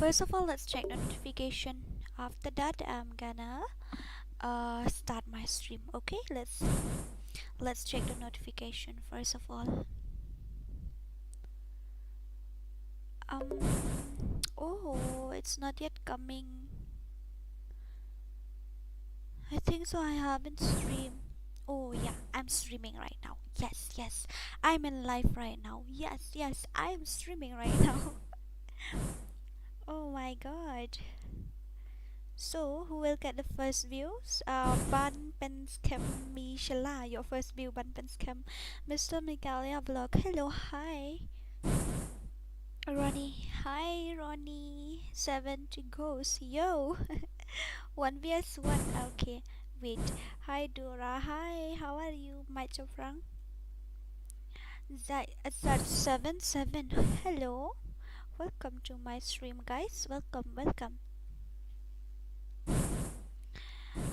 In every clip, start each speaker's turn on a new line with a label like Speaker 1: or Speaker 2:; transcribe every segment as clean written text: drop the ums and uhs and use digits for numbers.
Speaker 1: First of all, let's check the notification. After that, I'm gonna start my stream. Okay, let's check the notification first of all. Oh, it's not yet coming. I think so. I haven't streamed. Oh yeah, I'm streaming right now. Yes, I'm in live right now. Yes, I'm streaming right now. Oh my god. So, who will get the first views? Mᴏʀᴇ, your first view, Mᴏʀᴇ. Mr. Miguelia vlog. Hello, hi. Ronnie, hi Ronnie. 70 goes. Yo. 1vs1. Okay, wait. Hi Dora. Hi, how are you? My Frank. That 7. Hello. Welcome to my stream, guys. Welcome.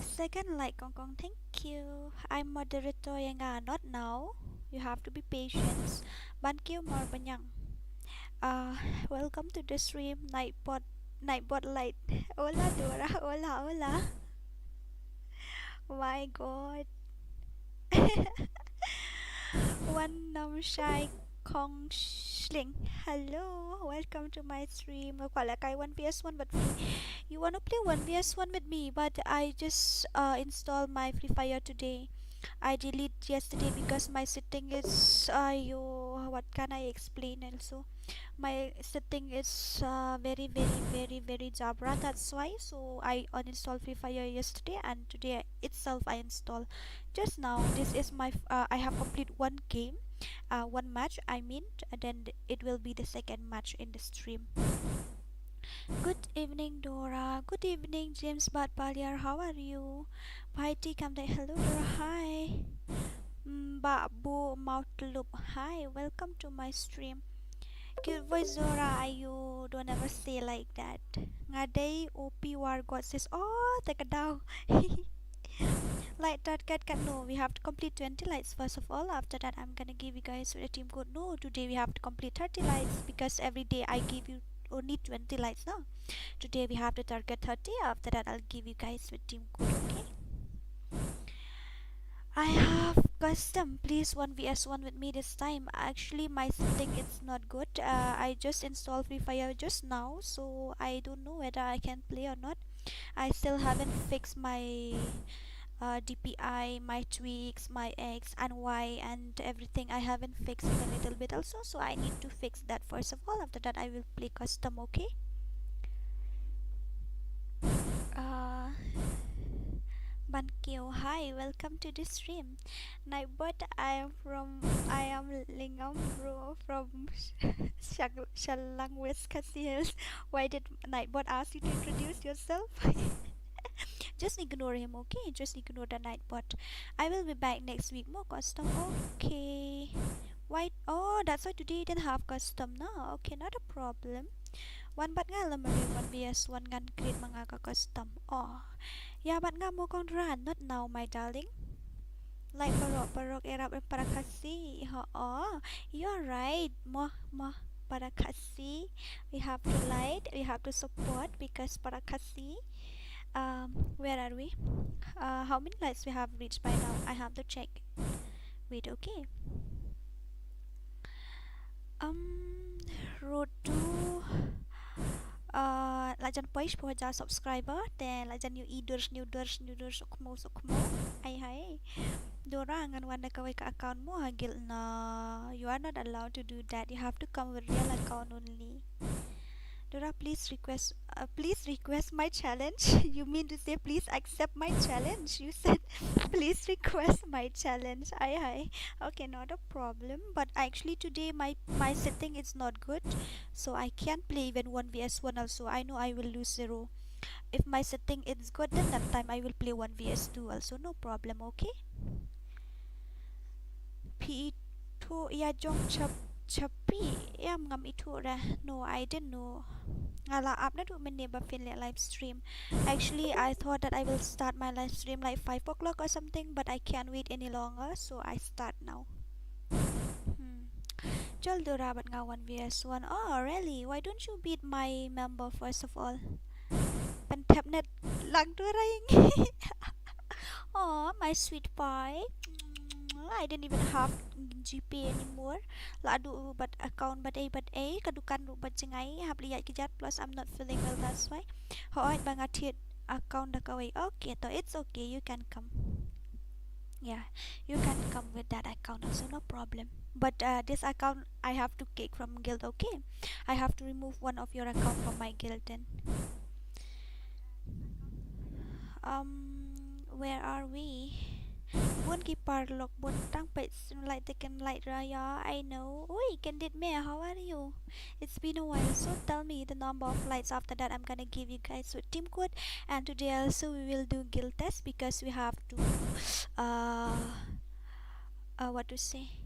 Speaker 1: Second like Kong, thank you. I'm moderator yang not now. You have to be patient. Thank you more banyang. Welcome to the stream. Nightbot light. Hola Dora. Hola. My god. One shy Kong Schling. Hello, welcome to my stream. 1vs1 but you wanna play 1vs1 with me, but I just installed my FreeFire today. I deleted yesterday because my setting is what can I explain also? My setting is very Jabra, that's why. So I uninstalled FreeFire yesterday, and today itself I install. Just now, this is my I have complete one game, one match I mean, and then it will be the second match in the stream. Good evening Dora. Good evening James Batpaliar. How are you? Paiti Kamde. Hello Dora. Hi. Babu Mautlup. Hi. Welcome to my stream. Cute voice Dora. You don't ever say like that. Ngaday OP War God says, oh, take a down. Light that cat can no. We have to complete 20 lights first of all. After that, I'm gonna give you guys a team code. No, today we have to complete 30 lights because every day I give you only 20 lights now. Today we have to target 30. After that, I'll give you guys with team code. Okay. I have custom. Please 1vs1 with me this time. Actually, my setting is not good. I just installed FreeFire just now, so I don't know whether I can play or not. I still haven't fixed my DPI, my tweaks, my X and Y and everything. I haven't fixed it a little bit also, so I need to fix that first of all. After that, I will play custom. Okay. Bankyo, hi, welcome to the stream. Nightbot, I am Lingam bro from Shalang West Khasi. Why did Nightbot ask you to introduce yourself? Just ignore him, okay? Just ignore the Nightbot. I will be back next week. More custom, okay. Why? Oh, that's why today you didn't have custom, no? Okay, not a problem. One bat nga alam mo 1vs1 ngan create mga ka-custom. Oh, yeah, but nga mo kong run, not now, my darling. Like parok erap para kasi. Oh, you're right. Mo para kasi. We have to light, we have to support because para kasi. Where are we? How many lights we have reached by now? I have to check. Wait, okay. Road to lajan page po ja subscriber then lajan new sukmo ay Dora ngan wanda kaway ka account mo hagil na you are not allowed to do that. You have to come with real account only. Dora, please request my challenge. You mean to say please accept my challenge? You said please request my challenge. Aye. Okay, not a problem. But actually today my setting is not good, so I can't play even 1vs1 also. I know I will lose 0. If my setting is good, then that time I will play 1vs2 also. No problem, okay? P2 ya jong chapi yam ngam itu ra. No, I didn't know. Ngala up na do never feel like live stream. Actually, I thought that I will start my live stream like 5 o'clock or something, but I can't wait any longer, so I start now. Jol Dora but nga 1vs1. Oh really? Why don't you beat my member first of all? Pen tap net lang Dora yang. Oh my sweet pie. I didn't even have GP anymore. Ladu but account but A kadukan ru but jengai hab liat kejat plus I'm not feeling well, that's why. Hoy bangat account dah kawai. Okay, so it's okay, you can come. Yeah, you can come with that account also, no problem. But this account I have to kick from guild, okay? I have to remove one of your account from my guild then. Where are we? Buôn kỳ parlok buôn tăng bait like they can light raya. I know. Oi, Candid Mare, how are you? It's been a while, so tell me the number of lights. After that I'm gonna give you guys with team code, and today also we will do guild test because we have to what to say,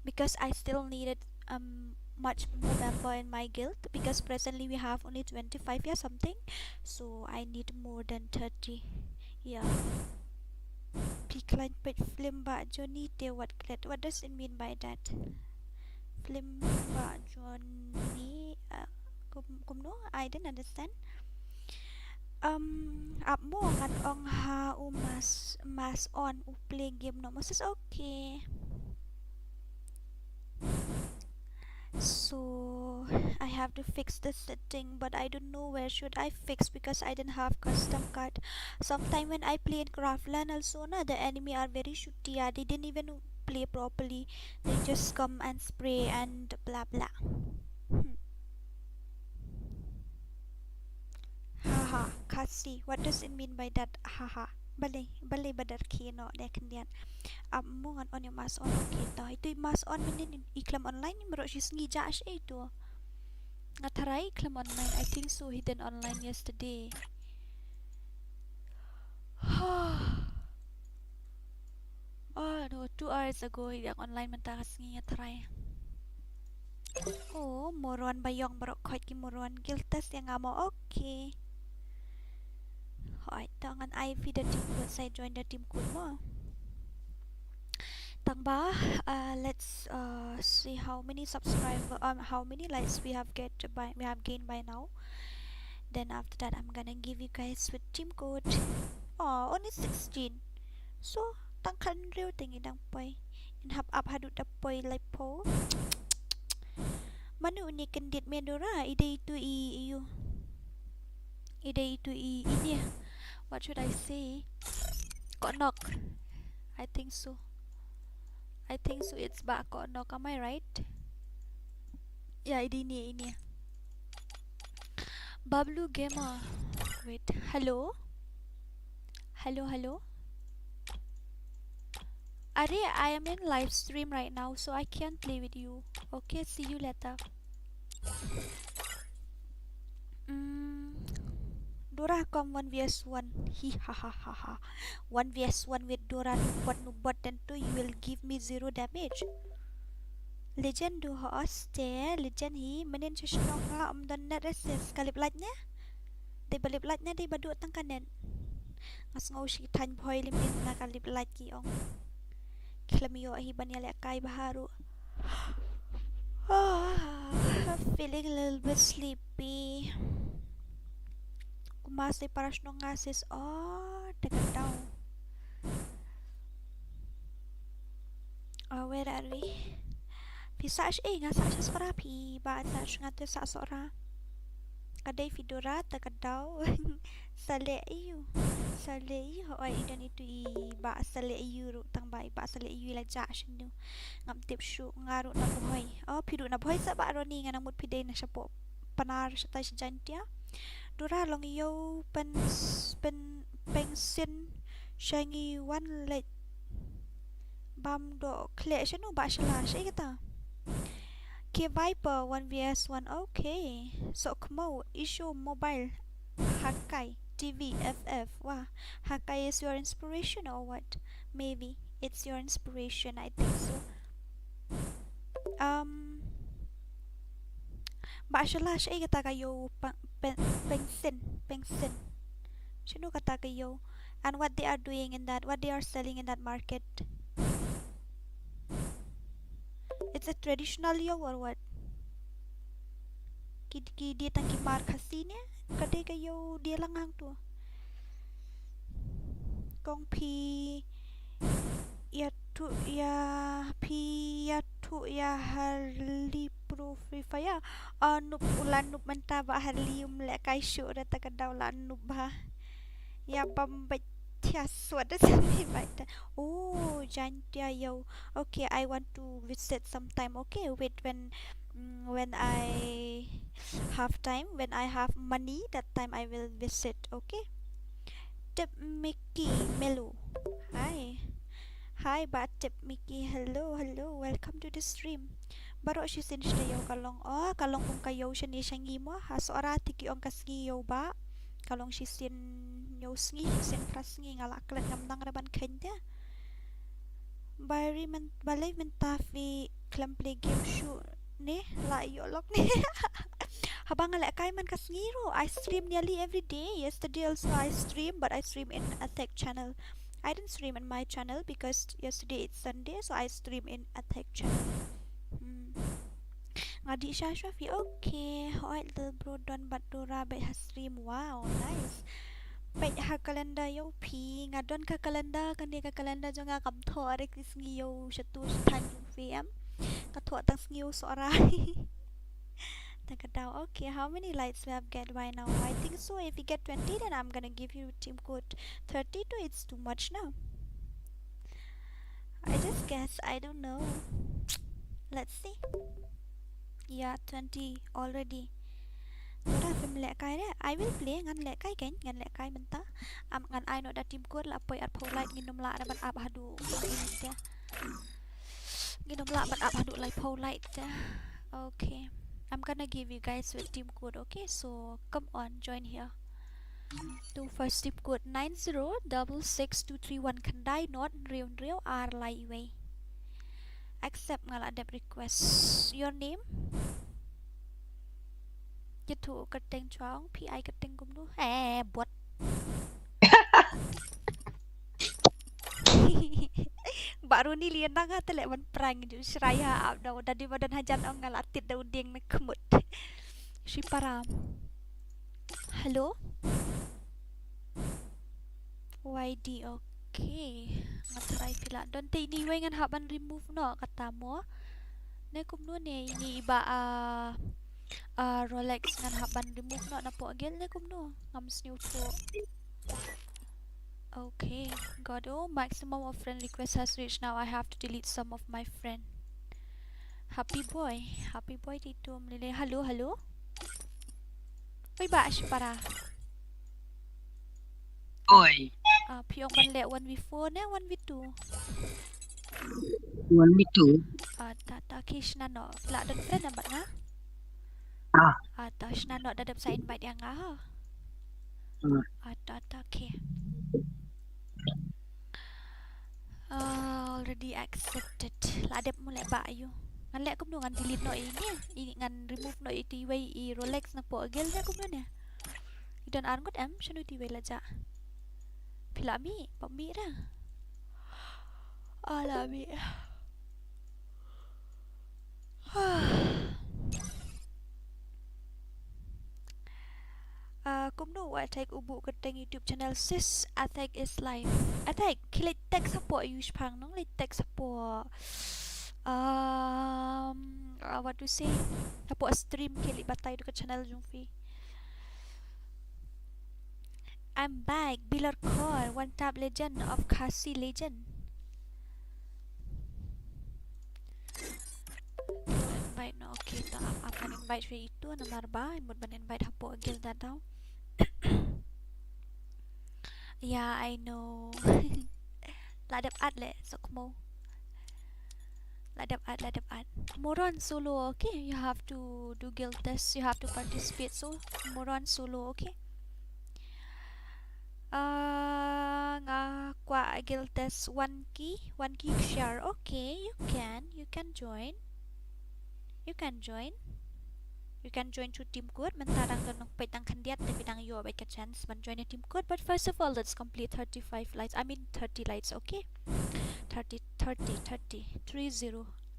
Speaker 1: because I still needed much more member in my guild, because presently we have only 25 or something, so I need more than 30. Yeah. Decline page film ba Johnny te what does it mean by that? Film ba Johnny no, I didn't understand. Mo kan ong ha mas on play game no mas okay. So I have to fix the setting, but I don't know where should I fix because I didn't have custom card. Sometime when I play in Craftland also the enemy are very shooty. They didn't even play properly. They just come and spray and blah blah. Haha, Khasi. What does it mean by that? Haha. Balay badar kino dekendian. Mo ngan on yung mas on kita. Ito yung mas on menin iklam online mero sis ngijash ito. Ngataray iklam online. I think so hidden online yesterday. Oh no, 2 hours ago yang online mentakas ngataray. Oh, moron bayong barok koit ki moron guild test yang ngamo okay. Hoy, tangan Ivy the team code saya join the team code mo. Tangba, let's see how many how many likes we have gained by now. Then after that I'm gonna give you guys with team code. Oh, only 16. So, tangkan real tingi dang poy. In hap up hadut da poy like po. Manu ni kendit medora ide itu iu. Ide itu ini. What should I say? Kok knock? I think so. It's back kok knock. Am I right? Yeah, ini. Bablu gamer. Wait. Hello. Are I am in live stream right now, so I can't play with you. Okay, see you later. Dora come 1vs1. Hihahaha. 1vs1 with Dora nubat tentu you will give me 0 damage. Legend do hoste. Legend hi menin sesnong la dan net resist. Kalip lightnya. They balip lightnya they badu tang kanen. Ngas ngau si tan boy limin na kalip light ki ong. Klamio hi banyale kai baharu. Feeling a little bit sleepy. Masih paras nong ngasis. Oh, dekat daw. Where are we? Pisas ngasa sa sora pi ba sa ngate sa sora. Kadai Fidora dekat daw. Sale iyo hoy idan itu ba sale iyo tang bai ba sale iyo la ja sinu. Ngam tip shu ngaru na boy. Oh, pidu na boy sa ba roni nga namut pidey na siya po. Panar sa tay si Jantia. Dora long yo pengsin shangi one leg bam do Kıyıᴛᴜ başla şey kita Viper 1vs1 okay. ﷺ issue mobile Hakai TV FF. Wow, Hakai is your inspiration or what? Maybe it's your inspiration, I think so. Başla şey kita kayo pengsin. Sino kata kayo? And what they are doing in that, what they are selling in that market. It's a traditional yo or what? Dia tangki mar Khasi nya. Kadai kayo dia langang tu. Kong pi ya tu ya pi ya tu ya harli pro FreeFire. Nup ulan nup mentaba harli lek kai show dah takadau lan nup ba. Ya bambat ya suada sami baita. Oh, jantia yo. Okay, I want to visit sometime. Okay, wait when I have time, when I have money, that time I will visit. Okay. Tip Mickey Melo. Hi. Hi, Bat Tip Mickey. Hello, welcome to the stream. Baru si sin yo kalong. Oh, kalong kung kayo siya ni siyang mo. Hasora tiki ang kasngiyo ba? Kalong si sin yo sngi, sin prasngi ngalaklat ngamdang raban kanya. Balay mentafi klamplay game show ni la yolok ni. Habang ngalak kay man kasngiro, I stream nearly every day. Yesterday also I stream, but I stream in Attack channel. I didn't stream in my channel because yesterday it's Sunday, so I stream in Attack channel. Ngadi Shafi, okay. Alright, little bro don Batura by stream. Wow, nice. Baik ha kalenda yo pi ngadon ka kalenda kandi ka kalenda jo nga kamtho are kisngiyo shatu stan VM. Katho tang sngiyo sorai. Okay, how many lights we have get by now? I think so. If we get 20, then I'm gonna give you team code 32. It's too much now. I just guess. I don't know. Let's see. Yeah, 20 already. I will play ngan lek kai kan ngan lek kai menta ngan I know that team code la poi at po light nginom la ban ab hadu nginom la ban ab hadu like po light. Okay, I'm gonna give you guys with team code. Okay, so come on, join here. To first team code 9066231 kandai not real R lai way. Accept ngala ada request. Your name? Gitu keteng choang PI keteng kum tu. Buat. Baru ni lian nang ha telek ban prang ju seraya ab dah di badan hajan ong ngalatit dah uding nak kemut. Si param. Hello? YD okay. Ngatrai pila don te ni way ngan haban remove no kata mo. Ne kum no ne ini iba Rolex ngan haban remove no na po agel ne kum no ngam snew to. Okay, got oh maximum of friend request has reached. Now I have to delete some of my friend. Happy boy dito mlile. Hello. Oi ba si para.
Speaker 2: Oi.
Speaker 1: Piyong banle 1v4 ne 1v2.
Speaker 2: 1v2.
Speaker 1: Ta kishna no. La don friend nambat nga. Ta shna no dadap sa invite yang nga ha. Ta okay. Already accepted. La adep mo le ba ayo. Ngan le kum no ngan delete no ini ngan remove no iti way I Rolex na po agel ne kum no ne. Idan arngot shanu ti way la ja. Pilami pambi ra. Alami. Kumno attack ubu keteng YouTube channel sis attack is live. Attack kilit tag support use pang nong lit tag support what to say support stream kilit batay do ke channel jungfi. I'm back. Bilar Core, one tap legend of Khasi legend. Invite no okay ta akan invite fi itu nomor ba imut ban invite hapo agil datang. Yeah, I know. Ladap ad le sokmo. Ladap ad. Moron solo, okay? You have to do guild test. You have to participate. So Moron solo, okay? Kwa guild test 1 key share. Okay, you can join. You can join to team code. Mentarang don pay tang kandidat tapi tang yo baik chance man join a team code. But first of all, let's complete 35 lights. I mean 30 lights, okay? 30.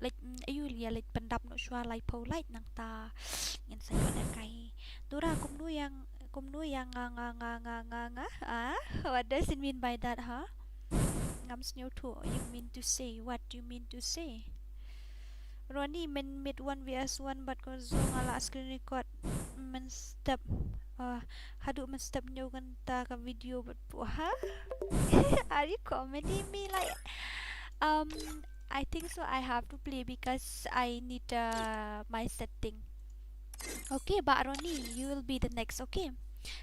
Speaker 1: like ayu lia like pendap no shua like po like nang ta ngin sa yo na kai dura kumnu yang nga what does it mean by that, huh? Ngam snyo tu you mean to say, what do you mean to say? Roni men mid 1vs1 but ko zo ngala screen record men step hadu men step nyo kan ta ka video but po ha. Are you commenting me like I think so I have to play because I need my setting. Okay, Mbak Roni, you will be the next, okay?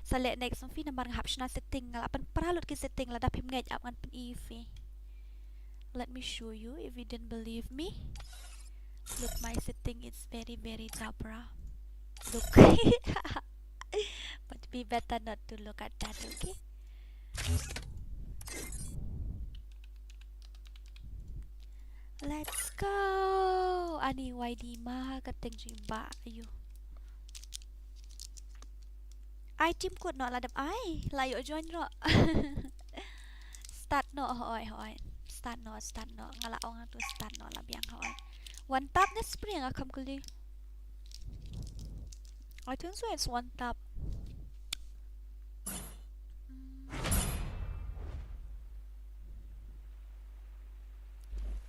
Speaker 1: Select next fi nambar ngap shna setting ngala pan pralut ki setting la dapim ngej ap ngan pen ife. Let me show you if you didn't believe me. Look, my setting is very dabra. Look. But be better not to look at that, okay? Let's go. Ani YD mah kating jimba ayu. I team code no ladap ai. Layo join ro. Start no hoy. Start no. Ngala ong tu start no labiang hoy. One tap na spring akam kuli. I think so it's one tap.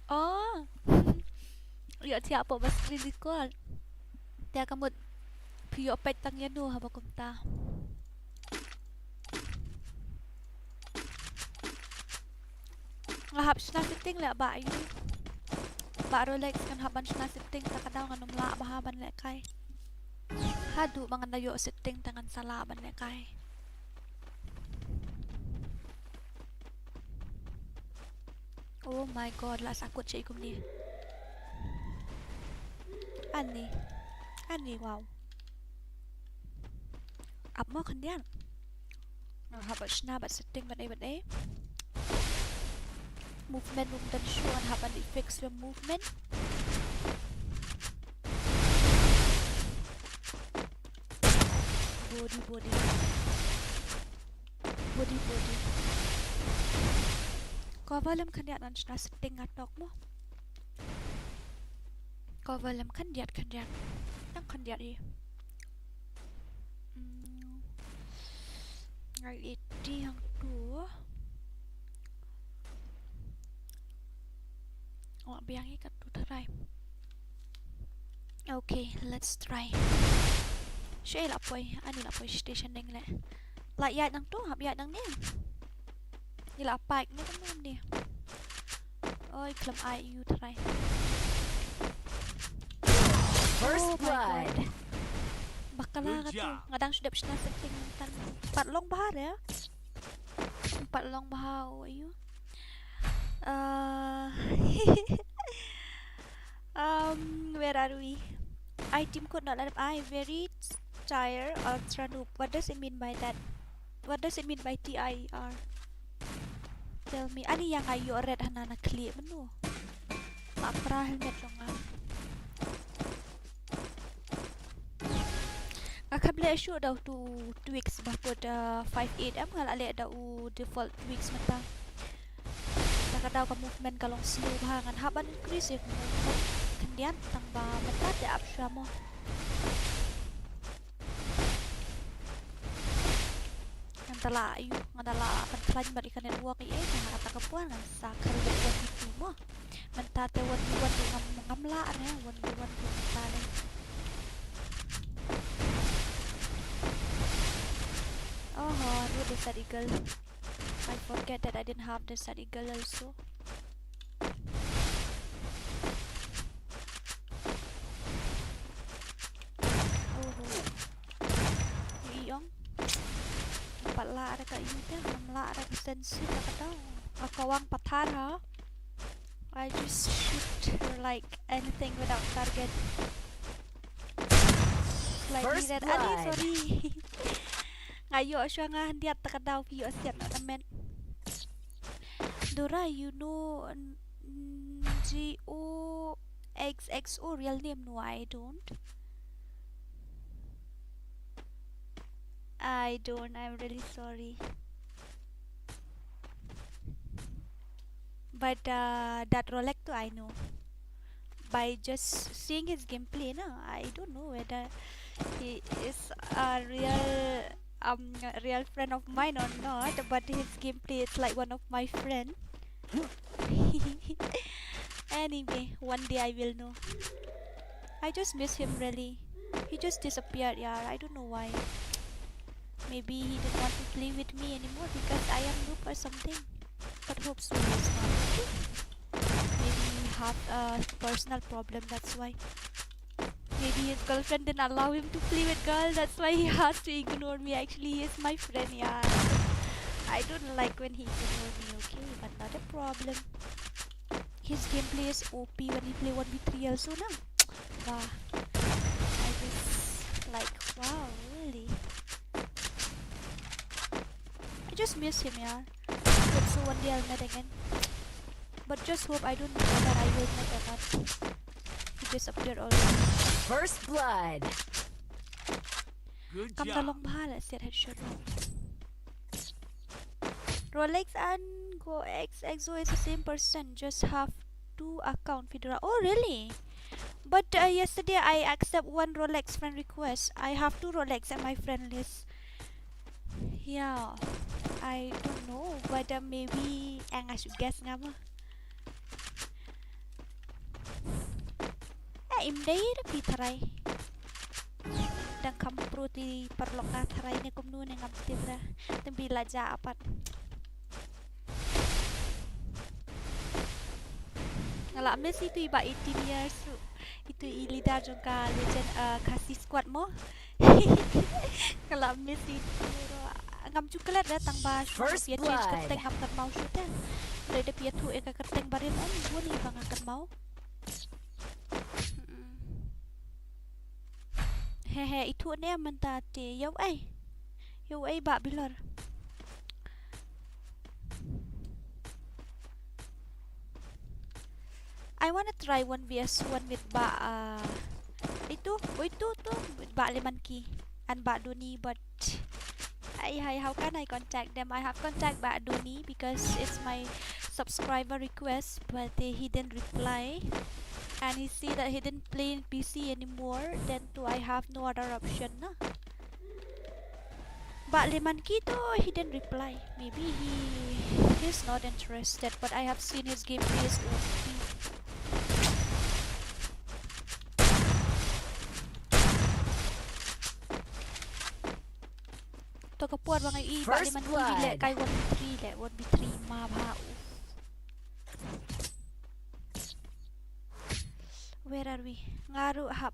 Speaker 1: Oh. Ya tiap apa bas screen record. Dia kamut piyo pet tang yanu haba kumta. Ngahap na setting le ba ayu. Ba Rolex kan haban na setting takadaw nga numla bahaban le kay. Hadu mga nayo setting tangan salaban le kay. Oh my god, las akut siya ikum ni. Ani wow. Up mo kandian. Haban na ba setting ba day. Movement dan shuan haban di fix your movement. Body. Kovalem kandiat nan shna setting atok mo. Kovalem kandiat. Nang kandiat i. Ngai iti yang tu. Oh, biang ikat tu try. Okay, let's try. Shay la poy, ani la poy station ding le. La yat nang tu, hab yat nang ni. Ni la paik ni kan ni. Oi, klam ai you try.
Speaker 2: First blood.
Speaker 1: Bakala ka tu, ngadang sudah psna setting tan. Patlong bahar ya. Patlong bahar ayu. Where are we? I team could not let I very tired ultra noob. What does it mean by that? What does it mean by TIR? Tell me. Ani yang ayo red hanana clear menu. Mapra helmet long nga. Akable show daw to tweaks bakod 58M ngalale daw default tweaks mata. Nakadaw ka movement kalong slow hangan haban increase movement kandian tang ba mata de apsya mo. Ngantala ayu ngantala pantlan balikan network nakata kapuan sa karuan dito mo. Mentate wan ngamla ne wan mentale. Oh, Desert Eagle. I forget that I didn't have Desert Eagle also. Iyong. Pala ada ka iyong namla ada ka sensi na kataw. Akawang patar ha. I just shoot like anything without target. Like
Speaker 2: First
Speaker 1: that.
Speaker 2: blood.
Speaker 1: Sorry. Ngayo siya nga hindi at takadaw piyo siya na naman. Dora, you know Kɣሶ real name? No, I don't. I'm really sorry. But that Rolex too I know. by just seeing his gameplay. No, I don't know whether he is a real friend of mine or not, but his gameplay is like one of my friend. Anyway, one day I will know. I just miss him really. He just disappeared, yeah. I don't know why. Maybe he didn't want to play with me anymore because I am noob or something. But hope so he's not. Maybe he have a personal problem, that's why. Maybe his girlfriend didn't allow him to play with girls, that's why he has to ignore me. Actually, he is my friend, yeah. I don't like when he ignores me, okay? But not a problem. His gameplay is OP when he play 1v3 also, na? Wow. I just like, wow, really? I just miss him, yeah. Hope so one day I'll meet again. But just hope I don't know whether I will meet or not. He disappeared already.
Speaker 2: First blood.
Speaker 3: Good
Speaker 1: Come
Speaker 3: job.
Speaker 1: along, let's get headshot. Rolex and Kɣso is the same person, just have 2 account Fedora. Oh really? But yesterday I accept 1 Rolex friend request. I have 2 Rolex at my friend list. Yeah, I don't know whether maybe I should guess ngama. Im day pi tharai. Dan kam pruti perlok na tharai ne kum nu ne ngam tibra. Tembi laja apat. Ngala mes itu iba 18 years. Itu ilida jongka legend Khasi squad mo. Ngala mes itu ngam cuklat datang ba
Speaker 2: First
Speaker 1: dia change
Speaker 2: blood.
Speaker 1: kerteng ngam kan mau shoot kan. Dari dia tu eka kerteng barin on buat ni bang akan mau. Hehe itu ne mentate yau ai ba bilor. I wanna try 1vs1 with itu tuh Mᴏʀᴇ and Doni, but how can I contact them? I have contact Doni because it's my subscriber request, but he didn't reply, and he see that he didn't play in PC anymore. Then too I have no other option, na. Mᴏᴇ though he didn't reply. Maybe he's not interested, but I have seen his gameplay is OP. Kapuan bang ai
Speaker 2: First blood.
Speaker 1: kay 1v3 ma ba. Where are we? Ngaru hab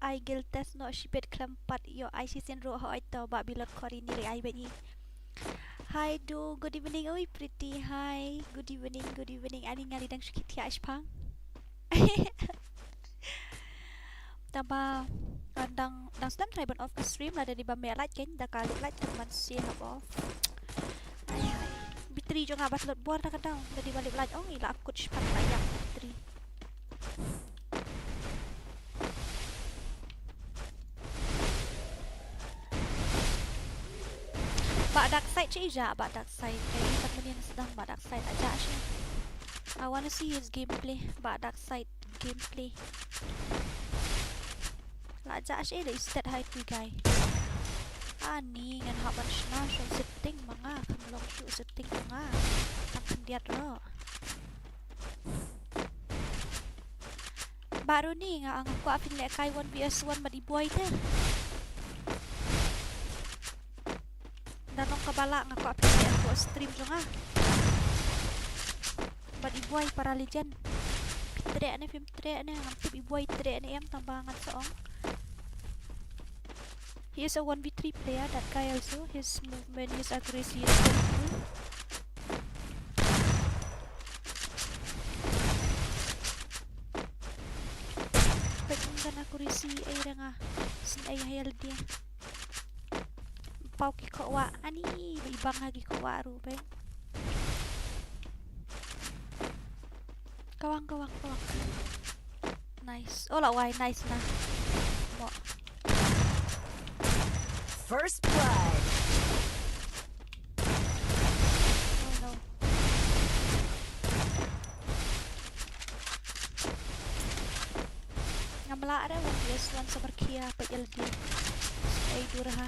Speaker 1: I gil test no shipet klampat yo I sin ro ho ito ba bilot Kɣɪʟɪṛ ai bani. Hi do, good evening. Oi pretty. Hi, good evening. Ani ngali dang shkitia ashpang. Taba dang sedang try burn off the stream lah dari Mᴏᴇ kan dah kali like teman si hab off. Hai bitri jo ngabas lot buar dah kadang dari balik like oh ila akut shpat layak bitri. Bak dark side cik bak dark side kayak temen yang sedang bak dark side aja sih. I wanna see his gameplay. Bak dark side gameplay. Laja sih ada istat hai tu guy. Ani ngan haban shna shon setting mga kamlong shoot setting mga akan diat ro. Baru ni nga ang aku apin lek kai 1vs1 badi boy ta. Danong kabala nga aku apin lek aku stream jo nga. Badi boy para legend. Tre ne film tre ne ang tibi boy tre ne em tambangan soong. He is a 1v3 player, that guy also. His movement, his accuracy is very cool. Pagkakang accuracy ay nga sin ay hayal dia. Pau kikowa ani ibang lagi kowa rubeng. Kawang. Nice. Oh laway, nice na. Mo.
Speaker 2: First blood.
Speaker 1: Oh no. PS1 sa Mᴏʀᴇ pagjaldi. Ay duraha.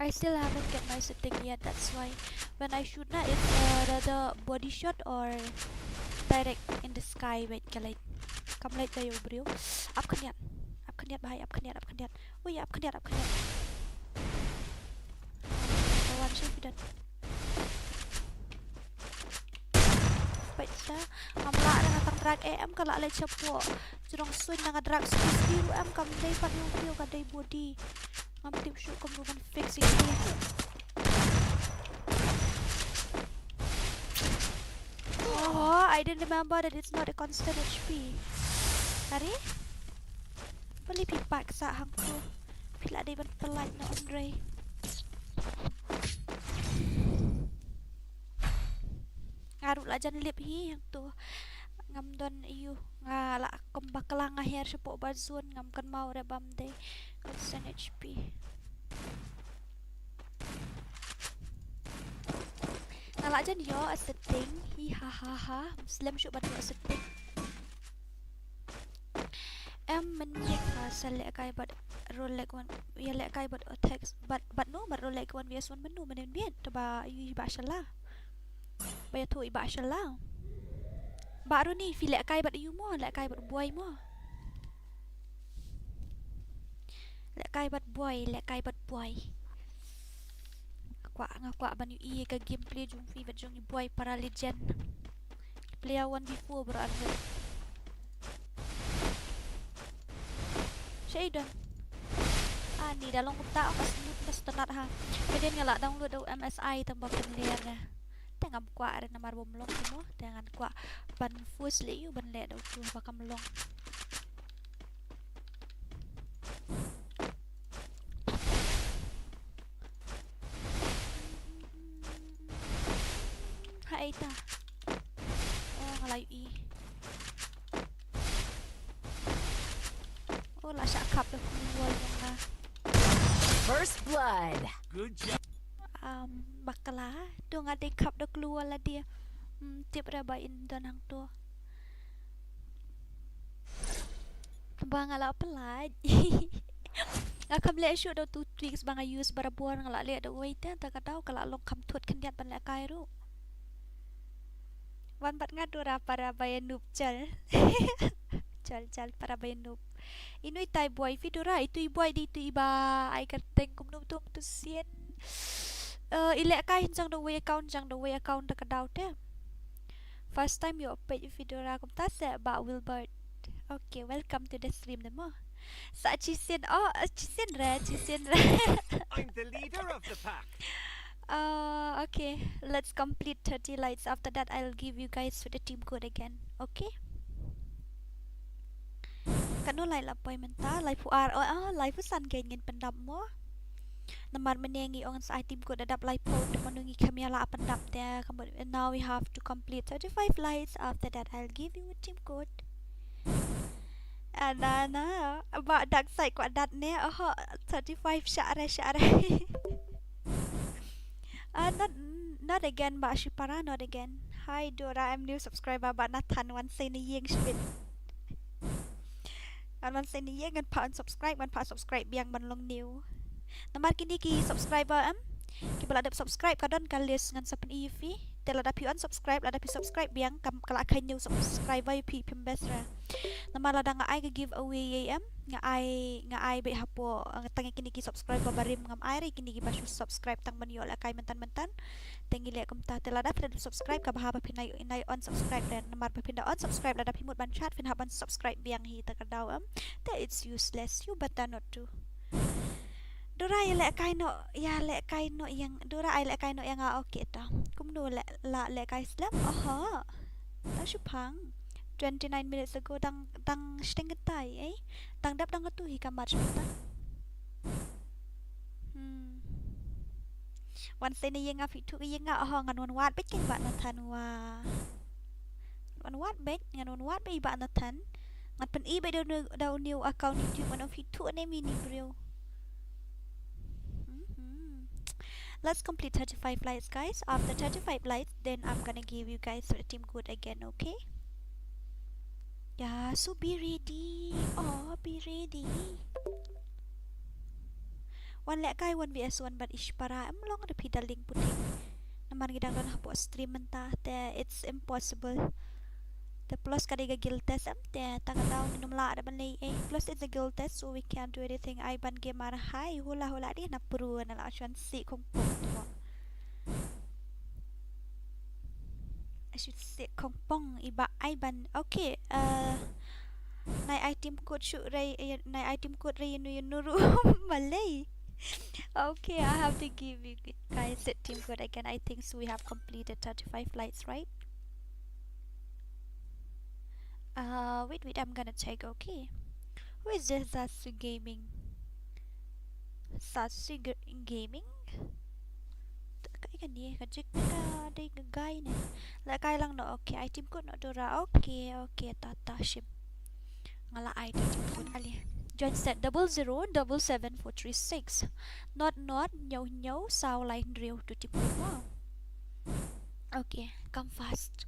Speaker 1: I still haven't get my setting yet. That's why when I shoot na, it's the body shot or direct in the sky. Wait, kalay. Kamlay tayo, bro. Up kanyan. Up kanyan, bahay. Up kanyan, up kanyan. Uy, up kanyan, up kanyan. One shot, dan. Wait, siya. Amla na natang drag EM kala alay siya po. Jurong swing na nga drag space zero M kamday pa yung kaday body. Ngam tip shoot ko mo fix it. Oh, I didn't remember that it's not a constant HP. Hari? Bali pipak sa hangko. Pila day ban pelat na Andre. Ngarut lah jan lip hi yang tu. Ngam don iyo nga la bakala nga hair siya po bazon ngam kan mau rebam day constant HP. Nala jan yo a setting hi ha ha ha Muslim siya ba a setting menit sa lekay but roll like one ya lekay but attacks but no but roll like one vs1 menu menen bien to ba yu ba shala ba ya tu iba shala baru ni fi lekay but yu mo lekay but boy mo lekay but boy kwa ban yu i ka gameplay jung fi but jung boy para legend play 1v4 bro ano Shayden. Ni dalong kumta ako mas tanat ha. Pwede nga la download daw MSI tambah penlian na. Tengam kwa rin na marbomlong mo. Tengan kwa ban fus li yu ban le daw tu baka melong. Hai ta. Oh ngalayu i. Oh, la siya cup na kumuwal yung na.
Speaker 2: First blood.
Speaker 3: Good job.
Speaker 1: Bakala. Doon nga di cup na kluwal la dia. Tip ra ba indan hang to. Ba nga la pelaj. Nga kamle shoot daw 2 tweaks ba nga use barabuan nga la le daw wait ta ka daw kala long kam tot kan diat ban la kairo. Wan bat nga dura para bayan noob chal. Chal para bayan noob. Inoy tay boy vidura itu boy di tu iba ai kateng kum num tum tu sien ilek kai jang the way account ta kadau te first time you open vidura kum ta se ba Wilbert. Okay, welcome to the stream demo sa chisen re
Speaker 3: I'm the leader of the pack.
Speaker 1: Okay, let's complete 30 lights. After that I'll give you guys the team code again. Okay, kanu lai lapoi menta lai puar lai pusan gengin pendap mo namar menengi on sa team ko dadap lai po de menungi kami la pendap dia and now we have to complete 35 lights. After that I'll give you a team code ana ba dark side ko dat ne 35 syare not again ba shipara not again. Hi Dora, I'm new subscriber ba Nathan one say ni yeng shit man say ni gan pa unsubscribe biang man long new namar kini ki subscriber ki bala dap subscribe kadon kalis ngan sa pen EV tela dap unsubscribe la dap subscribe biang kam kala kay new subscriber pi pimbesra namar la nga ay give away nga ay be hapo ang tangi kini ki subscriber barim ngam ay kini ki basu subscribe tang man yo la kay mentan tengi le kum ta tela dap subscribe ka bahaba pinay inay unsubscribe den namar pinda unsubscribe la dap himut ban chat fin haban subscribe biang hi ta kadaw that it's useless you better not to Dora le kay no yang Dora ay le kay no yang okay ta kum no le kay slam ta shupang 29 minutes ago tang stingetay tang dap dang tu hi ka match ta One say ni yang fit tu yang ngan wan wat bet king ba Nathan wa wan wat bet ngan wan wat be ba Nathan ngan pen i be daw new account YouTube man fit tu ne mini bro. Let's complete 35 lights guys. After 35 lights then I'm gonna give you guys the team code again. Okay, Yeah, so be ready. Oh, be ready. One lek kai 1vs1 but ish para long the pedaling putting. Naman gidang don hapo stream mentah te it's impossible. The plus kadiga guild test te takadaw minum la ada banlay plus it's a guild test so we can't do anything. I ban game mar hai hula di na puru na la si kong pong. I should say kong pong iba I ban okay nai item code shoot ray nai item code ray nuru Malay. Okay, I have to give you guys the team code again. I think so we have completed 35 flights, right? Wait, I'm gonna check, okay. Who is this Sasu Gaming? Sasu Gaming? Cái này cái chiếc đây cái guy này là guy lang no okay item code no dora okay tata ship ngala item code ali join set 00774436 not nhau sao lại real to tip wow okay come fast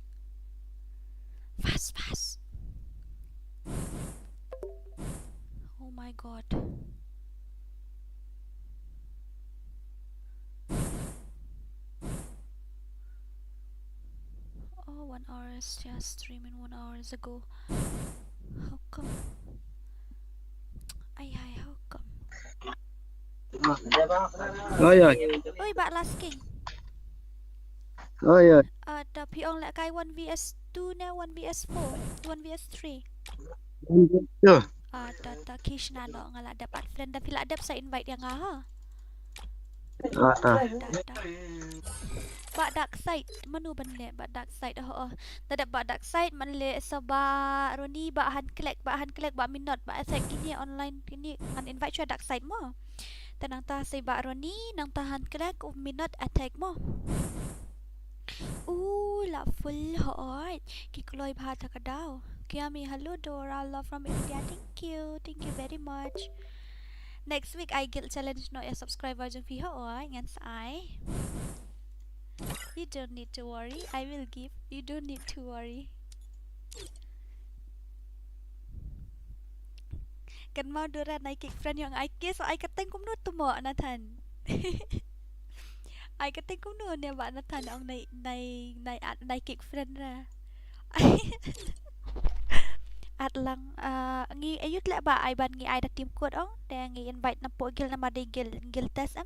Speaker 1: oh my god. Oh, 1 hour is just streaming 1 hour ago. How come? Ay, how come?
Speaker 4: Ơi.
Speaker 1: Oi, bạn last king.
Speaker 4: Ơi.
Speaker 1: Tapi ông lại cái 1vs2 nè, 1vs4, 1vs3.
Speaker 4: Chưa.
Speaker 1: Ta Kýʀᴛᴜᴛ no nga la dapat friend tapi la dap sa invite yang ha. Bak dark side manu ban le bak dark side Tadap bak dark side man le sabak Roni bak han collect bak minot bak attack kini online kini man invite chua dark side mo. Tanang ta say bak Roni nang ta han collect minot attack mo. La full hot. Kikloi bha takadaw. Kiami hello Dora love from India. Thank you very much. Next week I guild challenge no subscriber jung phi ngan sai. You don't need to worry. I will give. You don't need to worry. Kan mau Dora naik kick friend yang I so I kateng kum nu tu mo Nathan. I kateng kum nu ne ba Nathan ong naik kick friend ra. At lang ngi ayut la ba I ban ngi I da team code ong te ngi invite na po guild na ma de guild test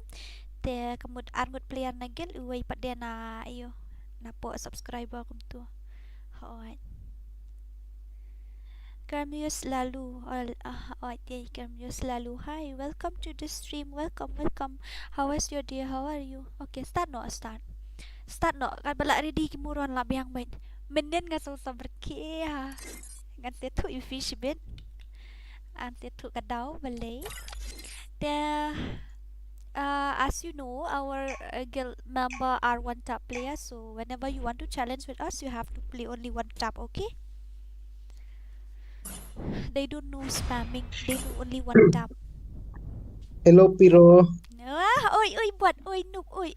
Speaker 1: te kamud arngut player na guild uway pa dia na ayo na po subscriber kum tu hoy Kamius lalu Kamius lalu hi welcome to the stream welcome how is your day how are you okay start no kan bala ready ki moron la biang bain menden nga ﷺ ha ngan te thu fish bit an te thu kadaw balay te as you know our guild member are one tap player so whenever you want to challenge with us you have to play only one tap okay they don't know spamming they do only one tap
Speaker 4: Hello Piro.
Speaker 1: Oi buat oi noob oi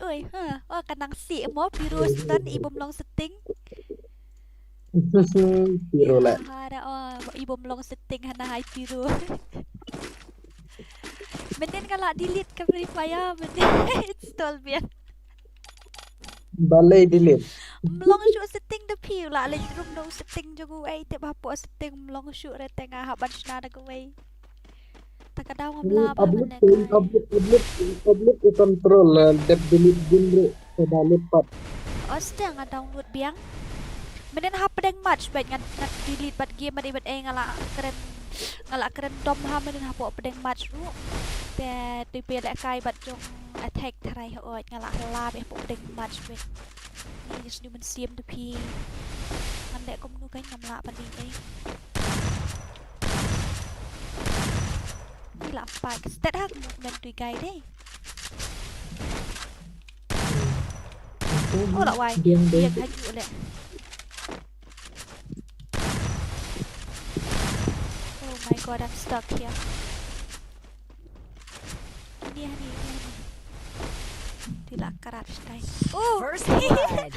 Speaker 1: kanang si mo Piro stan ibom long setting
Speaker 4: Piro la.
Speaker 1: Ibom long setting hana hai Piro. Menden kalau delete ke FreeFire install biar.
Speaker 4: Balai delete.
Speaker 1: Mlong shoot setting the piu lah le room no setting jogo ai te ba po setting mlong shoot re tengah haban shna da go ai. Takadaw ngam la ba man
Speaker 4: Public control that delete genre sa lipat.
Speaker 1: Oste nga download biang. Menden ha pedeng match baik ngan delete bat game bat ngala keren dom ha menden ha po pedeng match ru. Te tipe lek kai bat jong attack tharai ho ngala la be po pedeng match baik. Ni just ni men siam the pi. Man lek kom nu kai ngam la pan ni ai. Ni la pa stat ha movement tui gai dei. Oh la wai. Dia haju lek. Oh my god, I'm stuck here. Ini. Tidak karat style. Oh,
Speaker 2: First blood.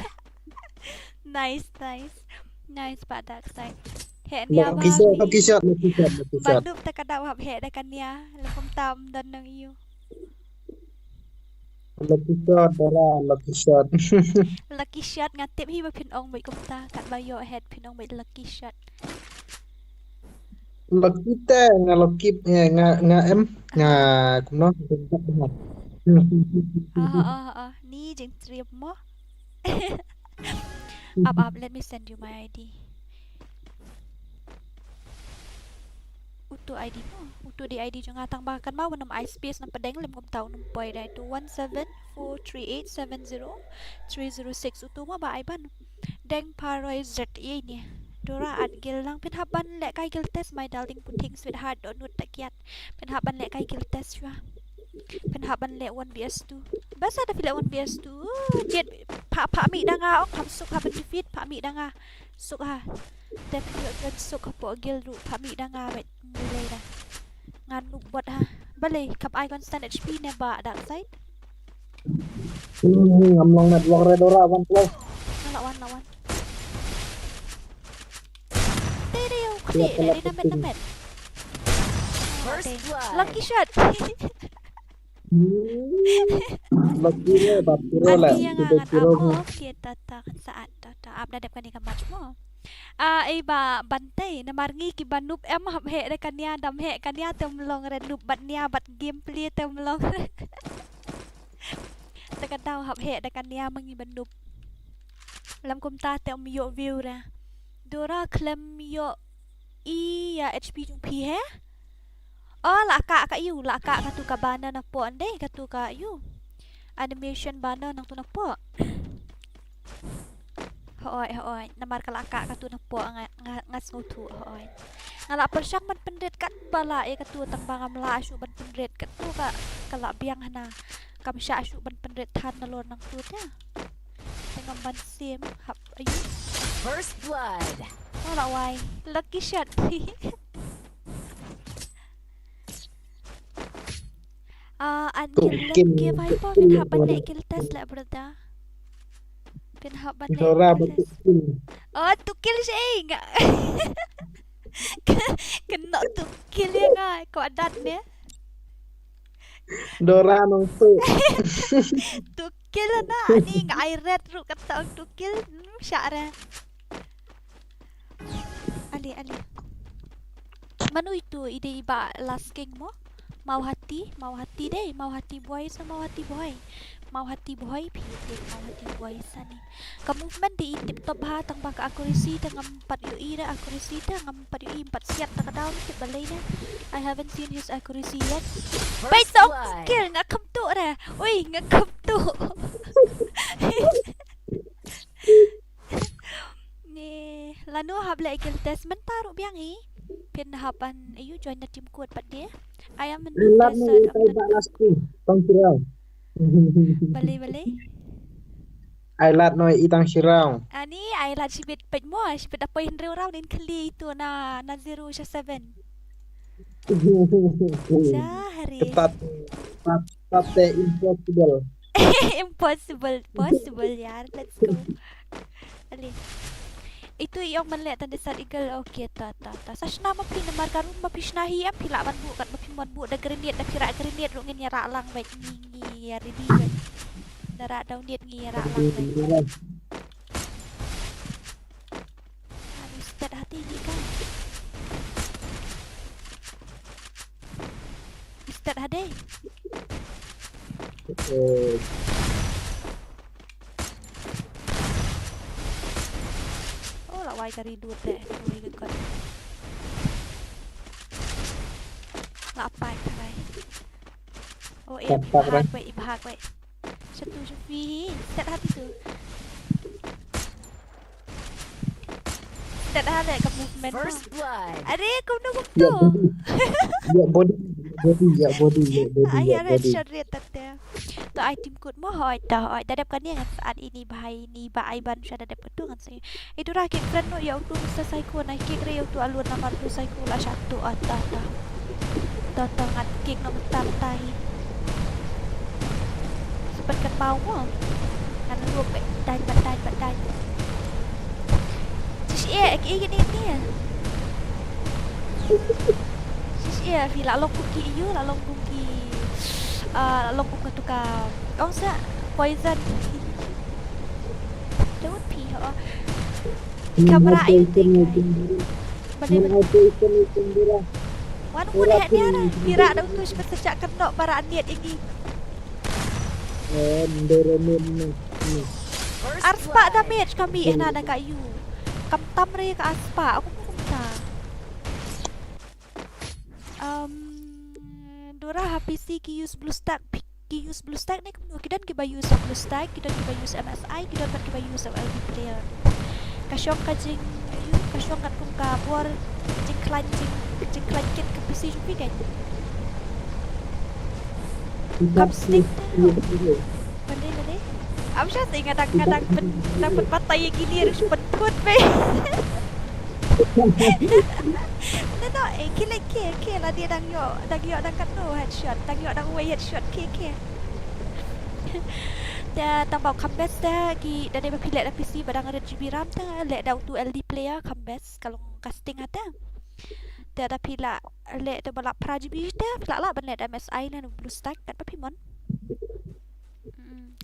Speaker 1: nice. Nice, but dark side. Hẹn nia
Speaker 4: Lucky shot,
Speaker 1: bang.
Speaker 4: lucky shot, lucky shot, lucky shot.
Speaker 1: Bandup ta kadau hab hẹn da kan nia. Lakum tam dan nang iyo.
Speaker 4: Lucky shot, Dora, lucky shot.
Speaker 1: Lucky shot ngatip hi ba phin ong mai kum ta kat ba yo head phin ong mai lucky shot.
Speaker 4: Lucky te, lucky nga em, nga cũng nó cũng rất là.
Speaker 1: Ni jeng trip mo. Let me send you my ID. Utu ID mo. Utu di ID jong atang bakan mau nam iSpace nam padeng lem kum tau nam poi dai tu 17438703006 utu mo ba ai ban. Deng paroi Ź ni. Dora at gil lang pinhaban le kai gil test my darling puting sweetheart don't nut takiat. Pinhaban le kai gil test wa. Pinhaban le 1vs2. Basa da fila 1vs2. Jet pa mi danga ong ham suk haban defeat pa mi danga. Suk ha. Tem yo jen suk po gil ru pa mi danga wet mulai dah. Ngan nu buat ha. Bale kap ai constant HP ne ba dark side.
Speaker 4: Ngam long network re Dora one plus.
Speaker 1: Lawan. Stereo kali dari namet.
Speaker 2: First blood.
Speaker 1: Lucky shot.
Speaker 4: Lucky re bab piro la.
Speaker 1: Ati yang angat amo kita tak saat ta ab dadap kan ikan match mo. Iba bantay na marngi ki banup em hab he re kanya dam he kanya temlong re nup bat nia bat gameplay temlong. Takadaw hab he re kanya mangi banup. Lam kum ta tem yo view ra. Dora klem yo ya HP jung pi he. Oh la ka yu la ka tu ka bana na po ande ka tu ka yu. Animation bana nang tu na po. Hoy namar ka la ka tu na po ngas ngutu hoy. Ngala persyak man pendret kat bala ka tu tang bangam la asu ban pendret kat tu ka kala biang hana. Kam sya asu ban pendret tan na lon nang tu ta. Tengam ban sim hap ayu.
Speaker 2: First blood.
Speaker 1: Oh la wai lucky shot. An kill ke vai po pinhaban le kill test la brother. Pinhaban le.
Speaker 4: Dora betul.
Speaker 1: Oh tu kill siya nga. Kena tu kill ya nga ko adat niya.
Speaker 4: Dora nong tu.
Speaker 1: Tu kill na ani nga ay red ru kata tu kill siya ra. Ali. Manu itu ide iba last king mo? Mau hati deh, mau hati boy sama mau hati boy. Mau hati boy pilih mau hati boy sani. Kamu movement di tip top ha tang baka accuracy tang 4 UI ra accuracy tang 4 UI 4 siap tak down tip balay na. I haven't seen his accuracy yet. Wait, so skill nga kam tu ra. Uy, nga kam tu. Ni lanu habla ikil test mentaro biang Pinahapan ayu join na team kuat pat dia. I am in the desert of the
Speaker 4: last two. Tong sirau.
Speaker 1: Bali.
Speaker 4: I lat no itang sirau.
Speaker 1: Ani I lat sibit pet mo, sibit apa hinrew raw din kali itu na 0 siya 7. Sahari.
Speaker 4: Ketat impossible.
Speaker 1: Possible yaar. Let's go. Ali. Itu yung manlet ang desat igal okay ta. Sasna mapi namar karun mapishnahi am pila man bu kat mapiman bu da grenade da pira grenade ro ngin yara lang baik ngi ya ready baik. Dara daw net ngi yara lang baik. Ani stad hati ni kan. Stad hade. Why kari duit deh, why gagod. Lapay karay. Oh, ibahag wait. Satu Sophie, set hati tu. Set hati ke movement.
Speaker 2: First blood.
Speaker 1: Are, kau nak tu.
Speaker 4: Ya body.
Speaker 1: Ayah headshot rate tete. Tu item code mo hoy dah dadap kan yang saat ini bahai ni ba aiban sudah dadap tu kan saya. Itu rakit friend no ya untuk selesai ko na kick re tu alun nama tu saya ko la satu ata. Tata ngat kick no tartai. Sepat kan mau mo. Kan lu badai. Cis ek ini. Iya, vì lạ lông cookie yếu lạ lông cookie lông cookie tu ka ông sẽ poison don't pee hả camera ayo tu kai benar wan pun lihat dia dah pira dah tu sejak kena para niat ini Arspa damage kami ada kayu kamtam re ka Arspa aku pun tak Dora HPC Kyyᴛ blue stack ni kita kita use blue stack kita use MSI kita use LD player kasyong kajing kasyong kat kum ka buar jing klanjing ke PC juga kan cup stick benda aku sih ingat dapat patai gini harus pentut be no, kill lah dia dang yo kat no headshot, dang way headshot kill. Dia tambah comeback dah ki dan dia pilih PC badang ada GB RAM dah lek dah tu LD player comeback kalau casting ada. Dia dah pilih lek dah balap pra GB dah pilih lah ban lek MSI dan blue stack kat papimon.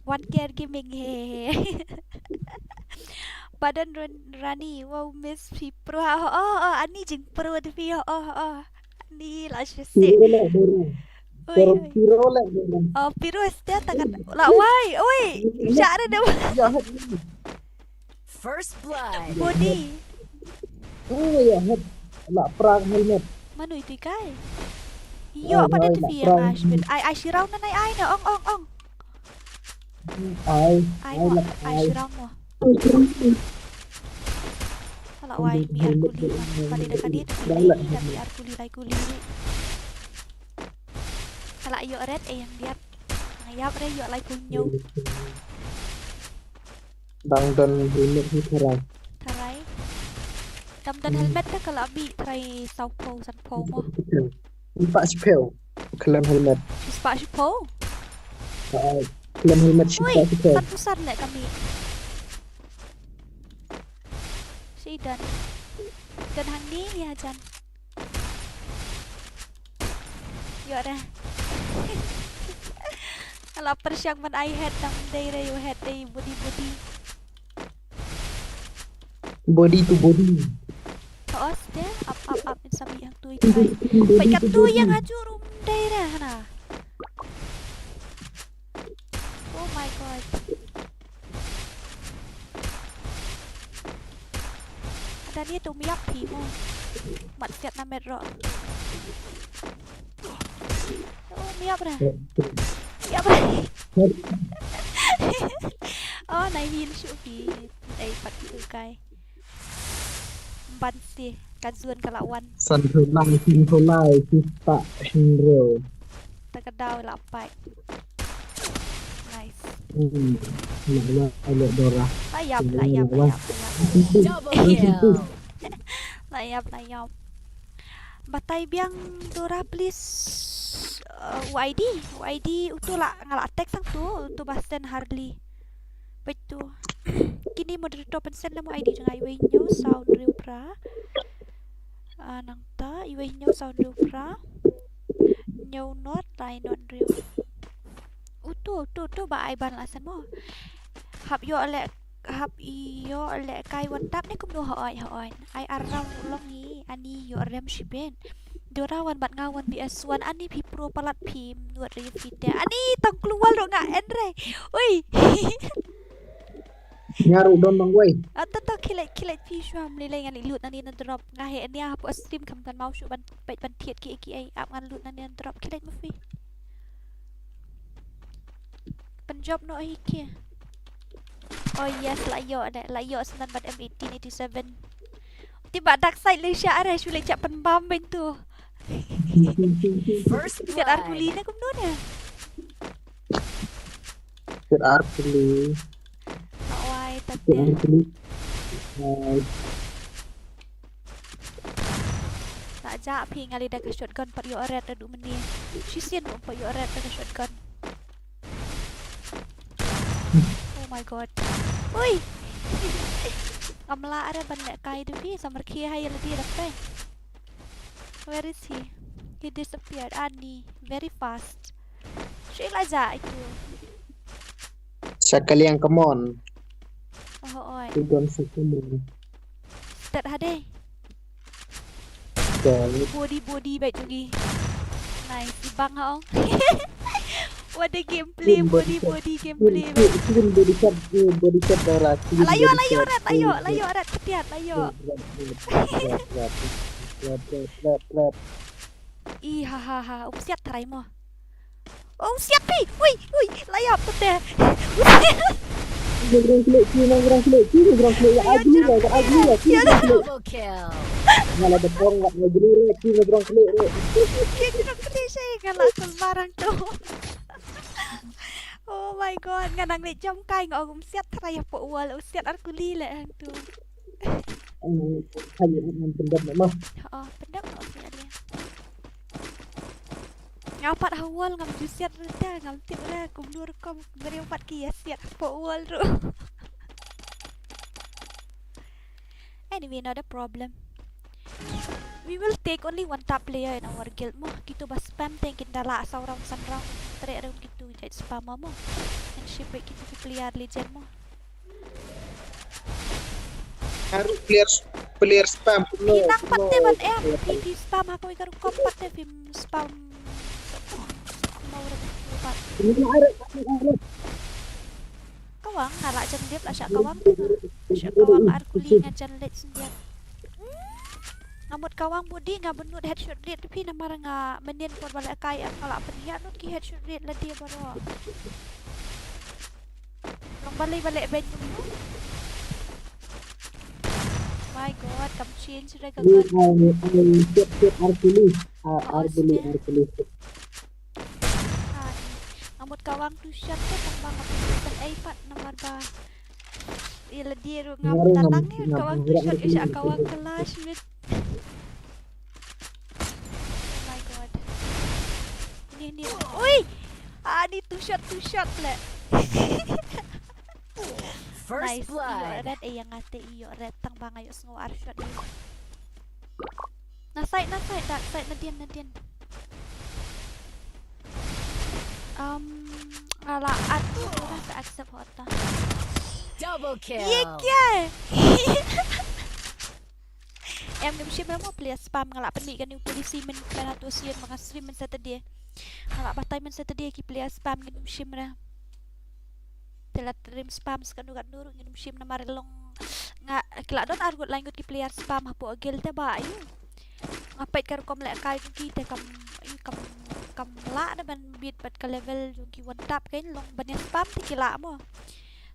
Speaker 1: One gear gaming he. Badan Rani wow miss P Pro ani jeng pro de pi ani lah sih Piro stia takat lah oi syara dah
Speaker 2: First blood.
Speaker 1: body
Speaker 4: ya lah perang helmet
Speaker 1: manu itu kai yo pada de pi yang asbin ai shirau na ai na ong ai shirau mo Kalau wai biar kuli pada dekat dia tapi biar kuli kalau ayo red yang dia ngayap re yo lai punyo
Speaker 4: bang dan helmet ni terai
Speaker 1: tarai dan helmet dah kalau abi try Սાઉભᴏᴜᴛ mo
Speaker 4: Pak Sipel kelam helmet
Speaker 1: Pak Sipel
Speaker 4: kelam helmet Sipel
Speaker 1: Satusan lek kami si dan handi ya Jan yo dah kalau persiang man I head tam day re you head day body
Speaker 4: to body
Speaker 1: Kaos dia up sabi yang tu ikai baik kat tu yang hajur day dah na oh my god ada dia tu miap pi mo mat siat na metro oh miap dah oh nai hin shu pi ai pat tu kai ban si kazuan kalawan
Speaker 4: san thulai sin thulai kita hero
Speaker 1: takadau lapai nice
Speaker 4: Nak Dora.
Speaker 1: layap
Speaker 2: Double kill.
Speaker 1: layap batai biang Dora please YD itu lah ngalak attack sang tu untuk basten Harley betul kini moderator pensen lah ID dengan iwenyo sound real pra nang ta iwenyo sound real pra nyaw not line on real tu ba ai ban la san mo hap yo lek kai wan tap ni kum do hoi ai aram long ni ani yo rem shiben Dora wan bat ngawan BS1 ani pi pro palat pi nuat re fit ani tang keluar ro nga en re oi
Speaker 4: Nyaru don bang wei.
Speaker 1: Atata kilat pi shwam le ngan lut ani nan drop ngahe ni ha po stream kam tan mau shu ban pet ban thiet ki ai ap ngan lut nan drop kilat ma fi penjob no ai kia oh yes layo senan bat M1887 tiba dark side le sya are shu le cak pen bam ben tu
Speaker 2: First
Speaker 1: Siat
Speaker 2: blood.
Speaker 1: Arpuli na kum nun ya
Speaker 4: Siat Arpuli.
Speaker 1: Kawai
Speaker 4: Siat
Speaker 1: tatya
Speaker 4: Arpuli.
Speaker 1: tak jak pi ngali dah ke shotgun pat yo red adu meni sisian mo pat yo red dah ke shotgun oh my god oi amla ada ban lek kai tu pi samar kia hai ladi dapat Where is he? He disappeared. Ani, very fast. Straight like that itu.
Speaker 4: Sekali yang come on.
Speaker 1: Oh, oi.
Speaker 4: Tidak sekali.
Speaker 1: Start hade.
Speaker 4: Jadi
Speaker 1: Body baik juga. Nice. Ibang ha ong. What the gameplay, body gameplay.
Speaker 4: Even body shot darah.
Speaker 1: Layo rat ketiak layo.
Speaker 4: Lap.
Speaker 1: Ih ha. Siap try mo. Oh siap pi. Ui, layap teh.
Speaker 2: Double kill.
Speaker 4: Malah depong nggak ngejelirik, ngebrong kelik.
Speaker 1: Dia kena saya galak sembarang tu. Oh my god, nganang ni jam kai ngak aku siap try apa wal usiat aku lilek tu.
Speaker 4: Hanya pendam mah.
Speaker 1: Oh, pendam tak usiat dia. Ngapat awal ngam jusiat reda ngam tip dah kumdur kom beri 4 kia siat apa wal tu. Anyway, not a problem. We will take only one top player in our guild mo. Gitu ba spam tank kita la seorang sanrang trek room gitu jadi spam mo. And ship gitu ke player legend mo.
Speaker 4: Harus player spam.
Speaker 1: Hinang patne ban PV spam aku ikaru kompat te film spam. Mau rebat. Kawang ngarak jan dia lah syak kawang tu. Syak kawang arkuli ngajan let sendiat. Ngamut kawang budi ngabenut headshot rate tapi namar nga menin por balik kai ngalak peniak nut ki headshot rate lah dia baru. Long balik ben dulu. My god, come change rega gun.
Speaker 4: Siap arkuli.
Speaker 1: Ngamut kawang tu shot tu tambang apa iPad namar ba. Ila dia ngamut tanang ni kawang tu shot isya kawang kelas mit. Ni. Ui! Ni two shot le.
Speaker 2: First
Speaker 1: Nice.
Speaker 2: blood.
Speaker 1: Red yang ngate iyo red tang bangay usngo arshot iyo. Na side dark side na dian. Ala atu ora sa accept hota.
Speaker 2: Double kill.
Speaker 1: Iya. Em ngam ship mo play spam ngalak penik kan polisi men kana tu sian mga stream men Saturday. Ngalak batay men Saturday ki play spam ngam ship ra. Telat trim spam sekan dugat nurut ngam ship na marilong nga kila don argut langut ki player spam hapo agil te ba ayu. Ngapait kar kom lek kai ki te kam la na ban bit pat ka level ki one tap kain long ban spam ti kila mo.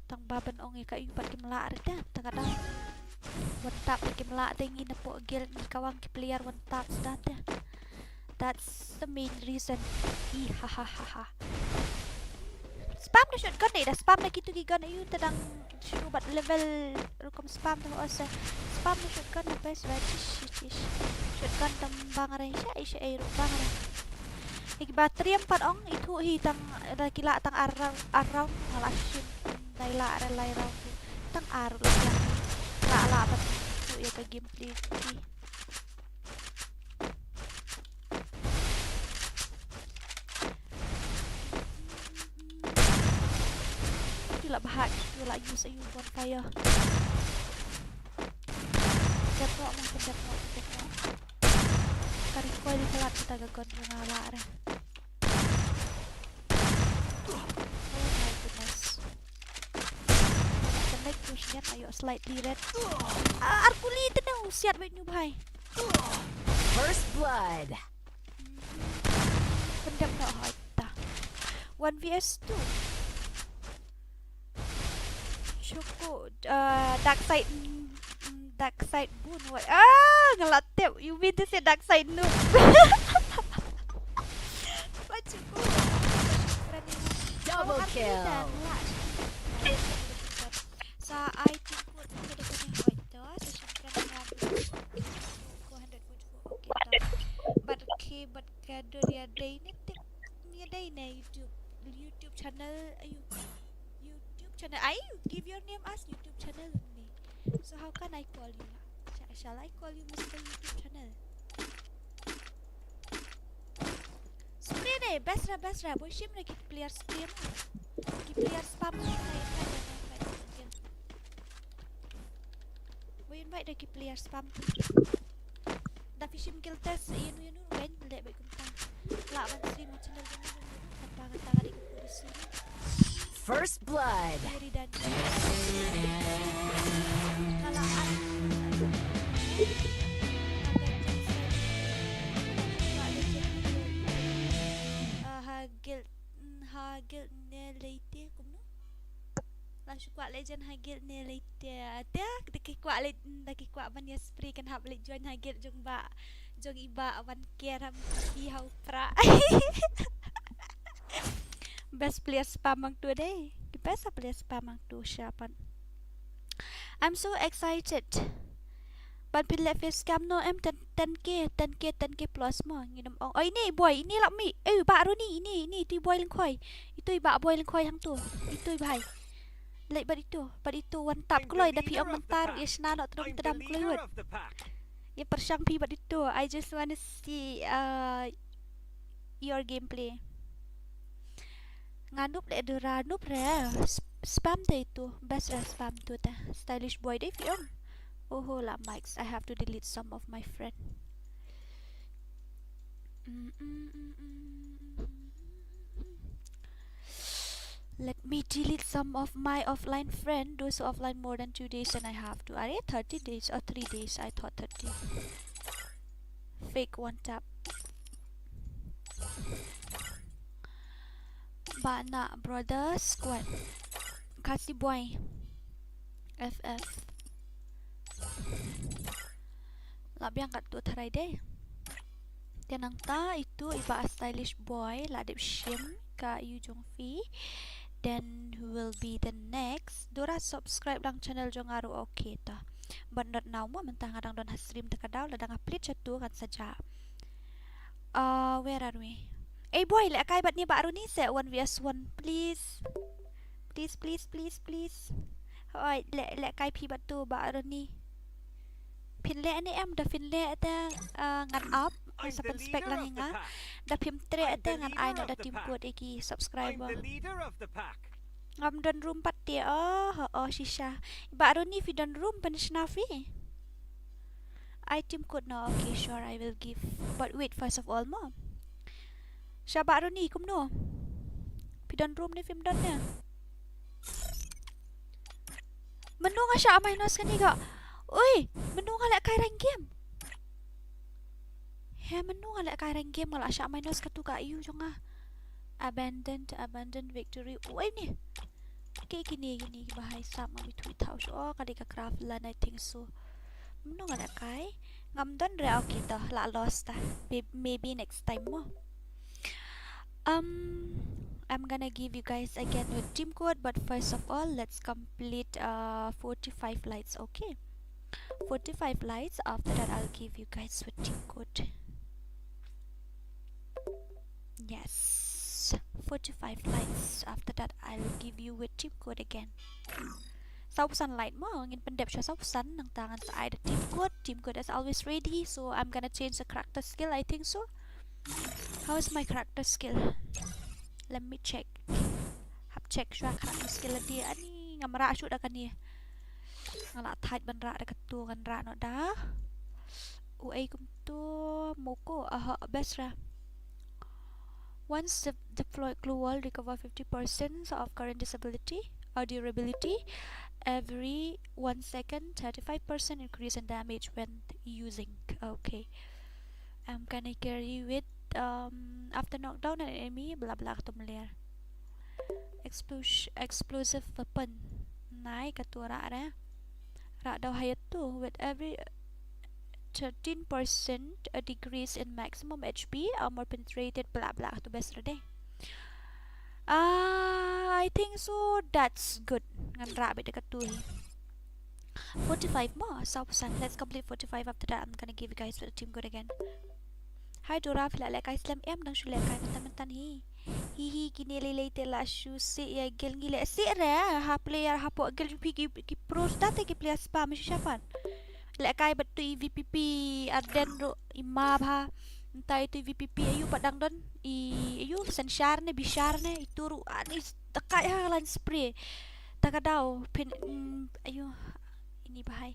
Speaker 1: Tang baban ong ka yu pat ki mla reta takada. One tap ki mla tengi na po agil ni kawang ki player one tap data. That's the main reason. Ha. Spam na shotgun dah spam na gitu gigan ayu tadang suruh bat level rukom spam tu asa spam na shotgun na pes bacis shotgun tambang rai sya air bang rai ik bateri 4 ong itu hitang kila tang arau ngalasin laila rau tang aru la bat tu ya ke gameplay ni. Lah bahag tu lah use ayu bonfire. Jatuh mah jatuh. Kari koil kelat kita gagon ngala re. Oh my goodness. Connect pushnya ayo slightly red. Arkuli tenang siat baik nyubai.
Speaker 2: First blood.
Speaker 1: Pendam nak hoita. 1vs 2. Cukup dark side boon what ngelatip you mean to say dark side noob. Cukup
Speaker 2: Double kill.
Speaker 1: Sa I cukup kita kena hoita sesungguhnya dengan 200 but kado dia day ni tip ni day na YouTube channel channel. I give your name as YouTube channel only. So how can I call you? Shall I call you Mr. YouTube channel? nih, best lah. Boy shim lagi player spam. Player spam. Boy invite lagi player spam. Dah fishim kill test. Yun ben lek baik kumpang. Lah ban stream macam ni. Tanpa kata kali ku di sini.
Speaker 2: First blood.
Speaker 1: Dari dan. Kalaan. Hɪʟʟs cũng nó là sự quả legend Hɪʟʟs tiếc cái quả legend cái quả văn nhớ spree kan hab legend Hɪʟʟs jong ba jong iba van keram hi hau pra best player spam mang tu deh the best player spam mang tu siapa. I'm so excited. Ban pilih face cam no em 10k plus mo nginum ong. Oh ini boy, ini lah mi. Baru ni ini tu boy lengkoi. Itu iba boy lengkoi hang tu. Itu ibai. Like but itu one tap kloi tapi om mentar Irsna nak terus tedam kloi. Ya persang pi but itu. I just want to see your gameplay. Nganup le dura nup re. Spam tu itu. Best lah spam tu ta. Stylish boy deh fiom. Oh la mics, I have to delete some of my friend. Let me delete some of my offline friend. Those offline more than 2 days and I have to. Are 30 days or 3 days? I thought 30. Fake one tap. Bana brother squad. Khasi boy. FF. Lah biang kat tu tharai deh. Tenang ta itu iba stylish boy lah dep shim ka yu jong fi. Then who will be the next? Dora subscribe lang channel jong aru okay ta. But not now mo mentang adang don stream tekadaw ladang upload chatu kan saja. Where are we? Boy, lek kai bat ni baru ni se 1vs1 please. Please. Oi, lek kai pi bat tu baru ni. Pinle ni em dah pinle ada ngan up sa spec lang nga dah pim tre ada ngan ai nak dah tim code iki subscriber ngam don room pat dia shisha baru ni fi don room penishnafi I team code no okay sure I will give but wait first of all mo sha baru ni kum no fi don room ni film don ya menu nga sha minus kan iga. Oi, menu ngalak kai rank game. Menu ngalak kai rank game malah syak minus katu ka you jonga. Abandoned victory. Oi ni. Gini bahai sama mi tweet house. Oh, kali ka craft lan I think so. Menu ngalak kai. Ngam don re okay dah la lost dah. Maybe next time mo. I'm gonna give you guys again with team code but first of all let's complete 45 lights, okay? 45 lights. After that I'll give you guys with team code. Yes, 45 lights. After that I'll give you with team code again. ﷺ light mo ngin pendep siya ﷺ nang tangan sa I the team code is always ready. So I'm gonna change the character skill, I think so. How is my character skill? Let me check. Hap check siya character skill dia ani ngamra syuk dah kan ni. Ngala thait ban ra dekat tu kan ra no dah. Ai kum tu moko best ra. Once deployed glue wall recover 50% of current disability or durability. Every 1 second 35% increase in damage when using. Okay. I'm gonna carry with after knockdown an enemy blah blah to meliar. Explosive weapon. Nai katura ra. Ra daw hayat tu with every 13% a decrease in maximum HP armor penetrated blah blah to best rade. I think so that's good. Ngan ra bit dekat tu. 45 more ﷺ. Let's complete 45 after that I'm gonna give you guys with the team code again. Hai Dora pila lek Islam em nang shule kai mentan hi. Hihi kini lele tela shu se ya gel ngile se re ha player ha po gel ki pro state ki player spam siapa. Lek kai betu VPP Arden ro imab ha Entah itu VPP ayu padang don ayu sensyar ne bishar ne ituru ani dekat ya lan spray. Takadau pin ayu ini bahai.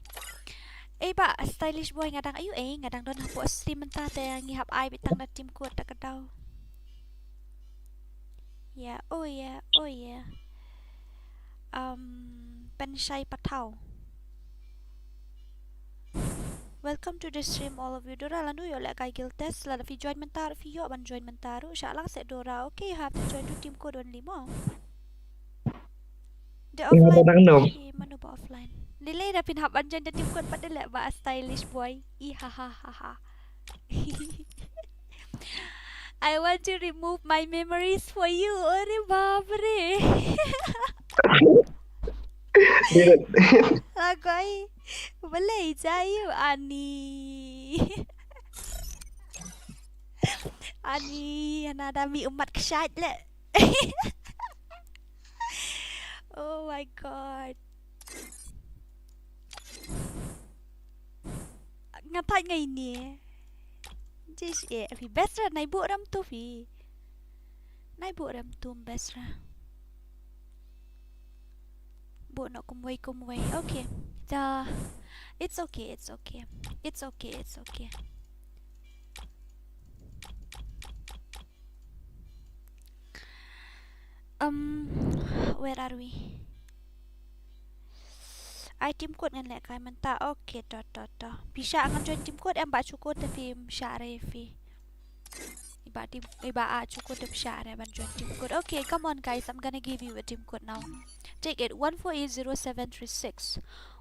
Speaker 1: Ba stylish boy ngadang ayu ngadang don hapo stream mentah te ngihap ai bitang na tim kuat takadau. Ya, oh ya. Pensyai patau. Welcome to the stream all of you. Dora landu yo lek kai guild test la fi join mentar fi yo ban join mentaru. Inshallah set Dora. Okay, you have to join to team code only mo. The offline. Mana ba offline? Nilai dah pin hab ban join the team code pada lek ba stylish boy. Ha. I want to remove my memories for you. Ore babre. Agoi. Boleh jayu ani. Ani anada mi umat kesyat le. Oh my god. Ngapain ngai ni? Just fi best ra nai bu ram tu fi. Nai bu ram tu best ra. Bu nak kumway. Okay. Dah. It's okay. Where are we? I team code ngan lek kai menta. Okay, to. Bisa ngan join team code em ba cukup tapi syare fi. Iba cukup tapi syare ban join team code. Okay, come on guys, I'm gonna give you a team code now. Take it 1480736.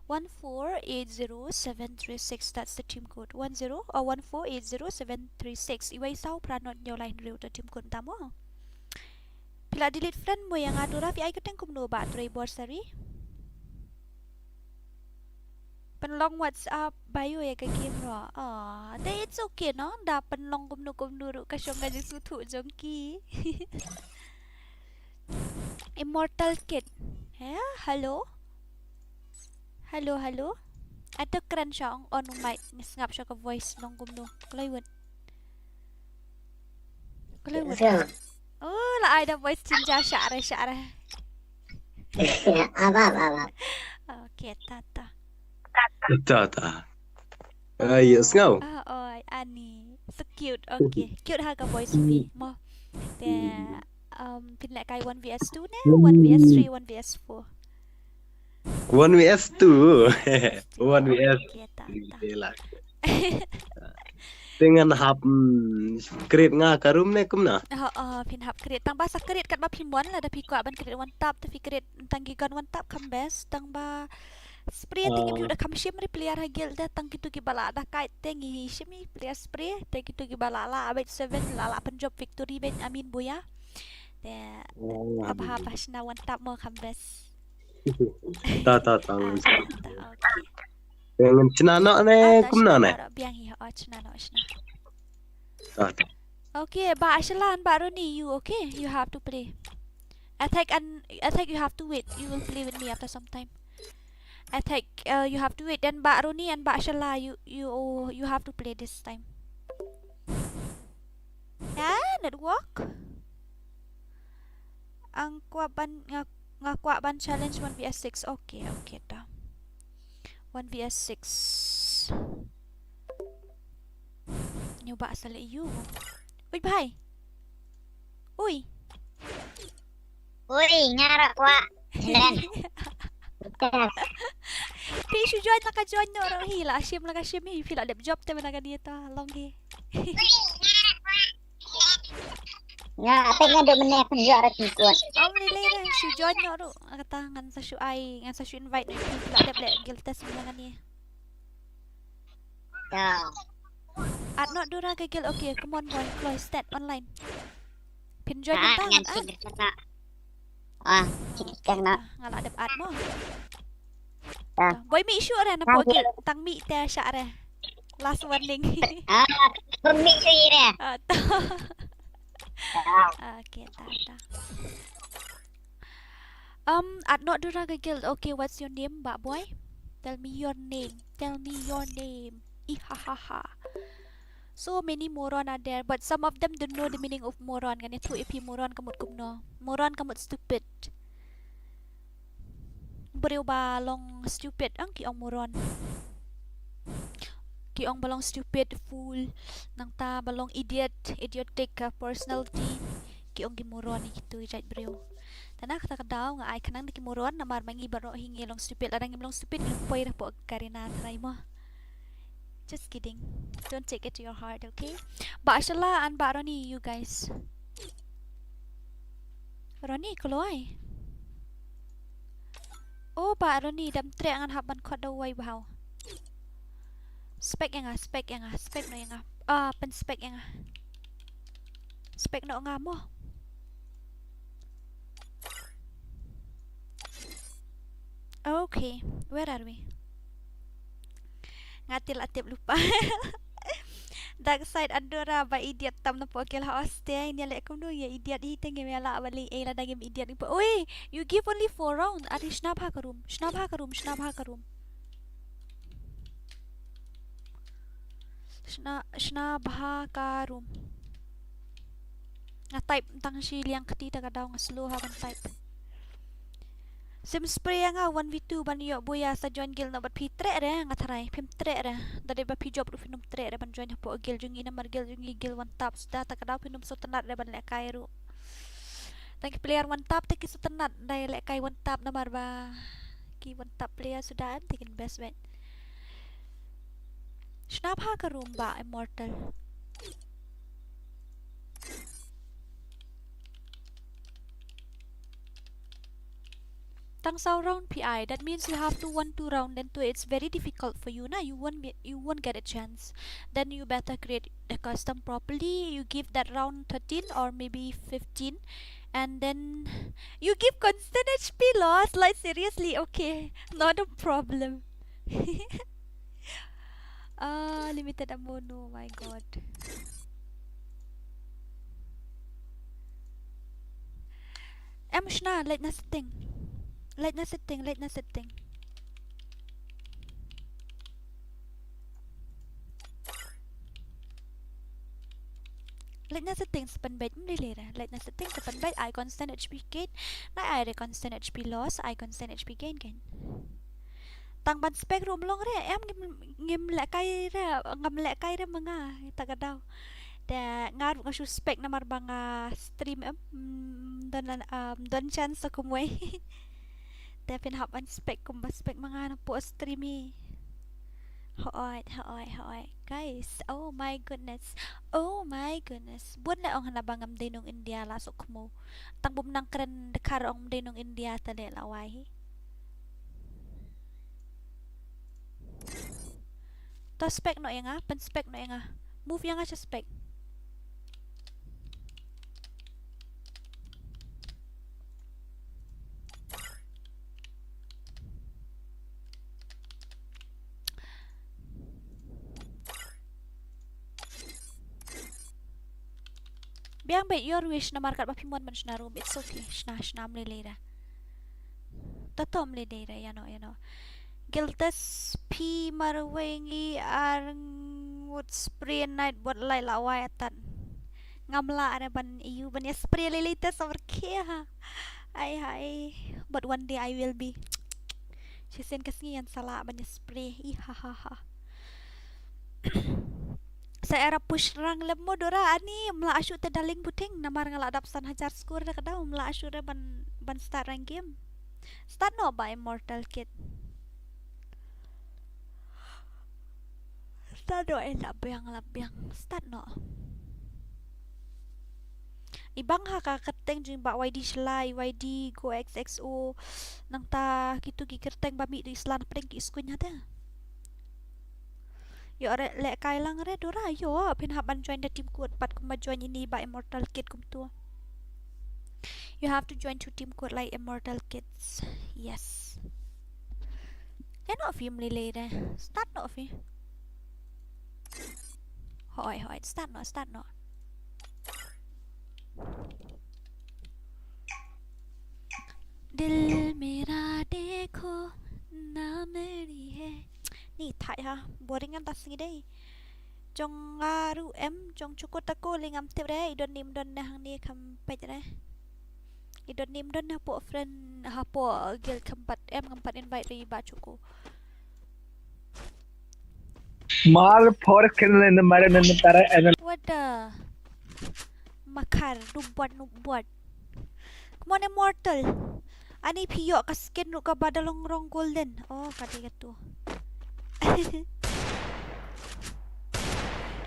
Speaker 1: 1480736. That's the team code. 1480736. Iway sao pranot nyo lain real to team code tamo. Pila delete friend mo yang adura fi ay kateng kumno ba Reborn sari. Penlong WhatsApp bayo ya ke game ro. It's okay no. Da penlong kumno ru ka syong gajeng sutu jongki. Immortal Kid. Hello. Ada keren siya on mic. Ngap siya ka voice nong gumno. Klaywood. Oh, la ada voice cinja syara.
Speaker 5: Aba.
Speaker 1: Okay, tata.
Speaker 6: Yes, ngau.
Speaker 1: Ani. So cute. Okay. Cute ha ka voice fi mo. Pinlek kai 1vs2 ne, 1vs3, 1vs4.
Speaker 6: 1vs2. 1vs. Dengan hap create nga karum ne kumna.
Speaker 1: Pin hap create tang ba sa create kat ba pimbon la da pi kwa ban create one tap tapi create tang gigan one tap come best tang ba spray tingi pi udah kam shim ri player ha gel da tang kitu ki bala da kait tengi shimi player spray tang kitu ki bala la abet 7 la penjob victory ben amin boya. Apa na one tap mo kambes.
Speaker 6: Ta.
Speaker 1: Okay.
Speaker 6: Dengan cenana ne kumna ne.
Speaker 1: Biang hi cenana shna.
Speaker 6: Ta.
Speaker 1: Okay, ba ashalan ba Roni you okay? You have to play. Attack you have to wait. You will play with me after some time. Attack you have to wait then ba Roni and ba ashala you have to play this time. Network. Ang ngakwa ban challenge 1vs6. Okay dah. 1vs6. Nyoba asal you. Uy, bhai. Uy,
Speaker 5: ngara kwa.
Speaker 1: Pishu join naka-join no orang hila. Asyim lah kasyim hi. Fila dep job te menaga dia ta. Long hi.
Speaker 5: Nga, apa nga do menek penjuara tikun.
Speaker 1: Nilai dah. Shu join no ru. Kata ngan sa shu ai, ngan sa shu invite no. Fila dep le guild test menaga ni. At not dura ke guild. Okay, come on boy. Cloy stat online. Pin join ta ngan
Speaker 5: Karena
Speaker 1: ngala dep ad mo. Boy mi issue ra na po guild. Tang mi te sya ra. Last warning.
Speaker 5: permit saya dia.
Speaker 1: Okay, ta. At not dura ke guild. Okay, what's your name, ba boy? Tell me your name. Ihahaha. So many moron are there, but some of them don't know the meaning of moron. Kan itu ipi moron kamut kumno. Moron kamut stupid. Beriu balong stupid ang kiong moron. Kiong balong stupid, fool, nang ta balong idiot, idiotic personality. Kiong gimoron gitu jait beriu. Tanah kata kadaw nga ay kanang dikimoron na marmangi baro hingi long stupid. Adang long stupid lupoy ra po karina try mo. Just kidding. Don't take it to your heart, okay? Ba shala an ba Ronnie, you guys. Ronnie kloy. Oh ba Ronnie dam tre angan haban khot daw way bahaw. Spek yang spek no yang pen spek yang spek no nga mo. Okay, where are we? Ngatil atip lupa. Dark side andora ba idiot tam na po kila hoste ini lek kum do ya idiot hi tenge mela bali e la dagim idiot po. Oi, you give only 4 round. Ari snap ha karum. Snap ha karum. Nga type tang si liang ketita kadaw nga slow ha kan type. Sim spray nga 1v2 ban yo boya sa join gil na bat pitre re nga taray pim tre re dade ba pi job ru finum tre re ban join po gil jungi na margil jungi gil one tap sta ta kadaw pinum so tanat re ban le kay ru thank player one tap te kisu tanat dai le kay one tap na marba ki one tap player sudah tikin best bet snap ha ka rumba immortal. Tang sao round PI, that means you have to 1-2 round, then 2 it's very difficult for you na, you won't get a chance. Then you better create the custom properly. You give that round 13 or maybe 15, and then you give constant HP loss. Like seriously, okay, not a problem. Limited ammo, no, my god. Shna, like na setting. Light na setting. Light na setting sa panbait mo nilira. Light na setting sa panbait. I constant HP gain. Na I constant HP loss. I constant HP gain. Tang ban spec room long re. Ngim lekay re mga taga daw. Da ngaruk nga spec na marbang stream don chance sa kumway. Devin hapan spek kumba spek mga na po streamy. Hoy. Guys, oh my goodness. Buat na ang hanabangam din ng India lasok mo. Tangbom ng kren dekarong din ng India tali laway. Ta spek no yang pen spek no yang move yang siya spek. Biang bet your wish na markat papimon man shna room. It's okay. Shna mlilera. Tatom mlilera yano. Giltes P marwengi arng wood spray night buat lai laway atan. Ngamla ada ban iu ban ya spray lilites over kia. Ay. But one day I will be. Sisen kasi yan sala ban ya spray. Ihahaha. Sa era push rang lem mo dora ani mla asyu te daling buting namar ngala adapsan hajar score ra kadaw mla asyu ra ban start rank game. Start no ba immortal kit. Start no labyang. Start no. Ibang ha ka kateng jing ba YD Shlai, YD Go XXO nang ta kitu gikerteng ba mi Islan pring ki iskunya ta. Yo are le kay lang re dora yo pinhaban join the team code pat kuma join ini ba immortal kit kum tu. You have to join 2 team code like immortal kits. Yes. Ano film later. Start no fi. Hoy start no. Dil mera dekho na meri hai. Ni thai ha boring an tasngi dei. Trong ru em trong cukup tako lingam tip re idon nim don na hang ni kampet re. Idon nim don na po friend ha po gil kampat em kampat invite ri ba cukup.
Speaker 7: Mal for kill in the marin and the para and
Speaker 1: What the makar nubuat. Come on immortal. Ani piyo ka skin ru ka badalong rong golden. Oh kati tu.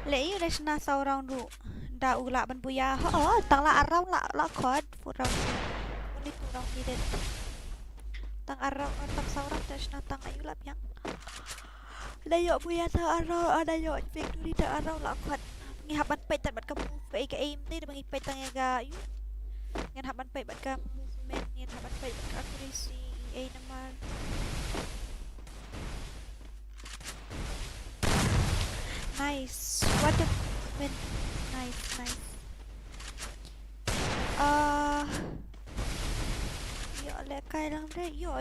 Speaker 1: Lấy đây là sau round ru đã u lại ban buya tăng là round là khót phụ round đi phụ round đi đến tăng round tăng sau round thế là tăng ayu lại nhang đây yo buya thơ round ở đây yo việc đi thơ round là khót nghe học ban pay tận ban kamu vậy cái em đi bằng pay tăng ga ayu nghe học ban pay ban kamu movement nghe học ban pay ban accuracy a number. Nice. What a movement. Nice. Yo let kai lang de. Yo.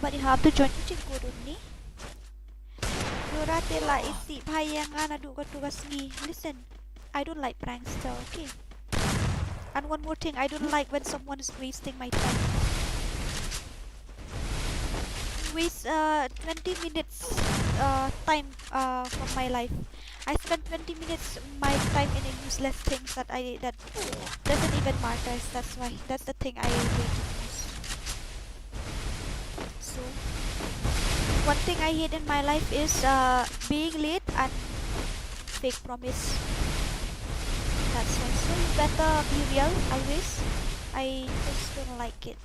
Speaker 1: But you have to join you guru ni. Dora tela isi payangan adu ko tugas ni. Listen, I don't like prankster, okay? And one more thing, I don't like when someone is wasting my time. Waste 20 minutes time from my life. I spend 20 minutes my time in a useless things that doesn't even matter. That's the thing I hate the most. So one thing I hate in my life is being late and fake promise. That's why. So you better be real always. I just don't like it.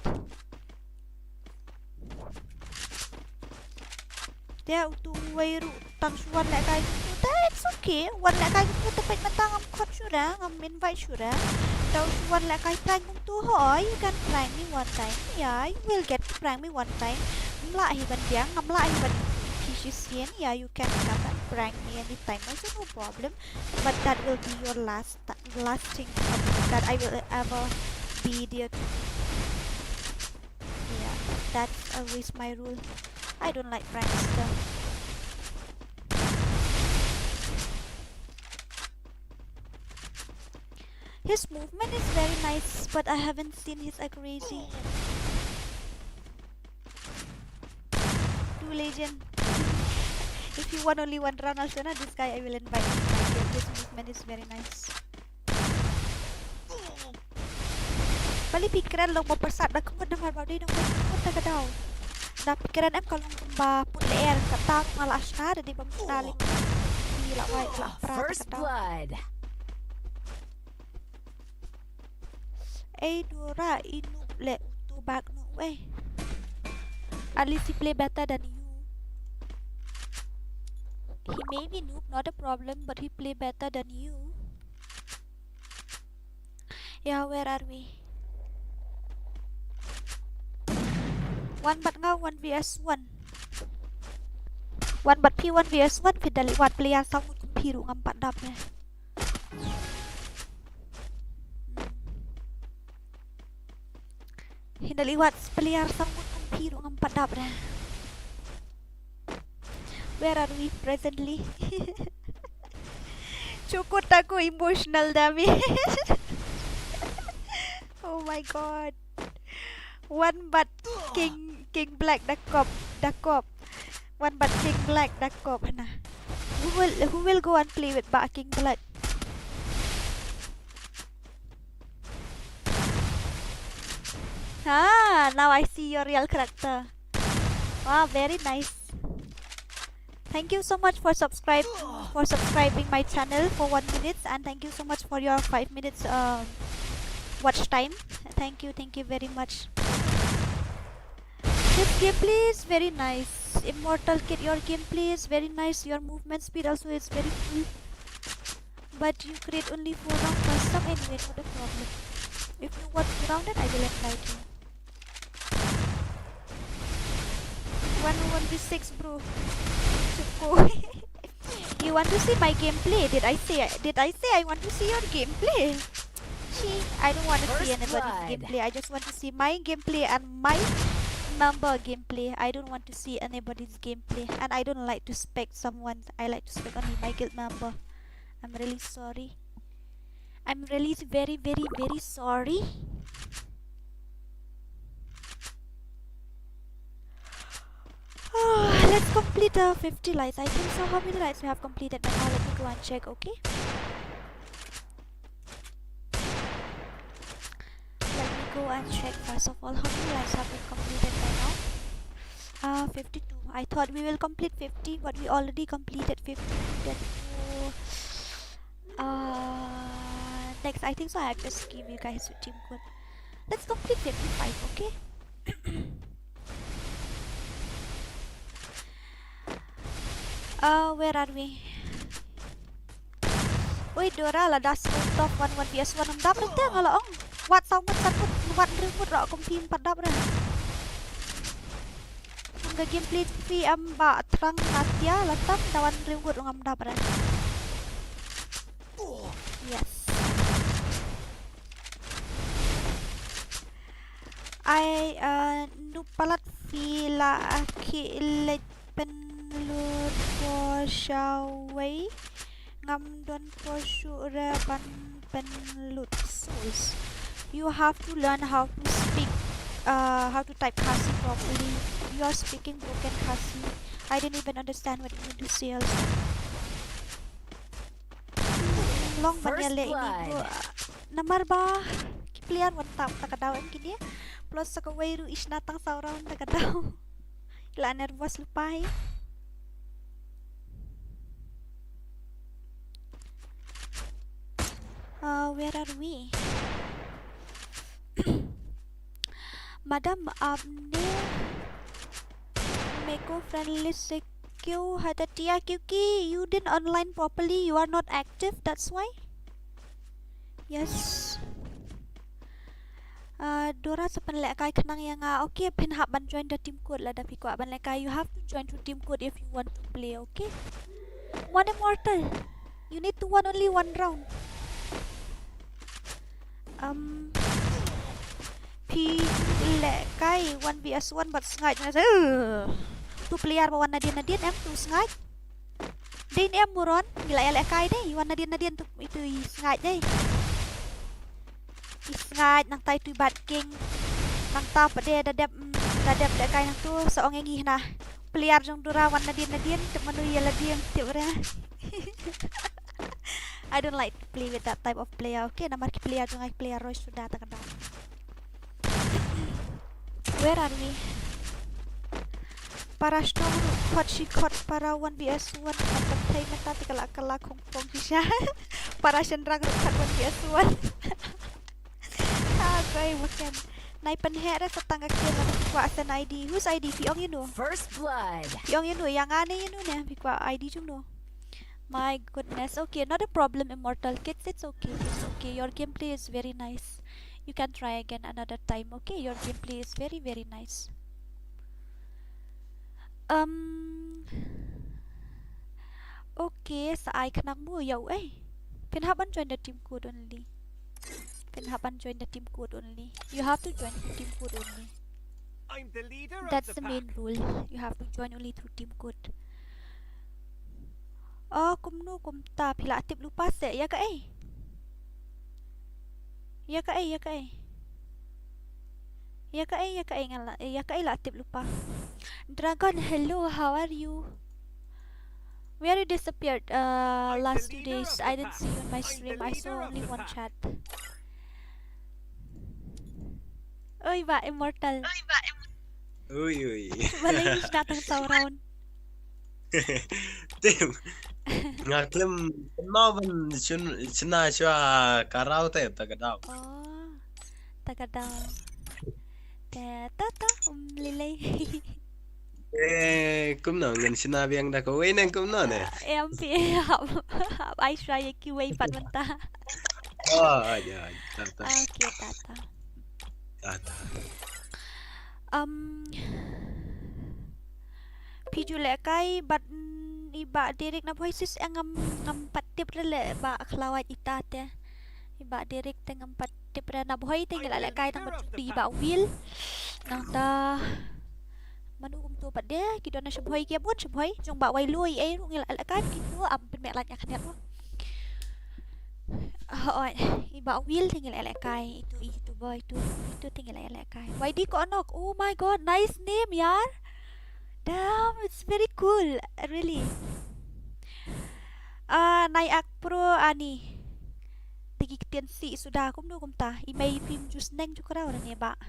Speaker 1: Dia tu wairu tang suan lek kai tu it's okay wan lek kai tu tepet mentang am khot syura am invite syura tau suan lek kai prank tu ho you can prank me one time yeah you will get to prank me one time mla hi ban biang am la hi ban pisisian yeah you can come and prank me anytime also no problem but that will be your last thing that I will ever be there to. Yeah, that's always my rule. I don't like prankster. His movement is very nice, but I haven't seen his accuracy. Too legend. If you want only one round, also na this guy I will invite him. His movement is very nice. Bali pikiran lo mempersat dah kemud dengan body dengan kemud tak kedau. Dah pikiran em kalau ba put leer kata malah asna di bang stali. Gila wai lah
Speaker 2: First blood.
Speaker 1: Dora inu le tu bag no way. At least he play better than you. He may be noob, not a problem, but he play better than you. Yeah, where are we? One but nga 1 vs 1. One but P1 vs 1 Fidali wat player samut kumpiru ngam 4 dap ya. Hindali wat player samut kumpiru ngam 4 dap ya. Where are we presently? Cukup aku emotional damage. Oh my god. One but King Black Dakop. One but King Black Dakop na. Who will go and play with King Black? Now I see your real character. Wow, very nice. Thank you so much for subscribing my channel for 1 minute, and thank you so much for your 5 minutes watch time. Thank you very much. This gameplay is very nice. Immortal Kid, your gameplay is very nice. Your movement speed also is very cool. But you create only 4 round custom anyway, not a problem. If you want 2 round, then I will invite you. 1v6 bro. You want to see my gameplay? Did I say I want to see your gameplay? I don't want to see anybody's gameplay. I just want to see my gameplay and my member gameplay. I don't want to see anybody's gameplay, and I don't like to spec someone. I like to spec only my guild member. I'm really sorry. I'm really very sorry. Let's complete 50 lights. I think so. How many lights we have completed by now? Let me go and check, okay? Let me go and check first of all how many lights have been completed by now. 52. I thought we will complete 50, but we already completed 50. Then next, I think so. I have just give you guys a team code. Let's complete 55, okay? Where are we? Ui, Dora là đã xuống top 1 vs 1 đắp được tiếng hả lỏng? Quạt xong mất sẵn một rừng một rõ công phim bắt đắp rồi. The gameplay free ba trăng natia là tắp dawan rừng một ngam đắp rồi. Yes. I nupalat vila Kýʟᴛᴇɪ penlutkosaway ngamdon posure penlut souls. You have to learn how to speak, how to type Khasi properly. You are speaking broken Khasi. I didn't even understand what you mean to say also. Long banyale ini namar ba player wantap takadawan kini plus sakawairu isnatang saurawan takadaw. Ila nervous lupai. Where are we? Madam आपने मेको friendly से क्यों हटाया क्योंकि you didn't online properly, you are not active, that's why. Yes. Dora sepenlekai kenang yang okay pin hab ban join the team code lah tapi kuat ban lekai you have to join to team code if you want to play, okay? One immortal. You need to win only one round. Lekai 1 vs 1 but Sɣɪʟᴏ tu player bawa Nadian em tu Sɣɪʟᴏ. Din em MORON gila lekai deh, wan Nadian tu itu Sɣɪʟᴏ deh. Sɣɪʟᴏ nang tai tu bat king nang ta pada dadap lekai nang tu seorang ngih nah. Player jong dura wan Nadian tu manu ya lagi yang tiura. I don't like to play with that type of player. Okay, nama player jong ai player Roy sudah tak ada. Where are we? Para strong hot para 1 vs 1 patay na tati kala kung pong siya. Para sendrang hot 1 vs 1. Okay, bukan. Nai penhera sa tangga kira bikwa sa ID. Whose ID? Piong yun no?
Speaker 2: First blood.
Speaker 1: Piong yun no. Yang ane yun no niya. Bikwa ID jung no. My goodness. Okay, not a problem, Immortal Kids. It's okay. It's okay. Your gameplay is very nice. You can try again another time. Okay, your gameplay is very nice. Okay, sa ai kanang mo yaw eh. Pinhaban join the team code only. Pinhaban join the team code only. You have to join the team code only.
Speaker 3: I'm the leader
Speaker 1: That's
Speaker 3: of
Speaker 1: the
Speaker 3: the
Speaker 1: main
Speaker 3: pack.
Speaker 1: rule. You have to join only through team code. Kumno kumta pila tip lupa se ya ka eh. Ya ka eh ngala. Ya ka eh la tip lupa. Dragon, hello, how are you? Where you disappeared last 2 days? I didn't see you on my stream. I saw only one chat. Oi ba Immortal.
Speaker 6: Ui.
Speaker 1: Balay datang saurawan.
Speaker 6: Tim. Ngaklem noven chuna chua karau te takadaw.
Speaker 1: Oh, takadaw. Tata lilay.
Speaker 6: Kumno ngan sinabi ang dako. Uy nang kumno ne.
Speaker 1: MP I try QA pat manta.
Speaker 6: Oh, aja. Tata.
Speaker 1: Okay, tata. Pijulekay bat iba direct na voices ang patip rele ba aklawat itate. Iba direct teng patip ra na boy teng lalakay tang di ba wheel nang ta manugum tu pat de kidon na siya boy kia buat siya boy jong ba way loy ay lalakay kitu am pen mek lat nya khanet Iba Will tinggal elekai. Itu YouTuber itu tinggal elekai. YD Konok. Oh my god, nice name, yaar. Damn, it's very cool. Really. Naik pro ani. Tigi ketian sudah kum do kum ta. Imay film jus neng juga orang ya, Pak.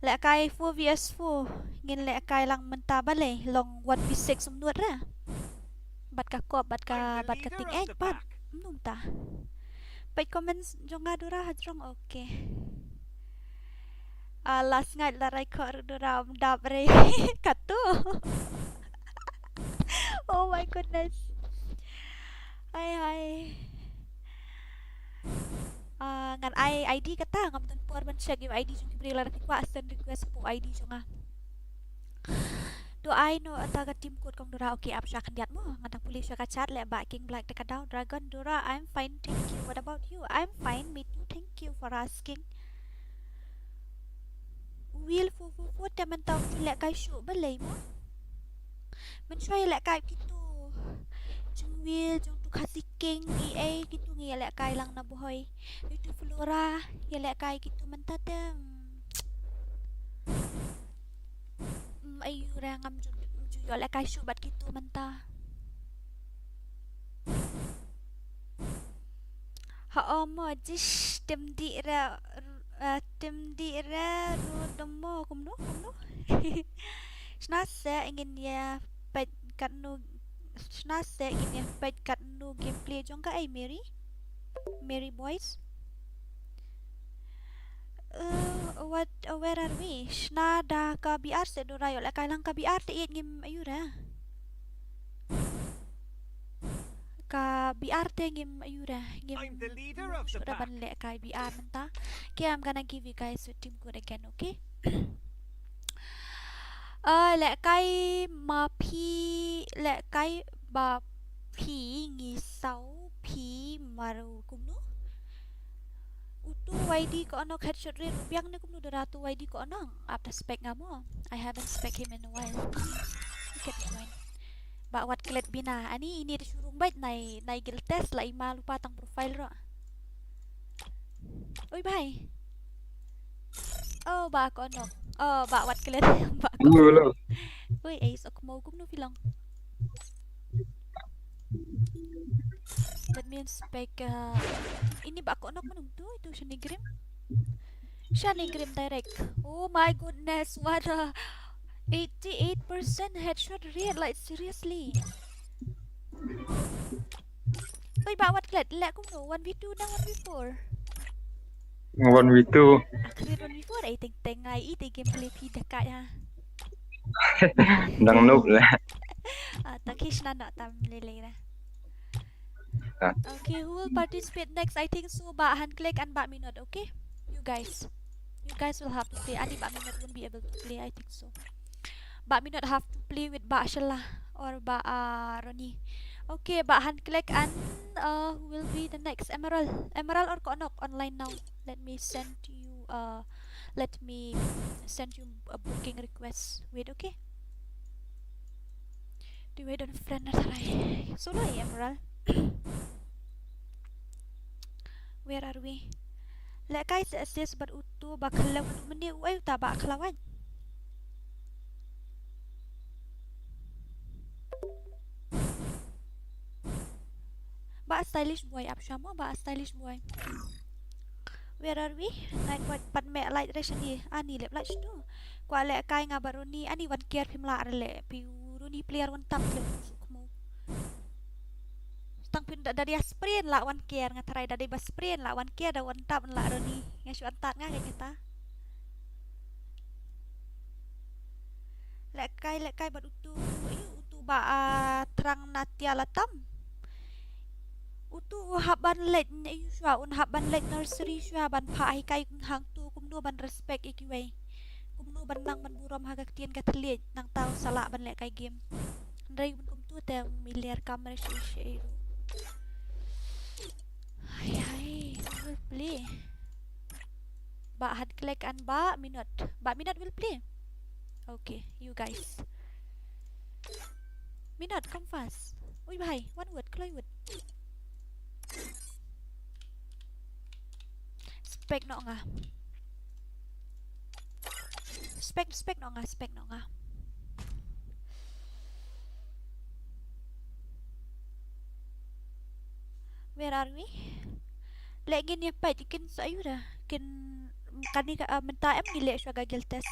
Speaker 1: Lekai 4vs4. Ngin lekai lang mentah bale. Long 1v6 semnuat lah. Bat ka kop, bat ka ting egg, bat. Nung ta. Baik comments jonga dura hajrong okay. Last night la record dura dabre katu. Oh my goodness. Hai. Ngan ID kata ngam tun por ban check ID jung Kɣɪʟɪḻ request request po ID jonga. Do I know ataga team code kong dura okay ap syakan diat mo ngatang pulih syaka chat le ba king black dekat down dragon dura I'm fine thank you. What about you? I'm fine me too thank you for asking. Will fu temen tau le kai shu balai mo. Men syai le kai gitu. Jung Will jung tu Khasi king EA gitu ngi le kai lang na boy. Itu Flora ya le kai gitu mentah dem. Ayu rangam jual le kai shu bat gitu mentah. Mo jish tim di ra rodomo kumno snase ingin ya pet katnu snase ingin ya pet katnu gameplay jong ka ay Mary boys. Where are we? Snada ka BR se dorayo la kailang ka BR te ngim ayura. Ka BR te ngim ayura ngim.
Speaker 3: I'm the leader of the
Speaker 1: Sudah
Speaker 3: pack.
Speaker 1: ban le kai BR menta. Okay, I'm gonna give you guys a team code again, okay? Le kai ba phi ngi sau phi maru kumnu. Utu YD ko ano headshot rate biang na kumnu doratu YD ko ano after spec nga mo. I haven't spec him in a while. Look at mine. Ba wat klet bina ani ini disurung bait nai guild test la ima lupa tang profile ro. Oi bhai. Oh ba ko ano. Oh ba wat klet ba ko.
Speaker 7: Hello.
Speaker 1: Oi ace ok mo kumnu bilang. That means spec ini ba ko ano manung tu itu Shani Grim direct. Oh my goodness, what a 88% headshot rate, like seriously. Oi ba wat klet lek kum no 1v2 na 1v4.
Speaker 7: 1v2.
Speaker 1: Akhir 1v4 I think tengai ite gameplay pi dekat ha.
Speaker 7: Đang núp là.
Speaker 1: Takish na tam lele na. Okay, who will participate next? I think so ba hand click and ba minot, okay? You guys will have to play. Ani ba minot won't be able to play, I think so. Ba minot have to play with ba Shala or ba Ronnie. Okay, ba hand click and who will be the next Emerald or Konok online now. Let me send you a booking request. Wait, okay? Do wait on friend na taray. Solo Emerald. Where are we? Let guys assist but utu bakalawan meni uay ta bakalawan. Ba stylish boy up syamo ba stylish boy. Where are we? Night what pat me light ration ni ani lep light tu. Kwa le kai nga baruni ani wan care pimla rele piuru ni player wan tap le mo. Tang pin dari sprint la wan care nga try dari bas sprint la wan care da wan tap la roni nga syu antat nga kita. Le kai bat utu ba terang natia latam. Utu haban let yu syua un haban let nursery syua ban phai kai hang tu kum no ban respect ikiwei. Kum no ban nang ban buram hagak tien ka tliet nang tau sala ban le kai game. Ndai bun kum tu te miliar kamera shi. Ay, will play. Ba had click and ba minute will play. Okay, you guys. Minute come fast. Oi bhai, one word, Chloe word. spek no nga. Spek no nga. Where are we? Lagi ni apa? Kin sayu dah. Kin kani menta gile syaga guild test.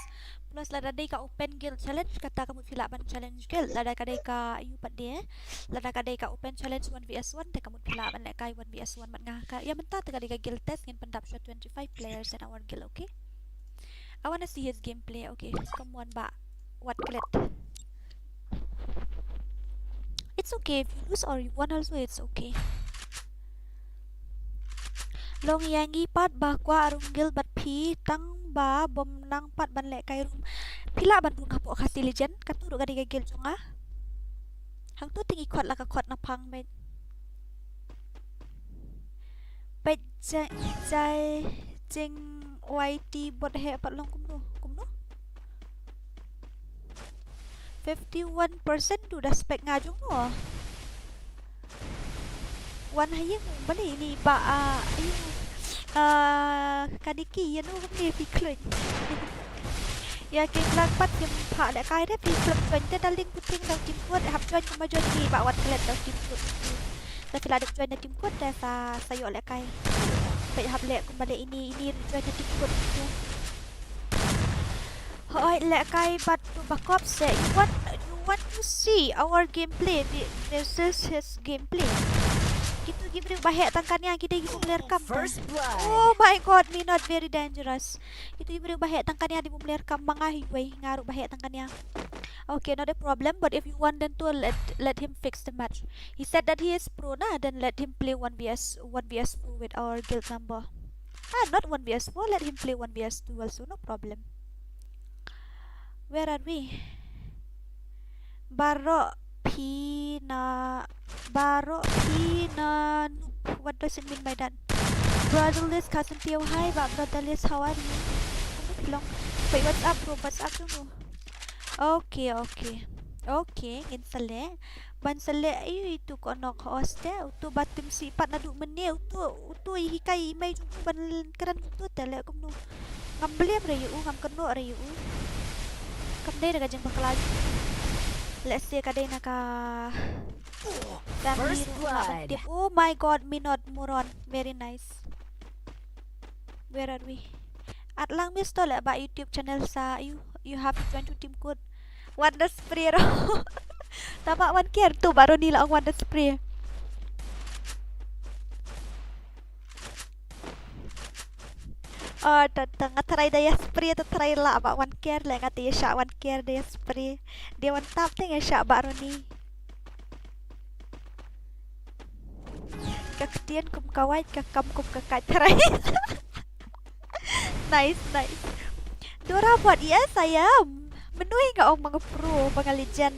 Speaker 1: Plus lada day ka open guild challenge kata kamu filaban challenge guild. Lada kadai ka ayu pat dia. Lada kadai ka open challenge 1vs1 te kamu filaban lek kai 1vs1 mat ngah. Ya menta te kadai ka guild test ngin pendap 25 players in our guild, okay? I wanna see his gameplay. Okay, come on, ba. What clip? It's okay if you lose or you won also, it's okay. Long yangi pat ba kwa arung gil bat pi tang ba bom nang pat ban lek kai rum pila ban pun kapok Khasi legend katu ru gadi gil chunga hang tu tingi khot la ka khot na phang bet bet jai jing YT bot he pat long kum no 51% tu dah spek ngajung no wan hayeng bani ni ba ayu kadiki no ni pi kloi ya king lang pat kim pha da kai da pi klub join te daling puting dang tim kuat hap join kuma join ni ba wat klet dang tim kuat ta fila da join da tim kuat da sa sayo le kai pe hap le kuma da ini join da tim kuat hoi le kai bat tu bakop se you want to see our gameplay. This is his gameplay. Kita give bahaya tangkannya kita give melerkam. Oh my god, me not very dangerous. Kita give bahaya tangkannya di melerkam mangahi way ngaruh bahaya tangkannya. Okay, not a problem, but if you want then to let him fix the match. He said that he is pro na, then let him play 1vs4 with our guild number. Not 1vs4, let him play 1vs2 also, no problem. Where are we? Baro Pina what does it mean by that? Brotherless cousin Pio, hi brotherless, how are you? Wait, what's up bro? What's up bro? Okay, insale bansale ayu itu kono hoste utu batim sipat na du mene utu hikai mai jung ban keren utu tele kumno ngambele rayu ngam keno rayu kamdai daga jeng bakal let's see kadai naka
Speaker 2: First blood.
Speaker 1: Oh my god, me not MORON. Very nice. Where are we? At lang misto le ba YouTube channel sa you have to join to team code Wonder Spray ro. Tama man care tu baru nila ang Wonder Spray. Tatang try daya spray to try la ba one care le ngati sya one care daya spray. Dia one tap ting sya baru ni. Kaktian kum kawai kakam kum kakai try. Nice. Dora buat yes saya menuhi enggak orang mga pro mga legend.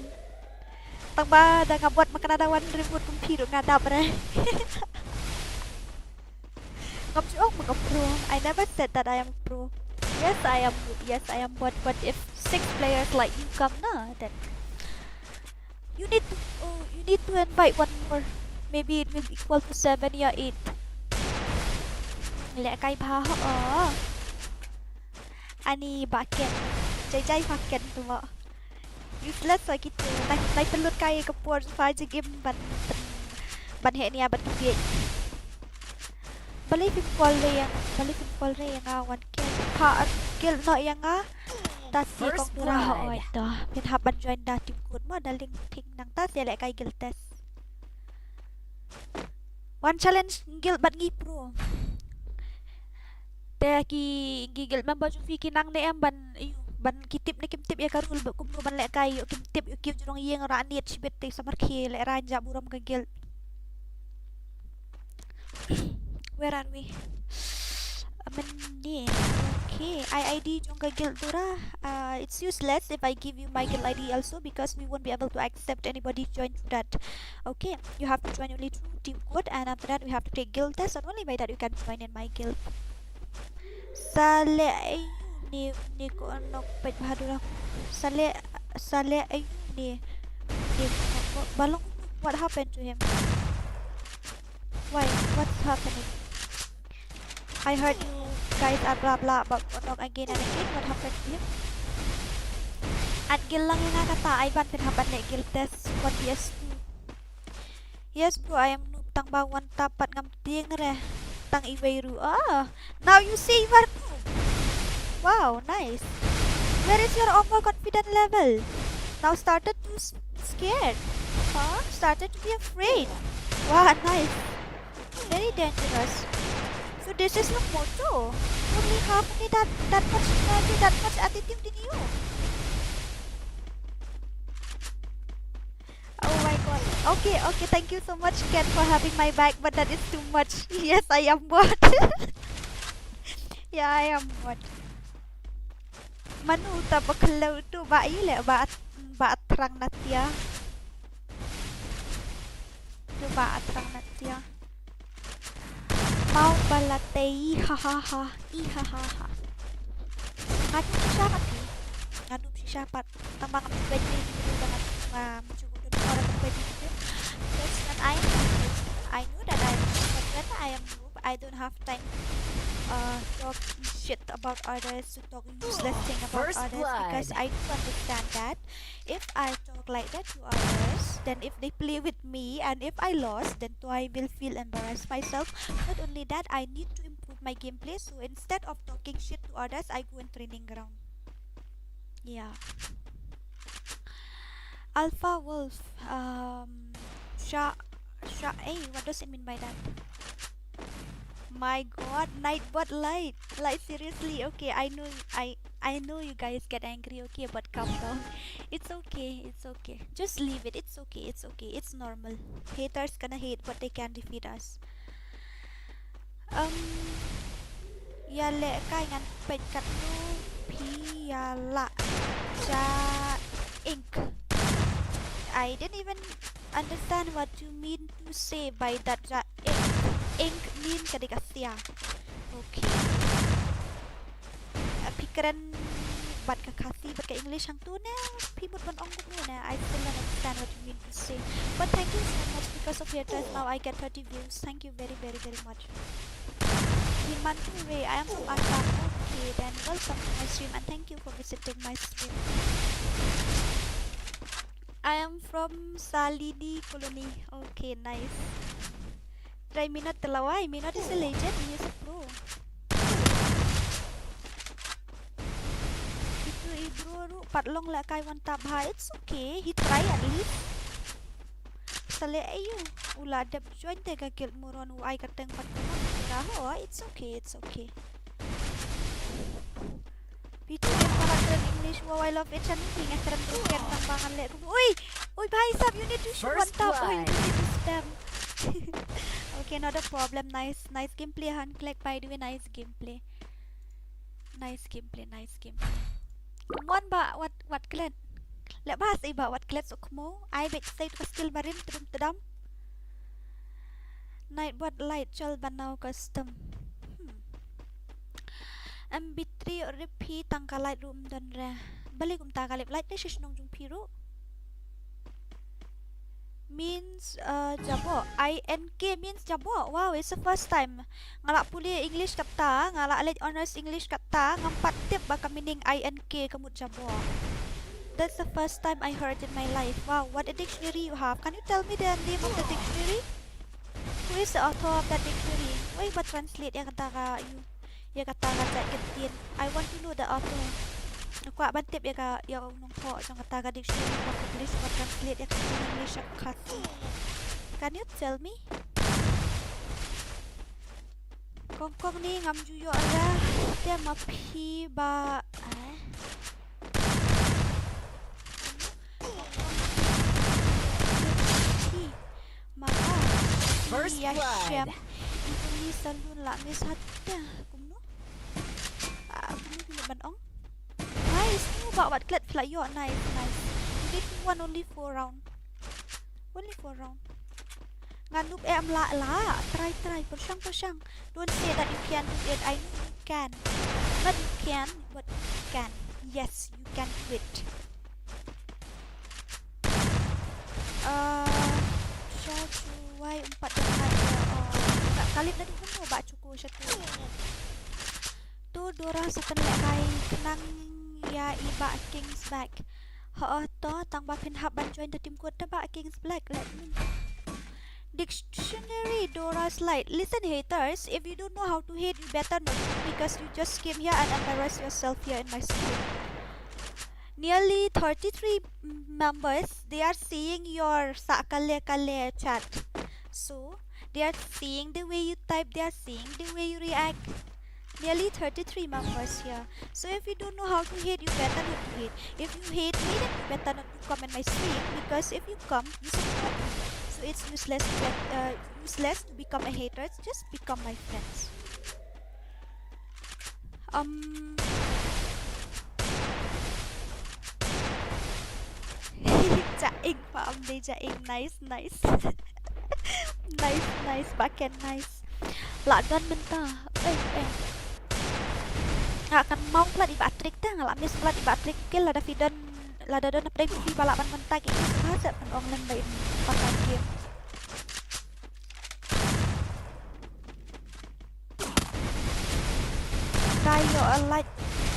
Speaker 1: Tang ba da nga buat makanadawan ribut kumpiro ngadap re. Mga pro. I never said that I am pro. Yes, I am good. Yes, I am. But if 6 players like you come na, then you need to invite one more. Maybe it will equal to 7 or 8. Lek kai ba ani baken. Jai baken tu mo. Useless lah gitu. Nai pelut kai ke port saja game ban he ni abat ke. Balik call re yang awan kill no yang tasi kong pura oi to pin haban join da tim kun mo daling ting nang tas ya lek kai guild test one challenge guild bat ngi pro te ki guild member ju fi kinang ne em ban kitip ne kimtip ya karul kum ban lek kai kimtip yu jurong yeng ra niat sibet te samar ki lek ranja buram ke guild. Where are we? Okay, ID jongga guild dura. It's useless if I give you my guild ID also because we won't be able to accept anybody join to that. Okay, you have to join only through team code, and after that we have to take guild test, and only by that you can join in my guild. Sale ni ko nok pet bahadura. Sale ni balong. What happened to him? Why? What's happening? I heard you guys are blah blah about Monok again and again. What happened to him? At gil lang yung nakata ay ban pinhapan na gil test 1vs2. Yes bro, I am noob tang bawang tapat ngam tieng re tang iweiru. Now you say you are noob. Wow, nice. Where is your overconfident level? Now started to scared. Huh? Started to be afraid. Wow, nice. Very dangerous. So this is Mᴏᴜᴜ. Only half need that much energy, that much attitude in you. Oh my god. Okay, thank you so much Ken for having my back, but that is too much. Yes, I am what? Yeah, I am what? Manu ta bakalaw tu ba ayu le ba atrang natia. Tu ba atrang natia. Mau balatei hahaha ihahaha. Ngadu siya pati. Ngadu siya pat tambang pwede dengan mencukup orang pwede itu. Yes, and I know that but when I am noob, I don't have time talk shit about others, to talk useless thing about
Speaker 2: First
Speaker 1: others,
Speaker 2: blood.
Speaker 1: because I do understand that if I talk like that to others, then if they play with me and if I lost, then I will feel embarrassed myself. Not only that, I need to improve my gameplay, so instead of talking shit to others, I go in training ground. Yeah. Alpha Wolf. What does it mean by that? My god, Nightbot light. Like seriously, okay, I know you guys get angry, okay, but calm down. It's okay. Just leave it. It's okay. It's normal. Haters gonna hate, but they can defeat us. Yale kai ngan pet kat nu piala ja ink. I didn't even understand what you mean to say by that ja ink. Ink mean kadikasya. Okay. Pikiran bat ka Khasi bat ka English hang tu na pimut ban ong ko na. I still don't understand what you mean to say. But thank you so much, because of your trust now I get 30 views. Thank you very much. Mᴏʀᴜᴜ, I am from Assam. Okay, then welcome to my stream and thank you for visiting my stream. I am from Salidi Colony. Okay, nice. Try Minot Telawai. Minot is a legend. He is a pro. Itu Ibro patlong la kai wan tabha. It's okay. He try at least. Sale ayu. Ula dap join te ka guild moron ai kateng patlong. It's okay. Pitu para keren English. Wow, I love it. Chanting nga keren keren tambangan le. Uy, bhai sab, you need to shoot one tap. You need to spam. Okay, not a problem. Nice gameplay, Click, by the way, nice gameplay. One ba what klet? Let bahas iba what klet sukmo. I bet say to skill marim trum tedam. Nightbot light chal banau custom. MB3 repeat tangka light room dan re. Balik takalip light ni shishnong jung piru. Means jabo. INK means jabo. Wow, it's the first time ngalak puli English kata, ngalak late honors English kata, ngampat tip baka meaning INK kamut jabo. That's the first time I heard in my life. Wow, what a dictionary you have. Can you tell me the name of the dictionary? Who is the author of that dictionary? Why but translate ya kata ka you? Ya kata ka ketin. I want to know the author. Kuat bantip ya ka ya nong po jang kata ka dictionary of English but translate ya kata English of Khasi. Can you tell me? Kong ni ngam juyo ala dia mapi ba
Speaker 2: First blood.
Speaker 1: Ini salun la mis hatta kumno. Kumno ban ong. Nice. Ba wat klet fly yo nice. You need one only 4 round. Only 4 round. Nganup am la. Try. Persyang. Don't say that you can't do it. I know you can. Not you can, but you can. Yes, you can do it. Why 4 dan 4 tak Kalit na dun mo ba cuko siya to. To Dora sa panlakay kanang ya iba King's back. To tang ba pinhaban join the team ko ta ba King's black. Let me. Dictionary Dora's light. Listen haters, if you don't know how to hate, you better not because you just came here and embarrass yourself here in my stream. Nearly 33 members, they are seeing your ﷺ chat. So, they are seeing the way you type, they are seeing the way you react. Nearly 33 members here. So if you don't know how to hate, you better not to hate. If you hate me, then you better not to come in my stream because if you come, you support me. So it's useless to become a hater. Just become my friends. Jaing farm day jaing nice. nice back and nice. Ladan benta. Akan mau pula di batrik dah ngalamis pula di batrik kill ada video lada don update di balapan mentak ini masa kan online lain pakai game kayo like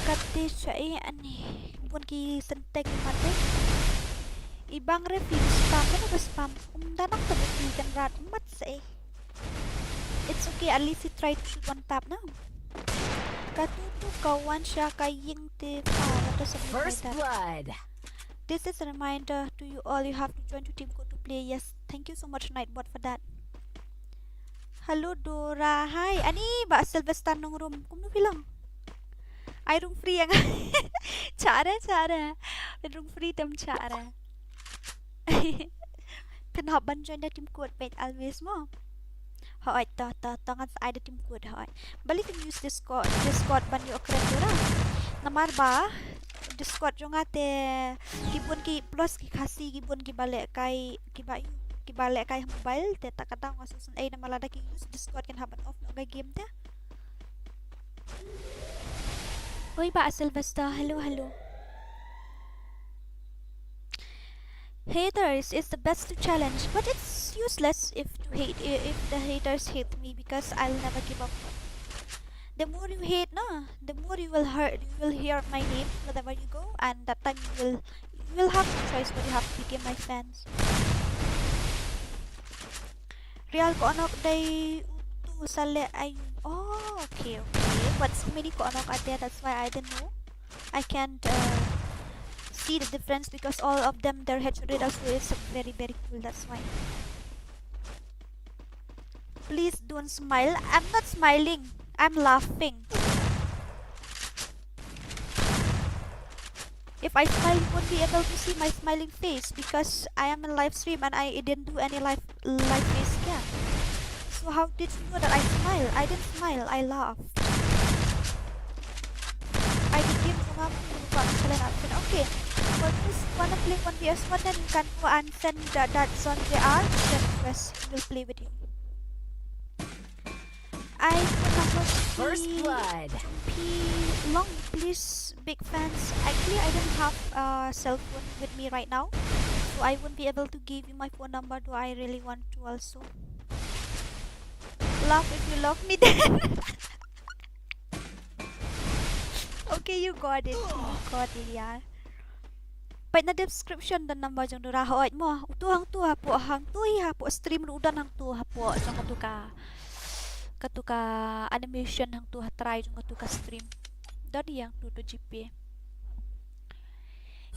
Speaker 1: kati Cğɪʟᴏᴜᴛ pun ki sentek mati ibang review spam kan udah spam danang kan rat mat say it's okay, at least you try to shoot one tap now. Katutu kawan siya kaying
Speaker 2: First blood.
Speaker 1: This is a reminder to you all, you have to join to team go to play. Yes, thank you so much Nightbot for that. Hello Dora, hi. Ani ba Sylvester nung room? Kung bilang? Ay room free yang. Cara. Room free tam cara. Pinaban join the team code page always mo. Hỏi tangan sa ada team code hỏi. Balik can use Discord ban yo keren Dora. Namar ba? Discord jo nga te Kýʀᴛ ki plus ki Khasi Kýʀᴛ ki balik kay mobile te takata ngasusun ay na malada ki use Discord kan haban off no game te. Hoy ba Sylvester, hello. Haters is the best to challenge, but it's useless if the haters hate me because I'll never give up. The more you hate, the more you will hurt. You will hear my name wherever you go, and that time you will have no choice but you have to become my fans. Real ko anok day utu sale ayun. Oh, okay. But so many ko anok are there, that's why I didn't know. I can't see the difference because all of them their headshot rate also is very cool, that's why. Please don't smile. I'm not smiling, I'm laughing. If I smile, you won't be able to see my smiling face because I am in live stream and I didn't do any live face scan. So how did you know that I smile? I didn't smile, I laughed. I became okay. For this wanna play 1vs1, then you can go and send that zone JR, then press will play with you. I will
Speaker 2: First blood.
Speaker 1: Long, please, big fans. Actually, I don't have a cell phone with me right now, so I won't be able to give you my phone number. Do I really want to also? Laugh if you love me then. Okay, you got it. Yeah. Pai na description dan number jang Dora hoit mo. Utu hang tu hapo stream rudan hang tu hapo jang katuka animation hang tu try jang katuka stream. Dari yang tu GP.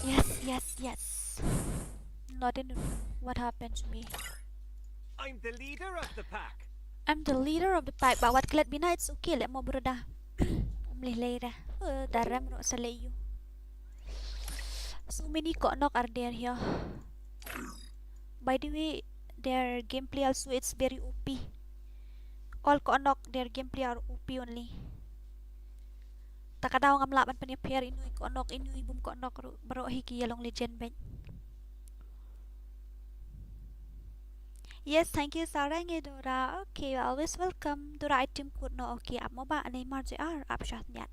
Speaker 1: Yes. Not in what happened to me.
Speaker 3: I'm the leader of the pack.
Speaker 1: Bawat kelet bina it's okay let mo broda. Mlilera. Daram ro sa layo. So many Ko'nok are there here. By the way, their gameplay also it's very OP. All Ko'nok, their gameplay are OP only. Takadaw nga mlaban pa niya pair inuy Ko'nok, inuy bum Ko'nok baro hiki yalong legend ben. Yes, thank you Sarah nge Dora. Okay, always welcome. Dora item code no okay. Ap mo ba anay marjar ap shot niyan.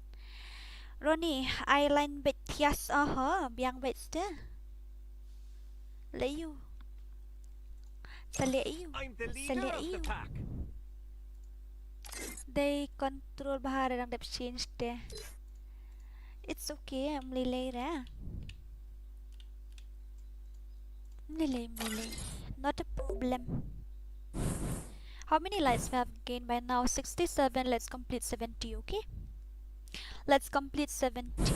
Speaker 1: Ronnie, Island bet tias biang bet ste. Layu. Sa layu.
Speaker 3: I'm the leader of the pack.
Speaker 1: They control bahar đang đẹp change there. It's okay, Mᴏʀᴇ. Mᴏʀᴇ. Not a problem. How many lives we have gained by now? 67. Let's complete 70, okay? Let's complete 70.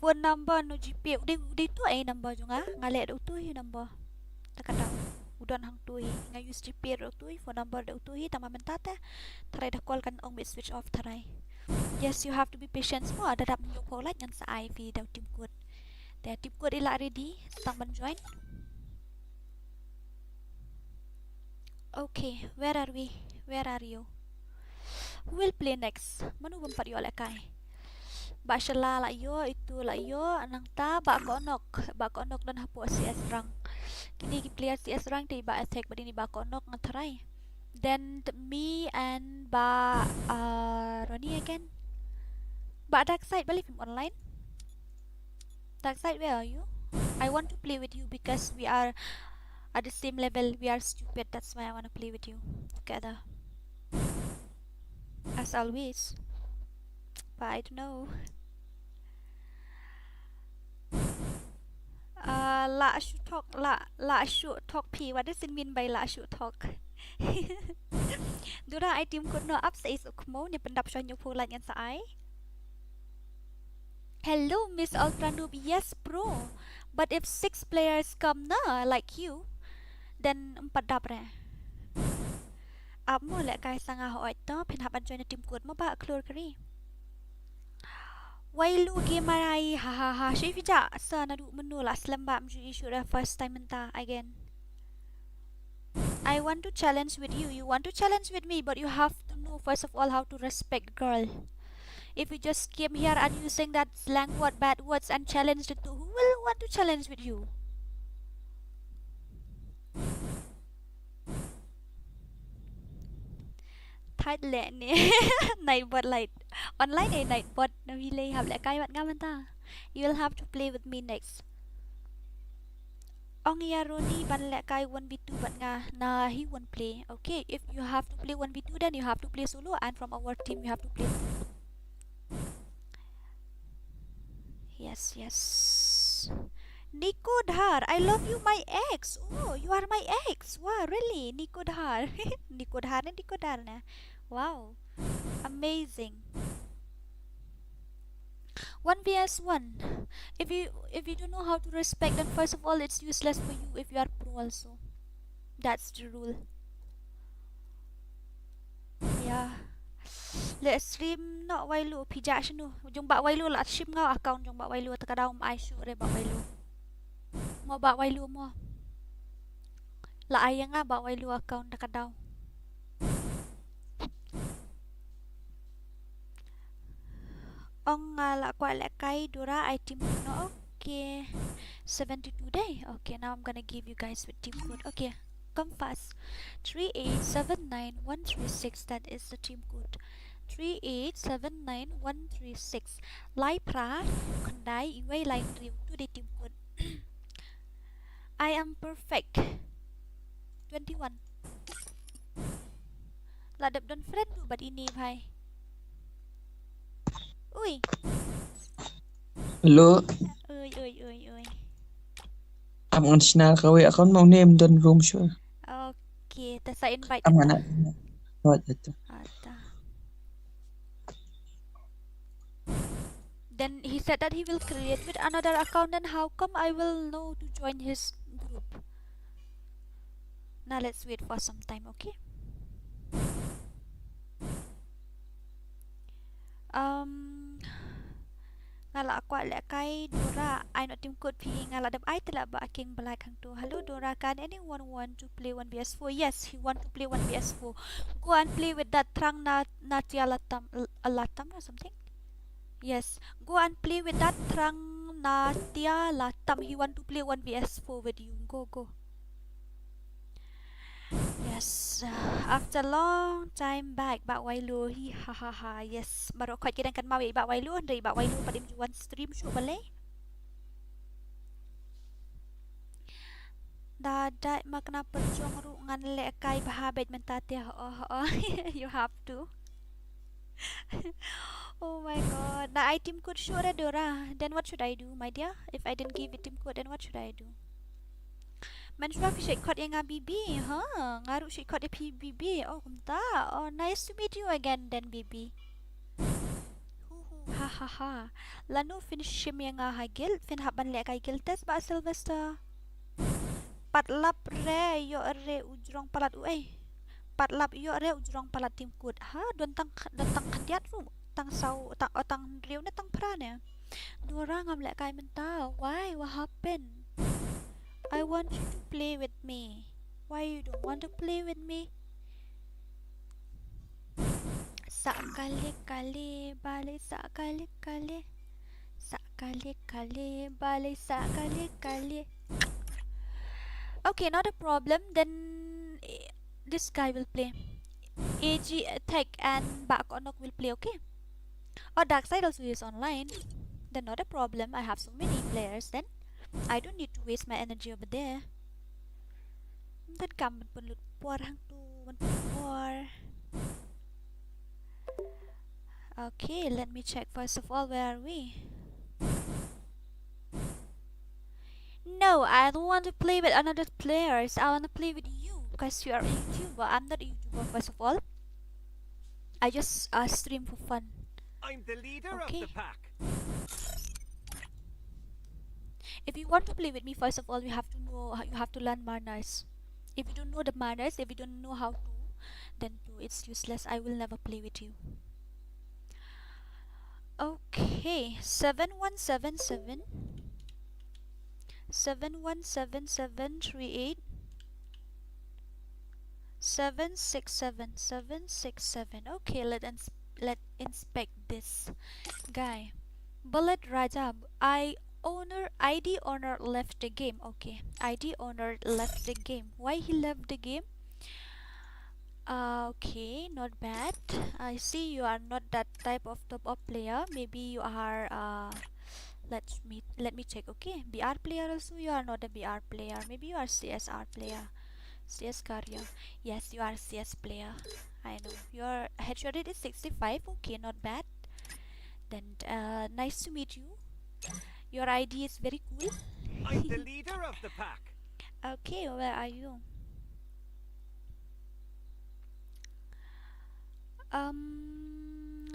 Speaker 1: Phone number no GP. Di tu ay number juga. Ngalek do tu number. Takadaw. Udon hang tu nga use GP do tu phone number do tu tama mentate. Taray dah call kan ong bit switch off taray. Yes, you have to be patient semua. Dadap nyok pola nyan sa IV daw team code. There team code ila ready. Stang ban join. Okay, where are we? Where are you? Who will play next? Manu bempat yo lekai. Ba Shela la yo itu la yo anang ta ba konok dan hapo CS rank. Kini player CS rank ti ba attack ba ni ba konok ngataray. Then me and ba Ronnie again. Ba dark side balik from online. Dark side, where are you? I want to play with you because we are at the same level. We are stupid. That's why I want to play with you together. As always. But I don't know. La should talk. La should talk P. What does it mean by la should talk? Dura I team could not upsay ﷺ ni pendap syon yung pula yan sa I. Hello, Miss Ultra Noob. Yes, bro. But if 6 players come na like you, then 4 dap re. Up mo lek kay sa nga ho ito pinhapan join na team code mo ba klur kari. Wailu gimarai ha shi fija sa na du menula selamba mju issue the first time enta again. I want to challenge with you. You want to challenge with me, but you have to know first of all how to respect girl. If you just came here and using that slang word, bad words and challenged it to, who will want to challenge with you? Tight lệ nè. Night bot light. Online night bot. Nó relay học lại cái bạn ngắm ta. You will have to play with me next. Ông Yaroni ban lại cái 1v2 bạn nga. Nah, he won't play. Okay, if you have to play 1v2 then you have to play solo, and from our team you have to play. Yes. Nico Dhar, I love you, my ex. Oh, you are my ex. Wow, really? Nico Dhar. Nico Dhar na. Wow. Amazing. 1vs1. If you don't know how to respect, then first of all it's useless for you if you are pro also. That's the rule. Yeah. Let's stream no wailu pija shinu. Jung ba wailu la shim ngao account jung ba wailu takadaw ai shu re ba wailu. Mo ba wailu mo. La ay nga ba wailu account takadaw. Ong la kwa la kai dura I team no. Okay. 72 day. Okay, now I'm gonna give you guys with team code. Okay. Come fast. 3879136. That is the team code. 3879136. Lýirᴅᴇ Kondai Iway line review to the team code. I am perfect. 21. Ladap don friend tu bat ini bhai. Ui.
Speaker 4: Hello.
Speaker 1: Ui.
Speaker 4: I'm on channel kawi account mau name dan room sure.
Speaker 1: Okay, tasa invite.
Speaker 4: Amana. What itu?
Speaker 1: Ada. Then he said that he will create with another account, and how come I will know to join his group? Now let's wait for some time, okay? Ngala ako kay Dora. I not team code pi ngala dam I tala ba aking balak hang to. Hello Dora, can anyone want to play 1vs4? Yes, he want to play 1vs4. Go and play with that Trang Natya Latam or something. Yes, go and play with that Trang Natya Latam. He want to play 1vs4 with you. Go. Yes, after long time back, Bak Wailu, he ha. Yes, baru kau kira kan mawi Bak Wailu, dari Bak Wailu pada juan stream show boleh. Dadai makna perjong ru ngan le kai bahabet mentate you have to. Oh my god. Nah, I team code sure Dora. Then what should I do, my dear? If I didn't give it team code, then what should I do? Manchmal fi code yang BB, huh? Ngaru code BB. Oh, kumta. Oh, nice to meet you again then, BB. Ha ha ha. Lanu finish shim yang hagil, fin haban le kai gil test ba Sylvester. Patlap re yo re ujrong palat patlap yo re ujrong palat tim kut ha don tang kandiat ru tang sau tang riu na tang pra ne dua orang ngam lek kai mental. Why, what happened? I want you to play with me. Why you don't want to play with me? Sakali balik sakali balik sakali. Okay, not a problem. Then this guy will play. AG attack and back on will play, okay? Or dark side also is online. Then not a problem. I have so many players then. I don't need to waste my energy over there. Then come pun lut por hang tu por. Okay, let me check first of all, where are we? No, I don't want to play with another players. I want to play with you because you are a YouTuber. I'm not a YouTuber first of all. I just stream for fun.
Speaker 3: I'm the leader
Speaker 1: Okay.
Speaker 3: of the pack.
Speaker 1: If you want to play with me, first of all, you have to learn manners. If you don't know the manners, if you don't know how to, then it's useless. I will never play with you. Okay, 7177 717738 767. Okay, let inspect this guy. Bullet Rajab. ID owner left the game. Okay, ID owner left the game. Why he left the game? Okay, not bad. I see you are not that type of top up player. Maybe you are let me check. Okay, BR player also. You are not a BR player. Maybe you are CSR player. CS career. Yes, you are CS player. I know. Your headshot rate is 65. Okay, not bad. Then nice to meet you. Your ID is very cool.
Speaker 3: I'm the leader of the pack.
Speaker 1: Okay, where are you? A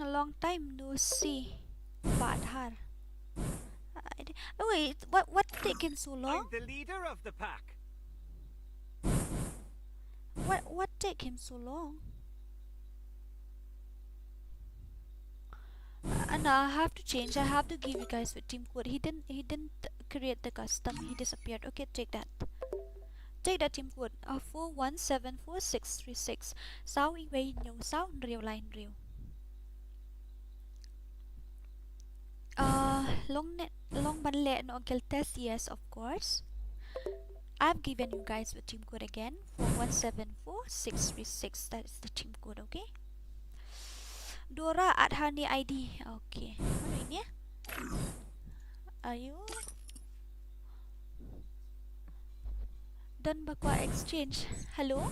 Speaker 1: long time no see. Badhar. Wait, what taking so long?
Speaker 3: I'm the leader of the pack.
Speaker 1: What take him so long? And I have to change. I have to give you guys with team code. He didn't create the custom. He disappeared. Okay, take that. Take that team code. 4174636. 骚이외인용 Rᴇʟɪឡ. Long banle no test. Yes, of course. I've given you guys the team code again. 4174636. That is the team code. Okay. Dora at Hani ID. Okay. Ano ini? Ayo. Dan bakwa exchange. Hello?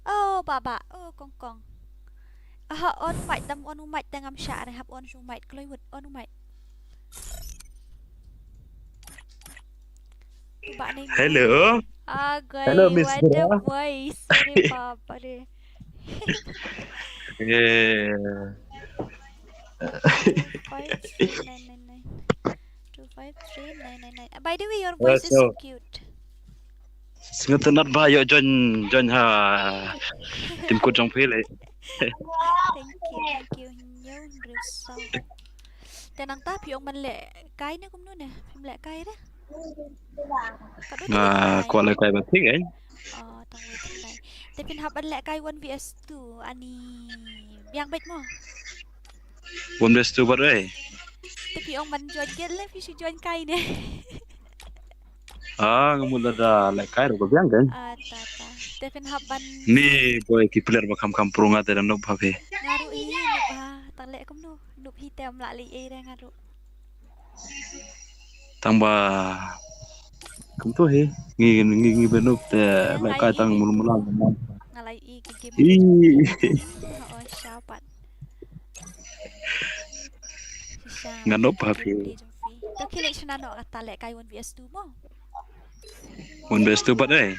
Speaker 1: Oh, baba. Oh, kong. Aha, on mic dam on mic tangam sya re hap on su mic kloi wut on mic.
Speaker 6: Hello.
Speaker 7: Hello, Miss
Speaker 1: What the
Speaker 7: Dora.
Speaker 1: voice? Re papa re.
Speaker 6: Yeah.
Speaker 1: 253,999. 253,999. By the way, your voice is so cute.
Speaker 6: Sengatunat ba yo John ha tim ko jong phele.
Speaker 1: Thank you. Nhiều rượu sâu. Tên năng ta phiêu mình lệ cái nữa cũng nữa nè, phim lệ cái đó.
Speaker 6: Ko le kai ba thik ai.
Speaker 1: Tang wait thằng này. Tapi pin hab lệ cái 1vs2 ani yang bet mo.
Speaker 6: One best two ba ai.
Speaker 1: Tapi ông mình join get le fi join cái nè.
Speaker 6: Ngamula da le kai ro ba biang kan.
Speaker 1: Ta. Tapi pin hab ban
Speaker 6: Ni boy ki player ba kam prunga te no ba phe.
Speaker 1: ngaru i nup ha, tang lệ cũng no. Nup hi tem la li e ra ngaru.
Speaker 6: Tang ba Cũng thôi he. Nghi bên úp lại cài tăng mula.
Speaker 1: Ngalai i ke game.
Speaker 6: Ih,
Speaker 1: Oh, syapat. Sisa.
Speaker 6: nganop happy.
Speaker 1: To Kıyıʟnᴇ no kata lek kai 1vs2 mo.
Speaker 6: One best tu bat eh.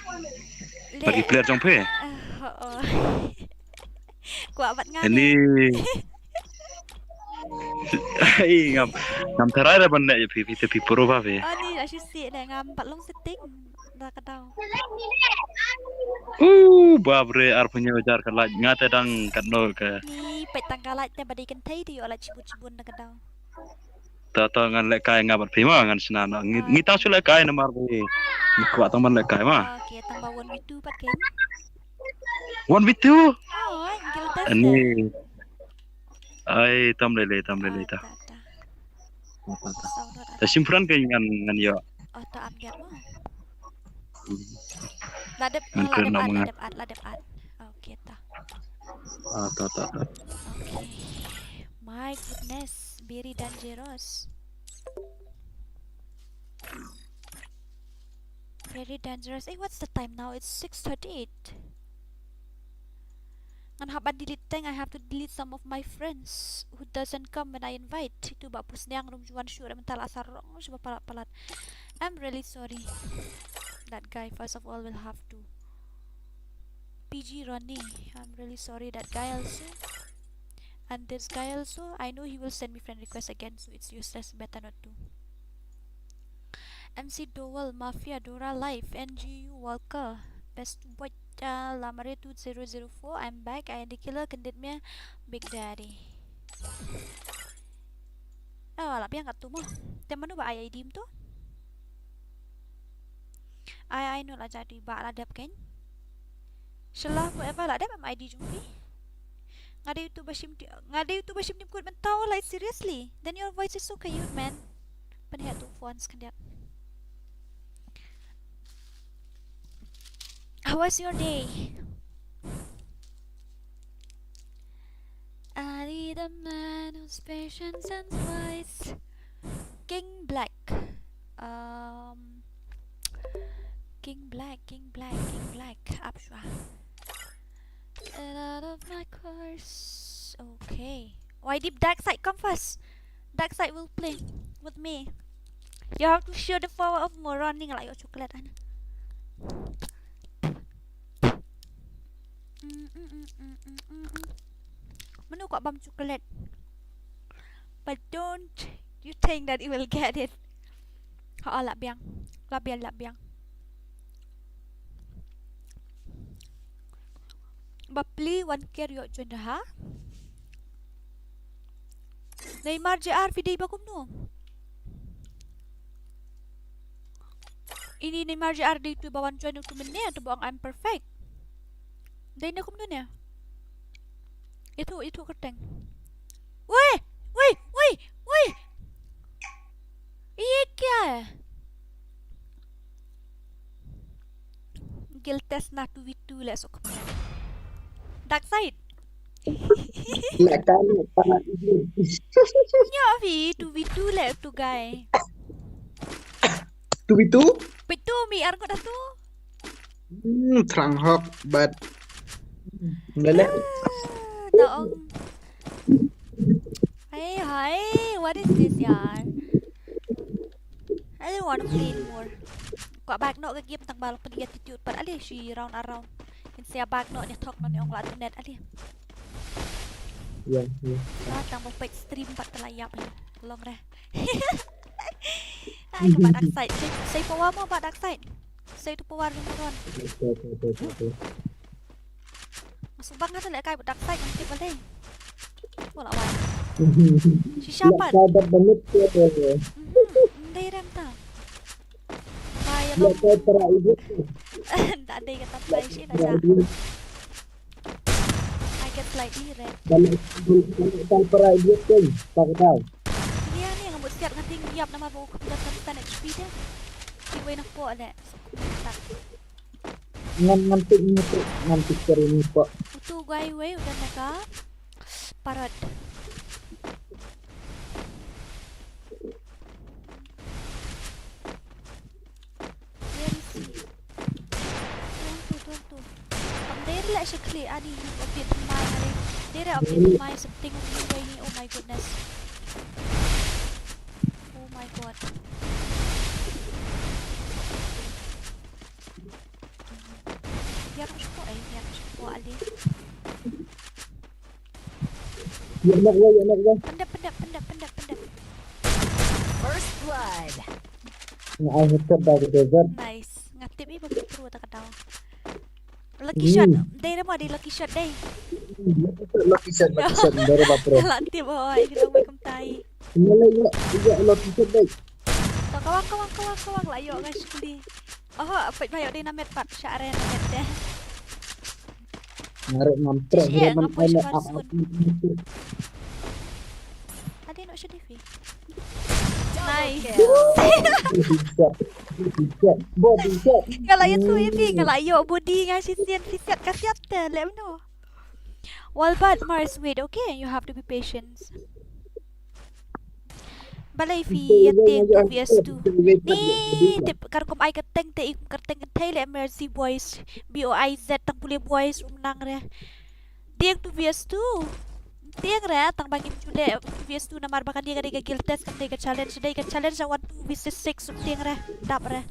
Speaker 6: Bagi player trong phe.
Speaker 1: Oh. Kuat bat ngan.
Speaker 6: Ini ai ngam terai dah benda je pi pro ba fe.
Speaker 1: Oh ni dah si dah ngam bat long setting dah kadau.
Speaker 6: Babre ar punya ujar kalaj ngate dang katno ke.
Speaker 1: Ni pet tanggalat te badi kan thai di ola cibun dah kadau.
Speaker 6: Ta ngan lek kai ngabat phi ma ngan senana. Ngita su lek kai namar be. Kuat taman lek kai ma.
Speaker 1: Okay, tambah 1v2 pat ken.
Speaker 6: One with two.
Speaker 1: Oh, gil test.
Speaker 6: Ani ai tam lele ta. Ta simpuran ke ngan yo.
Speaker 1: Oh, tak update mo.
Speaker 6: Ladep
Speaker 1: Ladep. Okay, ta.
Speaker 6: Ta.
Speaker 1: Okay. My goodness, very dangerous. Very dangerous. What's the time now? It's 6:38. And how about deleting? I have to delete some of my friends who doesn't come when I invite. Itu bak pus niang rum juan syur mental asar rong coba palat. I'm really sorry. That guy first of all will have to PG Ronnie. I'm really sorry that guy also. And this guy also, I know he will send me friend request again, so it's useless, better not to. MC Dowell, Mafia, Dora Life, NGU, Walker, Best Watch, Lamare 2004, I'm back, I killer kenditnya Big Daddy. Oh, lah biang kat tu mah. Teman tu ba ai dim tu? Ai no lah jadi ba lah dap kan? Salah apa lah dap ID jumpi. Ngada YouTube bashim tim kut mentau like seriously. Then your voice is so cute, man. Penhat tu phones kandiat. How was your day? I need a man who's patience and wise. King Black. King Black. Abshwa. Get out of my course. Okay. Why did Dark Side come first? Dark Side will play with me. You have to show the power of MORON ni like your chocolate. Menu kok bam chocolate. But don't you think that you will get it? Ha lap biang. Bapli 1K yo join ha. Neymar JR video bakum no. Ini Neymar JR di tu bawan join tu mennya tu bang I'm perfect. Dai na kum no ya. Itu kerteng. Woi. Iya kya? Gil test na tu vitu le sok. Dark Side.
Speaker 4: Lek kan panas ini.
Speaker 1: Nya vi tu vitu le tu guy.
Speaker 4: Tu itu?
Speaker 1: Pitu mi ar ko dah tu.
Speaker 4: Terang hok but lelek.
Speaker 1: Taong. Hey, what is this yaar? I don't want to play anymore. Kok bag no ke game tang balok pedi attitude par ali si round around. In sia bag no ni talk no ni ong la net ali.
Speaker 4: Ya.
Speaker 1: Tang bok page stream pat telayap long reh. Ai ke Dark Side. Say power mo Dark Side. Say tu power ni moron. Masuk bang ngata lek kai Dark Side nanti boleh. Wala wa. Si siapa?
Speaker 4: Sabar banget ya.
Speaker 1: Ndai rem ta. Bayar
Speaker 4: Lek
Speaker 1: lo.
Speaker 4: tera ibu.
Speaker 1: Tak ada kata play sih dah. I get like red.
Speaker 4: Kalau tera ibu kan, tak tahu.
Speaker 1: Dia ni yang buat siap ngating giap nama bawa kemudian kita HP dia. Iway nak po ada.
Speaker 4: Ngantik cari ni pak.
Speaker 1: Itu guy way udah neka parad. actually ani update my dia dah update my something ni. Oh my goodness. Oh my god. Biar aku ali.
Speaker 4: Ya nak gua.
Speaker 1: Pendap.
Speaker 2: First blood.
Speaker 4: Nah, ai headset dah desert.
Speaker 1: Nice. Ngatip ni bagus perlu tak tahu. Lucky shot. Day dah mau ada lucky shot day.
Speaker 4: Lucky shot dari bapro.
Speaker 1: Lantip boy, kita mau tai.
Speaker 4: Iya lucky shot dai.
Speaker 1: Kawang layo guys kuli. Oh, apa bayo day namet pat syare namet deh.
Speaker 4: Narik ngamprek
Speaker 1: Iya,
Speaker 4: dia
Speaker 1: ngapain
Speaker 4: mana
Speaker 1: sekarang? Ada nak shot TV. Nice.
Speaker 4: Body shot.
Speaker 1: Kalau itu kalau ayo body ngasih siat kasiat dah, let me know. Well, but Mars, wait, okay? You have to be patient. Balai fi yating PS2. Ni tip karkom ai keteng te kerteng thai le mercy boys BOIZ tang pule boys umnang re. Tiang tu PS2. Tiang re tang bagi jule PS2 namar bakan dia ga kill test kan dia challenge 1 2 vs 6 tiang re dap re.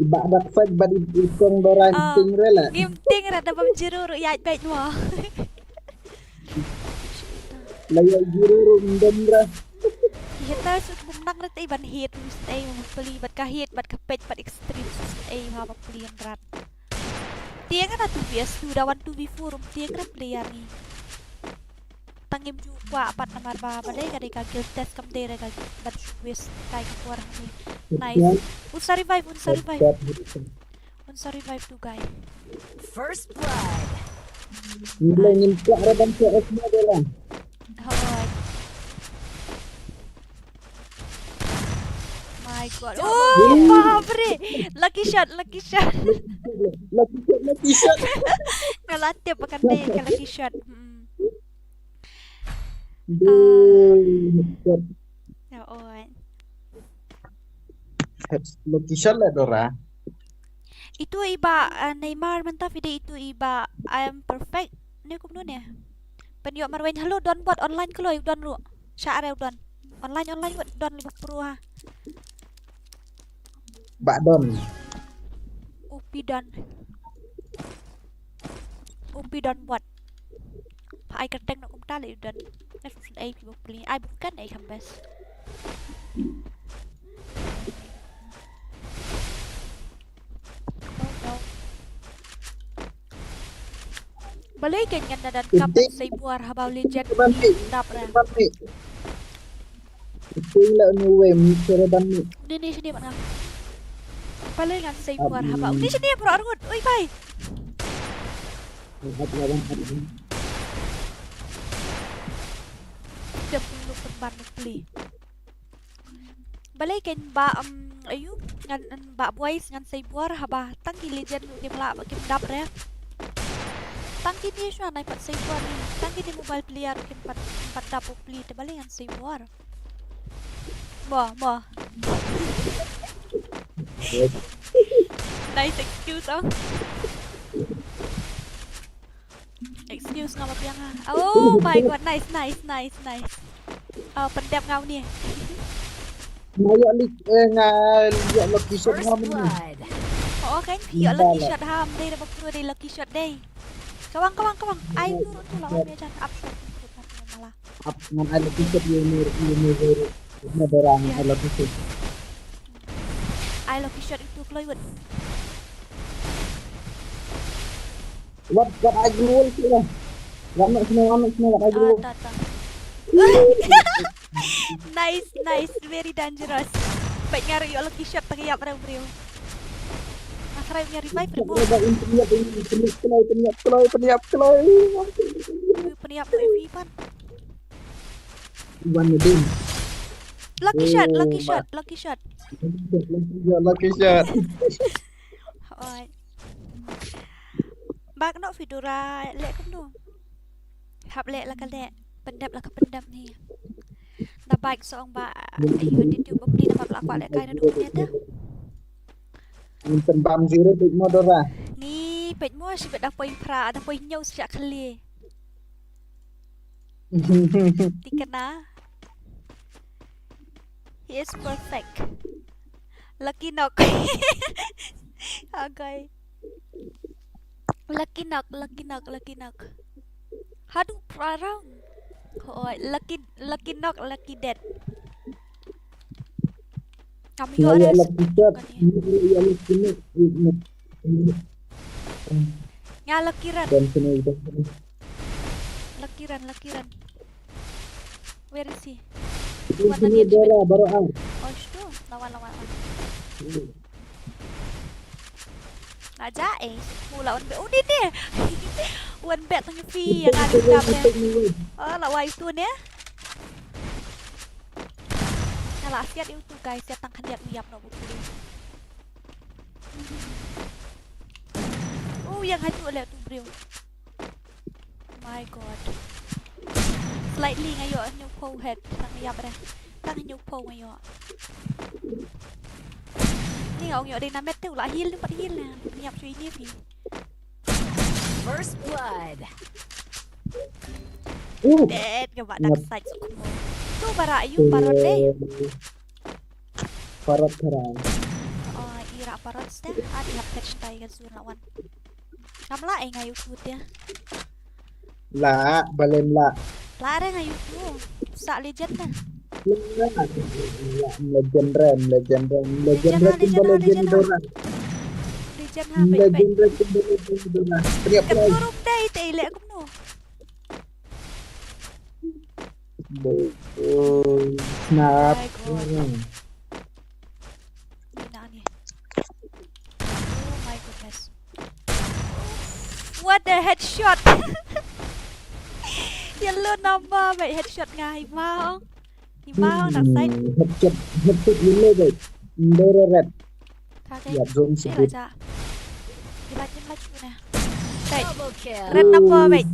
Speaker 4: Ibak dak fight bad ikong dorang ting re lah.
Speaker 1: Game ting re da bam jiru ru ya bait no.
Speaker 4: Layo jiru ndem re.
Speaker 1: Kita menang na tayo ban hit ay peli bat ka hit bat ka pet bat extreme ay haba peli yang berat. Dia kan tu PS2 dawan 2v4 dia kan player ni. Tangim juga pat namar ba badai ka ka kill test kam dere ka bat west kay ko orang ni. Nice. Unsa revive tu guy.
Speaker 2: First blood.
Speaker 4: Nilai nimplak re dan CS mo dela.
Speaker 1: Alright. My god. Oh, babre. Lucky shot.
Speaker 4: Lucky shot.
Speaker 1: Nalatip pakan day ka lucky shot. Oo.
Speaker 4: Lucky shot lah Dora.
Speaker 1: Itu iba Neymar mentah video itu iba I am perfect. Ni ko nun ya. Penyo marwen hello don bot online kloy don ru. Syare don. Online don 50 ha.
Speaker 4: Bak don.
Speaker 1: Upi don buat. Ai kerteng nak kumta le don. Nasusun ai people beli. Ai bukan ai Kɣsos. Balai kan dan kapan saya buar habau legend dap ra.
Speaker 4: Itu lah ni wem cara dan ni.
Speaker 1: Ni sini mana? Balai kan saya buar habau. Ni sini bro arut. Oi bai. Dia perlu tempat beli. Balai kan ba ayu ngan ba boys ngan saya buar habah tangki legend game la game dap ra. Tangki ni siya na ipat sa ibuar ni. Tangki ni mobile player kin pat dapo play tabalingan sa ibuar. Mo. Nice excuse oh. Excuse nga mapiyang ha. Oh my god, nice. Oh, pendap ngau ni.
Speaker 4: Ngayak ngayak lucky shot
Speaker 2: First
Speaker 4: ngam ni.
Speaker 2: blood.
Speaker 1: Oo, kan? Hiyo lucky shot ha. Day na magpuro day lucky shot day. Kawang. Ay, tu lah kami aja up shot. Malah.
Speaker 4: Up ngan ai lucky shot ini dorang ai lucky shot.
Speaker 1: Ay, lucky shot itu keluar.
Speaker 4: What I grew sih lah. Ramai semua what I grew.
Speaker 1: Ta. Nice, very dangerous. Baik nyari yo lucky shot pakai yap reu. Asal nyari revive reu. Peniap FreeFire pan.
Speaker 4: One din.
Speaker 1: Lucky shot.
Speaker 4: Lucky shot. Alright.
Speaker 1: Bak nak vidura lek kum tu. Hap lek lah kalek. Pendap lah ke pendap ni. Dah baik seorang ba ayo di YouTube beli nama pelakwa lek kai na dulu ni ada.
Speaker 4: Minten bam zero big modora.
Speaker 1: Ni pet mo ชีวิตดับไปพระดับไปเหี่ยวสักคลีติกันนะ he is perfect lucky knock okay lucky knock aduh parang oh lucky knock lucky dead kami
Speaker 4: Ngaya
Speaker 1: ada
Speaker 4: lucky shot. Ngaya lucky knock.
Speaker 1: nga lucky run lucky run where is he
Speaker 4: Sini darah baru ah.
Speaker 1: oh itu lawan aja mula on be oh ini deh one bet tanya fee yang ada dalamnya oh lawan itu nih Nah, siat itu guys, siat tangkan lihat uyap no buku. Oh, yang hancur lihat tu bro. My god. Slightly ngayo new po head tang uyap dah. Tang new po ngayo. Ni ngau ngayo dynamite tu lah heal dapat heal lah. Uyap cuy ni pi.
Speaker 2: First blood.
Speaker 1: Dead ke bak dark side so kumo. Tu bara ayu parot deh.
Speaker 4: Parot terang.
Speaker 1: Oh, ira parot deh. Ada lah patch tay kan sur lawan. Kamla ngayu tu dia.
Speaker 4: La, balen la.
Speaker 1: La ada ngayu tu. Sak legend dah.
Speaker 4: Legend ram. Legend orang.
Speaker 1: Legend ha baik.
Speaker 4: Legend orang. Priap lagi.
Speaker 1: Turun deh te ilek kuno.
Speaker 4: Oh, snap.
Speaker 1: Oh my goodness. What the headshot? Yellow number vậy headshot ngay mau. Thì mau đặt side.
Speaker 4: Headshot yellow vậy. Ndoro red.
Speaker 1: Cái
Speaker 4: Dạ zoom
Speaker 1: sẽ
Speaker 4: sẽ
Speaker 1: là ra. Đi ba chân maju nè. Đây.
Speaker 2: Double kill.
Speaker 1: Red number vậy.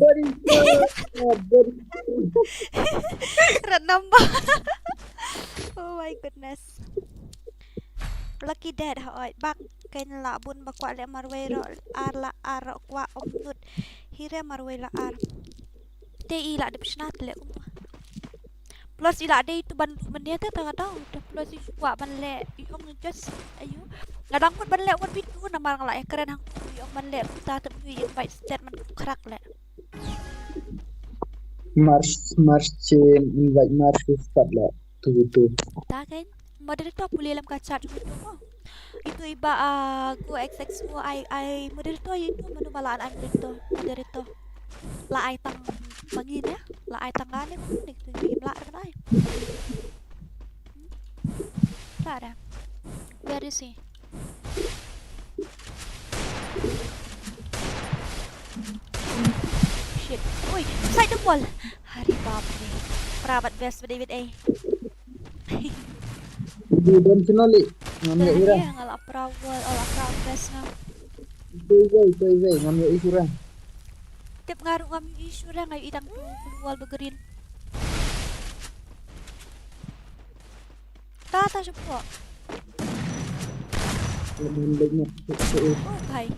Speaker 1: Red number. Oh my goodness. Lucky dead hỏi bác kênh lạ bun bạc quả lẹ marway rồi ar là ar qua ông nút hire marway là ar ti là đẹp snat lẹ plus ila ada itu ban mendia tu tak tahu plus juga ban lẹ ông just ayu ngadang pun ban lẹ pun pitu nama orang lại keren hang ông ban lẹ ta tập như invite statement khrak lẹ
Speaker 4: Mars chain invite Mars start lah tu.
Speaker 1: ta kan moderator boleh dalam kacat itu itu iba gua xxo I moderator itu menu malaan I moderator la ai tang bangin ya la ai tang kan itu nih tu game la kan ai tak ada where is he shit oi side the wall hari bab ni perabat best David A
Speaker 4: Di Densonali. Ngambil ira.
Speaker 1: ya ngalap perawal ala best na
Speaker 4: Tuai ngambil isura.
Speaker 1: Tiap ngaruh kami isu dah ngayu idang tu keluar bergerin. Tak semua. Oh hai.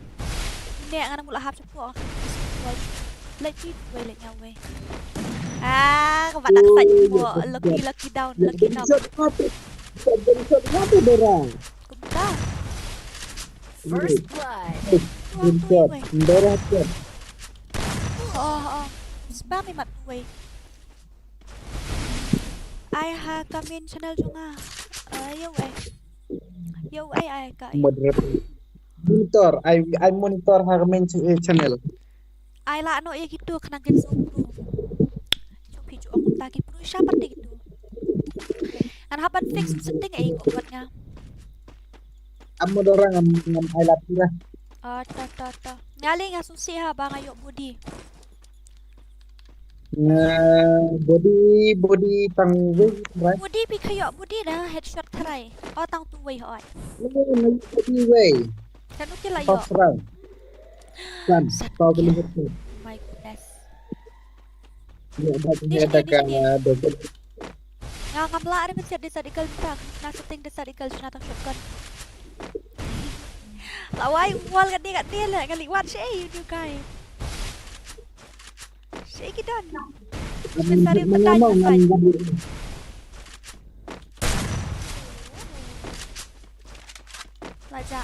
Speaker 1: Nek ngana mula hap semua. Let it way let nyawe. Kau tak kesan semua. Lucky down.
Speaker 4: Apa dorang?
Speaker 1: Kumta.
Speaker 2: First blood.
Speaker 4: Dorang shot.
Speaker 1: Oh. Spam ni mat way. I ha come in channel juga. Yo ai ka.
Speaker 4: Monitor. I monitor her main channel.
Speaker 1: Ai lah no ya gitu kena gen sungguh. Cuk aku tak perlu siapa deh gitu. Kan hapan fix setting kok buatnya.
Speaker 4: Amo dorang ngam I lapira.
Speaker 1: Ta. Nyali nga susi ha bang ayo body.
Speaker 4: Body tang way.
Speaker 1: Body pi kayo body dah headshot try. Oh tang tu way hoi.
Speaker 4: Body way.
Speaker 1: Kan ukil lah yo.
Speaker 4: Top round. Kan, kau boleh betul.
Speaker 1: My goodness.
Speaker 4: Ya ada kan double.
Speaker 1: Nga ngamla ada macam desa dikal tak. Na setting desa dikal suna tang shotgun. Lawai wall kat dia lah kali what say you guys. Say kita. Besar yang tekan fight. Laja.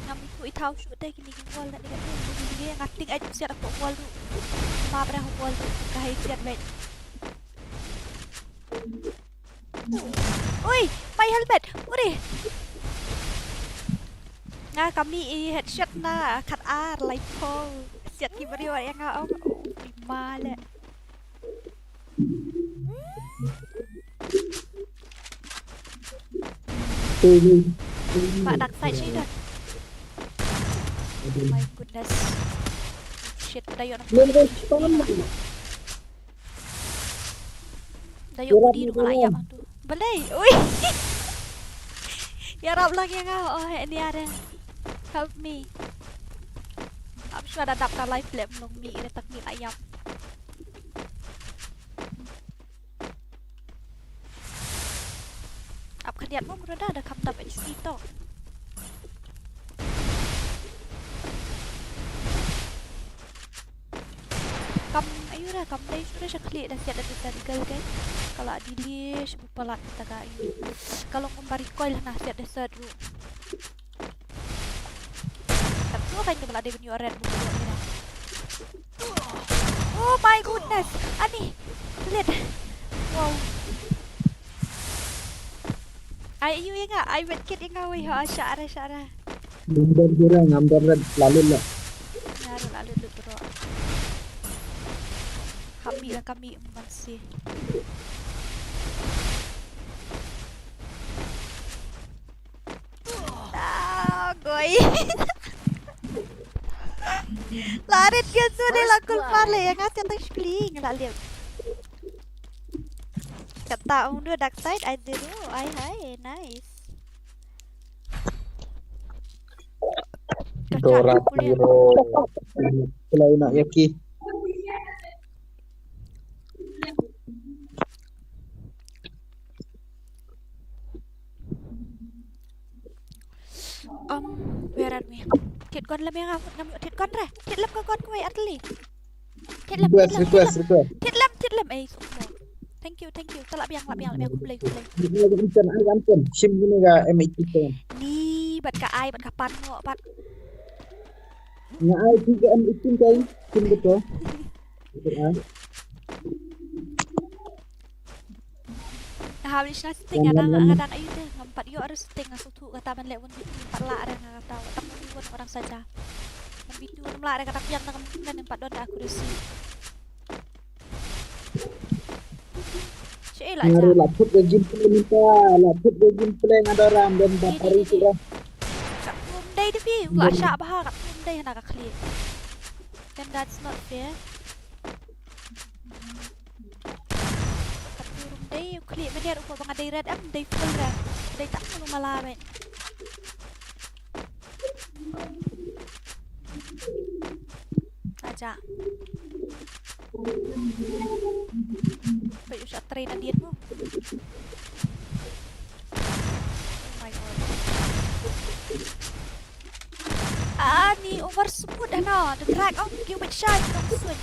Speaker 1: Ngam ikut tahu shoot dah kini wall kat dia. Dia ngating aja siap aku wall tu. Ma pada wall tu kahai siap bet. Oi, my helmet. Uri. Nga kami headshot na kat ar like po. Siap ki beri wa yang ngau. Ma le. Pak dark side sih dah. Oh my goodness. Shit, dayo na. Dayo di rumah ayam tu. Balai, oi. Ya Rab lagi ngau. Oh, ini ada. Help me. I'm sure ada dapat live flip long mi ini teknik ayam. Apa kalian mau berada ada kam dapat itu? Kam ayo dah kam dah sudah saya klik dah siap dah tinggal kan. Kalau dilis bupalat kita ayu. Kalau memberi coil nah siap dah seru. Tapi kan kita ada new red buku ni. Oh my goodness. Ani lihat. Wow. Ayu yang ngah, I bet kit yang ngah weh ha syara.
Speaker 4: Ngambar lalu lah.
Speaker 1: Lalu terus. Kami masih. Goy. Larit dia sudah lakul pale yang ngasih tak skling lalu. Kata undur dark side I zero. Hai nice.
Speaker 4: Dorat hero. Kalau nak yaki.
Speaker 1: Where are we? Thiệt con làm em ngắm thiệt con ra. Thiệt lâm con quay atli. Thiệt lâm.
Speaker 4: Request.
Speaker 1: Thiệt lâm ấy. Thank you. Tak lap yang aku play.
Speaker 4: Ampun. Sim ni ga M8 kan.
Speaker 1: Ni bat ka ai bat kapan kok bat.
Speaker 4: Nga ai tiga M8 kan. Sim betul.
Speaker 1: Habis nasi ting kadang ayu tu ngampat yo harus ting asutu kata man lewon empat la ada kata tak buat orang saja. Bitu la ada kata yang nak kan empat don aku resi. Cik lah.
Speaker 4: Ngaru laput game play minta, laput game play ada orang dan bateri sudah.
Speaker 1: Day tu pi, lah syak bah kat day nak clear. Then that's not fair. Day clear benar upah bang day red day full red. Day tak perlu malah ben. Aja. Baik usah train dia tu. Oh my god. Ni over smooth dah no. The drag on give it shine soon.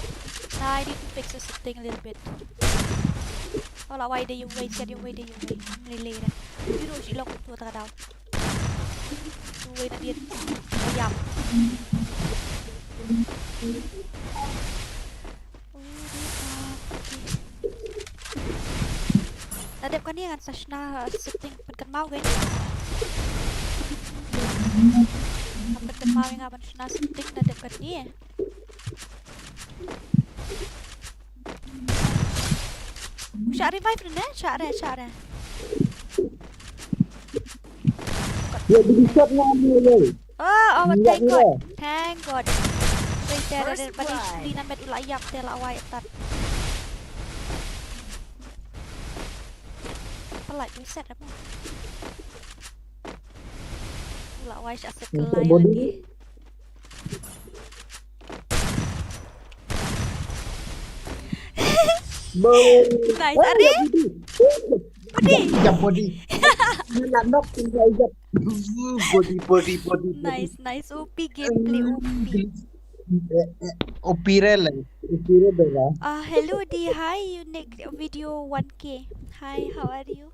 Speaker 1: Nah, I need to fix this thing a little bit. Oh lah, why do you wait? Relay dah. Biru si long tu tak tahu. Tu wait dia. Ayam. Tadi kan dia kan Sashna setting penkan mau kan. Penkan mau yang apa Sashna setting tadi kan dia. Syak revive ni, syak dah.
Speaker 4: Ya di shot ni.
Speaker 1: Oh, thank God. Saya ada pada di nama ulah ayam telah awak tat. Pelat reset apa? Ulah awak aset kelai lagi. Nice, Ari. Budi.
Speaker 4: Jap body. Nak knock tinggal jap. Poti.
Speaker 1: Nice. OP gameplay. OP.
Speaker 4: Opirel.
Speaker 1: Hello D. Hi, unique video 1K. Hi, how are you?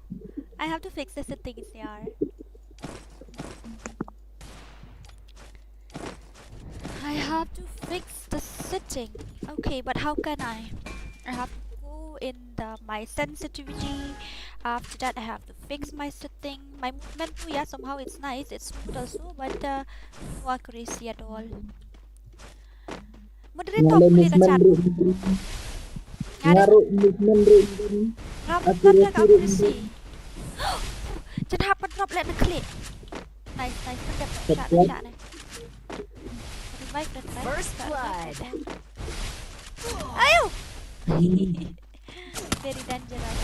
Speaker 1: I have to fix the settings here. I have to fix the setting. Okay, but how can I? I have to go in my sensitivity. After that, I have to fix my setting. My movement too, yeah, somehow it's nice. It's smooth also, but no accuracy at all. Moderator, boleh dah chat.
Speaker 4: Ngaruh movement ring.
Speaker 1: Rambut dah accuracy. Jangan happen drop let the clip. Nice. Chat. Revive.
Speaker 2: First blood.
Speaker 1: Ayo. Very dangerous.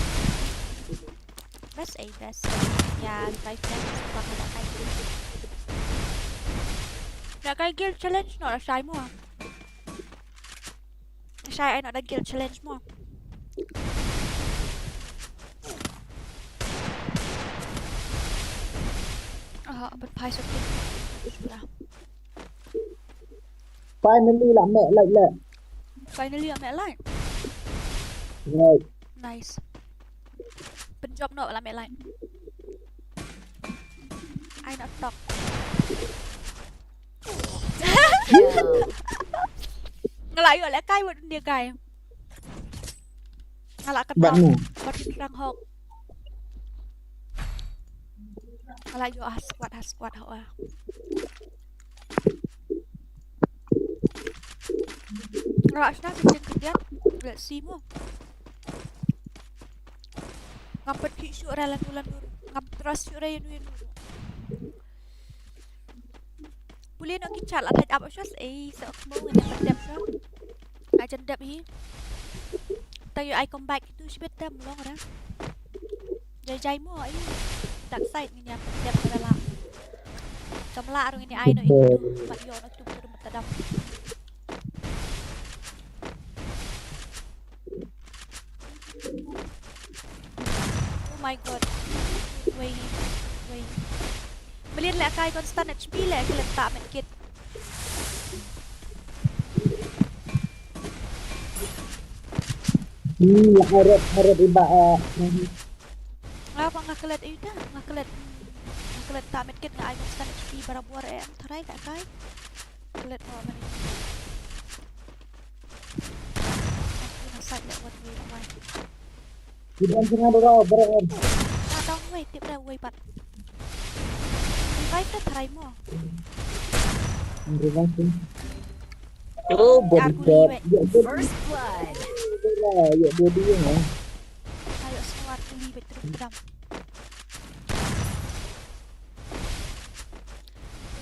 Speaker 1: Best. Yeah, revive them. Nak kaya guild challenge no, shy mo. Shy ay not a guild challenge mo. But pies of
Speaker 4: Finally là mẹ lại.
Speaker 1: Finally mẹ lại.
Speaker 4: Right.
Speaker 1: Nice. Penjob no là mẹ lại. I not talk. Ngalay yo lekay wad dia kay. Ngalakat
Speaker 4: Bạn ngủ.
Speaker 1: Bật răng hộp. Ngalay yo squat hậu à. Ngalay na kencing kegiat. Let's see mo. Ngampet ki syura lan ulan dulu. Ngam terus syura yun. Boleh nak kicat lah type up shots so mau dapat dap so. I just dap here. Tayo I come back tu sibet dam long dah. Jai mo ai. Tak side ni apa dap dalam. Kamla arung ini ai no itu. Mak yo no tu mata dam. Oh my god. Wait. Beliin lại kai constant HP lại cái lần tạm mệt kiệt.
Speaker 4: Harap iba.
Speaker 1: Apa ngakalat itu dah? Ngakalat tạm mệt kiệt ngai constant HP barabuar em tharai kak kai. Ngakalat mo man. Aku nasad lek what way naman.
Speaker 4: Tidak sengaja berem.
Speaker 1: Dong way tip dah way pat. Revive try mo.
Speaker 4: Oh, body.
Speaker 2: First blood.
Speaker 4: Ya body ni.
Speaker 1: Ayo semua libet terus pedam.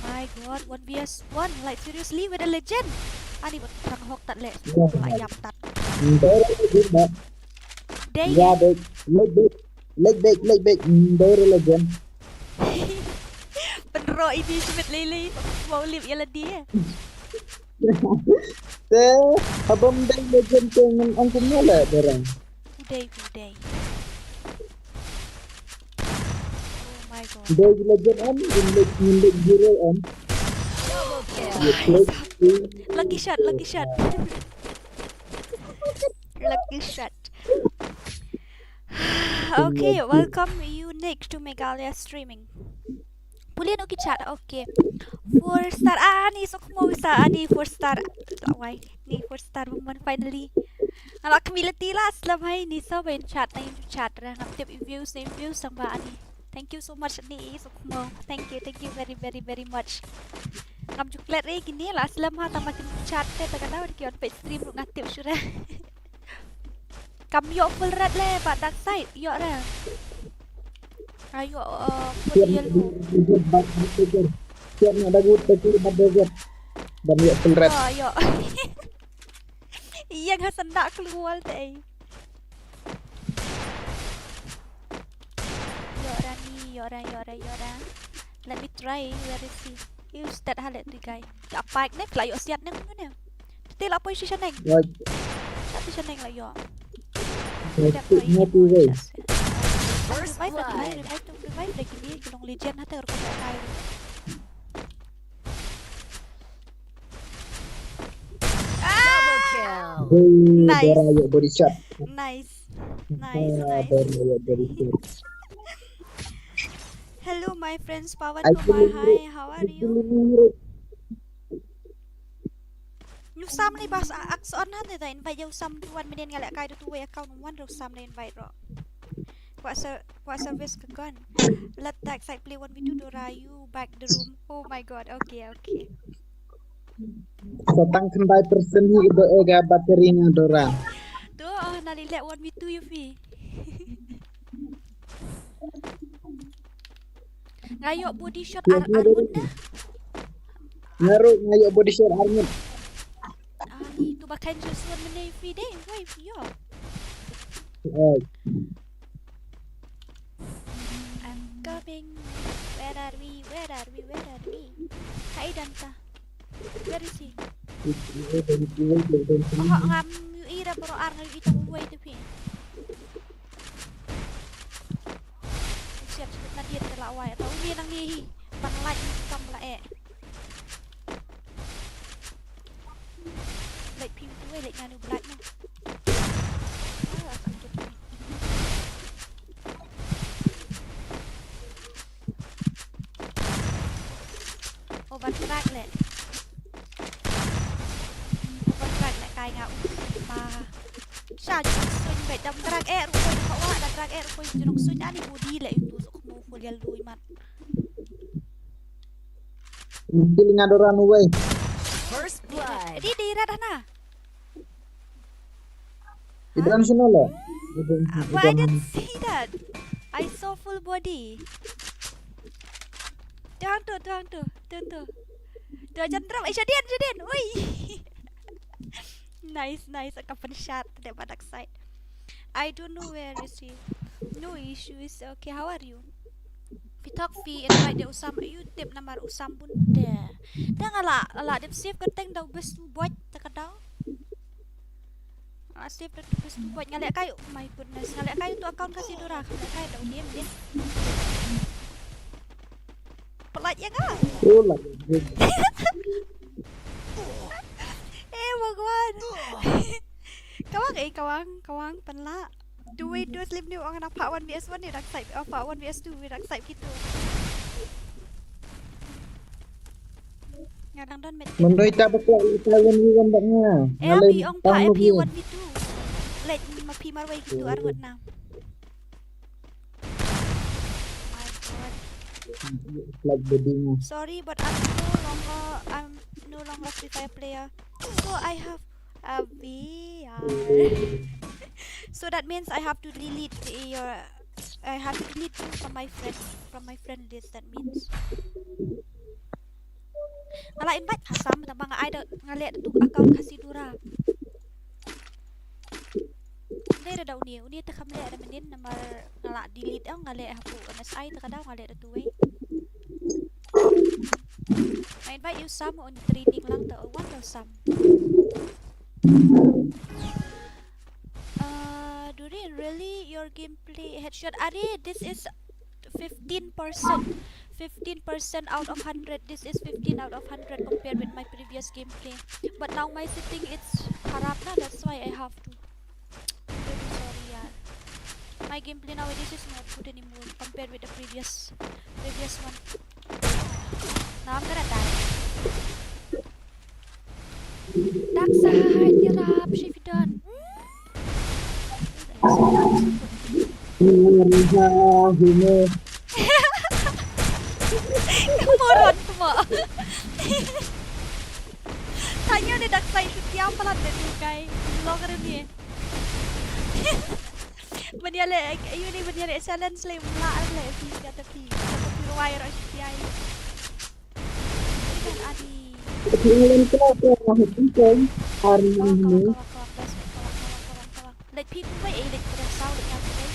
Speaker 1: My god, 1vs1 like seriously with a legend. Ani buat perang hok tak lek. Ayam tat. Day.
Speaker 4: Ya, leg back. Very legend.
Speaker 1: Penro ini sebet lele mau live ialah dia.
Speaker 4: Abang dah legend dengan angkum lah barang.
Speaker 1: Uday. Oh my god.
Speaker 4: Day legend on, leg zero on.
Speaker 2: Double kill.
Speaker 1: Lucky shot. Lucky shot. Okay, welcome you Nick to Mᴏʀᴇ streaming. Boleh nak chat? Okay. 4 star. Ni sok mau sa ni 4 star. Why? Ni 4 star woman finally. Kalau Kમ્իլતી lah aslam hai ni so ben chat na yung chat ra nak tip views sang ba ani. Thank you so much ni sok mau. Thank you very much. Ngam coklat re gini lah aslam ha tamakin chat te tagadaw di kion pe stream ru ngatip syura. Kam yo full red le pak dark side yo ra. Ayo podial mo.
Speaker 4: Siap nak dagut tapi badet. Banyak full red.
Speaker 1: Ayo. Iya nga sandak keluar te. Yora. Let me try. Where is he? Use that halet di guy. Apa nek layo siat neng mana? Tete la position neng.
Speaker 4: Right.
Speaker 1: Position neng layo.
Speaker 2: First blood.
Speaker 1: invite lagi ni kelong legend hata ko kai.
Speaker 2: Double kill.
Speaker 1: Nice.
Speaker 4: Dora yuk body shot.
Speaker 1: Nice.
Speaker 4: Dora yuk body shot.
Speaker 1: Hello my friends, Pawan
Speaker 4: I
Speaker 1: Kumar.
Speaker 4: feel
Speaker 1: Hi, how are you? You sam ni bas akson han ta invite you sam 1 million ngala kai tu way account 1 ro sam na invite ro. What service ka gun? Let that side play 1v2 Dora you back the room. Oh my god. Okay.
Speaker 4: Setang kendai person ni ido ega baterinya Dora.
Speaker 1: Tu nalilek 1v2 you fi. Ngayok body shot Armut dah.
Speaker 4: Ngayok body shot Armut.
Speaker 1: Ni tu bahkan Joshua menai free day. Why yo? I'm coming. Where are we? Hai Danta. Where is he? Ngam ira bro arnal itong way tu pi. Siap na dia telah awal atau dia nang ni panlai tam la Like people tu like nganu black no. Overtrack le. Overtrack le kai ngau ma. Sa Dɪsᴛ bai dam track ru ko ko wa da track ru ko Dɪsᴛ ani body le itu mo folial lui mat.
Speaker 4: Pilingan Dora nuway.
Speaker 2: First blood.
Speaker 1: Di rat na.
Speaker 4: Idransino le.
Speaker 1: But I didn't see that. I saw full body. Tuang tu. Dua jam drop. Jadian. Oi. Nice. A couple shot the back side. I don't know where is he. No issues. Okay, how are you? Pitok fi invite dia usam you tip namar usam pun deh. Dah ngala dia save keteng dah bes tu buat takadau. Save dah bes tu buat ngalek kai. Oh my goodness. Ngalek kai tu account Khasi Dora. Ngalek kai dah diam. Pelat ya kah?
Speaker 4: Oh lah.
Speaker 1: Bhagwan. Kawang penla. Dua slip ni orang nak 1vs1 ni dak side. 1vs2 dak side gitu. Ngadang don met.
Speaker 4: Menoi tak betul lawan ni gandaknya.
Speaker 1: Abi ong pa FP1v2. Let ma pi marway gitu arwat na. My god.
Speaker 4: Like bodinya.
Speaker 1: Sorry but I'm no longer FreeFire player. So I have a VR. So that means I have to delete you from my friend list. That means ngala invite Hasam tambah ada ngaliat tu account Khasi Dora. Đây là đầu nhiều ni ta kham lẹ là mình đến mà ngala delete ang ngaliat hapu MSI ta kadang ngaliat tu eh. I invite you some on training lang ta one or some. Durin, really your gameplay headshot Ari, this is 15% out of 100. This is 15 out of 100 compared with my previous gameplay. But now my setting it's harap na, that's why I have to. I'm really sorry yaar. My gameplay nowadays is not good anymore compared with the previous one. Now I'm gonna die. Dark side, hirap, Shifidan. Moron semua. Tanya dia dark side setiap pelan dia tu guys. Vlogger ni. Beniale, ayo ni beniale challenge le mula le fi kata fi. Kata wire SPI. Kan adi.
Speaker 4: Tinggalin kenapa kan hari ini.
Speaker 1: Like people way like pada sau like yang tu.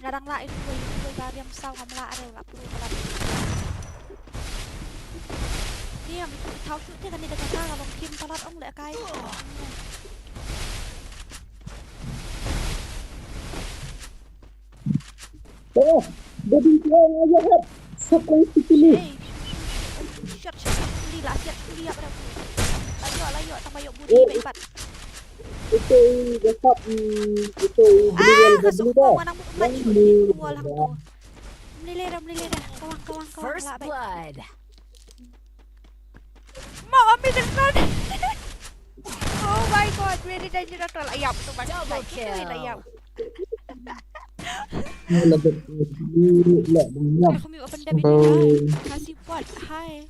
Speaker 1: Ngarang la itu way variam sau ngamla ada la perlu pelan. Ni yang itu tahu tu kan dia kata kalau kim pelat ong le kai.
Speaker 4: Jadi saya aja kan. Sekali sekali.
Speaker 1: Shot Beli lah siap beli apa dah. Layuk tambah yuk budi baik empat.
Speaker 4: Itu besok itu beli
Speaker 1: Kasuk
Speaker 4: dah.
Speaker 1: kau anak maju keluar lah tu. Melilih dah. Kawan.
Speaker 2: First
Speaker 1: Lah, baik.
Speaker 2: blood.
Speaker 1: Mau ambil depan. Oh my god, very dangerous lah. Ayam tu macam
Speaker 2: Double kill.
Speaker 1: ayam.
Speaker 4: Lebih lah banyak.
Speaker 1: Aku ambil open dab ini. Kasih buat. Hai.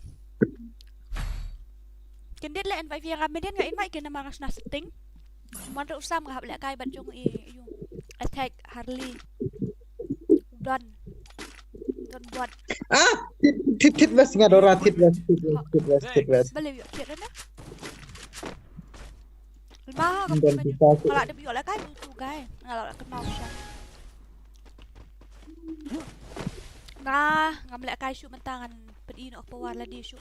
Speaker 1: Kendit lah invite via ramai dia nggak invite kena marah na setting. Mana usah menghap lek kai bat jong yung attack Harley. Don buat.
Speaker 4: Tit bas ngadora tit bas.
Speaker 1: Boleh yuk kira na. Lemah
Speaker 4: Dan
Speaker 1: kamu
Speaker 4: kita
Speaker 1: kalau ada biok lah kai tu guys. Kalau nak kenal siya. Nah, ngambil kai shoot mentangan pedi nak power lah dia shoot.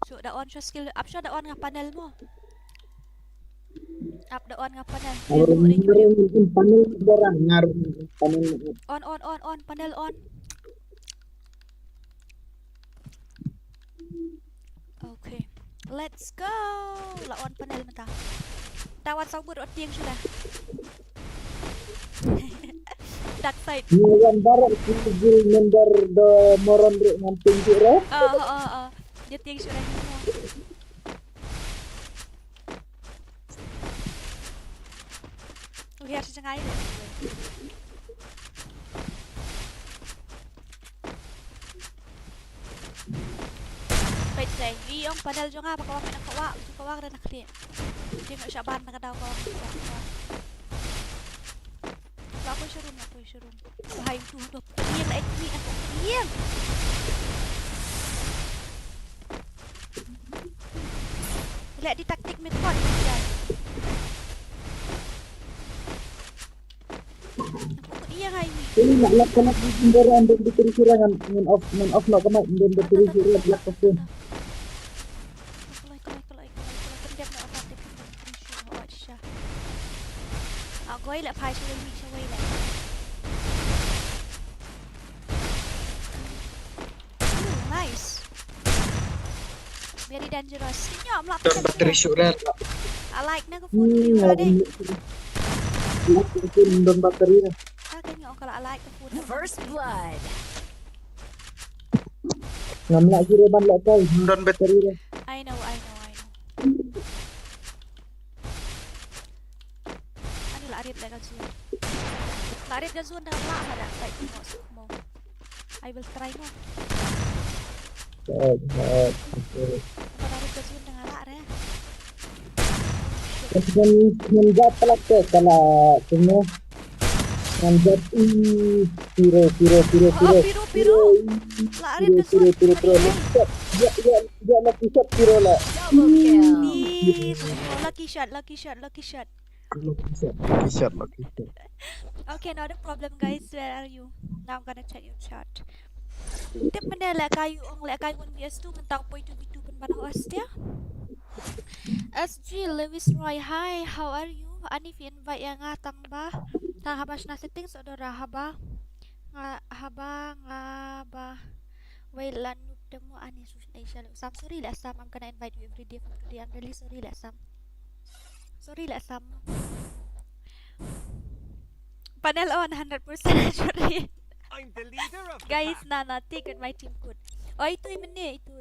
Speaker 1: Shoot dah on skill up shot dah on ngah panel mo. Up dah on ngah panel.
Speaker 4: panel orang ngaruh panel.
Speaker 1: On panel on. Okay. Let's go. Lawan panel mentah. Tawan sabur oting sudah. Dark side.
Speaker 4: Yang barat skill member the moron rek ngamping je.
Speaker 1: Dia ting sudah semua. Lihat Sɣɪʟɪᴏ. Baik saya, yung padahal jo nga baka may nakawa na nakli. Hindi mo siya ban nakadaw ko. Ako shurun. Bahay tuh. Iyan na itmi ako. Iyan. Lihat di taktik metode guys. Iya nga ini.
Speaker 4: Ini nak lakukan pemberan dan diterisirangan main off nak kena dan diterisirangan lakukan.
Speaker 1: Quay lại phai cho mình cho quay lại. Nice. Very dangerous. Nyom lah.
Speaker 4: Diterisirangan.
Speaker 1: I like na ko phone you ready.
Speaker 4: Lakukan dan bateri.
Speaker 1: Kanya kalau I like the food.
Speaker 2: First blood.
Speaker 4: Ngamla Reborn lakukan dan bateri.
Speaker 1: I know. Lýɪr GZOᴜn dah lah ada like mo. I will try mo. Lýɪr GZOᴜn dah lah re.
Speaker 4: Kemudian menjat pelak kalau semua menjat piro.
Speaker 1: Piro. Lýɪr GZOᴜn.
Speaker 4: Dia nak shot piro lah.
Speaker 2: Double kill.
Speaker 1: Lucky shot.
Speaker 4: Lucky shot.
Speaker 1: Okay, not a problem guys. Where are you? Now I'm gonna check your chat. Tip mana lah kayu ong lah kayu 1vs2 mentang point 2v2 pun mana host ya? SG Lewis Roy, hi, how are you? Ani invite yang ngatang ba? Tang habas na setting saudara haba wait lan temu ani Aisyah. Sam, sorry lah Sam, I'm gonna invite you every day from today. I'm really sorry lah Sam. Panel on 100% sorry.
Speaker 3: I'm the leader of the
Speaker 1: Guys,
Speaker 3: pack.
Speaker 1: na take my team code. Oh, itu mene itu.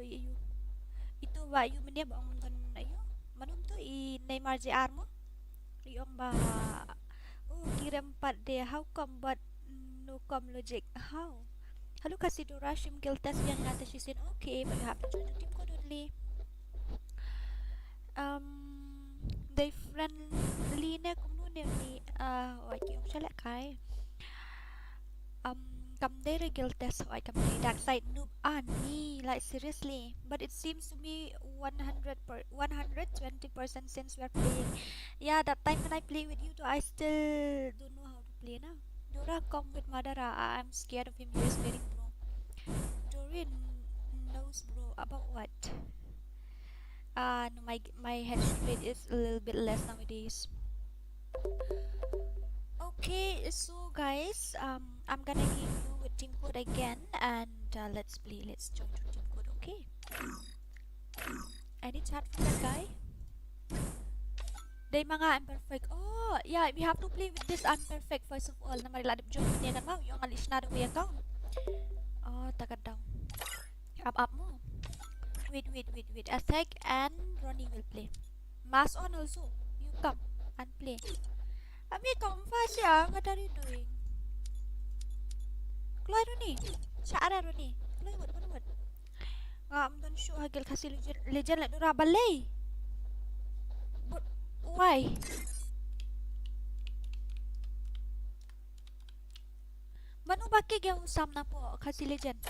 Speaker 1: Itu ba yung mene ba ang ayo. Manum to Neymar JR mo? Yung ba kirim 4D. How come but no come logic? How? Hello kasi Dorashim guild test yang natin she said okay, but you have to join the team code only. They friendly na kung nun ni yung siya lakay. Come there guild test I come there dark side noob ni like seriously, but it seems to me 120% since we are playing. Yeah, that time when I play with you too, I still don't know how to play now. Dora come with Madara. I'm scared of him. He is very pro. Dorin knows bro about what? No, my head rate is a little bit less nowadays. Okay, so guys, I'm gonna give you a team code again, and let's play. Let's join your team code. Okay. Any chat from that guy? Day mga imperfect. Oh, yeah, we have to play with this unperfect first of all. Na mariladip join niya kan mau yung Lýირᴅᴇ account. Oh, tagad down. Up mo. Wait. Attack and Ronnie will play. Mask on also. You come and play. Ami come fast ya. What are you doing? Keluar Ronnie. Cara Ronnie. Keluar. I'm done show hagil Khasi legend like dura balay. But why? Manu baki gaya usam na po Khasi legend.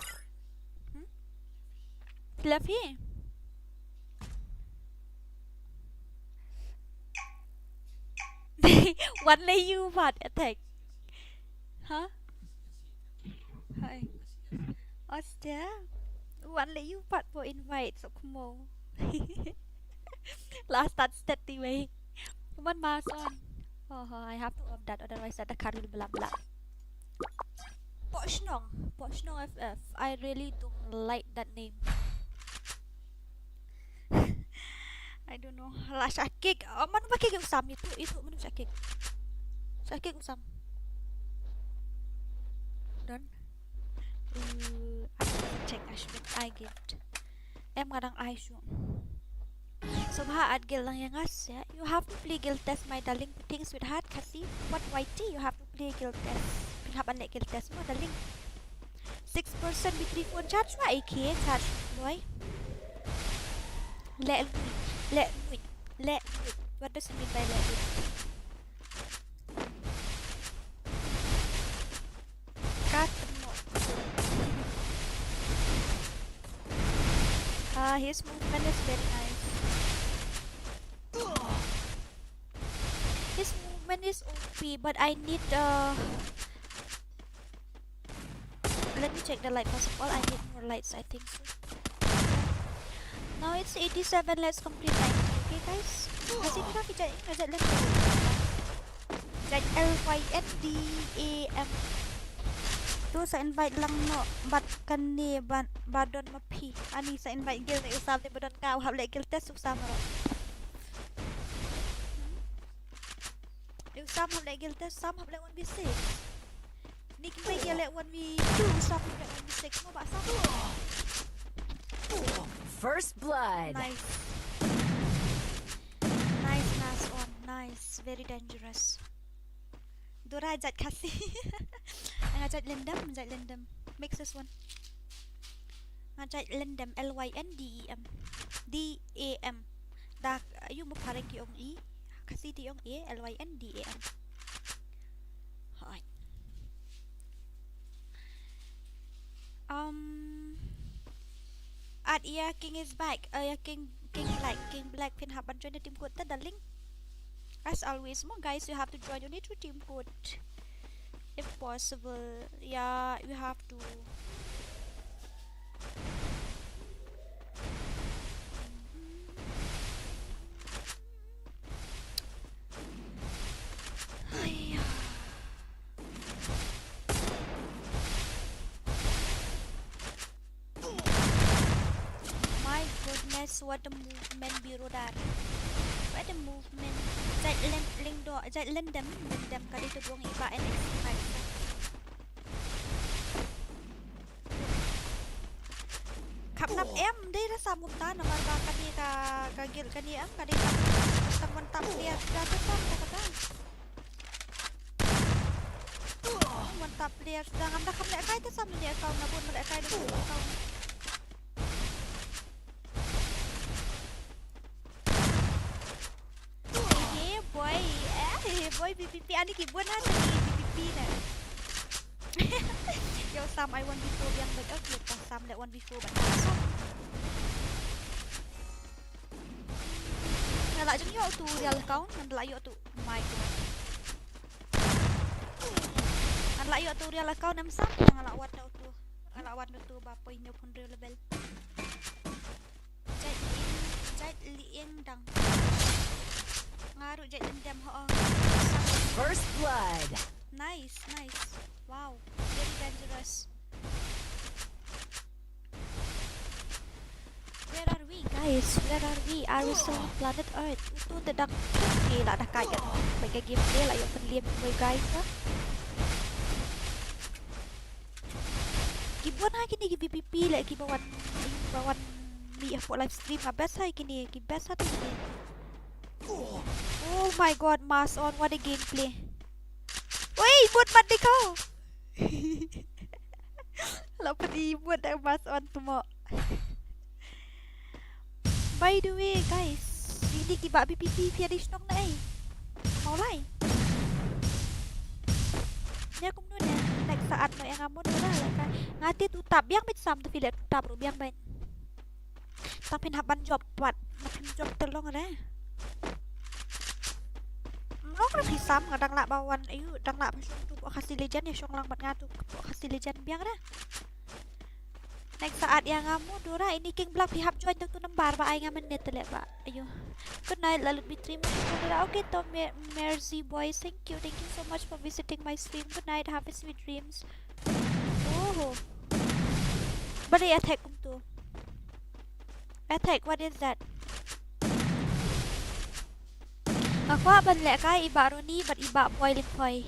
Speaker 1: Fluffy. One lay you what attack? Huh? Hi. What's there? One lay you part for invite so come on. Last start steady way. One mask on. Oh, I have to off that, otherwise that the card will blah blah. Pochnong FF. I really don't like that name. I don't know. Lah Syakik. Mana pakai game Usam itu mana Syakik. Syakik Usam. Done. Check Ashwin I gift. Em ngadang I show. So ad gil lang yang as ya. You have to play guild test my darling things with heart Khasi. What YT you have to play guild test. Pinhapan nek guild test mo darling. 6% with 3 phone charge wa AK charge boy. Let me. What does it mean by let me? Cut mo. His movement is very nice. His movement is OP, but I need let me check the light first of all. I need more lights, I think so. Now it's 87, let's complete 90, okay guys? Kasi kita kejap ngajak lagi. LYNDAM. Tu sa invite lang no, but kan ni badon mapi. Ani sa invite guild na usab ni badon ka, hab lek guild test usam ro. Usam hab lek guild test, usam hab lek 1v6. Ni kita guild lek 1v2, usam hab lek 1v6 mo ba sam.
Speaker 2: First blood.
Speaker 1: Nice mask on. Nice. Very dangerous. Dora ajat Khasi. Ngajat lendam. Mix this one. Ngajat lendam. LYNDEM. DAM. Dak you mo parang yung E. Khasi di yung E. LYNDAM. Hi. At yeah, King is back. King Black pin happen join the team code darling. As always, more guys, you have to join your nature team code if possible. Yeah, you have to. What the movement biro dar. What the movement. Zat lendam kali tu buang iba NX. Khắp nắp em đây là sao một ta nó mà ba cái gil cái gì em cái đi tập tập dia ra tới xong kata. Mantap dia sedang anda khắp lại cái tới xong dia kau nak buat lại cái được kau. Boy PPP ani kibuan ha sa PPP na. Yo Sam I 1v4 yang baik aku pas Sam let 1v4 ba. Nala jeng yo tutorial kau nala yo tu my god. Nala yo tutorial kau nam Sam nala wat na tu. Nala wat na tu ba po inyo pun level. Jai lieng dang. Ngaruh jai dendam ho.
Speaker 2: First blood.
Speaker 1: Nice, nice. Wow, very dangerous. Where are we, guys? Where are we? Are we still on planet Earth? Ito tidak gila dah kayak bagi gameplay lah yung panliam mo guys ha. Gibuan ha kini PVP lah gibawan mi ako live stream ha best ha kini best ha kini. Oh my god, mask on, what a gameplay. Wait, buat mati kau. Lapa di buat ang mask on tumo. By the way, guys, hindi kiba PVP finish nong na eh. Maulay. Nya kum nun ya, next saat no yang amon ora lah ngati tutap yang mit sam tu filet tutap ru biang bain. Tapi haban job buat, napin job telong ada. Nó có thì sam ngadang lak bawan ayu dang lak pasung tu Khasi legend ya syong lang bat ngatu Khasi legend biang dah. Next saat yang kamu Dora ini king black pihak join tu nambar ba ay ngamen net le ba. Ayo. Good night lalut bitrim. Okay to Mᴏʀᴇ boys. Thank you so much for visiting my stream. Good night, have a sweet dreams. Oh. Bari attack tu. Attack, what is that? Aku ban le ka iba roni bat iba boiling poi.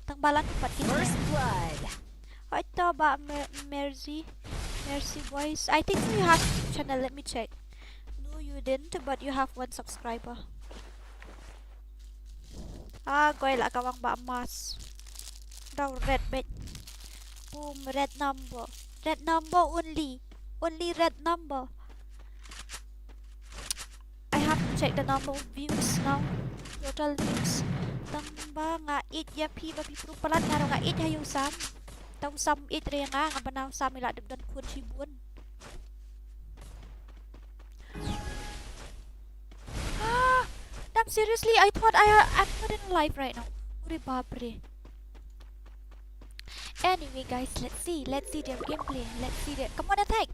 Speaker 1: Tang balan pat kita.
Speaker 2: First blood.
Speaker 1: Ay to ba Mᴏᴇ boys. I think you have YouTube channel. Let me check. No, you didn't, but you have 1 subscriber. Ah, goy la kawang ba mas. Daw red bet. Boom, red number. Red number only. Only red number. I have to check the number of views now. Total views. Tang ba nga 8 ya pi ba pi pro palat nga nga 8 hayo sam. Tong sam 8 rin nga banaw sa mila dagdan kun sibun. Ah, damn seriously, I thought I'm not in live right now. Uri babre. Anyway, guys, let's see their gameplay. Let's see their. Come on, attack.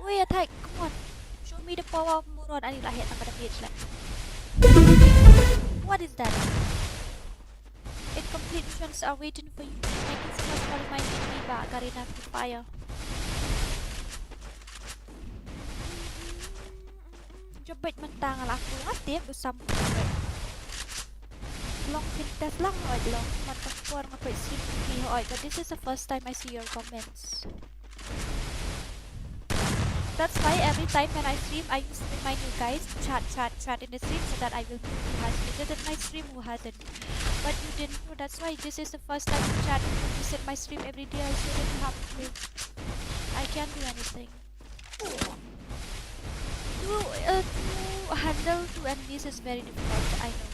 Speaker 1: Wait, attack. Come on. Show me the power of Moron. Ani lahir ang pada page lah. What is that? Incomplete missions are waiting for you. Thank you so much for reminding me about Garena FreeFire. Jobait mentangal aku ngatif usam. Long pintas lang oy long matapor nga pwede oy, but this is the first time I see your comments. That's why every time when I stream, I used to remind you guys to chat in the stream so that I will know who has visited my stream, who hasn't. But you didn't know. That's why this is the first time you chat and you visit my stream every day. I shouldn't have to. I can't do anything. To handle 2 enemies is very difficult. I know.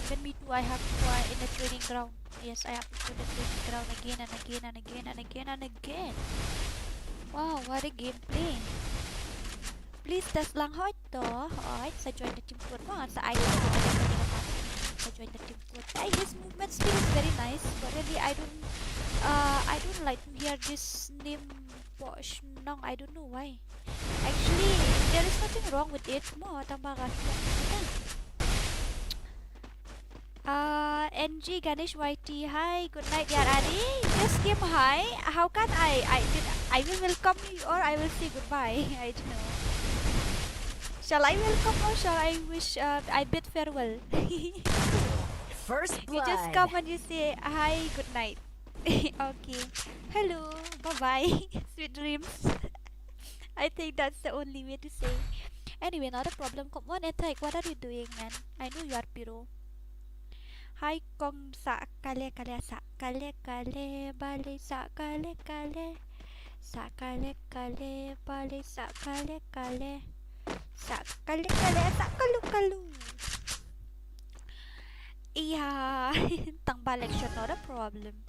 Speaker 1: Even me too. I have to go in the training ground. Yes, I have to go to the training ground again and again and again and again and again. Wow, what a gameplay! Please test lang hoy to. Alright, sa join the team code mo. Sa idol ko sa join the team code. Hey, his movement speed is very nice, but really I don't like to hear this name Posh. No, I don't know why. Actually, there is nothing wrong with it. Mo, tama ka. NG Ganesh YT, hi, good night, Yarani. Just give hi. How can I will welcome you or I will say goodbye. I don't know. Shall I welcome or shall I wish I bid farewell?
Speaker 2: First blood.
Speaker 1: You just come and you say hi, good night. Okay. Hello, bye bye. Sweet dreams. I think that's the only way to say. Anyway, not a problem. Come on, attack. What are you doing, man? I know you are Piro. Hi kong sa kale bale sa kale bale sa kale bale sa kale sa kalu. Yeah, tang balik siya, not a problem.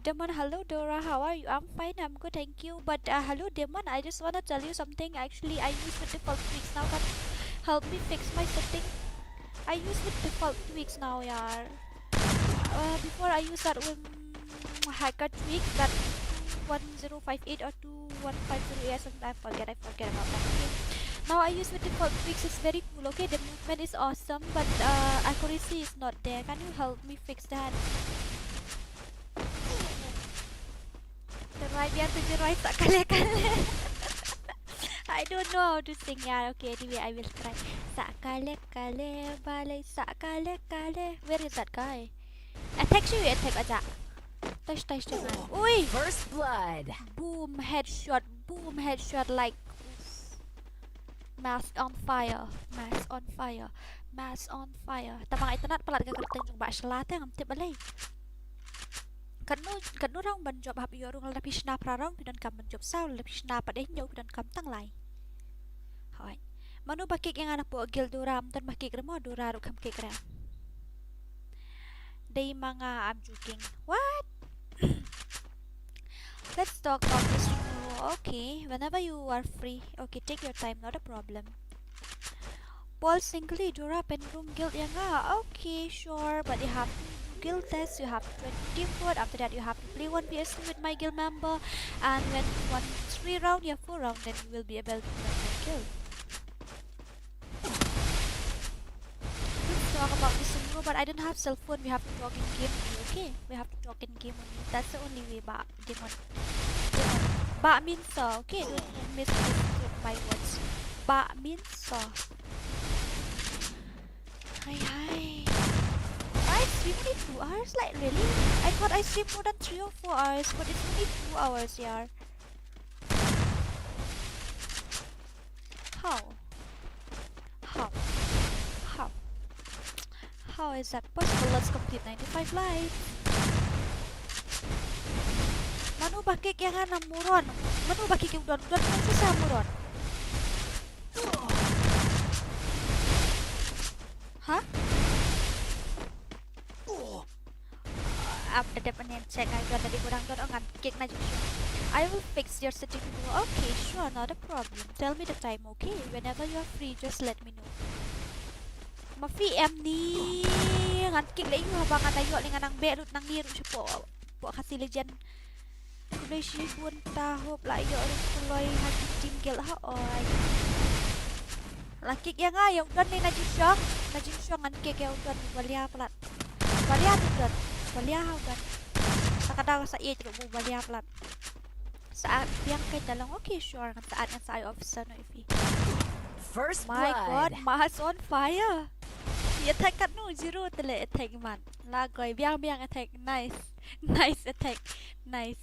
Speaker 1: Demon, hello Dora, how are you? I'm fine, I'm good, thank you. But hello Demon, I just wanna tell you something. Actually, I use the default tweaks now. Can help me fix my setting? I use with default tweaks now, yaar. Before I use that hacker tweak, that 1058 or 2150 or something. I forget about that. Okay. Now I use with default fix. It's very cool. Okay, the movement is awesome, but accuracy is not there. Can you help me fix that? Terai biar terjerai tak kale-kale. I don't know how to sing. Yeah, okay. Anyway, I will try. Sak kale-kale balai sak kale-kale. Where is that guy? Attack you, attack aja. Touch jangan. Ui!
Speaker 2: First blood.
Speaker 1: Boom headshot. Boom headshot like mask on fire. Mask on fire. Mask on fire. Tamang internet pelat ke kerteng jong bak selate ngam tip balai. Kanu rong ban job hap yorung la pishna prarong pidan kam ban job sao la pishna padeh nyau pidan kam tang lai. Hai. Manu bakik yang anak po gil duram dan bakik remo dura ru kam kik ram. Day mga I'm joking. What? Let's talk about this rule. Okay, whenever you are free. Okay, take your time, not a problem. Paul singly dura pen room guild yang okay, sure, but you have to guild test, you have to join team code. After that you have to play 1vs2 with my guild member, and when 3 round, yeah 4 round, then you will be able to join my guild. Let's talk about this rule, but I don't have cell phone. We have to talk in game only, okay? We have to talk in game only. That's the only way. Ba means so, okay? Don't miss my words. Ba means so. Hi. I stream only 2 hours? Like really? I thought I stream more than 3 or 4 hours, but it's only 2 hours, yeah. How is that possible? Let's complete 95 lives. Manu bakik yang ana MORON. Manu bakik yang udan susah MORON. Hah? After the panen check, I got the kurang don ngan kick na juga. I will fix your setting. Okay, sure, not a problem. Tell me the time, okay? Whenever you are free, just let me know. Mᴏʀᴜᴛ ni ngan kick lai you habang ayo dengan nang be nang niru sipo Khasi legend. Kulay si buon tahop la yo kulay hati team guild ha oi. La kick yang yung don ni na jisyong ngan kick yung don balia plat. Balia don. Balia ha don. Takadaw sa iya juga balia plat. Saat yang kay dalang okay sure ngan saat yang sa E쏘sᴛ.
Speaker 2: First blood.
Speaker 1: My god, Mahas on fire. Attack kat no zero tele attack man. Lagoy biang attack. Nice. Nice attack. Nice.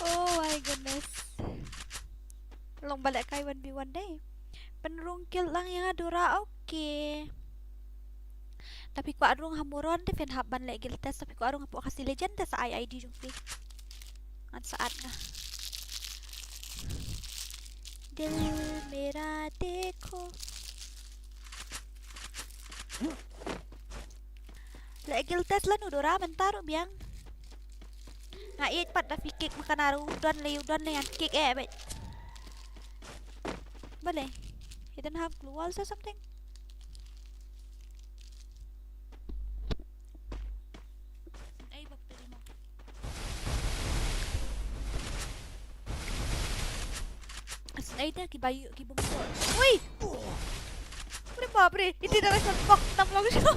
Speaker 1: Oh my goodness. Long balik kay 1v1 day. Penrung kill lang yang adura okay. Tapi ko arung hamuron te fen haban le guild test tapi ko arung po kasi legend sa ID jung fi. At saat na. Dil mera dekho. La guild test lan udora mentaro biang. Ngait pat na fikik makanaru don le yang kick bet. Bale. He didn't have glue walls or something. Ay bakter mo. Sniper kibayu kibumpo. Uy! Pre pobre, hindi na nagbok namlong siya.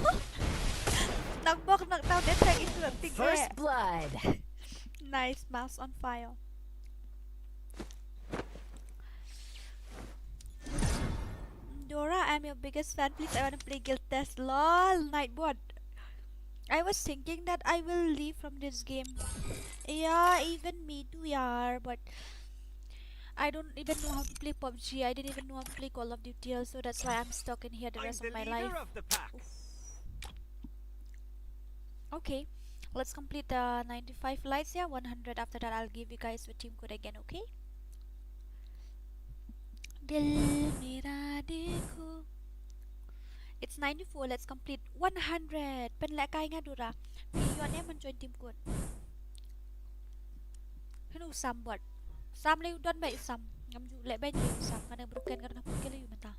Speaker 1: Nagbok nagtaw detect into a big
Speaker 2: First blood.
Speaker 1: Nice mouse on fire. Dora, I'm your biggest fan. Please, I wanna play guild test. Lol, Nightbot. I was thinking that I will leave from this game. Yeah, even me too, yeah. But I don't even know how to play PUBG. I didn't even know how to play Call of Duty, so that's why I'm stuck in here the rest of my life. Okay, let's complete the 95 lights. Yeah, 100. After that, I'll give you guys the team code again. Okay. Dil mera dekho. It's 94. Let's complete 100. Pen lek kai nga dura. Pion em join team code. Henu sam bot. Sam le udon bai sam. Ngam ju lek bai sam kana broken kana broken le mata.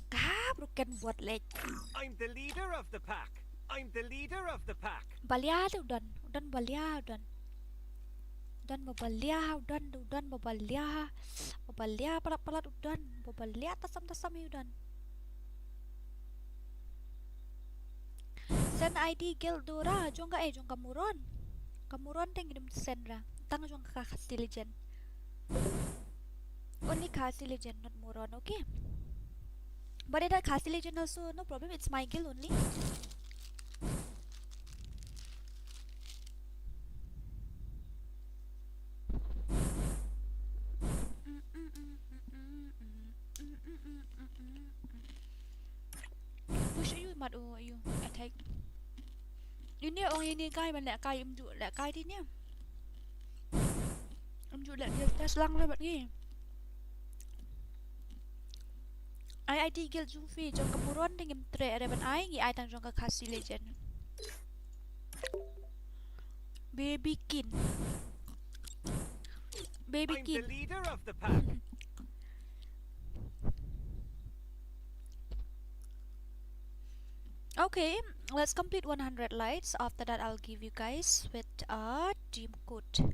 Speaker 1: Ka broken bot le.
Speaker 3: I'm the leader of the pack. I'm the leader of the pack.
Speaker 1: Balia udon. Udon balia udon. udan babalia udan babalia palat udan babalia tasam udan. Send ID guild Dora jong ka Mᴏᴜᴜ teng idum send ra tang jong ka Khasi legend. Only Khasi legend, not MORON, okay? But at Khasi legend also no problem, it's my guild only. Push you mặt you attack. Ini orang ini kai ban lẹ kai dụ lẹ kai đi nhé. Dụ lẹ test lang lên bạn nghe. Ai ID guild Zufi trong cái MORON thì em tre ở bên ai nghĩ ai tăng trong cái Khasi legend. Baby kin.
Speaker 3: I'm the leader of the pack.
Speaker 1: Okay, let's complete 100 lights. After that, I'll give you guys with a team code.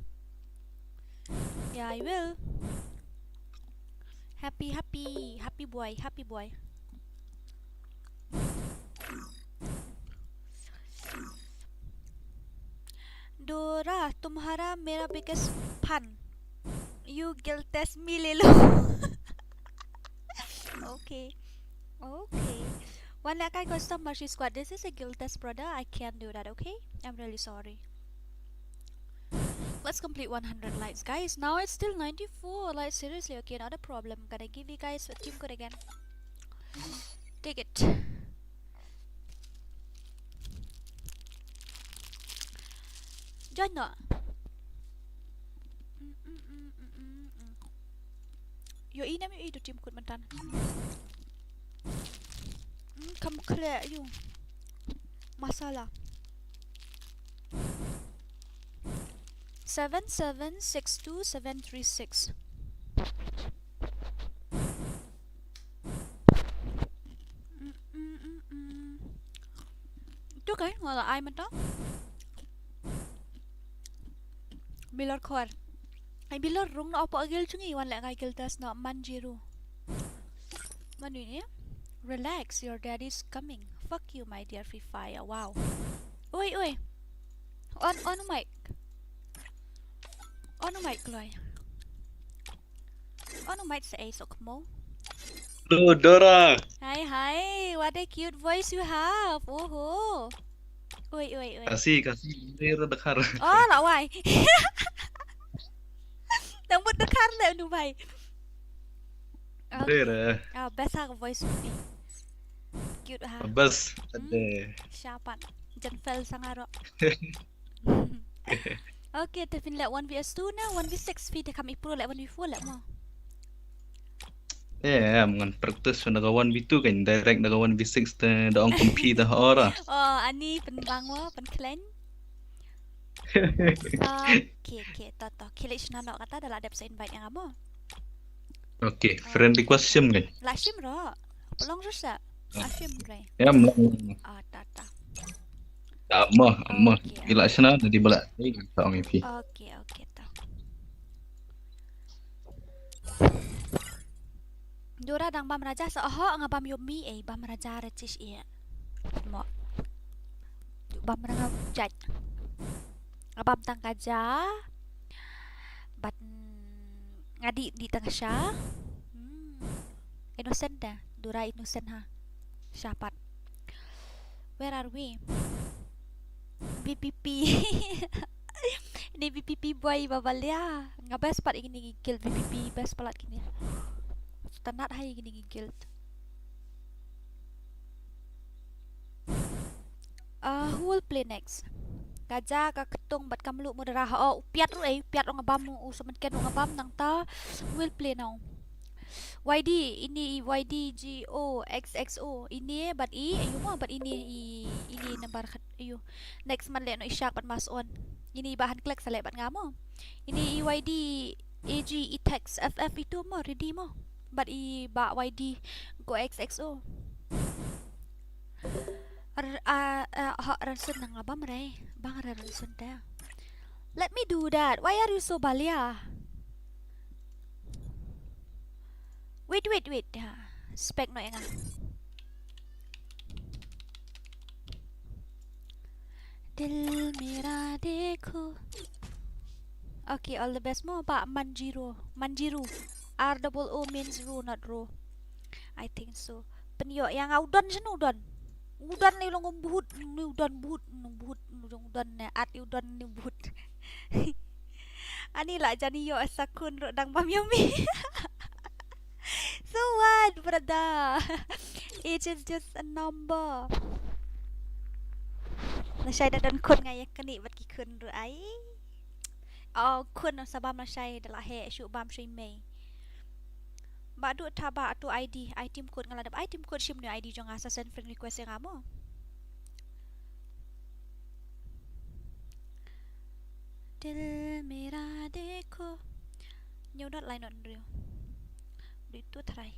Speaker 1: Yeah, I will. Happy boy. Dora, तुम्हारा मेरा biggest fan. You guild test me ले लो. Okay. One like I got some mercy squad. This is a guild test, brother. I can't do that, okay? I'm really sorry. Let's complete 100 lights, guys. Now it's still 94. Like, seriously, okay, not a problem. Gonna give you guys a team code again. Take it. Join no. Yo inam yo itu team code mentan. Kamu clear you. Masalah. 7762736. Itu kan wala ai man to. Bilor khor. Ai bilor rung no apa gel chungi wan la ngai gel tas no manjiru. Manu ni. Relax, your daddy's coming. Fuck you, my dear FreeFire. Wow. Oi. On mic. On mic loy. On mic sa Ｓōᴍᴜ.
Speaker 6: Hello, Dora.
Speaker 1: Hi. What a cute voice you have. Oh. Oi.
Speaker 6: Khasi, rada dekhar.
Speaker 1: Oh, la wai. Nambut dekhar le nu bai.
Speaker 6: Dora.
Speaker 1: Best ha voice Sufi. Cute ha.
Speaker 6: Bas, ada.
Speaker 1: Siapa? Jenfel sangaro. Okay, tefin lek 1vs2 na 1v6 fi kami pro lek 1v4 lek mo.
Speaker 6: Mengan practice na ka 1v2 kan direct na ka 1v6 da on compete dah ora.
Speaker 1: Oh, ani penbang mo, penklen. Okay, toto. Kıyʟᴛᴜᴜ kata adalah ada bisa invite yang kamu.
Speaker 6: Okay, friend request sim kan.
Speaker 1: Lashim ro. Pelong susah. Lashim bre.
Speaker 6: Ya, melang.
Speaker 1: Tata.
Speaker 6: Amma. Iľaśana na di bala. Sa ang ipi.
Speaker 1: Okay, ta. Dora dang bam raja sa ngabam yomi bam raja recis iya. Mo. Bam ranga jaj. Ngabam tang kaja. Bat ngadi di tengah sya. Innocent dah. Dora innocent ha. Syapat. Where are we? VPP. Ini VPP boy babalia. Nga best part ini guild VPP best palat gini. Tenat hai gini guild. Who will play next? Gajah ka ketung bat kamlu moderah. Oh, piat ru piat ngabam semenken ngabam nang ta will play now. YD ini YDGOXXO ini bat ayo mo bat ini nambar ayo next man le no isyak bat mas on ini bahan klik sa le bat ngamo ini YD AG text FF itu mo ready mo bat ba YD go XXO ransun nang abam re bang ransun da Let me do that. Why are you so balia? Wait. Spec no enga. Dil mera dekho. Okay, all the best mo ba Manjiru. ROO means ro, not ro. I think so. Penyo yang udon sana udon. Udon ni long buhut, ni udon buhut ni at udon ni buhut. Ani lah jani yo asakun ro dang bam yomi. So what, brother? Age is just a number. Nashay dah don kun ngay kani bat ki kun ro ai. Kun sa bam nashay dala he shu bam shay may. Ba du taba tu ID, item code ngaladap item code shim ni ID jong asa send friend request yang amo. Dil mera dekho. Nhiều dot line on real. Đi tu try.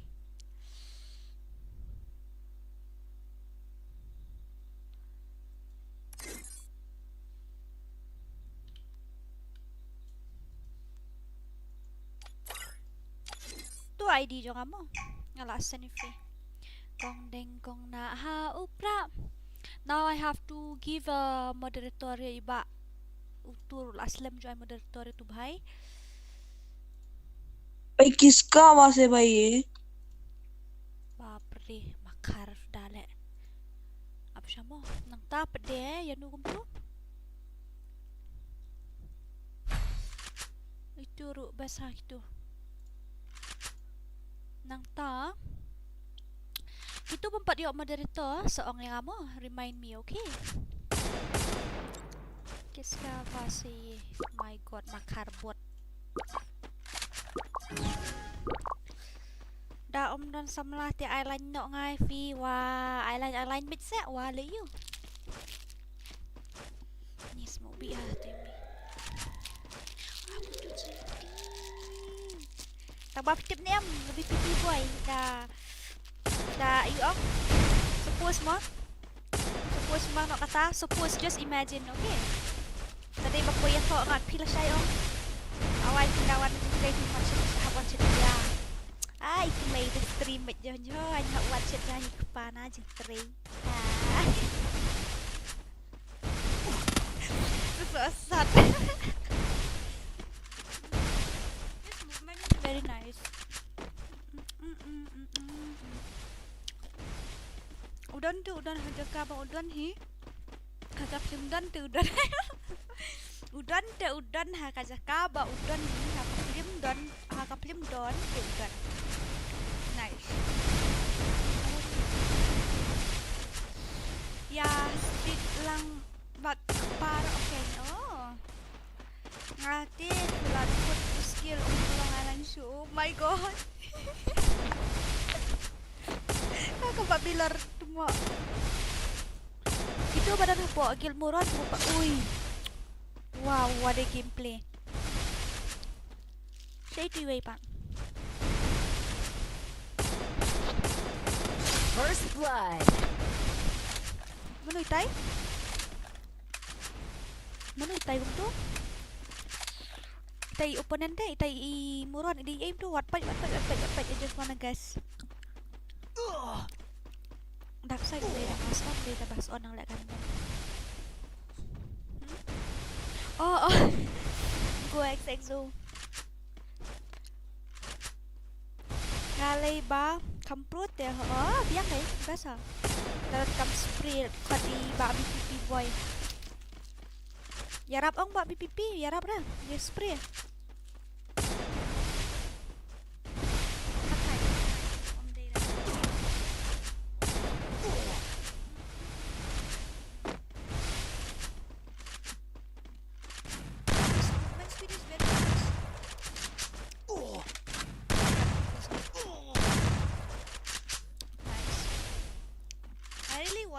Speaker 1: Tu ID jong amo. Ngalasan ni free. Kong deng kong na ha upra. Now I have to give a moderator iba. Utur aslam join moderator tu bhai.
Speaker 8: भाई किसका आवाज है भाई ये?
Speaker 1: बाप रे makar dale. Apa siamo? Nang tapet deh ya nu kumpul. Itu ru basah itu. Nang ta. Itu pempat yo moderator seorang yang amo remind me, okay? Kiska pasi. My god makar bot. Da don samlah ti island nok ngai fi wa island bit se wa le you. Ni semua bi ah tu mi. Aku tu cik. Tabah tip ni am lebih pipi boy da you up. Suppose mo nak kata suppose just imagine, okay? Tadi bapa ya thok ngat pila saya om. Awal pindawan training macam sahabat ceria. Itu lay the stream jo anh học watch chat ra như pa na je stream. Sesat. This movement is very nice. Udon haja ka ba udon hi. Kagap udon tu udon. Udon ha kaja ka ba udon hi ha kaplim don tu udon. Nice. Ya, speed lang bag para okay no. Ngati bulan put skill untuk ngalan show. Oh my god. Kakak bilar semua. Itu badan apa? Gil moron apa? Ui. Wow, what a gameplay. Say to you, Pak.
Speaker 2: First blood.
Speaker 1: Mana itai? Untuk? Itai opponent deh, itai moron, di aim tu what fight. I just wanna guess. Dark side dia dah bahas on ang lakan. Oh. Go XXO. Ngalay ba kamprut ya? Oh, biang eh, biasa. Dalam kam spray kat di bak BPP boy. Yarap ong bak BPP, yarap dah. Dia spray.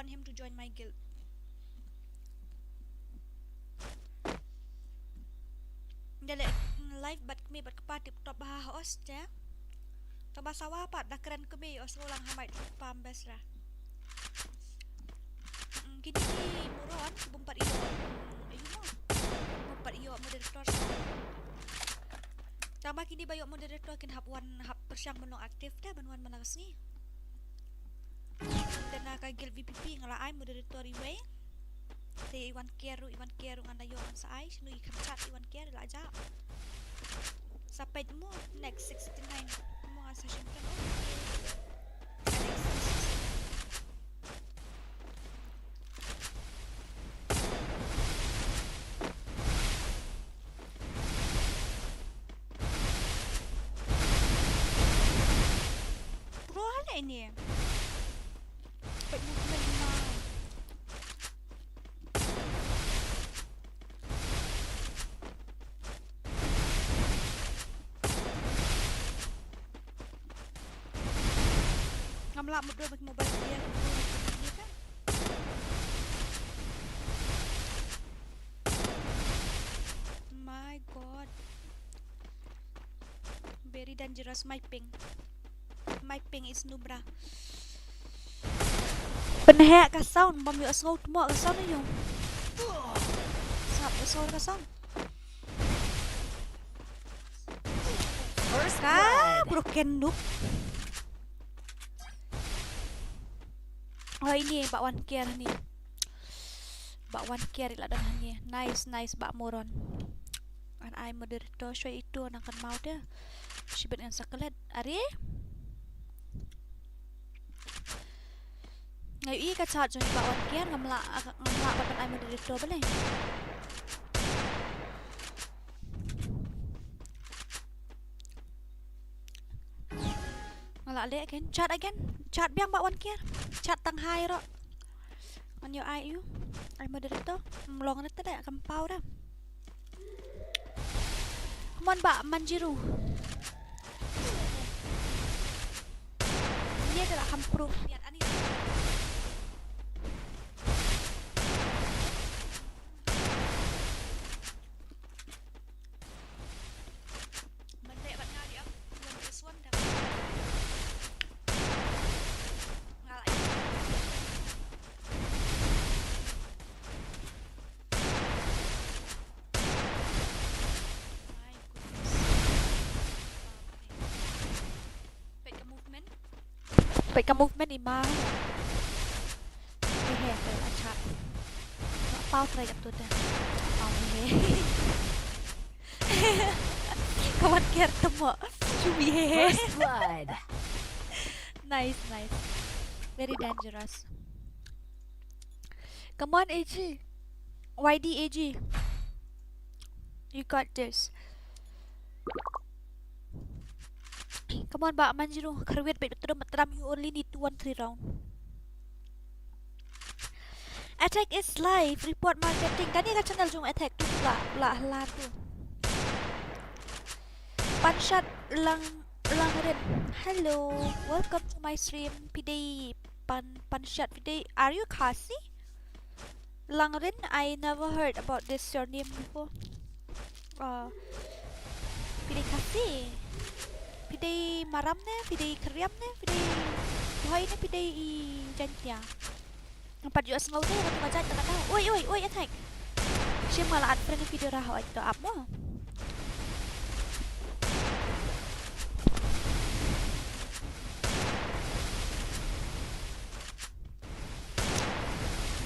Speaker 1: Him to join my guild. Dia live bat kami bat kepat top bah os ya. Coba sawah pat dah keren kami os rolang hamai pam besra. Gini moron bumpat iyo. Ayo mo. Bumpat iyo wan hap persyang menong aktif dah banuan menagas ni. Dan kay gil VPP ngala ay moderator way. Te iwan kero anda yo an sa ay sinu ikan chat iwan kero la aja. Sampai mo next 69 mo ang session kan. Ini baik movement mau ngamlak berdua bagi mobile dia kan my god very dangerous my ping is nubra penhek ka sound bom yo asngau tmo ka sound yo sap sound ka sound
Speaker 2: First
Speaker 1: ka
Speaker 2: blood.
Speaker 1: broken noob oh ini bak one care ni bak one care lah dah ni nice bak moron an ai moderator shoy itu nak kan mau dia sibet dengan sakelet ari ngayu ka chat jong ba wan kian ngamla ban ai moderator balai ngala le kan chat biang ba wan kian chat tang hai ro on yo ai you ai moderator mlong na tada kampau dah mon ba manjiru dia adalah improve lihat ani Baik ka movement ima. Hehe, lah chat. Pau try kat tu dah. Pau hehe. Kawan care temo. Cumi hehe.
Speaker 2: First blood.
Speaker 1: Nice. Very dangerous. Come on, AG. YD AG. You got this. Come on, Bak Manjiru. Karwet baik betul matram. You only need to 1-3 round. Attack is live. Report marketing. Kani ka channel jong attack tu la tu. Panshot lang rin. Hello. Welcome to my stream. Pidai panshot pidai. Are you Khasi? Langrin, I never heard about this surname before. Pidai Khasi. Pidai maram ne, pidai keriam ne, pidai buhay ne, pidai jantia. Nampak juga sengau tu, kata macam tak tahu. Oi, attack. Siapa malah ad friend video rahau itu apa?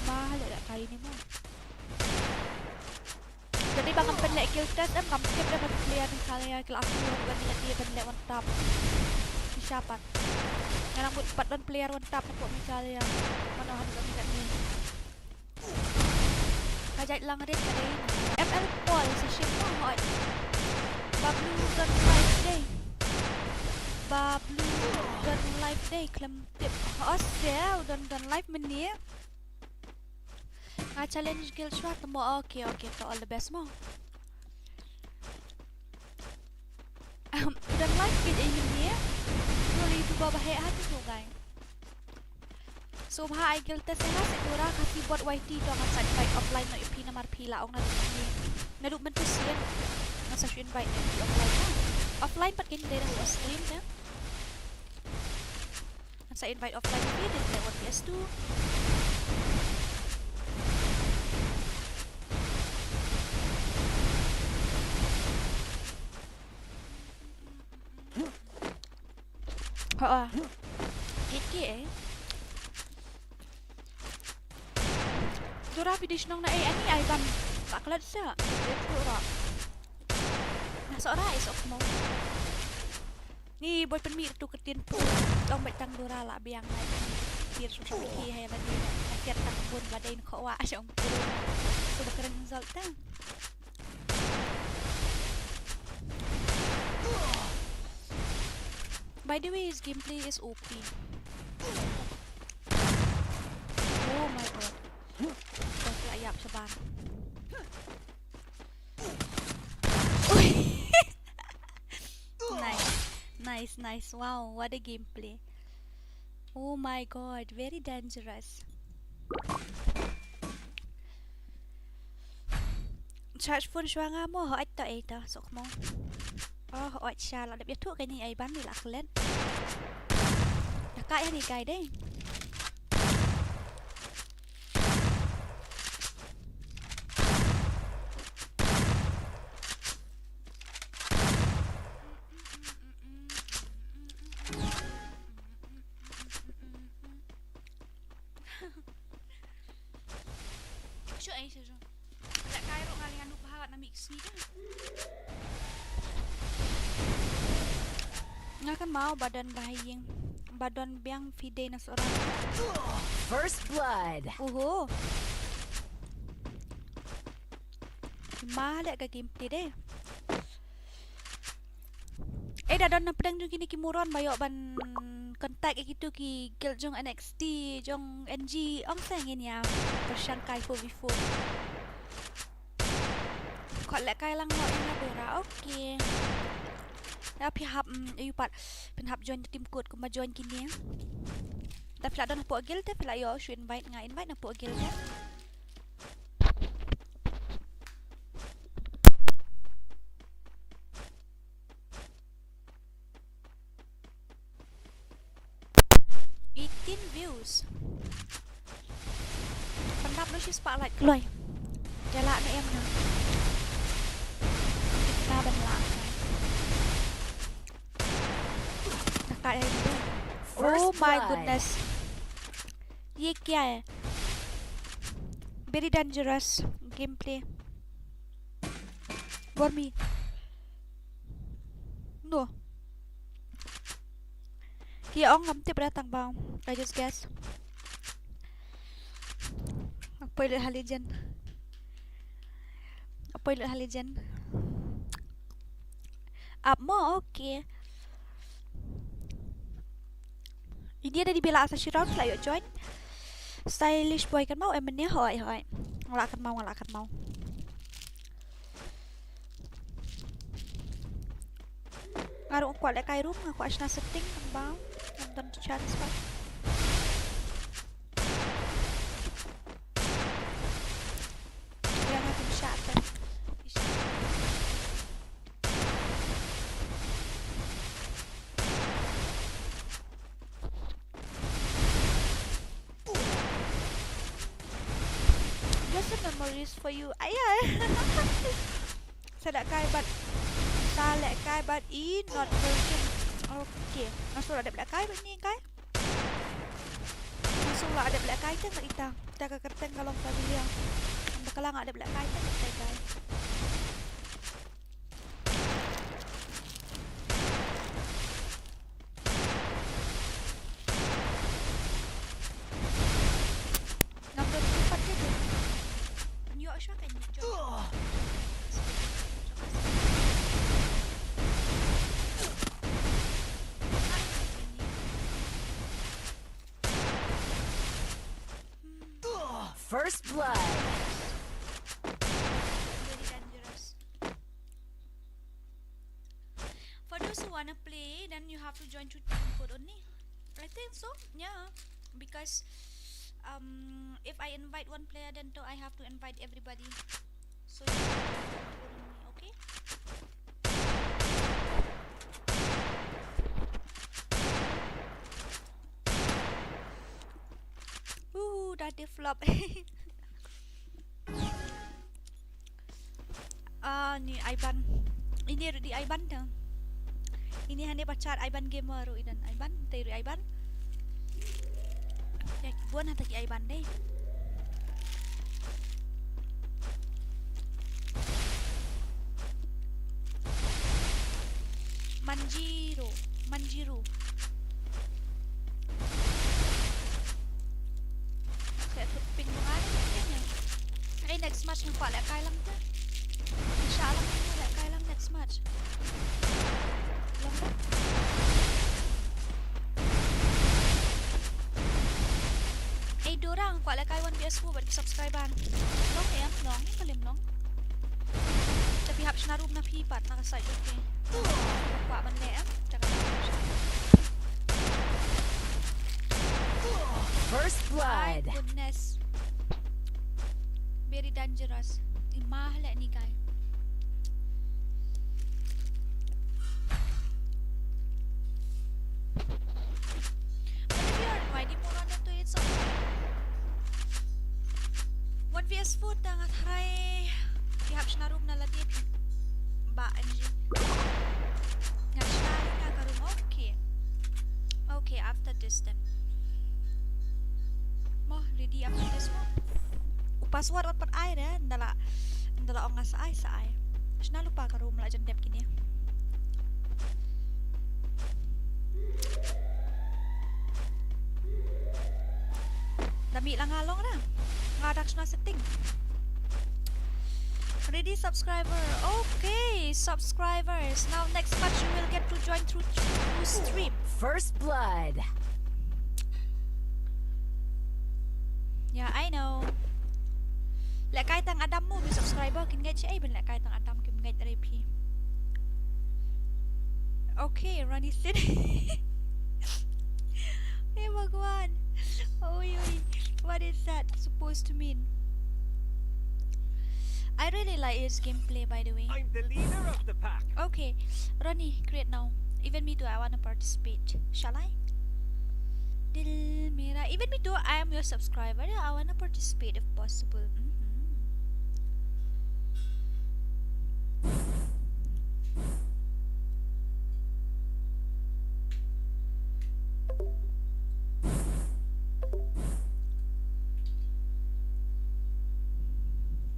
Speaker 1: Mahal tak kali ni mah. Jadi bangun pendek kill test kamu skip dah bagi player ni kalian kill aku bukan dia pendek one tap. Siapa? Yang rambut 4 dan player one tap nampak misalnya. Mana ada minat ni. Kajat lang rin kali. ML Paul sa ship mo hot. Bablu gun live day. Klem tip. Sel gun live meni. Challenge kill shot mo. Okay, to all the best mo. Dan live kid ini boleh itu bahaya hati tu guys. So I kill test na sigura kasi buat YT to ang side fight offline no IP na marpila ong naduk mentus yan. Nasa invite na offline. Offline pat kini dahil ang stream na. Nasa invite offline ni din na PS2. Kek Dora video nong na ani ay ban tak kelat sa. Dora. Nah seorang esok mau. Ni boy penmi tu ketin pu. Dong bai tang Dora la biang lai. Biar susah ki hay ba dia. Akhir tang bun badain kho wa song. So bakran zalta. By the way, his gameplay is OP. Oh my god. Kau ayap sebar. Nice. Wow, what a gameplay. Oh my god, very dangerous. Charge phone Şwaڭā mo hỏi tới ta sok mo. Hỏi xa là biết thuốc cái này ai bán đi lạc lên. Cái này cài đấy. Čo ai se rồi. Lại cài rồi ngalian lupa hawat na mix ni dah. Nga kan mau badan bahayang badan biang fide na seorang.
Speaker 2: First blood.
Speaker 1: Mahal ka gameplay deh. Dah don na pedang jong kini ki MORON bayo ban kontak gitu ki gil jong NXT jong NG ong sengin ya bersangkai 4v4. Kok lek kai lang mo ina Dora. Okay. Dah pihap yupat penhap join tim code kuma join kini. Dah pila don po gil te pila yo should invite na po gil ya. Views. Penap nó chỉ spotlight rồi. Trả lại nữa em nè. Ta bật lại. Đặt tại đây đi. Oh my goodness. Ye kya hai? Very dangerous gameplay. For me. No. Kia ông ngắm tiếp datang bang. I just guess. Apa ilut halijan? Up mo, okay. Ini ada dibela asal Shirov lah yuk join. Stylish boy kan mau emangnya hỏi. Ngalakan mau. Ngaruh kuat lek kai room, aku asna setting bang. Nonton chance pak. Jangan aku shot. Just a memories for you. Ayah. Saya lek kai but not version. Okay. Masuk ada belak kai ni kai. Masuk lah ada belak kai tu nak kita. Kita ke kerteng kalau familia. Bakalang ada belak kai tu kita kai. Nombor 4 tu. New York kan ni.
Speaker 2: First blood.
Speaker 1: Very dangerous. For those who wanna play, then you have to join to team code only. I think so. Yeah. Because if I invite one player, then I have to invite everybody. So you have to join team code only, okay? Dah develop. Ni Iban. Ini di Iban dah. Ini hanya pacar Aiban gamer idan Aiban tayru Aiban. Ya buan hata ki Aiban deh. Manjiru. Saya tuh ping mengalir kayaknya. Next match nampak lek kai lang tu. InsyaAllah lek kai lang next match. Dorang kuat lek kai 1vs4 buat subscriber. Long ya, long paling long. Tapi habis narum na pipat na kasay okay. Kuat man lek jangan.
Speaker 2: First blood.
Speaker 1: My goodness. Very dangerous. Mahal ni guy. But if you are riding more on to it, so 1vs4 tangat hai. Ihap narum na ladit. Ba anji. Ngasnari na karum okay. Okay, after this then. Mo ready after this mo. Password wat pat ai dah ndala ong sa ai. Sna lupa ka room la jan dep kini. Dami lang ngalong na. Ngadak na setting. Ready subscriber. Okay, subscribers. Now next match you will get to join through stream.
Speaker 2: First blood.
Speaker 1: Yeah, I know. Lek kai tang Adam mo, subscriber kin ngai ai ben lek kai tang Adam kin ngai repi. Okay, Ronnie Sid. Hey Bhagwan. Oi. What is that supposed to mean? I really like his gameplay, by the way.
Speaker 3: I'm the leader of the pack.
Speaker 1: Okay, Ronnie, create now. Even me too, I wanna participate. Shall I? Even me too, I am your subscriber. I wanna participate if possible.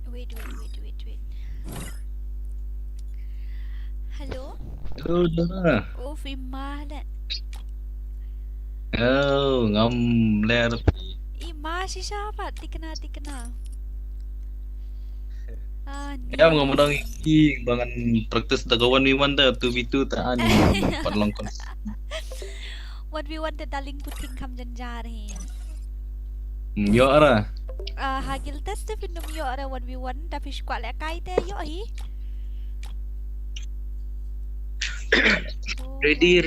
Speaker 1: Wait. Hello?
Speaker 6: Dah.
Speaker 1: Oh, Fimada.
Speaker 6: Oh, ngam ler.
Speaker 1: Masih siapa? Tikena.
Speaker 6: Ya ngomong iki bangan praktis dagawan mi wanda 2v2 taan padlong kon.
Speaker 1: What we want the daling puting kam janjari.
Speaker 6: Yo ara.
Speaker 1: Hagil test finum yo ara what we want tapi squat lek kai te yo hi.
Speaker 7: Ready.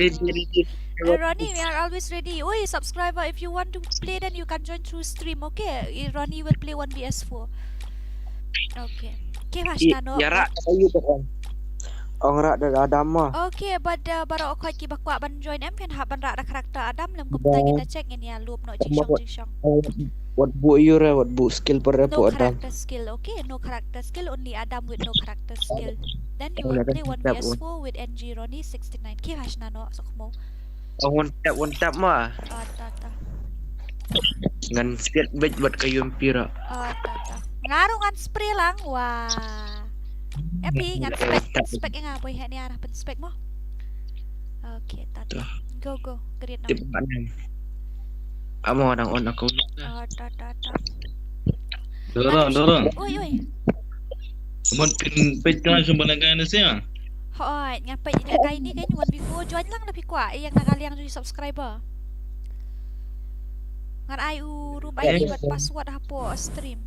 Speaker 1: Ronnie, we are always ready. Oi, subscriber, if you want to play, then you can join through stream. Okay, Ronnie will play 1vs4. Okay. Okay, Hashtano.
Speaker 7: Ya rak kayu kan. Ong rak dah Adam mah.
Speaker 1: Okay, but baru aku ki bakwa ban join em kan haban rak karakter Adam lem kumta kita check ini ya loop no jing.
Speaker 7: What bu you ra what bu skill per
Speaker 1: No
Speaker 7: Adam.
Speaker 1: character skill, okay? No character skill, only Adam with no character skill. Then you will play 1vs4 with NG Ronnie 69. Okay, Hashtano, sokmo.
Speaker 7: One tap mah.
Speaker 1: Tata.
Speaker 7: Ngan set bet buat kayu empira.
Speaker 1: Tata. Ngarungan spray lang. Wah. Epi ngan spek nga boy ni arah pen spek mo. Okay, tata. Go. Create now.
Speaker 7: Tip kanan. Amo orang on aku.
Speaker 1: Tata.
Speaker 6: Dorong.
Speaker 1: Oi.
Speaker 6: Mon pin page kan sumbangan siya.
Speaker 1: Hoy, ngapain ini kali ini kan 1v4 join lang na pikwa yang nakaliang jadi subscriber. Ngan ayu rubah buat password hapo stream.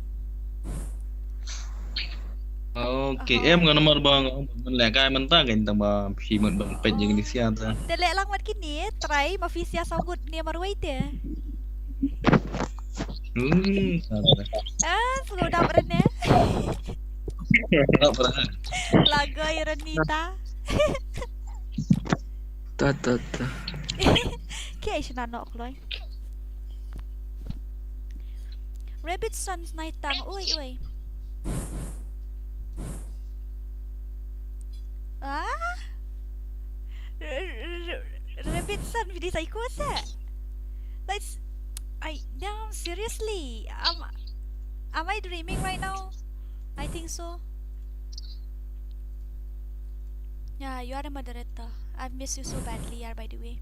Speaker 6: Okay, em ngana nomor bang leka mentah kan tambah himun bang page yang di siya ta.
Speaker 1: Delek lang mat kini try mafisia saugut ni Mᴏᴜᴜᴜ. Sudah berene. Laga Renita.
Speaker 7: Ta.
Speaker 1: Kıyıʀᴜᴛ loy. Rabbit Sons naitang. Uy. psychosa. Let's. No, seriously. Am I dreaming right now? I think so. Yeah, you are a moderator. I've missed you so badly, yeah, by the way.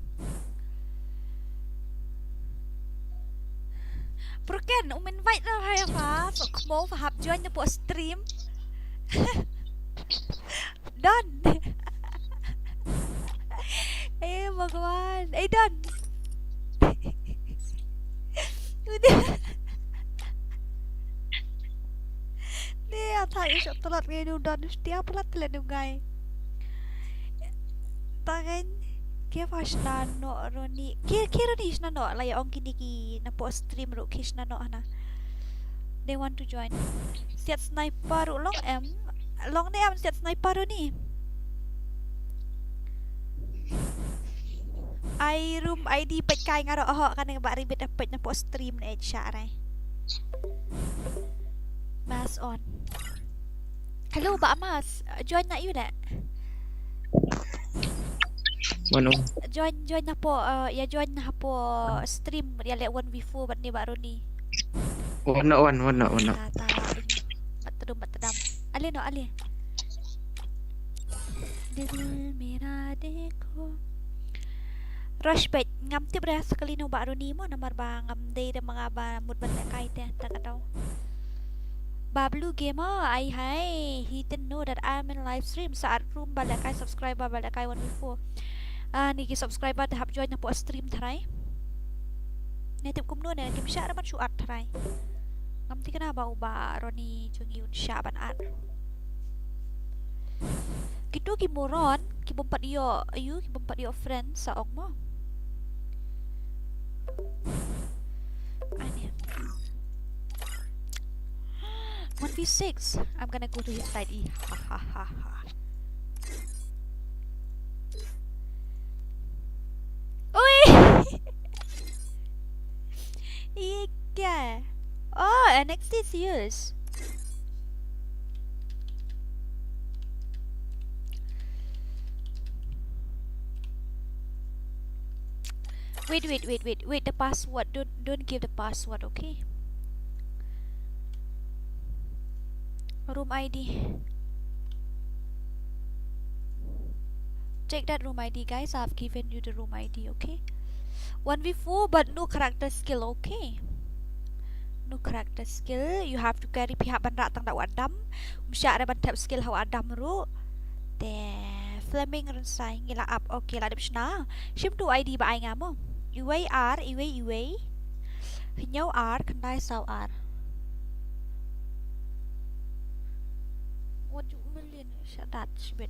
Speaker 1: Broken, invite ra hai fa, so khmo fa hap join the post stream. Done. Eh, bhagwan. Eh, done. Nè, thầy sợ tao lật nghe đun đòn stia plat lên đường ngày. Tangan kia fasna no roni. Kia roni isna no la ya ong kiniki na post stream ro kishna no ana. They want to join. Siat sniper ro long em. Long ni am siat sniper ro ni. I room ID pet kai ngaro ho kan nga ba ribet pet na post stream na sya rai. Mas on. Hello ba Mas, join na you na.
Speaker 9: Ano?
Speaker 1: Join na po, ya join na po stream ya le 1v4 bat ni baru ni.
Speaker 9: Wana.
Speaker 1: Tata. Matadam. Ali no ali. Dil mera dekho. Rush bet ngam tip ras sekali no baru ni mo namar ba ngam day de mga ba mud ban kai te takataw. Bablu gamer, hi. He didn't know that I'm in live stream. Saat room balakai subscriber balakai 1v4. Niki subscriber dah join na po stream tharay. Netip kum no na kim sya naman suat tharay. Ngamti ka na ba uba roni Kyyᴛ sya ban at. Kito ki MORON, ki bompat iyo friend sa ong mo. Ani. 1v6. I'm gonna go to his side. Ha. Oi! Iya. Oh, NXT is yours. Wait. The password. Don't give the password, okay? Room ID. Check that room ID, guys. I've given you the room ID, okay? 1v4 but no character skill, okay? No character skill. You have to carry pihak ban ratang daw Adam. Umsya ada ban tap skill hawa Adam ro. Then Fleming rensai ngila up. Okay, la na. Shim tu ID ba ay nga mo? Iway R. Hinyaw R. Kanday saw R. What do you mean? That shit.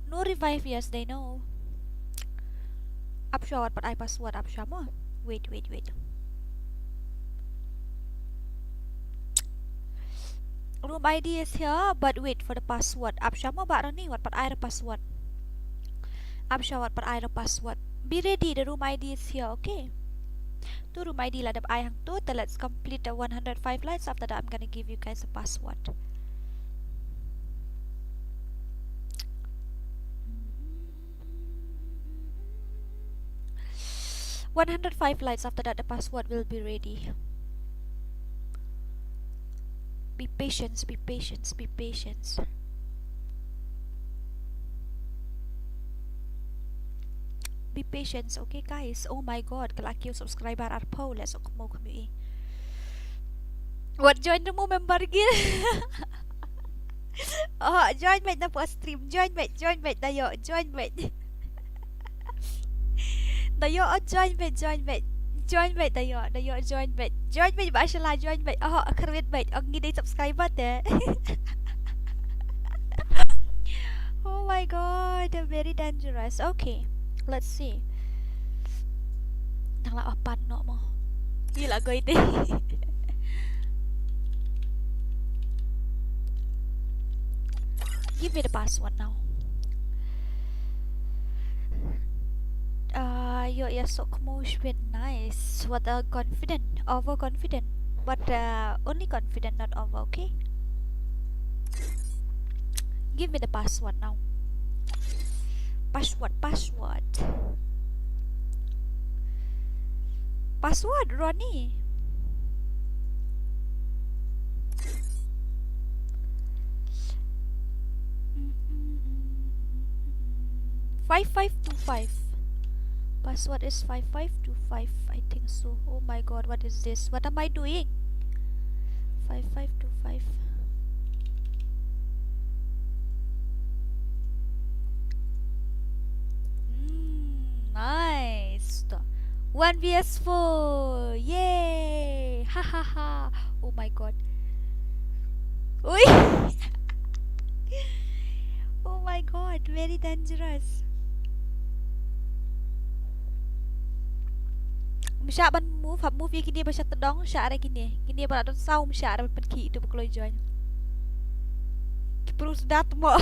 Speaker 1: No revive, yes, they know. Up shower, but I password up shower. Wait. Room ID is here, but wait for the password. Up shower, but what I password. Up shower, but I password. Be ready, the room ID is here, okay? To room ID ladap I hang to. Let's complete the 105 lights. After that, I'm gonna give you guys a password. 105 lights. After that, the password will be ready. Be patient. Be patient, okay guys? Oh my god, kalaki yung subscriber arpo. Let's Mᴏᴜᴜ. What join mo member gil? Oh, join mate na po stream. Join mate dayo. Join mate dayo, join mate dayo, join mate ba siya la, join mate. Oh, karwit mate, ang gini subscriber te. Oh my god, very dangerous. Okay, let's see. Nang la apan no mo. Gila goy te. Give me the password now. You're so nice. What confident, overconfident, but only confident, not over. Okay. Give me the password now. Password. Password Ronnie. Five 5525. Password is 5525. I think so. Oh my god, what is this? What am I doing? 5525. Nice. 1vs4. Yay! Ha ha ha. Oh my god. Ui. Oh my god, very dangerous. Mᴏᴇ ban move, hab move kini ba siya tedong, siya ara kini. Kini ba aton sau mᴏᴇ ara pergi itu baklo join. Terus dat mo.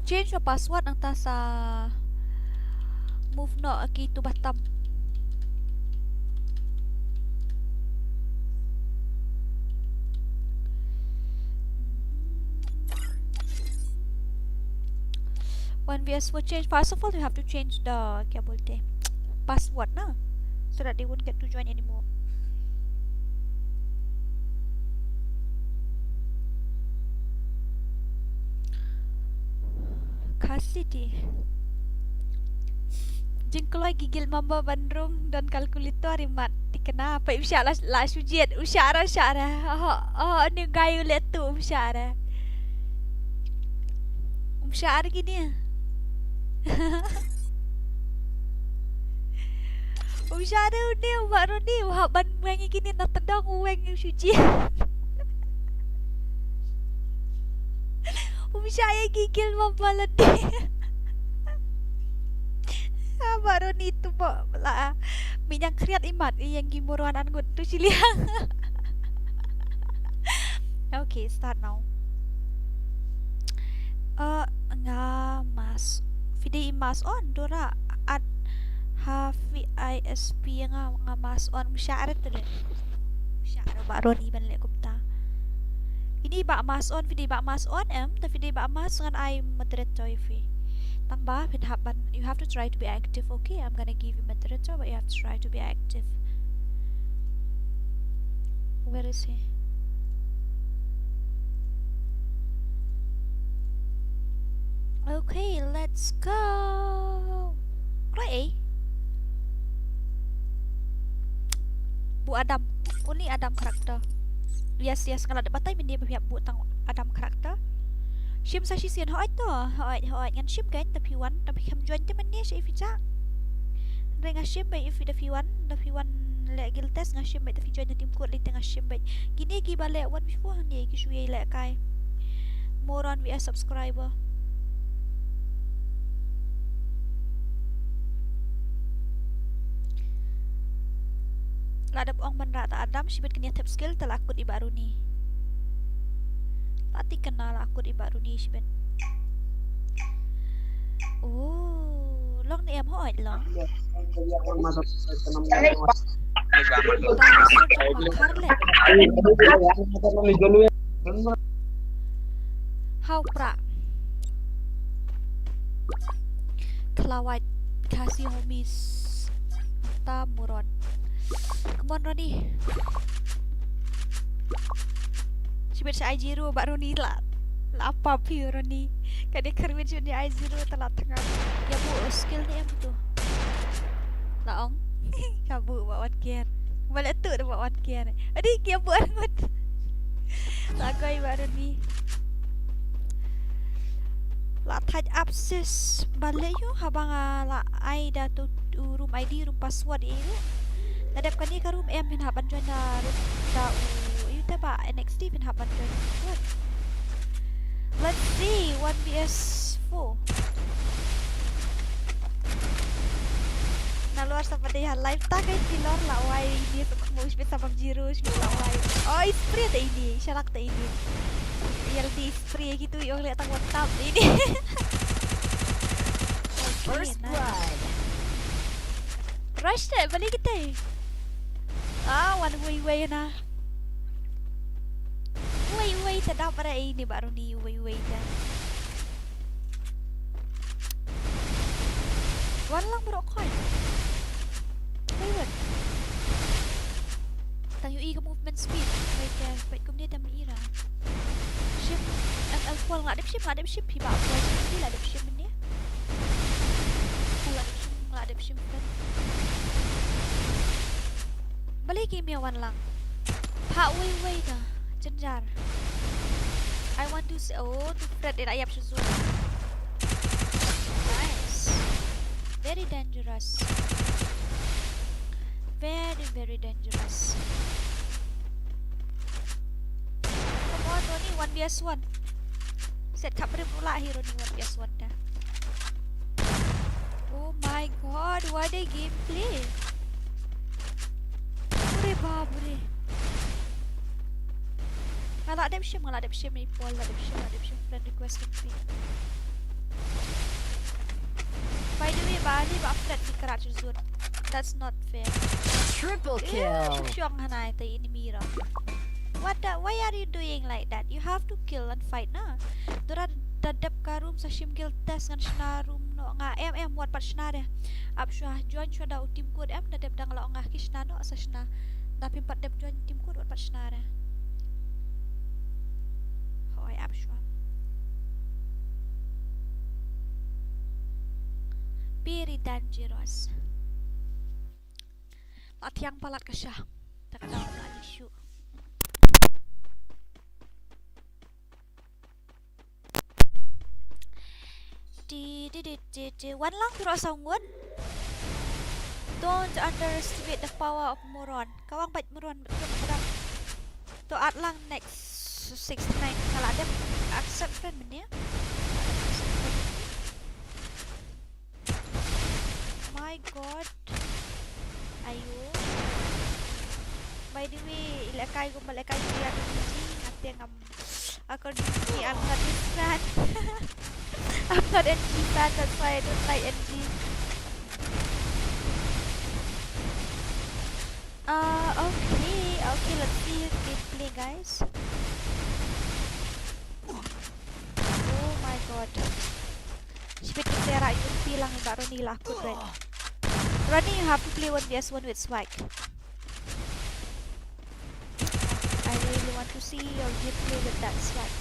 Speaker 1: Change your password ang ta sa move no aki tu batam. When VS will change, first of all you have to change the kya bolte password na, so that they won't get to join anymore. Khasi di jengkoloi gigil mamba bandrung dan kalkulator rimat dikena apa insyaAllah la sujiat usyara ni gayu letu usyara gini usyara ni baru ni ban wengi gini nak tedang wengi sujiat saya gigil membaladi. Baru ni tu lah minyak kriat imat yang gimuruan anggut tu siliang. Okay, start now. Mas video mas on dora at hafi ISP nga mas on msyara tu deh. Msyara baru ni ban lek kumta. Ini ba mas on video ba mas on the video ba mas ngan I moderator ifi. Tang ba pinhaban you have to try to be active. Okay, I'm gonna give you moderator but you have to try to be active. Where is he? Okay, let's go. Right. Bu Adam. Only Adam karakter. Yes, kalau ada batai dia berpihak buat tang Adam karakter. Shim sa sisian hoit to. Hoit ngan shim kan tapi wan tapi kam join teman ni si fica. Renga shim bai if the wan le gil test ngan shim bai tapi join tim kuat li tengah shim bai. Gini gi balik wan before ni gi suye le kai. Moron vs subscriber. Ladap ong bandra ta Adam sibet kenia tap skill telakut ibaru ni. Pati kenal aku ibaru ni sibet. Oh, long ni em hỏi long. How pra? Kelawat kasih homies ta moron. Come on Ronnie. Sibet sa I0 baru ni lah apa pi Ronnie. Kadang kerwin ni I0 telah tengah. Ya bu skill ni apa tu? Laong. Kabu buat one gear. Balik tu dah buat one gear. Adik dia buat angot. Lagai baru ni. La touch absis balik yo habang la I dah tu room ID room password ini. Nadap kani ka room M pinhaban join na room da u ita ba NXT pinhaban join. What? Let's see 1vs4. Na luar sa padayan live ta kay tilor la wai ini mo spit sa pag-zero la wai. Oh, spray ta ini, shalak ta ini. YLD spray gitu yung lihat ang WhatsApp ini.
Speaker 2: First blood.
Speaker 1: Rush na, balik kita eh. One way na. Way sedap pada ini baru ni wait dah. One lang berokol. Wait. Tang UI ke movement speed. Baik kemudian dah Mᴏᴜᴜ. Ship Al-Qual nggak ada ship hiba Al-Qual sendiri lah ada ship ni. Kalau nggak ada ship kan. Balik game yang one lang. Pak wait dah. Jenjar. I want to say to Fred dan ayap Shuzun. Nice. Very dangerous. Very dangerous. Come on Ronnie 1vs1. Set cup pula hero ni 1vs1 dah. Oh my god, what a gameplay. Babre. Ngalah ada ship ni Paul ada ship friend request ni. By the way, bali ba friend ni Karachi zone. That's not fair.
Speaker 2: Triple kill.
Speaker 1: Syong hanay tay enemy ra. Why are you doing like that? You have to kill and fight na. Dura dadap ka room sa shim kill test ngan shna room no nga wat pat shna de. Ap shwa join shwa da team code dadap dang la nga kishna no sa shna. Tapi pat dep join team code wat pat shna de. Hoy ap shwa. Very dangerous. Latihan palat ka siya. Takadaw na issue. One lang pero sanggut. Don't underestimate the power of MORON. Kawang bait MORON betul. To at lang next 69 kalau ada accept friend ya. My god. Ayo. By the way, ilakai dia nanti ngam according to me I'm not this fan. I'm not NG fan, that's why I don't like NG. Okay, let's see gameplay guys. Oh my god. Speed Sarah yung bilang baru ni laku right. Ronnie, you have to play 1vs1 with swag. I really want to see your gameplay with that swag.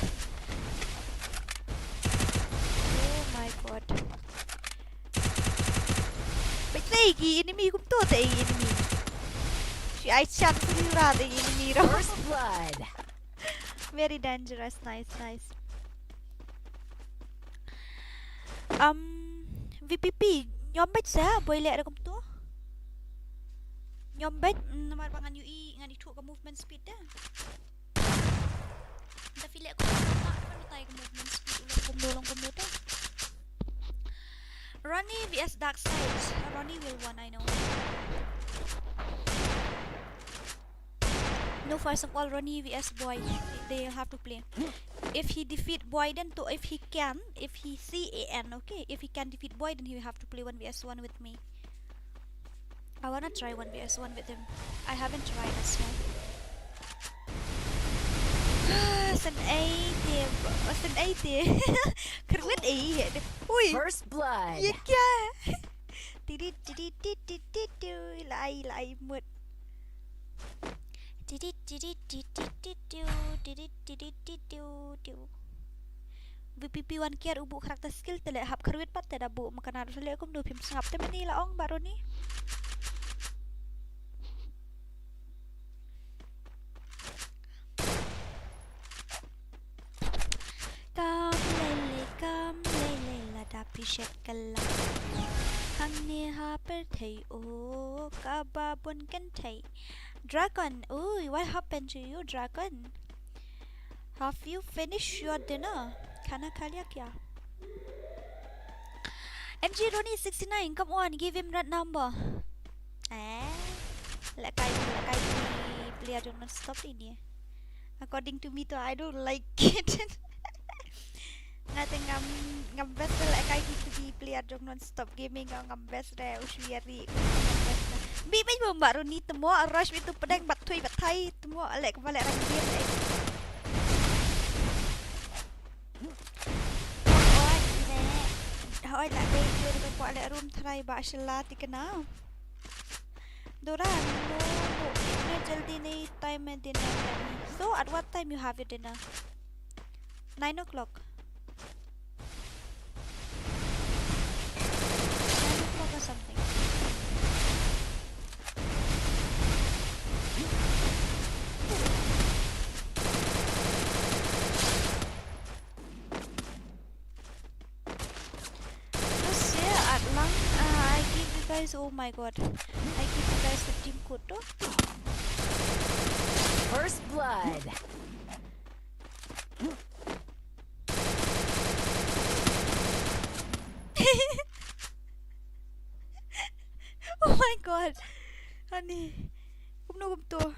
Speaker 1: Oh my god. Baik lagi, enemy kum tu tak enemy. Si Aisyah sendiri ada enemy.
Speaker 2: First blood.
Speaker 1: Very dangerous, nice. VPP nhóm bách giá bơi lẹ được không tú nhóm bách mà bằng anh UI ngani thuộc cái movement speed đó ta phi lẹ cũng không tay cái movement speed long cùng đó Ronnie vs Dark Side. Ronnie will win, I know. No, first of all, Ronnie vs Boy. They have to play. If he defeat Boy, then to if he CAN, okay. If he can defeat Boy, then he will have to play 1vs1 with me. I wanna try 1vs1 with him. I haven't tried as well. Sᴏᴜᴜ Kṛiʟᴜᴜ. Ui.
Speaker 2: First blood.
Speaker 1: Iya kya? Lại mượt. VPP 1 ubuk karakter skill telek hap kerwit pat teda bu makan harus lihat aku mendupim sengap temen ni lah ong baru ni. Kam lele la tapi shet kala. Hang ni ha per thei o ka ba bun kan thei. Dragon, ooh, what happened to you, Dragon? Have you finished your dinner? Khana khalya kya? MG Ronnie 69, come on, give him that number. Lakai player don't stop ini. According to me, I don't like it. Nothing ngam best lakai gitu di player don't stop gaming ngam best re ushwiri. Bi mai mbak Ronnie temo rush itu pedang bat thui bat thai temo lek kepala orang game. hỏi lại đây chưa được gọi lại room thay bà sẽ la thì cái nào Dora no itna jaldi nahi time mein dinner hai so at what time you have your dinner 9 o'clock 9 o'clock or something guys, oh my god, I give you guys the team code too.
Speaker 2: First blood.
Speaker 1: Oh my god, honey, kumno kumto.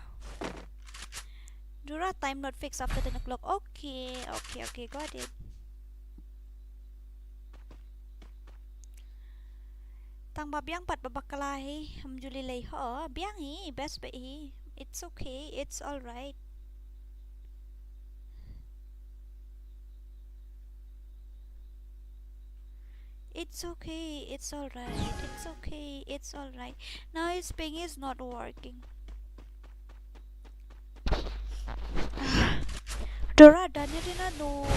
Speaker 1: Dura time not fixed after 10 o'clock. Okay, got it. Tang ba biang pat babakalahi mᴏʀᴇ ho biang hi best be hi it's okay it's all right it's okay it's all right it's okay it's all right now his ping is not working Dora done it in a no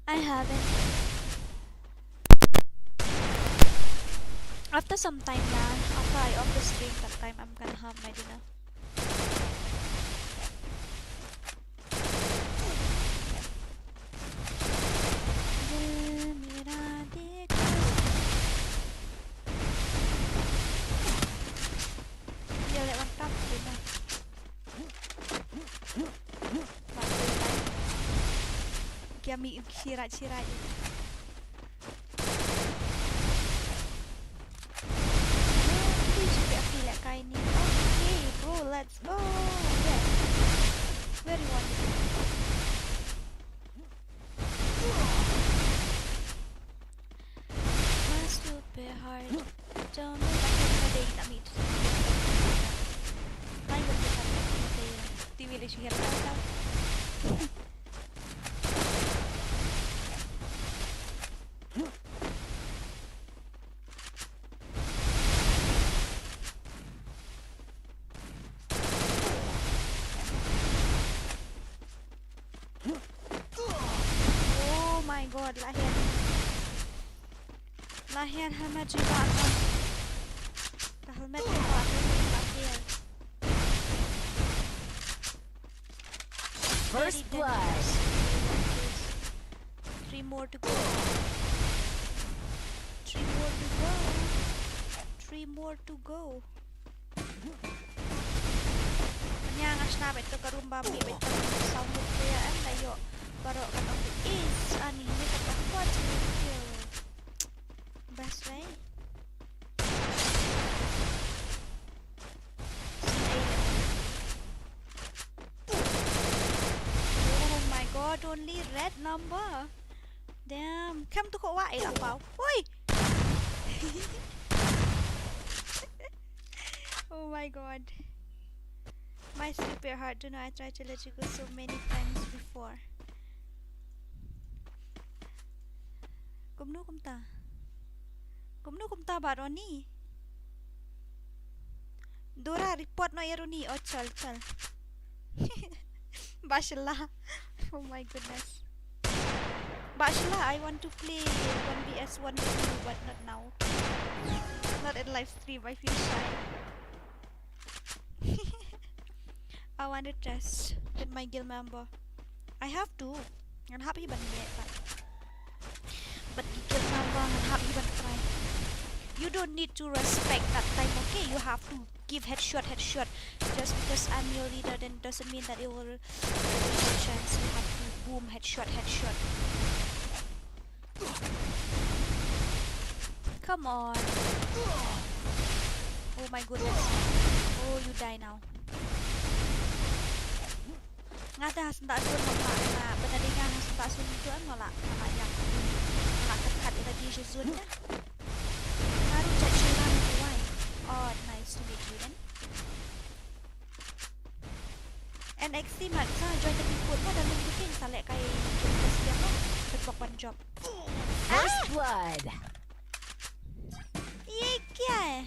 Speaker 1: I haven't After some time after I off the stream that time I'm gonna have my dinner. Giờ lại bằng cắp đến này. Kia mị chia lại Okay, bro, let's go. Yes, very wonderful. Must be hard. Don't know what day na meet. Tayo ba tayo? TV le siya lang. God, lahir helmet juga akan helmet juga akan lahir
Speaker 2: First blood
Speaker 1: 3 more to go 3 more to go Nhà ngas na beto karumba mi beto 骚ᴏᴜᴜ em layo Barok kan of Iİrsᴛ ini ketakuan sih best way Oh my god only red number Damn Kem tu kok wae lah pau Woi Oh my god My super heart do know I tried to let you go so many times before Kumno kumta baroni Dora report no yaroni oh chal Bashallah Oh my goodness Bashallah I want to play 1vs1 with you but not now Not in live stream I feel shy I want to test with my guild member I have to I'm happy but But you can number and have even try. You don't need to respect that time, okay? You have to give headshot. Just because I'm your leader then doesn't mean that it will give you a chance. You have to boom headshot. Come on. Oh my goodness. Oh you die now. Ngata hasn't asun na benadi nga hasn't asun itu an wala yang kat lagi Sᴏᴜᴜ nya. Baru cek sulam why. Oh nice to meet you then. NXT maksa join the people mo dalam bikin salek kay kita siya mo. Job.
Speaker 2: blood.
Speaker 1: Ye kya?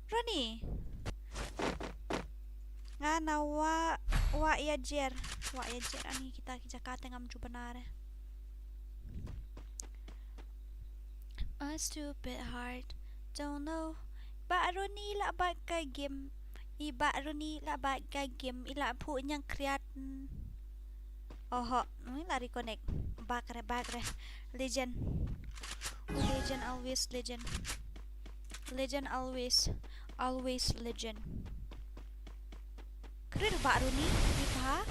Speaker 1: Roni. Ngana wa yajer. Wa yajer ani kita Jakarta ngam jubanare. A stupid heart. Don't know. Ba Roni la ba ka game. Iba Roni la ba ka game ila pu nyang kreat. Oh, ini lari connect. Back re. Legend. Legend always legend. Legend always legend. Keren baru ni, ha?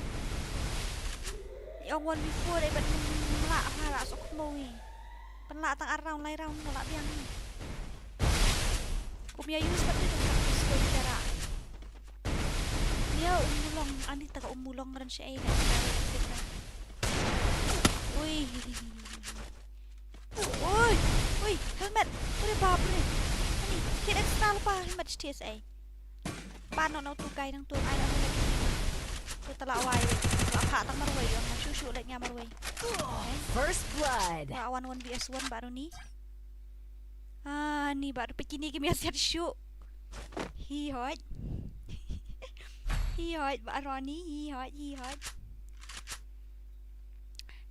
Speaker 1: Yang one before ay ba't melak para sok mo eh. Penlak tang around lay round melak biang ni. Kumya use ba't dito gusto cara. Dia umulong, ani taga umulong rin siya ay. Uy. Uy, helmet. Uri babre. Ani, kit extra pa helmet TSA. Paano na tugay ng tugay na helmet. Tu talaway. Laka tang marway yung shushu ulit nga marway.
Speaker 2: First blood.
Speaker 1: Awan 1vs1 baru ni. Ah, ni baru pikini kimi asyad shoot. Hihot. Hihot baru ni, hihot.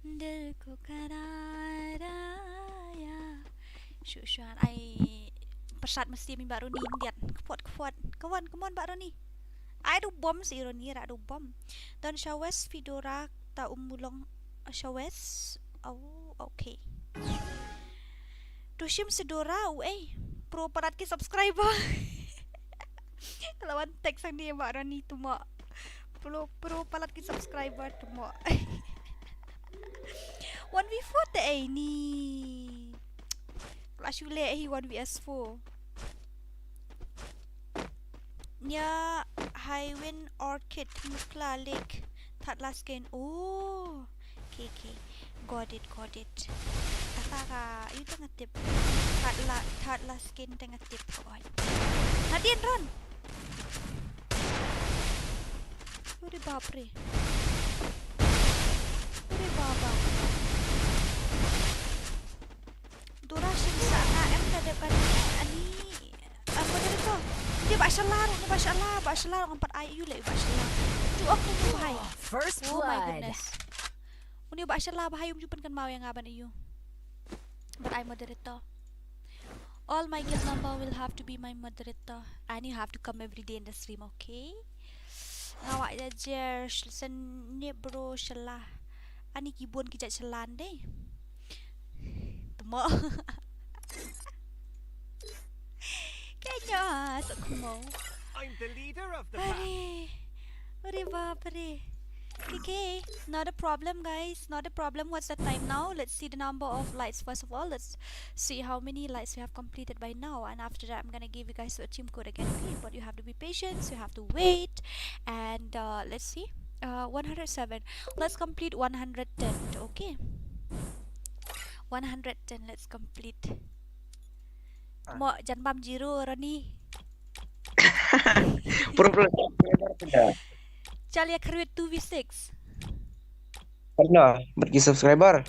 Speaker 1: Delku karaya. Shushan ay pesat mesti mi baru ni lihat kuat. Kawan baru ni. Ai do bom si Roni ra do bom. Dan Shawes Fedora ta umulong Shawes. Oh, okay. Tushim Sedora pro parat ki subscriber. Lawan teks ang dia baru ni tu mak. Pro parat ki subscriber tu mak. 1v4 te ni. Clash Royale 1vs4. Nya Highwind Orchid Mᴏʀᴇ That last skin. Oh. Okay. Got it. Tataka, you tengah tip. That last skin tengah tip. Nadien run. Uri bapre. Uri baba. Durasi bisa AM depan ani apa dia tu? Dia basalar empat ayu le basalar. Tu aku bahai.
Speaker 2: First
Speaker 1: Oh my
Speaker 2: blood.
Speaker 1: goodness. Uni basalar bahai jupan kan mau yang aban ayu. But I'm moderator. All my guild member will have to be my moderator. And you have to come every day in the stream, okay? Awak jajar seni bro shelah. Ani kibun kijat shelan deh. Temo. Kayaknya sok mau.
Speaker 3: I'm the leader of the pack.
Speaker 1: Ore bapre. Okay, not a problem guys, not a problem. What's the time now? Let's see the number of lights first of all. Let's see how many lights we have completed by now, and after that I'm gonna give you guys a team code again. Okay, but you have to be patient, so you have to wait. And let's see, 107. Let's complete 110. Okay, 110. Let's complete. Mo jangan pam jiro Roni. Cali create 2v6.
Speaker 9: Pernah bagi subscriber.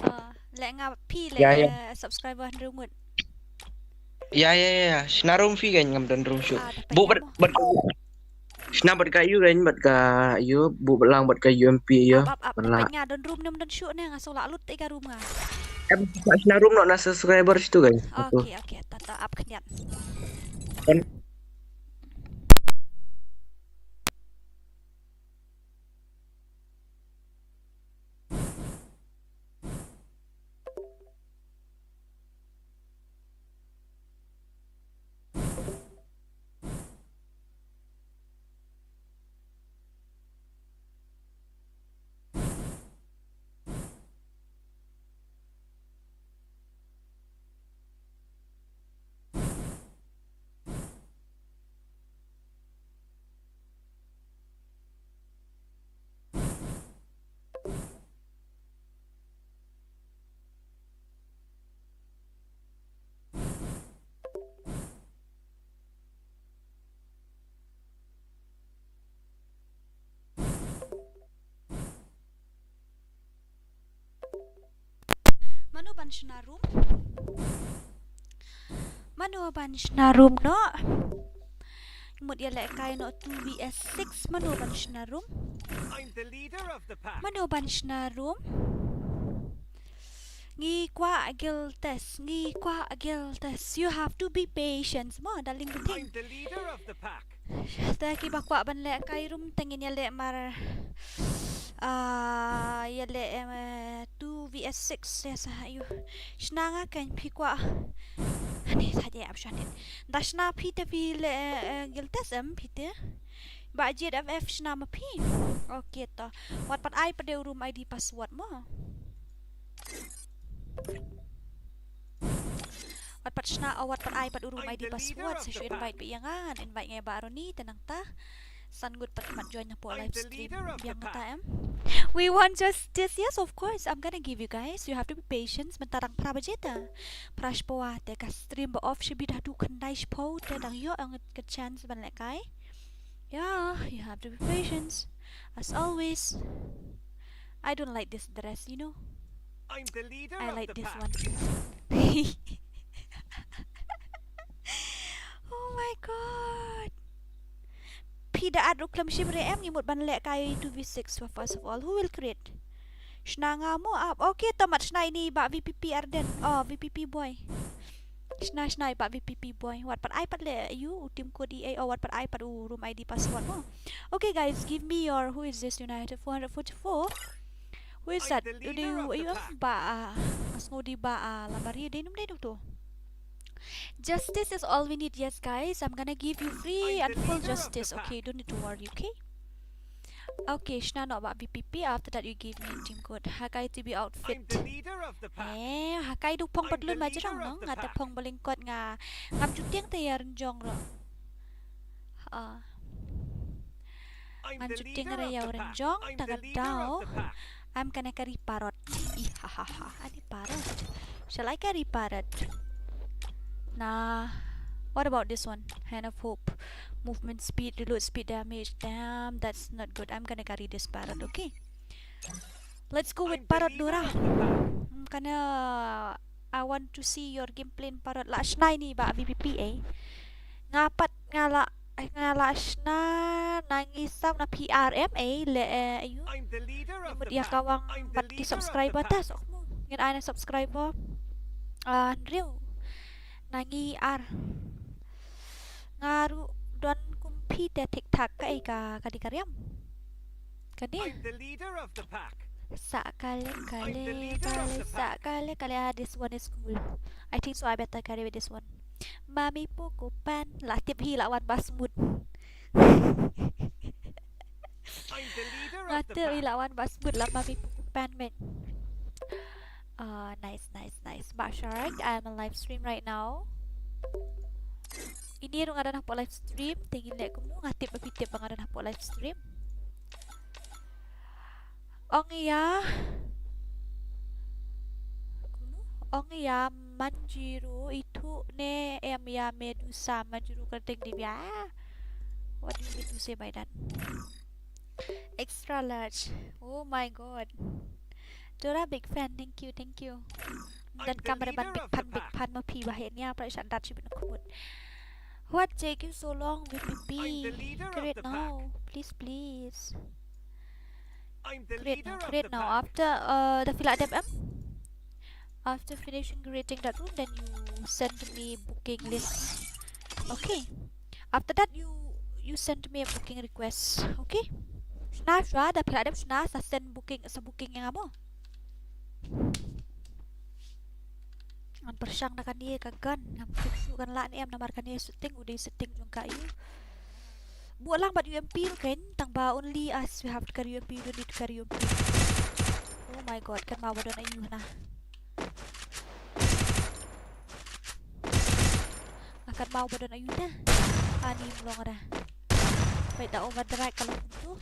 Speaker 1: Lek ngapi
Speaker 9: Ya.
Speaker 1: subscriber 100.
Speaker 9: Ya. Senarum fi kan ngam dan room shoot.
Speaker 1: dapat
Speaker 9: Bu
Speaker 1: kamu.
Speaker 9: Sena bat kayu kan bat kayu bu belang bat kayu MP ya.
Speaker 1: Up. Dapat nga don room nem don shoot ne ngaso la lut ika room nga.
Speaker 9: Senarum nak na subscriber situ kan.
Speaker 1: Okay. Tata up keniat. Mano banshna room? Mano banshna room no? Mut ya lek kai no 2vs6 mano banshna room?
Speaker 3: I'm the leader of the pack.
Speaker 1: Mano banshna room? Mᴏʀᴇ. You have to be patient mo daling
Speaker 3: I'm
Speaker 1: penting.
Speaker 3: the leader of the pack.
Speaker 1: Ta ki bakwa ban lek kai room tengin ya lek mar ya lek 2vs6 ya sa ayu. Shnanga kan pikwa. Ani saja abshanin. Dashna pite pi le giltasam pite. Ba JFF shna ma pi. Okay to. Wat pat ai pada room ID password mo. Wat pat shna awat pat ai pat room ID password sa invite biyangan invite ngay baro ni tanang ta san good pat mat join na po live stream yang ta em. We want justice. Yes, of course. I'm gonna give you guys. You have to be patient. Mentarang prabajeta. Prash po ate ka stream ba off shibi dah du kandai po te dang yo ang ke chance ban lek kai. Yeah, you have to be patient. As always. I don't like this dress, you know.
Speaker 3: I'm the leader
Speaker 1: I
Speaker 3: of
Speaker 1: like
Speaker 3: the
Speaker 1: this
Speaker 3: pack.
Speaker 1: one. Oh my god. Pida ad ruklam shimre em ngimut ban lek kai 2v6 first of all. Who will create? Shna nga mo up. Okay, tamat shna ini ba VPP Arden. Oh, VPP boy. Shna ba VPP boy. What pat I pat le you team code EA or what pat I pat room ID password mo. Okay guys, give me your who is this United 444. Who is that? You ba as ngodi ba lamari dinum to. Justice is all we need. Yes guys, I'm gonna give you free and full justice. Okay, don't need to worry, okay? Okay, shna no ba VPP. After that you give me team code Hakai to be outfit.
Speaker 3: I'm the leader of the pack.
Speaker 1: Hakai du pong patlun ma jrang no ngata pong balingkot nga ngam jutiang tayar njong ro. Ngam jutiang ra yaw renjong tagad daw. I'm gonna carry parrot. Ihahaha. Ani parrot. Shall I carry parrot? Nah. What about this one? Hand of Hope. Movement speed, reload speed, damage. Damn, that's not good. I'm gonna carry this parrot, okay? Let's go with parrot Dora. I want to see your gameplay in parrot. Lash na ini ba VPP eh. Ngapat ngala na nangisam na PRM le ayu.
Speaker 3: I'm the leader of the
Speaker 1: Dia
Speaker 3: pack.
Speaker 1: kawang
Speaker 3: I'm the
Speaker 1: pati
Speaker 3: leader of the
Speaker 1: subscriber
Speaker 3: pack.
Speaker 1: tas mo. Ngin ay na subscriber. Real. Nangi ar. Ngaru don compete TikTok kai ka kadikaryam. Kani.
Speaker 3: I'm the leader of the pack.
Speaker 1: Sakale this one is cool. I think so I better carry with this one. Mami pukupan latip hilawan basmud.
Speaker 3: I'm the leader of the
Speaker 1: Latip
Speaker 3: pack.
Speaker 1: hilawan basmud lah mami pukupan men. Nice. Shark, I'm on live stream right now. Ini rung ada nak live stream. Tingin lek kumu ngatip bapitip bang ada nak live stream. Ong ya manjiru itu ne em ya medusa manjiru kerting dia. What do you mean to say by that? Extra large. Oh my god. Dora big fan. Thank you. Dan kamera ban big pan ma pi bahenya pra shan dat chibin kumut. What taking so long VPP? Create now. Please.
Speaker 3: I'm the
Speaker 1: Create
Speaker 3: leader of
Speaker 1: now.
Speaker 3: the pack.
Speaker 1: After the fill up after finishing creating that room, then you send me booking list. Okay. After that, you send me a booking request. Okay. Shna da fill up shna sa send booking sa booking yang amo. An persyang na kaniya kagan nam fiksukan la ni am namar kaniya setting udah setting jung kayu. Buat lang bat UMP kan tang ba only us we have to carry UMP, you don't need to carry UMP. Oh my god, kan mawa don ayu na. Akan mawa don ayu na. Ani mlong ada. Baik dah overdrive kalau tu.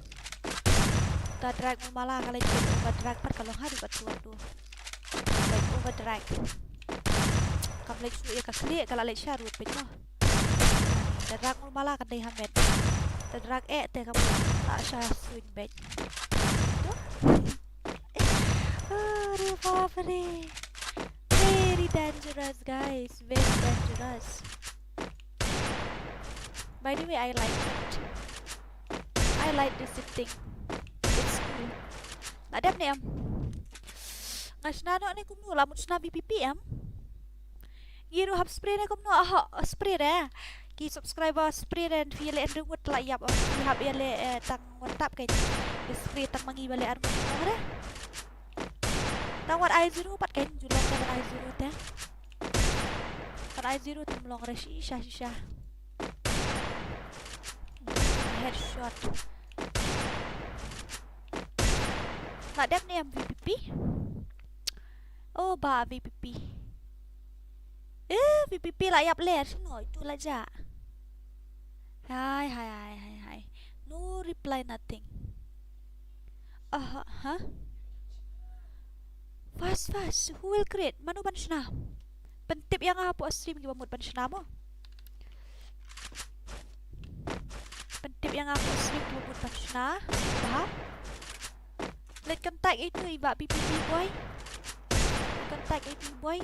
Speaker 1: Ta drag mo malah kalau jadi overdrive par kalau hari bat tu. Baik overdrive. Kam lek su ya ka klik kalau lek sharut pe no. Ta drag mo malah kan dai hamet. Ta drag te kamu tak syah swing back. Tu. Reborn. dangerous, guys. Very dangerous. By the way, I like it. I like this thing. It's cool. Ada ni am. Ngasna no ni kumno lamut sna BPP am. Giru hab spray ni kumno spray dah. Ki subscriber spray dan file and rungut la yap am. Ki hab ele tang wantap kai. Spray tang mangi bale ar mo dah. Tawar I0 pat kain julong kan I0 teh. Kan I0 tumlong reshi shisha. Headshot. Nak dem ni VPP. Oh ba VPP. VPP lah yap ler sino itu lah ja. Hai. No reply nothing. Huh? Fast. Who will create? Manu banshna. Pentip yang apa stream ki bamut banshna mo. Pentip yang apa stream ki bamut banshna. Faham? Let contact itu iba PPP boy. Contact itu boy.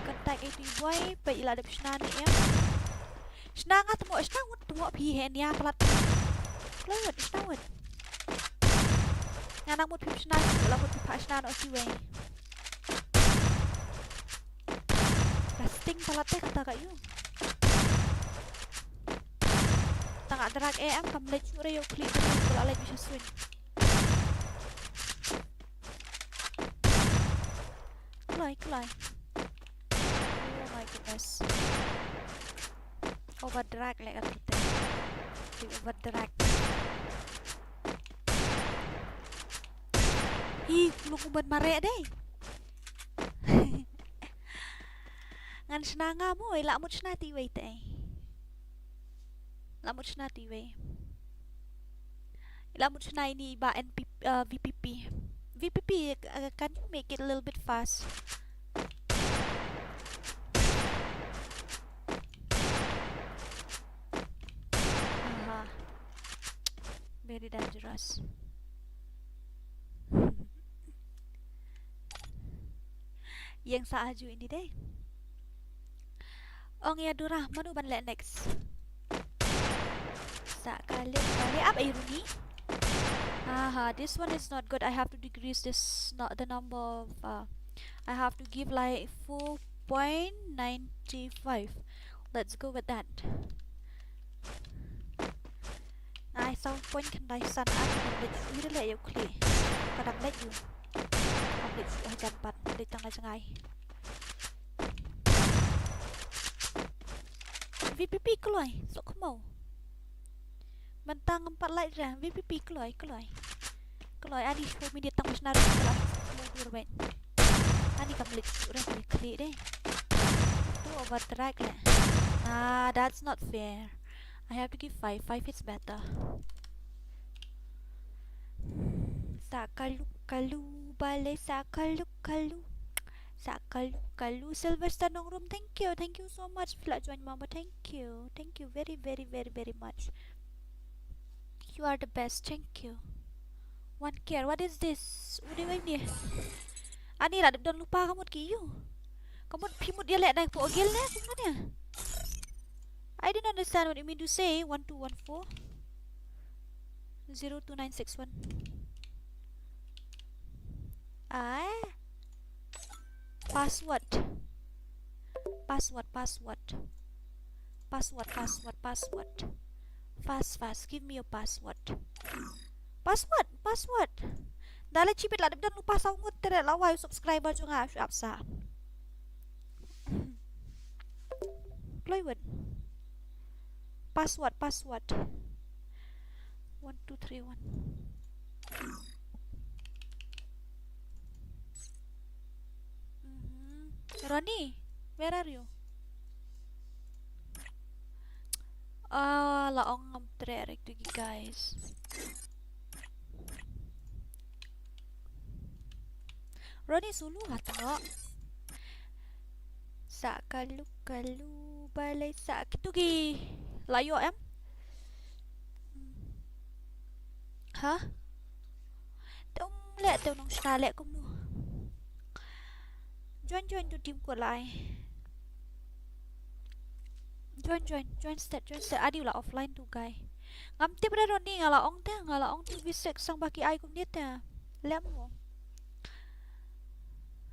Speaker 1: Contact itu boy. Pa ila ada banshna ni ya. Shna nga temo pi hen ya pelat. Keluar shna. Nga nang mut pip shna la mut pip shna no siwe. Casting palate kata kayu. Tanga drag am kamlet sure yo klik pula lagi bisa swing. Kelai. Oh my goodness. Over drag like a bit. Over drag. Lu kuban mare deh. Ngan senanga mo ila mut snati wait Lamut snati we. Lamut sna ini ba VPP. VPP can you make it a little bit fast? Very dangerous. Yang saaju ini deh. Ong ya durah manu ban le next. Kali up ironi. This one is not good. I have to decrease this the number of I have to give like 4.95. Let's go with that. I sound point can I sun aku let you clear. Kadang let you. Update sudah jampat di tengah cengai. VPP keluar. Sok mau. Mentang 4 like dah. VPP keluar. Adi show me dia tang senar kelas mundur baik. Ani kamlit sudah klik deh. Itu overtrack lah. Nah, that's not fair. I have to give 5. 5 is better. Sakalu balai sakalu. Sylvester Nongrum, thank you so much. Flat join mama, thank you very much. You are the best, thank you. 1K, what is this? Udah ini. Ani lah, don't lupa kamu kiyu. Kamu pimut dia lihat naik pogel ni, sebenarnya. I didn't understand what you mean to say. 1214 02961. Password. Fast. Give me your password. Password. Dale cipit lah dan lupa sangut tere lawai subscriber juga siap sa. Plywood. Password. 1231. Ronnie, where are you? Laong ngamtrerek tu guys. Ronnie sulu hatno. Sakalu balai sak tu gi. Layo em. Hah? Tong lek tu nong snalek kum nu. Join tu team kuat lại. Join stat. Adi lah offline tu guys. Ngam tip dah Ronnie ngala ong 2v6 sang baki ai kum dia ta. Lem mo.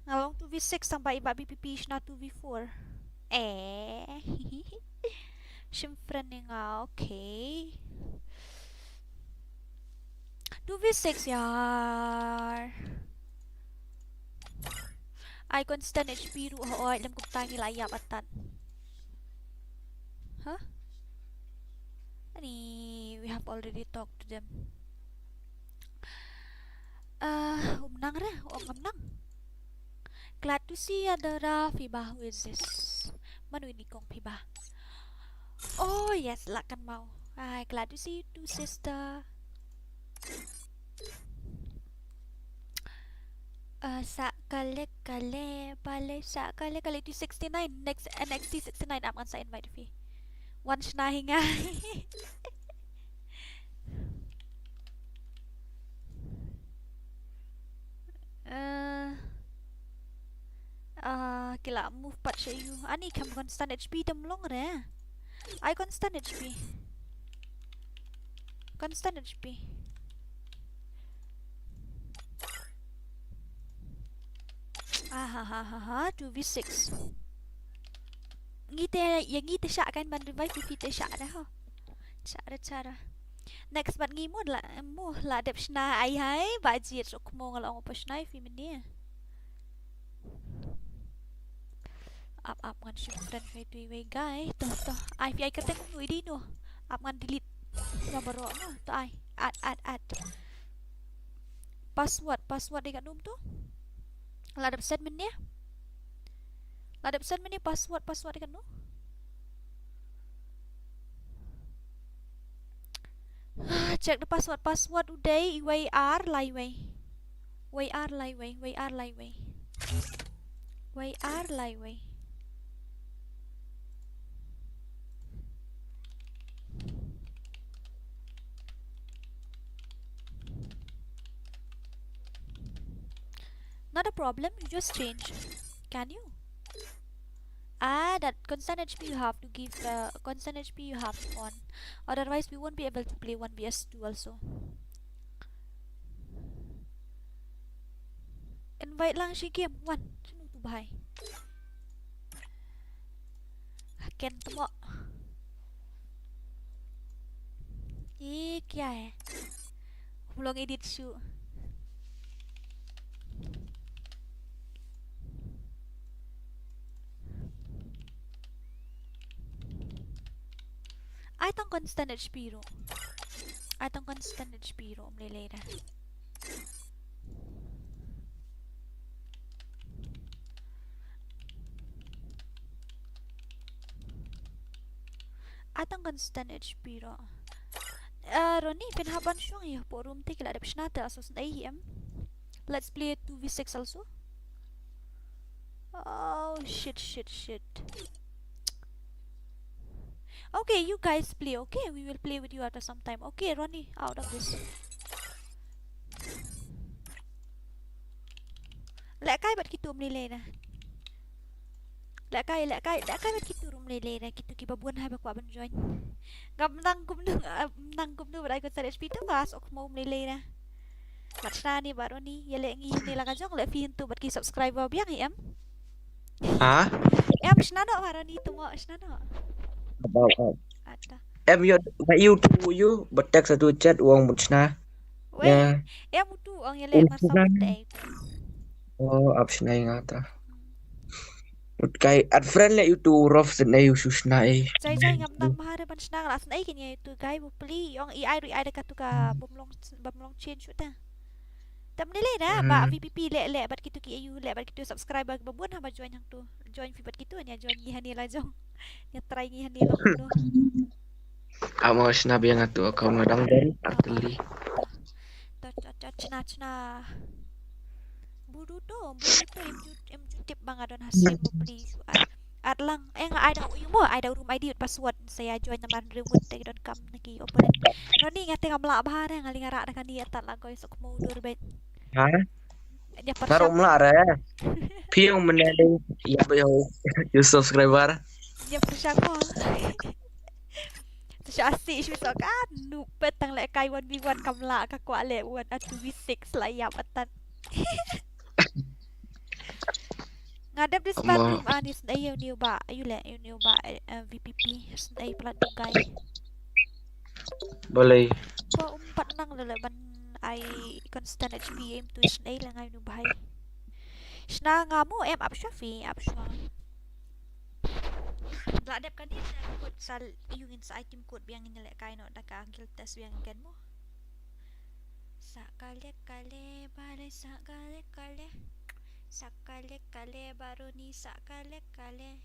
Speaker 1: Ngala ong 2v6 sang baki BPP na 2v4. Shimfren ni nga okay. 2v6 yaar. I constant HP ru ho ai lam kup tangi layap atan. Huh? Ani, we have already talked to them. Umnang re, nang. Glad to see Adara Fiba. Who is this? Manu ini kong Fiba. Oh yes, lakan mau. Glad to see you too, sister. Sakale bale sakale 269 next NXT 69 aman sa invite fee. Once na hinga. Kila move pat siya you. Ani kam constant HP damlong re. I constant HP. Constant HP. Ha 2v6. Ngite siya kan ban revive fite siya dah ha. Cara. Next bat ngimu la dep sna ai hai bajit sok mo ngala pa sna fi meni. Up ngan ship friend fai tu we guy. To. Ai fi ai keteng nu di no. Up ngan delete. Ya baro no to ai. Add. Password dekat num tu. La dep set meni. Password dekat nu. Check the password uday WR Lýɪř. Not a problem, you just change. Can you? That constant HP you have to give constant HP you have on. Otherwise we won't be able to play 1vs2 also. Invite lang si game 1. Sino tu bahay? Ken tumo. Kya hai? हम लोग edit shoot. I tong constant HP ro. Mᴏʀᴇ dah. I tong constant HP ro. Ronnie pinhaban syong ya po room take la dapsnata Esosᴛ. Let's play 2v6 also. Oh shit. Okay, you guys play, okay? We will play with you after some time. Okay, Ronnie, out of this. Lekay bat kitu Mᴏᴇ na. Lekay bat kitu Mᴏᴇ na. Kitu kibabuan hai bakwa ban join. Ngam nang kum nu bat ay ko sa HP tu vas ok mo Mᴏᴇ na. Bat na ni ba Ronnie? Yele ngi nila ka jong le fin tu bat ki subscriber biang em.
Speaker 9: Ha?
Speaker 1: Em snano ba Ronnie tu mo snano. Ada.
Speaker 9: You tu you betek satu chat uang musna.
Speaker 1: Weh, em tu ang yele masam day.
Speaker 9: Oh, absna ingata. Kai ad friend le you tu rof senai ususna
Speaker 1: Jai ngam nang mahar ban snang las nai kinya tu guy bu pli yang AI dekat tu ka bomlong change ta. Tam ni le na ba VPP le bat kitu ki you le bat kitu subscriber babuan ha ba join hang tu. Join fi bat kitu nya join ni hani la jong. Nya try ni hani lo tu.
Speaker 9: Amo sna biang atu kau ngadang dari arteli.
Speaker 1: Cina. Buru tu em tip bang adon hasil bu pli. At lang nga ada mo ada room ID password saya join naman remote take don kam naki open. Roni ngate ngamla bahar ngaling ara kan dia tat lang ko sok mo dur bet.
Speaker 9: Ha?
Speaker 1: Dia
Speaker 9: Naruh
Speaker 1: persiap.
Speaker 9: melara. Piung menending. Ya boyo. You subscriber.
Speaker 1: Dia persiap mo. Siya asyik besok kan. Nupa tang lek kai 1v1 kamla ka kwa lek 1 2v6 layap atan. Ngadap di smart room ni snai you new ba. You new ba VPP snai pelat tugai.
Speaker 9: Boleh.
Speaker 1: Ba umpat nang lalaban ay constant HP aim to snai lang ay nu bahay. Sna nga mo up Shafi up Shwa. Ladap kan ni kod sal yung sa item code biang inilek kay no daka guild test biang kan mo. Sakale kale bare sakale kale. Sakale kale baru ni sakale kale.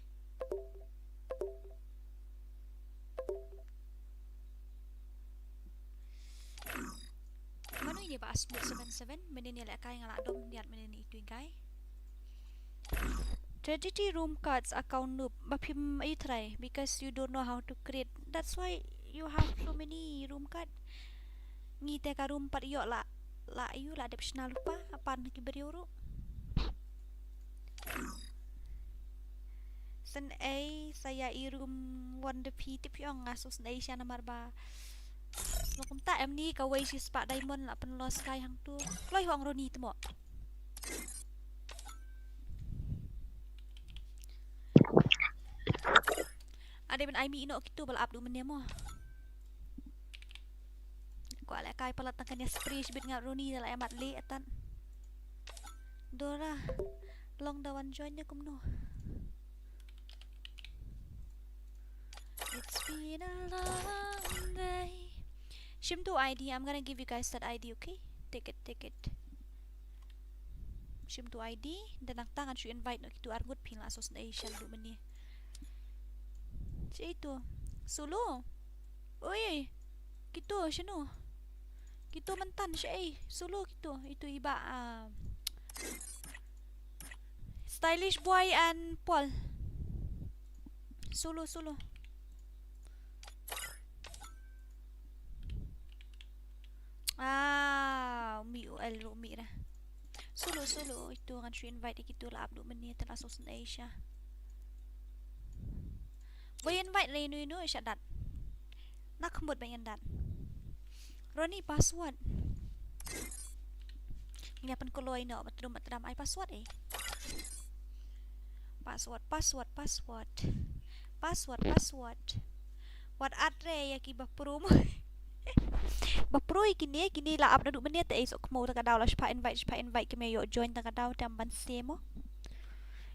Speaker 1: Mano ini ba Asmut 77 meninilek kay nga ladom niat menini itu kay. Tragedy room cards account noob mapim you try because you don't know how to create. That's why you have so many room card. Ngite ka room pat yo la you la additional lupa apan kiberiuru. Sen saya room 1 the P tip yo ngasus na siya na marba. No kumta ni kaway si spa diamond la penlos kay hang tu. Kloy hong roni temo. Ada ben Aimi ino gitu bal abdu menye mo. Ko ala kai palat tangkan ya spray bit ngat Roni la amat le atan. Dora long dawan join ya kumno. It's been a long day. Shim to ID. I'm gonna give you guys that ID, okay? Take it. Shim to ID dan nang tangan su invite no gitu argut pin la Association du menye. Siya itu Solo. Uy gitu siya gitu mantan siya Solo gitu. Itu iba Stylish Boy and Paul. Solo Umi dah. Solo itu kan siya invite gitu lah abdu menit tan Association. Boy invite lay nu siya dat. Nakambot ba yan dat? Roni password. Nginapan ko loy no matram ay password Password. What atre ya ki bapro mo. Bapro kini la up na du menit sok mo ta kadaw la spa invite kime yo join ta kadaw tamban semo.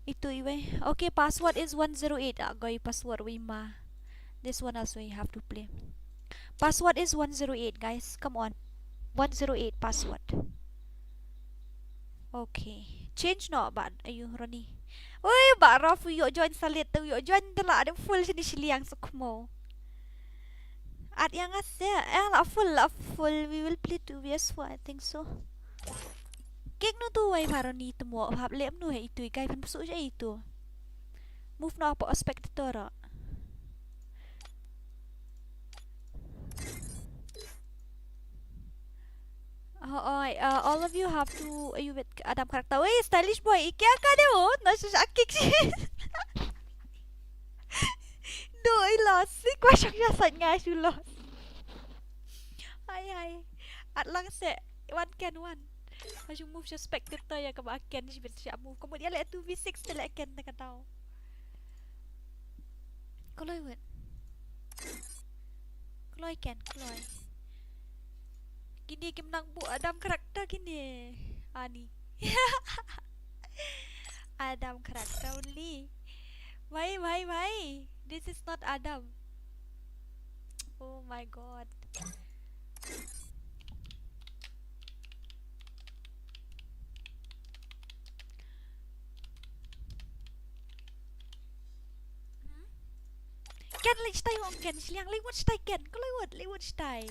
Speaker 1: Itu iwe. Okay, password is 108. Agoy password wima. This one also you have to play. Password is 108, guys. Come on. 108 password. Okay. Change no ba ayu Roni. Uy, ba Rafu yo join salit tu yo join tala ada full sini siliang sukmo. At yang asya, la full. We will play 2vs4, I think so. Kek no tu wai Roni temo hab lem no itu kai pan pasuk siya itu. Move no apa spectator. All of you have to you with Adam karakter. Wait, stylish boy. Ikea ka demo. No sakik si. Do I lost. Si kwa siya sad nga si lost. Hai. At lang se one can one. Masih move siya spectator ya kebahagiaan siya move. Kemudian lihat 2v6 telak kan tak tahu. Kloy wet. Kloy. Kini kim nang bu Adam karakter kini. Ani. Adam karakter only. Why? This is not Adam. Oh my god. Ken lịch tay hong Ken siliang lewat stay Ken ko lewat stay.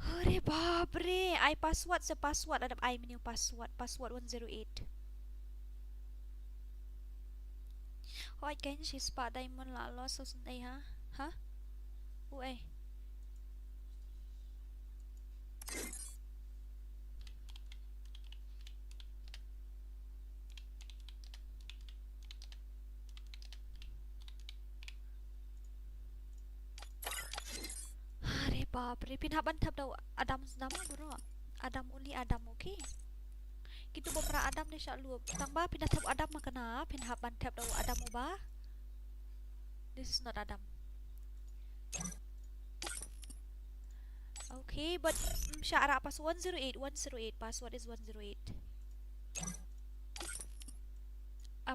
Speaker 1: Hore babre, ai password ada ai menu password 108. Hoi Ken si spa diamond la lo so sunday ha? Ui. Aरे बाप रे pindah bantap daw Adam nama bro. Adam only Adam okay. Gitu beberapa Adam ni syak luop. Tambah pindah tab Adam makana pindah bantap daw Adam ba. This is not Adam. Okay, but syak pas 108 password is 108.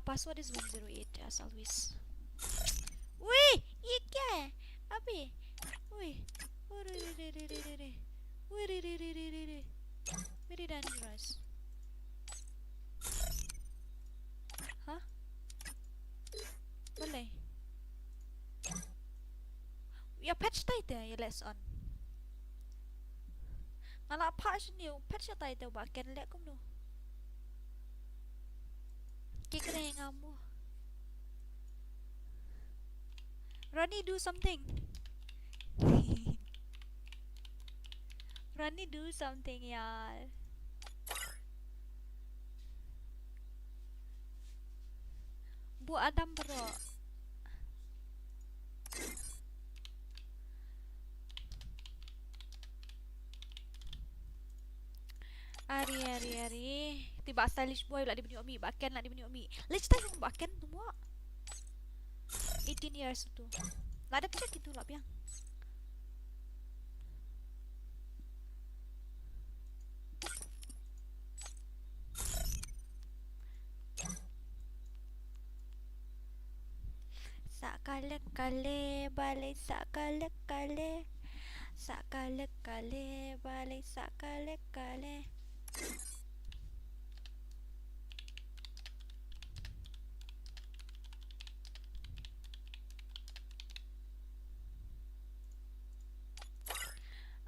Speaker 1: Password is 108 as always. Wih, iya kya? Abi. Wih. Very dangerous. Huh? Boleh. Ya patch tight ya let's on. Ngala patch ni patch tight ba ken lek kum no. Ki kena ngamu. Ronnie do something. Ronnie do something y'all. Bu Adam bro. Ari. Tiba stylish boy lah di bini Omi. Baken lah di bini Omi. Let's try yung baken semua. 18 years tu. Lah ada cek itu lah biang. Sakale-kale balik sakale-kale. Sakale-kale balik sakale-kale.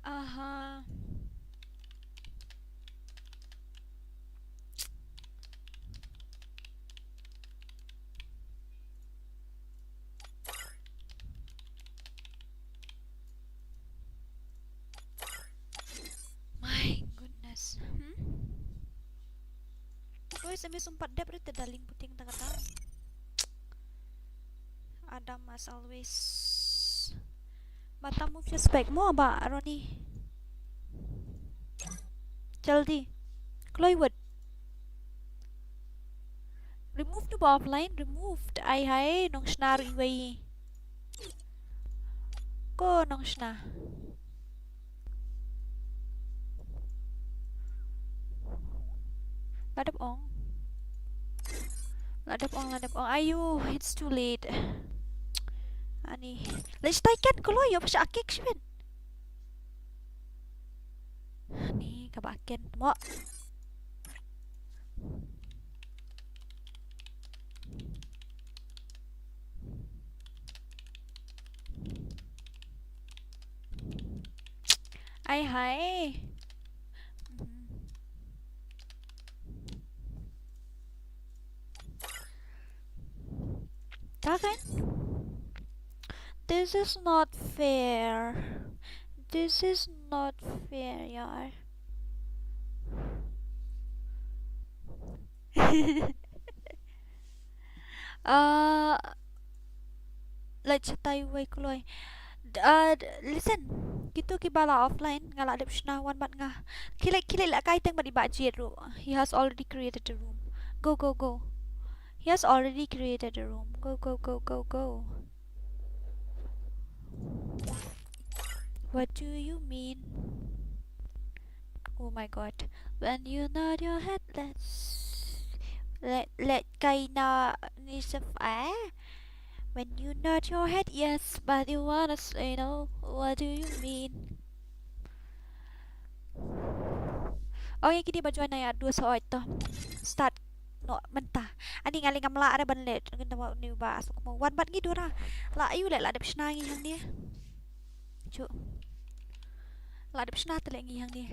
Speaker 1: Aha. My goodness. Oi, sampai sempat dep itu daling puting tengah tahu. Adam as always. Matamu suspect mo ba Ronnie? Jaldi. Cloywood. Remove to offline. Removed. Ay hay nong snar iway. Ko nong snar. Ladap ong. Ayo, it's too late. Ani. Let's taikan kalau yo pasal akik sibin. Ni kabaken mo. Ay hay. Takan. This is not fair. This is not fair, yaar. Let's tayo way kuloy. Listen. Gitu kibala offline ngala adep shnawan bat nga. Kilek la kai teng badi baji ro. He has already created a room. Go. He has already created a room. Go. What do you mean? Oh my god. When you nod your head, let kaina nisaf When you nod your head, yes, but you wanna say no. What do you mean? Oh, yang kini baju na ya 2 soal to. Start no mentah. Ani ngaling amla ada banlet. Kita mau ni bahas. Mau wan bat gitu lah. La ayu le la ada psnangi yang dia. Cuk. La ada psnat le ngi yang dia.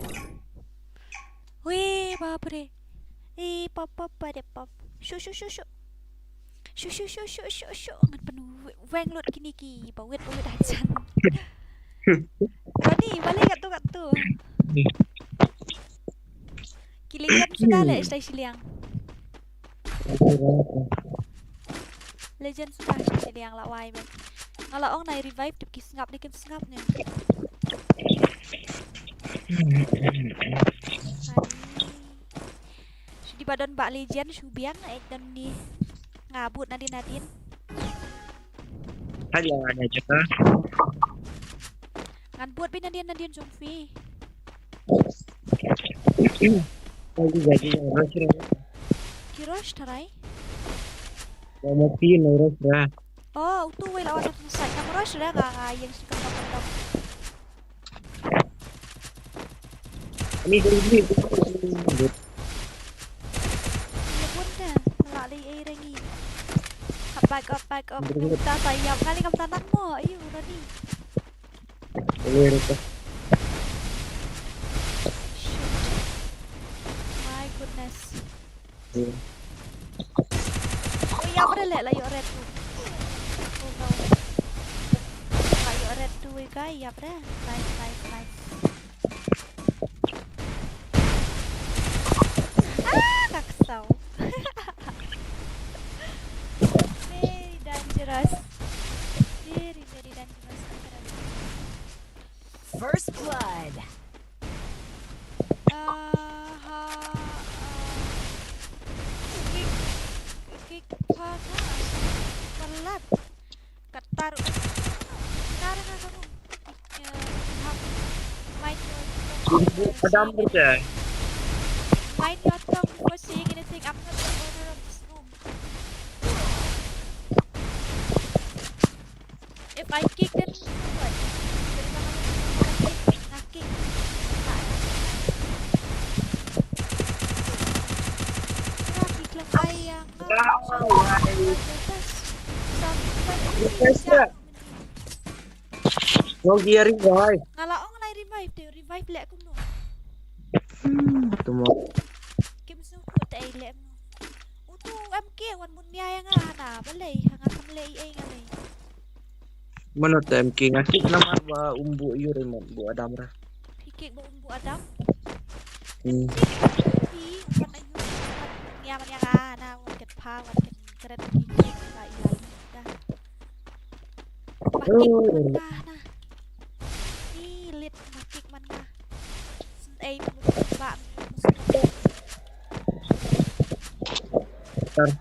Speaker 1: Weh, bapre. Pop de pop. Shu. Ngan penuh weng lot kini ki. Bawet dah jan. Roni, balik kat tu. Legend sudah le stay siliang. Legend sudah stay siliang lah wai men. Ngala ong nai revive dip ki sngap ni kem sngap ni. Di badan Mbak Legend subiang ek dan ni ngabut nadin.
Speaker 9: Hadi yang aja kan.
Speaker 1: Ngan buat bin nadin Zumfi.
Speaker 9: Lagi yang rasanya.
Speaker 1: Kirosh tarai.
Speaker 9: Mau pin rasanya.
Speaker 1: Oh, tu wei lawan selesai. Kamu rush dah enggak yang suka potong.
Speaker 9: Ini jadi
Speaker 1: Ya pun dah, melalui air lagi. Back up. Kita sayang kali kamu tanah mo. Ayo, Roni.
Speaker 9: boleh itu.
Speaker 1: My goodness. Oh ya, apa dah lah yuk red tu. Oh no. Yuk red tu guys, ya apa dah. Nice. Kaksau. Very dangerous. Very dangerous.
Speaker 2: First blood.
Speaker 1: Kick panas. Melat. Ketar. Sekarang kamu.
Speaker 9: Adam saja.
Speaker 1: Mind your tongue before saying anything. I'm not the owner of this room. If I kick then what? Kick. Kick lang ayang.
Speaker 9: Mau dia revive.
Speaker 1: Ngalaong na revive deh. Revive lek aku no.
Speaker 9: Tunggu.
Speaker 1: Kim su ku tay lek no. Utu MK wan mun niya nga na balay hanga kamlay ay ngalay.
Speaker 9: Mana time king akik nama ba umbu remote bu Adam ra.
Speaker 1: Hikik ba umbu Adam?
Speaker 9: Hmm.
Speaker 1: Hi wan ayu. Niya man nga na wan ket pa wan ket keret hikik ba ilay dah. Makik man na. Ni lit makik man na. Ay ba
Speaker 9: Bentar.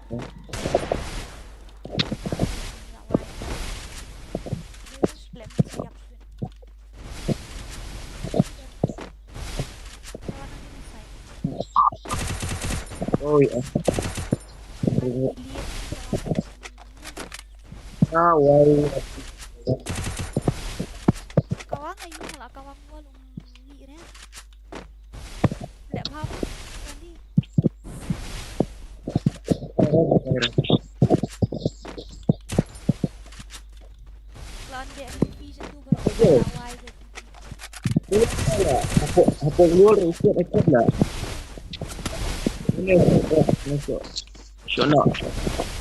Speaker 9: Oh iya. Wai.
Speaker 1: Kawang ayu malah kawang gua lu Lýɪ� Lẹ paham tadi. Lawan dia vision tu baru awal je.
Speaker 9: Apa gol ikut lah. Ini masuk. Shono.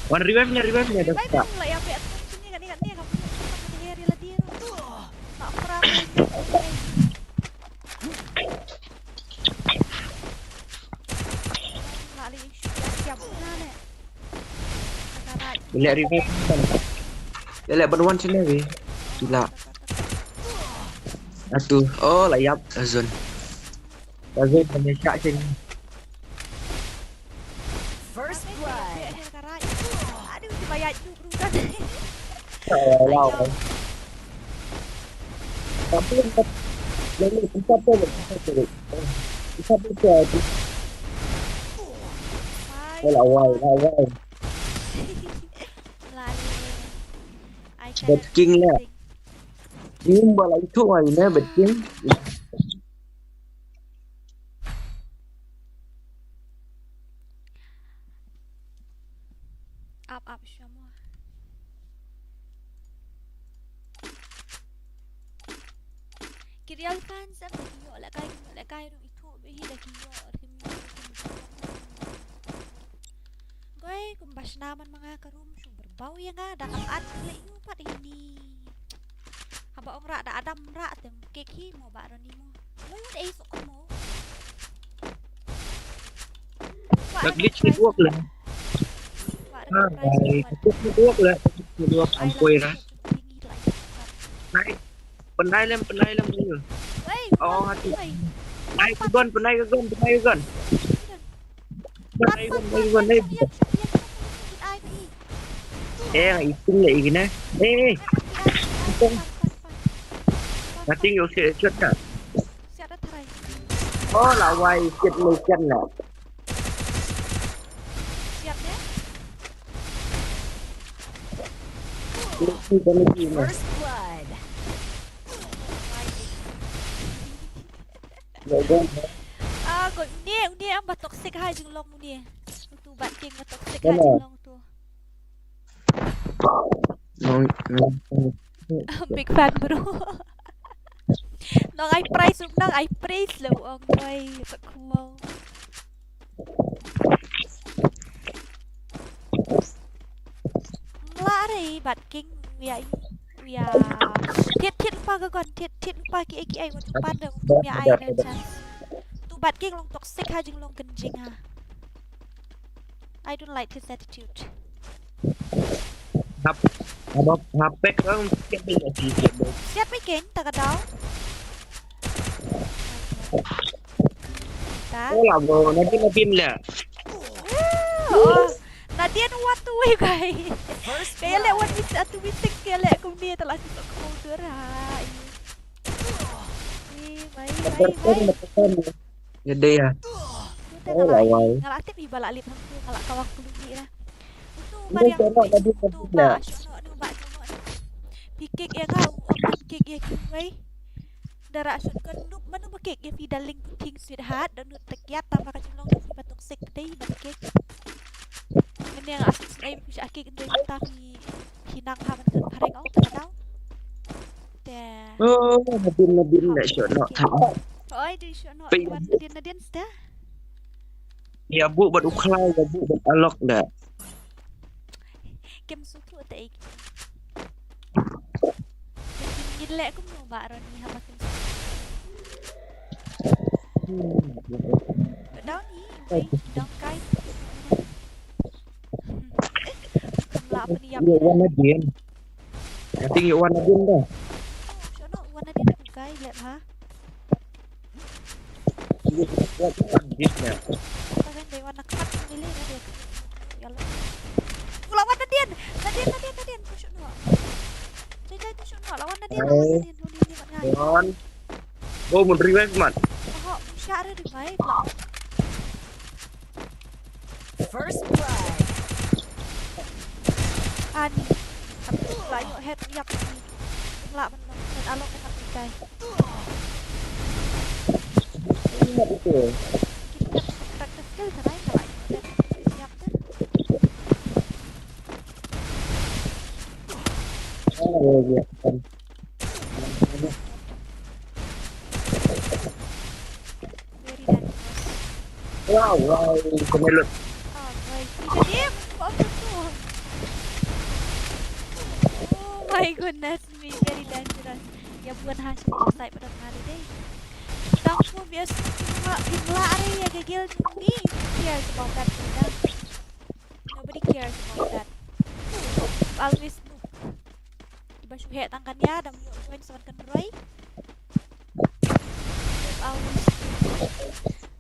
Speaker 9: One revive-nya dah
Speaker 1: Baik
Speaker 9: tak.
Speaker 1: pula yang pihak sini kan ni kamu hari lah dia tu. Tak perang. Lali siap mana?
Speaker 9: Boleh revive kan. Lelak berwan sini weh. Gila. Atuh. Oh, layap Azon. Azon penyekak sini.
Speaker 2: First blood.
Speaker 1: Aduh, dibayar dulu kan.
Speaker 9: Wow. Tapi yang tempat tu. Lawai.
Speaker 1: Lali.
Speaker 9: Bet king lah. Ini bala itu mainnya bet king.
Speaker 1: Up semua. Kirial kan sa kiyo la kay ru itu behi la kiyo Goy kumbas naman mga karum berbau ya nga dakam at le yu pat ini. Haba ong rak da adam rak tem keki mo ba ron ni mo. Lo yun sok ko mo.
Speaker 9: Nag-glitch network lang. Ay, nag-glitch network lang. Network ang puwi na. Panay lang dulu. Oo, hati. Panay ka gon. Ang iting lại cái này. Nating yêu sẽ chết à? Là quay chết mây chân nè.
Speaker 2: First blood.
Speaker 1: Gọi unia ang toxic hai jeng long unia. Tu bạn king toxic hai jeng long tu. Big fan bro. Nong I price nong I praise lo ang way sa kumo. Lari bạn king we are thiết pa ga gon thiết pa ki ai mo tu pan dong tu mi ai na chance. Tu bạn king long toxic hai jeng long genjing ha. I don't like his attitude.
Speaker 9: HP kan siap boleh siap.
Speaker 1: Siap bikin tak ada.
Speaker 9: Lah bro, nanti lah.
Speaker 1: Oh, Nadian what to way guys. Kaya lek one with satu with six kaya lek kau ni telah susah kau gerai. Baik.
Speaker 9: Jadi ya. Lawai.
Speaker 1: Ngalak tip iba lak lip hangku ngalak kawak kulungi lah. Mari aku tu ba shono ni ba shono. Pikik ya kau, pikik ya kuai. Dara shoot kan nup manu pikik ya fidaling puting sweetheart dan nut tekiat tambah kacilong si batok sek teh pikik. Ini yang asik snai push akik ndoi tapi hinang ha man kan pareng au tak tahu. Teh.
Speaker 9: Oh, nadin nak shono tahu.
Speaker 1: Oi di shono nadin dah.
Speaker 9: Ya bu buat ukhlai ya bu buat alok dah.
Speaker 1: Kem suku tak ik. Gilek aku mau baron ni haba kem. Down ni, down kai. Kamla apa ni yang?
Speaker 9: Dia warna din. Nanti dia warna din dah.
Speaker 1: Shono warna din tu kai lihat ha.
Speaker 9: Dia warna din dah.
Speaker 1: Pasal dia warna kemat milih dia. Yalah. Lawan Nadian tusuk dua. Jai tusuk dua lawan Nadian. Nudi ni mat ngai.
Speaker 9: Don. Oh, mun revive mat.
Speaker 1: Oh, syara di baik lah.
Speaker 2: First blood.
Speaker 1: Ani. Tapi layu head yak ni. Lak man dan alok nak pikai.
Speaker 9: Ini mat itu.
Speaker 1: Kita tak skill cerai kalau siap dah.
Speaker 9: Oh, ya.
Speaker 1: Very dangerous.
Speaker 9: Wow, kemelut.
Speaker 1: Oh, baik. Dia apa tu? Oh my goodness me, very dangerous. Ya bukan hasil site pada hari deh. Tangku biasa cuma hari ya gagil ni. Cares about that dah. Nobody cares about that. Always Bashu he tangkan ya dan join sebentar Roy. Always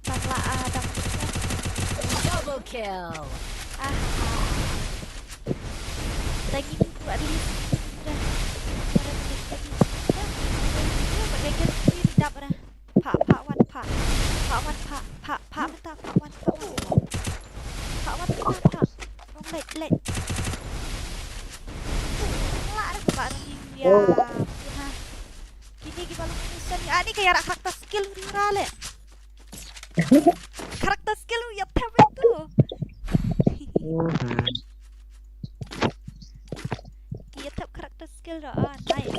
Speaker 1: tangla ada
Speaker 2: Double kill.
Speaker 1: Lagi tu at least dah. Bagaikan tidak dah. Pak wan pak. Let. Ya. Kini gimana penulisan ni? Ni kayak karakter skill rale. Karakter skill ya tab itu. Iya tab karakter skill dah. Nice.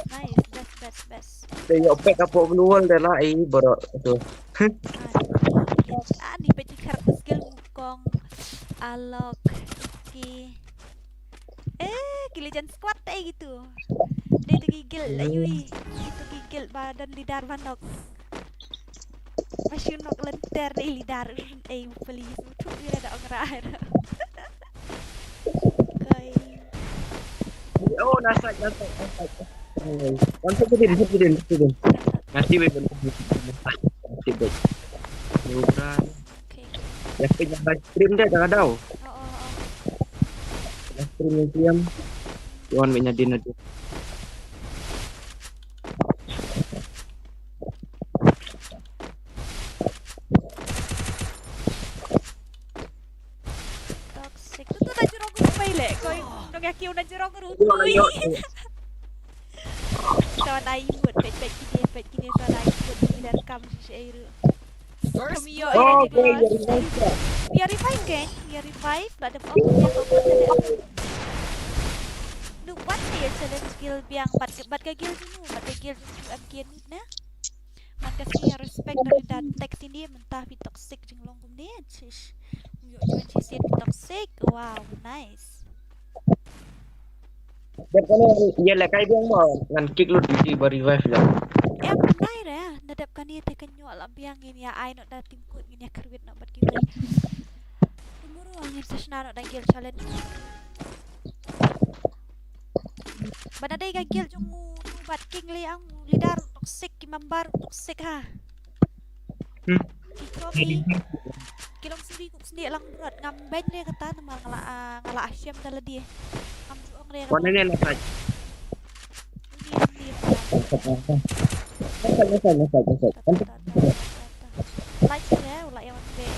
Speaker 1: Best.
Speaker 9: Dia opek apa manual dah lah baru tu.
Speaker 1: Ni peci karakter skill Wukong alok ki Kıyıcan squad kayak gitu. Dia tergigil lah Yui. Dia tergigil badan lidar manok. Masih nok lenter ni lidar. Beli suatu dia ada orang. Kai.
Speaker 9: Oh, nasak. Nanti kedin. Nanti bebel. Nanti bebel. Bukan.
Speaker 1: Okay.
Speaker 9: Yang punya stream dia dah ada. Stream museum. Yuan punya din ada.
Speaker 1: Toxic. Tu dah jurang ke Mᴏʀᴇ. Kau dong yakin nak jurang ke Rutui. Tuan air buat pet kini tuan air buat bila rekam Sᴏᴏ.
Speaker 2: First
Speaker 1: Kami
Speaker 2: blood.
Speaker 1: biar revive kan? Biar revive tak ada apa-apa yang kau buat ada. Nu buat saya challenge skill biang bat gagil dulu, bat gagil dulu MK ni na. Maka saya respect dari dan teks ini mentah pi toxic jeng longkum ni. Cish. Yuk join cisit toxic. Wow, nice.
Speaker 9: Dan kalau dia lekai dia mau ngan kick lu di revive lah.
Speaker 1: Pernah dah nadapkan ni tekan nyok lah biang ini ya ai nak datim kut ini ya kerwit nak bat kita. Umur angin sesna nak dagil challenge. Bana day gagil jungu bat king li ang lidar toxic kimambar toxic ha. Kopi. Kilong sendi lang berat ngamben dia kata temal ngala asyam dala dia. Am juang dia.
Speaker 9: Mana ni nak saja.
Speaker 1: Like dia ulah yang dia.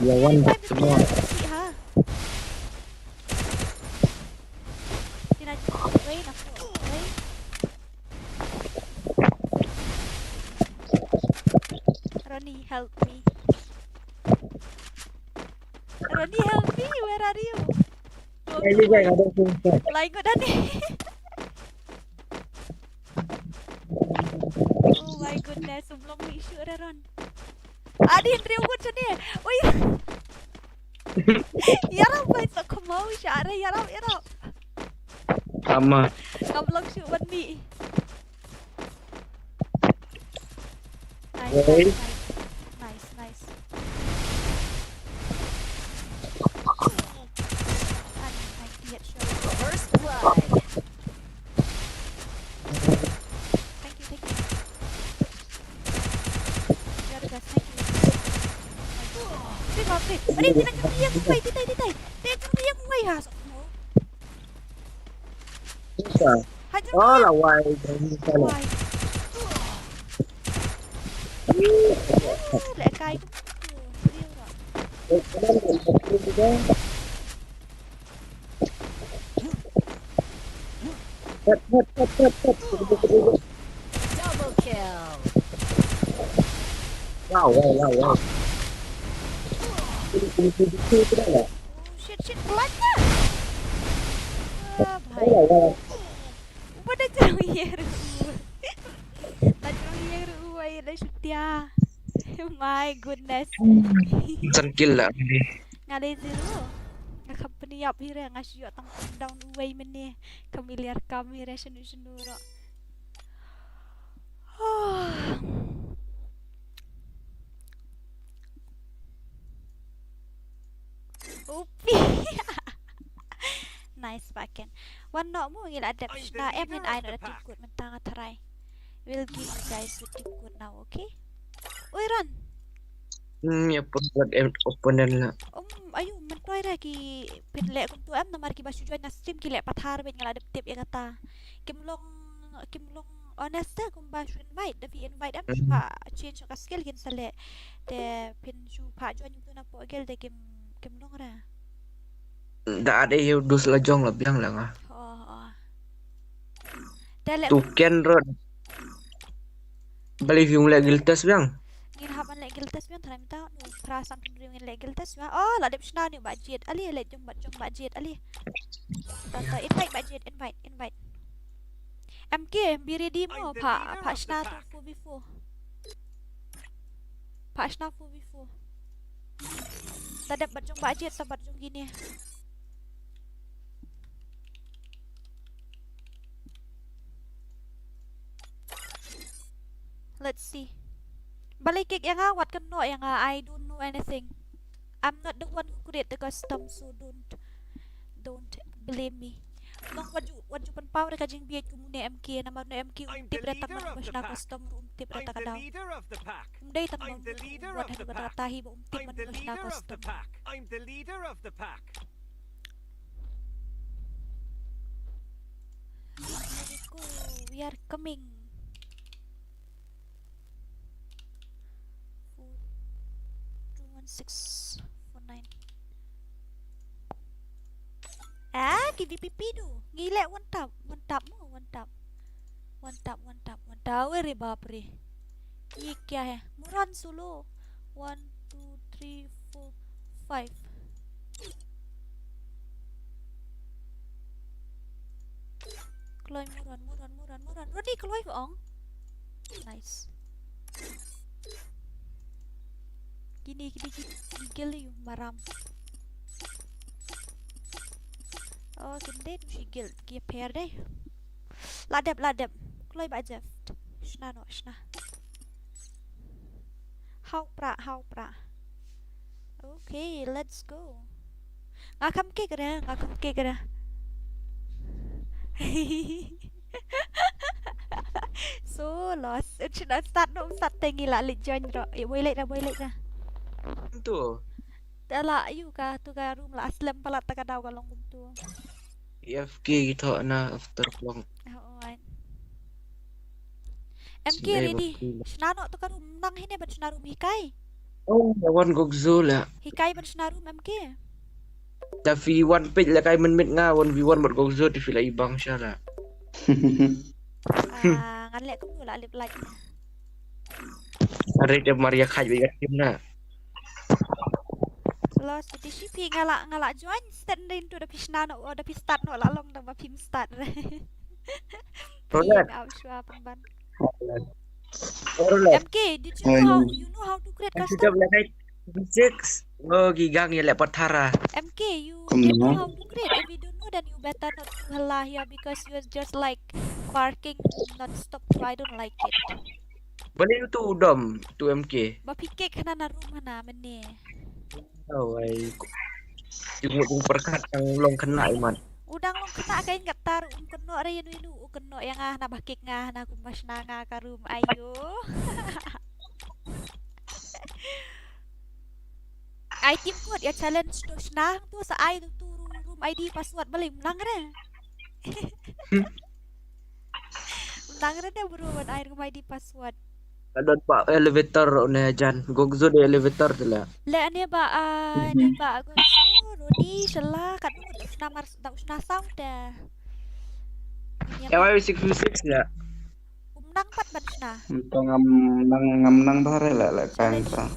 Speaker 9: Dia wan semua.
Speaker 1: Ha. Tidak wait aku. Ronnie, help me. Ronnie, help me. Where are you?
Speaker 9: Ini jangan ada fungsi.
Speaker 1: Like dah ni. Oh my goodness, sebelum ni shoot dah Ron. Adi Hendri ugut macam ni. Oi. Yarab baik tak kau mau syara yarab.
Speaker 9: Sama.
Speaker 1: Kau belum shoot one ni. Nice.
Speaker 2: First blood.
Speaker 1: Thank you. Biar guys, thank you. Terima kasih. Ada dia nak dia kumai, titai. Dia kumai ha.
Speaker 9: Bisa. Oh, lawai dari sana.
Speaker 1: Why? Lekai tu.
Speaker 2: Double kill.
Speaker 9: Wow.
Speaker 1: Shit, pelannya. Baik. Pada jauh ya. Tajam yang ruai dah setia. My goodness.
Speaker 9: Sengkil lah ni.
Speaker 1: Ngalai zero. Nak company up here ngasih tang down way meni. Kamilyar kami resolution dulu. Upi. Nice packen. One not more you'll adapt na and I know that good mentang try. We'll give you guys what you good now, okay? Oi Ron.
Speaker 9: Ya pun buat opponent lah.
Speaker 1: Ayo mentoi lagi pinlek untuk namar ki basu join na stream ki lek pathar ben ngala adap tip ya kata. Kimlong honest dah kum basu invite tapi invite pa change ka skill kin sale de pin su pa join tu na po gel de kimlong ra.
Speaker 9: Dah ada yang dus lajong lah biang lah ngah.
Speaker 1: Oh. Dalek
Speaker 9: Tuken road. Beli film lek giltas biang.
Speaker 1: ngin haban lek giltas biang tram ta nu prasan pendri ngin lek giltas biang. Oh la dep sna ni budget ali lek jong budget ali. Tata invite. MK biri di mo pa sna tu before. Pa sna before. Tak dapat jong budget sabar jong gini. Let's see. Balik yang what can know yang I don't know anything. I'm not the one who create the custom, so don't blame me. Nong waju pan power kajing biat kumune MK na marno MK
Speaker 3: I'm
Speaker 1: tip
Speaker 3: the
Speaker 1: reta
Speaker 3: leader
Speaker 1: man
Speaker 3: of
Speaker 1: mas
Speaker 3: the
Speaker 1: na
Speaker 3: pack.
Speaker 1: custom tip
Speaker 3: I'm
Speaker 1: reta
Speaker 3: the
Speaker 1: kadaw.
Speaker 3: leader of the pack.
Speaker 1: Umday tan
Speaker 3: I'm the leader
Speaker 1: buat
Speaker 3: of the
Speaker 1: hadu
Speaker 3: pack.
Speaker 1: tahi ba tip
Speaker 3: I'm
Speaker 1: man
Speaker 3: the
Speaker 1: mas na
Speaker 3: leader of the
Speaker 1: custom.
Speaker 3: pack. I'm the leader of the pack.
Speaker 1: We are coming. 421 649. KVPP tu. Gila one tap mo, one tap. रे बाप रे. ये क्या है? मोरन सोलो. 1 2 3 4 5. Keluar moron. Rodi keluar ong. Nice. Gini gigil yung maram. Oh, gende tu gigil. Kia pair deh. Ladep. Keluar baca. Shna. How pra. Okay, let's go. Ngakam ke kena. So lost. Should start tinggi lah join ro. Boy late dah.
Speaker 9: Tu.
Speaker 1: Dala you ka tu ka room lah aslam pala ta ka daw ka long tu.
Speaker 9: FK gitu na after long.
Speaker 1: Oh, right. MK ready. Shnano tu ka room nang hine ba shna room hikai.
Speaker 9: Oh, lawan Kဃ쏘 lah.
Speaker 1: Hikai ba shna room MK.
Speaker 9: Tapi one page lah kay menmit nga 1v1 bot Kဃ쏘 di fila ibang siya lah.
Speaker 1: Nganlek ko lah alip like.
Speaker 9: Hari dia Maria kaj bigat tim na.
Speaker 1: Lost the TCP ngala join stand into the pishnano or the start no la long the pim start.
Speaker 9: Roland.
Speaker 1: Pemban.
Speaker 9: Roland.
Speaker 1: MK, did you know how to create
Speaker 9: Kita
Speaker 1: custom?
Speaker 9: boleh naik 6. Oh, gigang ya lepat Tara.
Speaker 1: MK, you don't know how to create. If you don't know, then you better not to halah here because you're just like barking non-stop. So I don't like it.
Speaker 9: Boleh tu dom tu MK.
Speaker 1: Bapikik kana na room hana meni.
Speaker 9: Oh, ay. Yung perkat ang long kena iman.
Speaker 1: Udang long kena kain gatar keno re yunu keno yang na bakik nga na kumas na nga ka room ayo. I team code ya challenge to snang tu sa I tu room ID password balik menang re. Menang re deh bro when I room ID password.
Speaker 9: Ada pak elevator ne jan. Kဃ쏘 di elevator tu lah.
Speaker 1: Le ane ba ni ba Kဃ쏘 Rodi sela kat da usna sound dah.
Speaker 9: Ewa 6v6 lah.
Speaker 1: Nang pat ban usna.
Speaker 7: Itu ngam bare lah kan ta.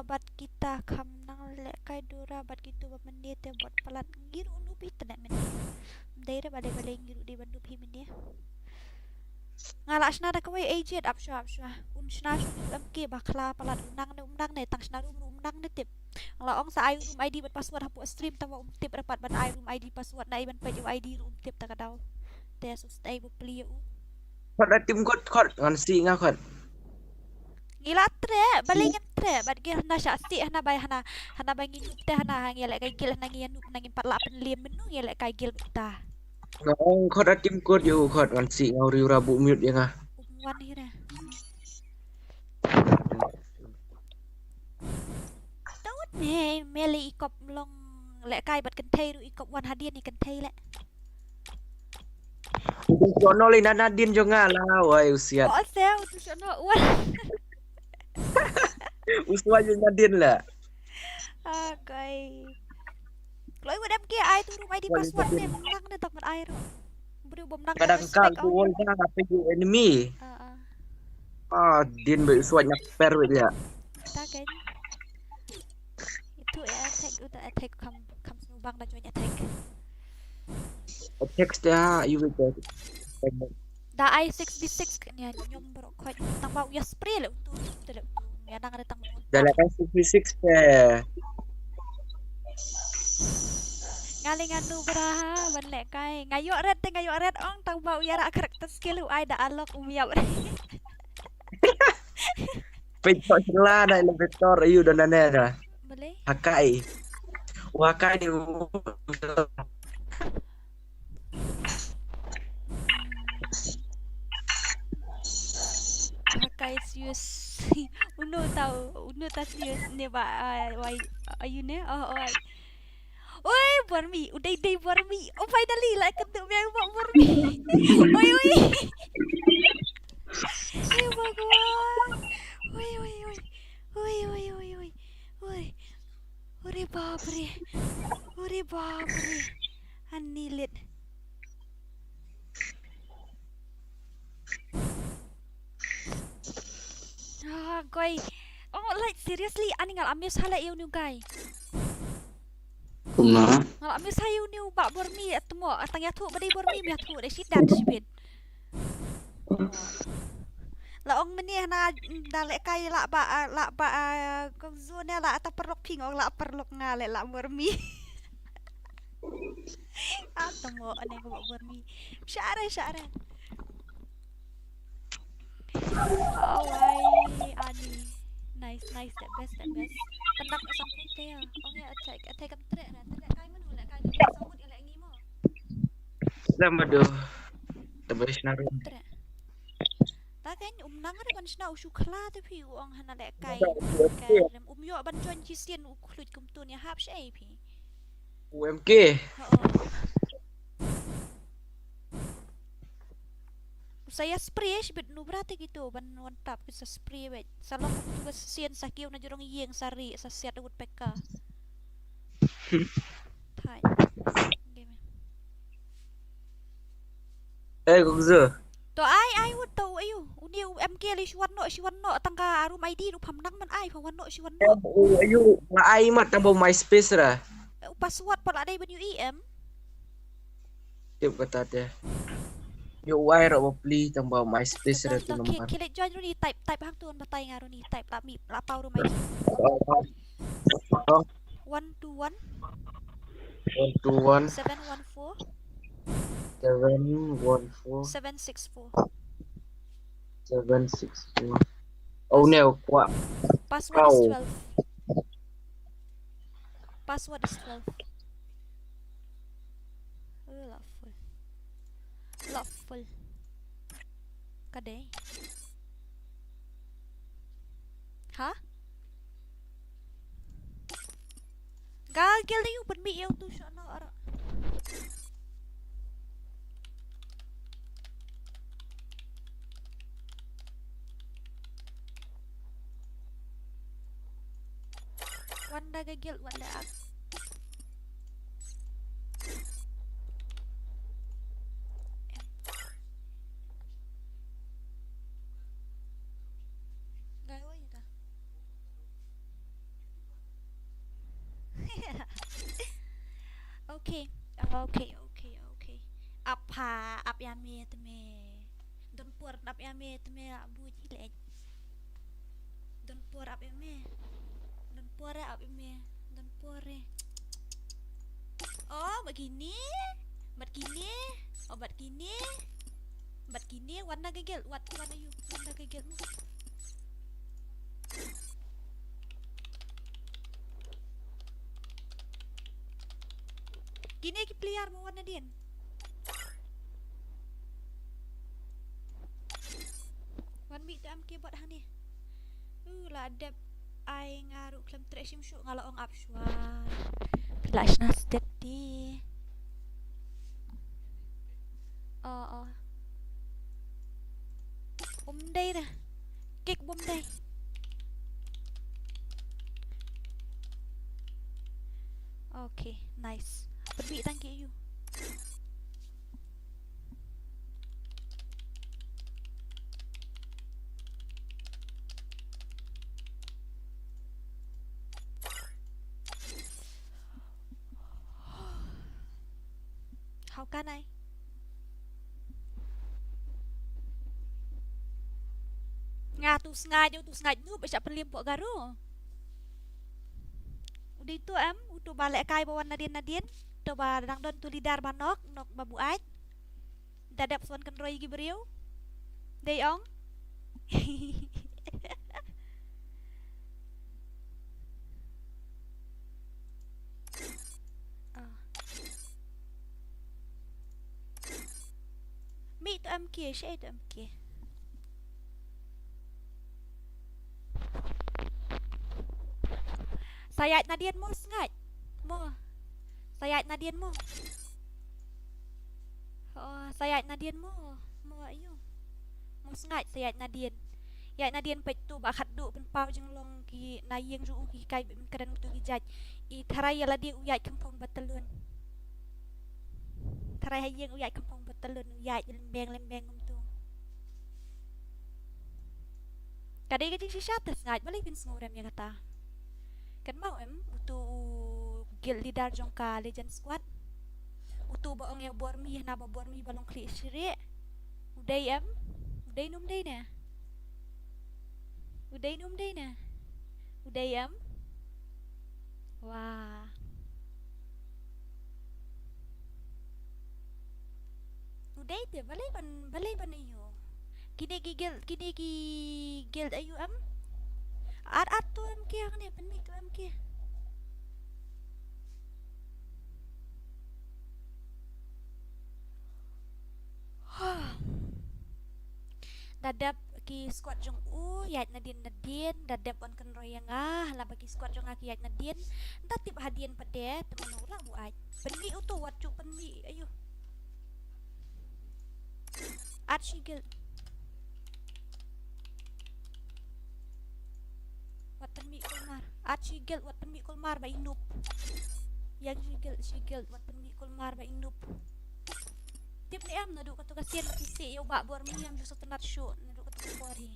Speaker 1: Bat kita kam nang le kai dura bat gitu ba menit te bot palat ngiru nu pi tenak men. Daire bale ngiru di bandu pi men dia. Ngala sna da kawai agent apsha. Sna MK bakla palat unang ne tang sna room nang ne tip. Ngala ong sa room ID bat password hapu stream tawa tip rapat ban room ID password na iban page ID room tip ta kadaw. Te sustai bu pli u.
Speaker 9: Kot ada tim kot ngan si nga kot.
Speaker 1: Ngila tre balingan tre bat gir na sya si hana bay hana bangin nup te hana ngilek kay gil hana ngian nup nangin 48 lim menu ngilek kay gil ta.
Speaker 9: Ngong kot ada tim kot yo kot ngan si ngau riu rabu mute ya nga.
Speaker 1: Umuan hira. Tawat ne meli ikop long lek kay bat kentay ru ikop wan hadian ni kentay lek.
Speaker 9: Sono li Nadine jo nga lah wai usia.
Speaker 1: Kok sel tu sono wan.
Speaker 9: Uswa jo Nadine lah.
Speaker 1: Okay. Kalau ibu MK ai tu room ID password ni menang ni tak air. Beri bom nang.
Speaker 9: Kadang kal tu wall dah apa ju enemy. Din be uswa nyaper we dia.
Speaker 1: Tak kan. Itu ya attack come snubang dah join attack.
Speaker 9: Text dia you will get.
Speaker 1: Da I 6v6 nya nyom bro koi tang bau ya spray le tu tele ya nang retang mo.
Speaker 9: Dalam 6v6 pe.
Speaker 1: Ngalingan nu beraha ban lek kai ngayok red ong tang bau ya ra karakter skill ai da unlock umiap.
Speaker 9: Petok celah dah elevator ayu dan dah.
Speaker 1: Boleh?
Speaker 9: Hakai. Wakai ni.
Speaker 1: Pakai serius. Uno tahu serius ni ba ayu ni. Oh. Oi, Bormi, udah Bormi. Oh, finally lah ketemu yang buat Bormi. Oi. Eh, bagus. Oi. Ore babre. Anilit. Guy. Oh, like seriously, ani ngal amis hala eu ni guy.
Speaker 9: Kumna.
Speaker 1: Ngal amis hayu ni bak Bormi atmo atang ya thu badai Bormi ya thu de sidat sibit. Laong meni na dalek kai la ba Kղዞ ne la ata perlok ping ong la perlok ngale la Bormi. Atmo ane ko Bormi. Syara. Awai ani. Nice, the best. Pendak sangkut ya. Ong ya attack kan trek na. Tak kai menu la kai sangkut elak ngimo.
Speaker 9: Lama doh. Tabis na rin.
Speaker 1: Takan nang ada ban sna usu kla te pi ong hana lek kai. Yo ban join Kɣසිan u khlut kum tu ni hap shai pi.
Speaker 9: UMK.
Speaker 1: Saya spray sibit nu berarti gitu ban wantap bisa spray bet. Salam tu Kɣසිan sakiu na jorong yeng sari sa siat ut PK. Thai. Game.
Speaker 9: Kղዞ.
Speaker 1: To ai would to ayu. Uni MK li Sᴏᴜᴜᴜ tangka room ID nu phamnang man ai phawan no Sᴏᴜᴜᴜ.
Speaker 9: Ayu, ai mat tambah MySpace ra.
Speaker 1: Password pala dai ban UEM.
Speaker 9: Tiap kata dia. Yo wire ro pli tambah MySpace ra tu nomor.
Speaker 1: Kilik join ru ni type hang tu batai ngaru ni type la mi la pau room ID. 121
Speaker 9: 121
Speaker 1: 714
Speaker 9: 714
Speaker 1: 764.
Speaker 9: 764. Oh no, kuat.
Speaker 1: Password is 12. Password is 12. Lawful. Kadai. Hah? Gagal ni ban mi eu tu sana ara. Wanda gagil wanda ak. Gawin ka. Okay. Apa yame teme. Don por ap yame teme abu jilek. Don por ap yame. Don pore. Oh, begini. Begini. Warna gagel. Warna you. Warna gagel mu. Gini ki peliar mau warna din. Wan mi tu am ke buat hang ni. Lah adab ai ngaru klem trek sim syuk ngalo ong apswan. Flash nas teti. Oh. Day dah. Kek day. Okay, nice. Pergi tangkik you. How can I? Tu sngaj nu bisa perlim pok garu. Udah itu udah balik kai bawa nadien to ba dang don tu lidar banok nok babu aj. Dadap suan kan roy gi beriu. Deyong. MK, siya itu MK. Sayat Nadian mo sengat. Mo. Sayat Nadian mo. Oh, sayat Nadian mo. Mo ayo. Mo sengat sayat Nadian. Ya Nadian pet tu ba khat du pen pau jeng long ki nayeng ru ki kai ben keren tu ki jaj. I tharai la dia uyat kampung Batalun. Tharai hayeng uyat kampung Batalun uyat lembeng tu. Kadai ke si syata sengat balik pin sengurem yang kata. Kan mau untuk guild leader jongka legend squad. Untuk baong yang bormi na ba bormi balong Kɣɪʟᴛ. Uday uday num day na. Uday num day na. Uday wah. Uday tu balai ban iyo. Kini guild ayu Art tu kia kan ni penmi tu kia. Dadap ki squad jong yat Nadien dadap on kan royang la bagi squad jong ki yat Nadien tatip hadian pade temen ora buat penmi tu wacu penmi ayo Archigil wat penmi kulmar Archigil wat penmi kulmar ba inup yang sigil wat penmi kulmar ba inup tip ni nadu katu kasian kisi yo ba bor mi justru tenat show nadu katu bori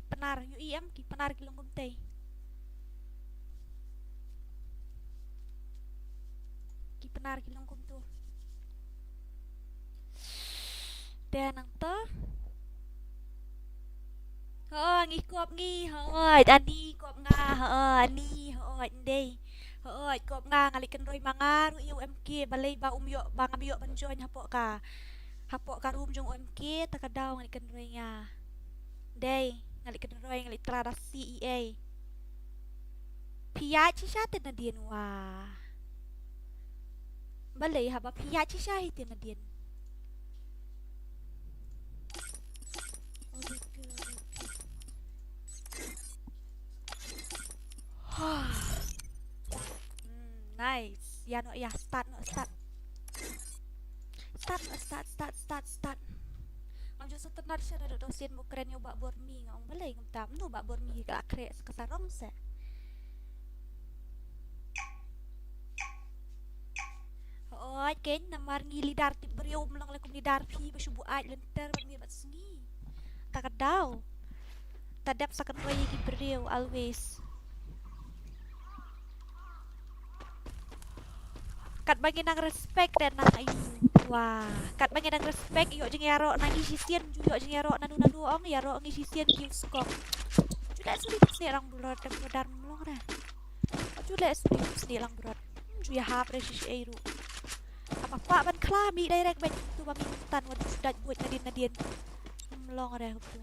Speaker 1: penar ki penar ki longgom tei ki penar ki longgom tu dan nang to ngikop ngi hoi tadi kop nga ani hoi ndei hoi kop nga ngalikan roi mangar UMK balai ba umyo ba ngabyo banjoin hapok ka room jong UMK takadaw ngalikan roi nga dei ngalik kedroy ngalik terada CEA piyat siya tin na din wa balay haba piyat siya hitin na din nice ya no ya start justru tenar siya na dosin mo keren yung bak bormi ngong balay ngom tam no bak bormi ka kre kasarong sa oi ken namar ngi lidar tip beriu mlang le lidar phi ba subu ai lenter ba mi bat sengi takadaw tadap sakan roy ki beriu always kat bagi nang respect dan nang ayu wah kat bagi nang respect yo jeng yaro nang isisian yo jeng yaro nanu ong yaro ngi sisian ki skop juda sulit sni lang bulot dan modar mlong ra juda sulit sni lang bulot ju ya hap re sis eiru apa pak ban klami direct ban tu ba mintan wad sudat buat nadien mlong ra tu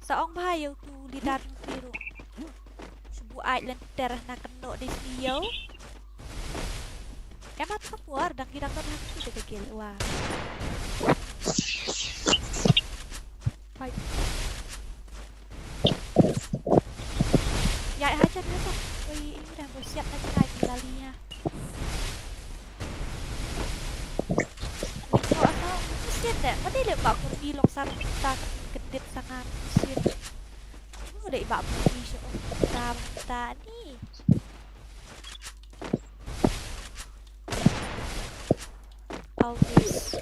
Speaker 1: saong bahayo tu lidar piru subu ai lenter na keno di siyo emat kapuar dan kira kan aku sudah kecil wah baik ya aja besok ini udah bersiap aja lagi lalinya kalau asal mesin deh tadi lihat pak kurdi longsar kita kedip sangat mesin udah ibak bumi show tadi always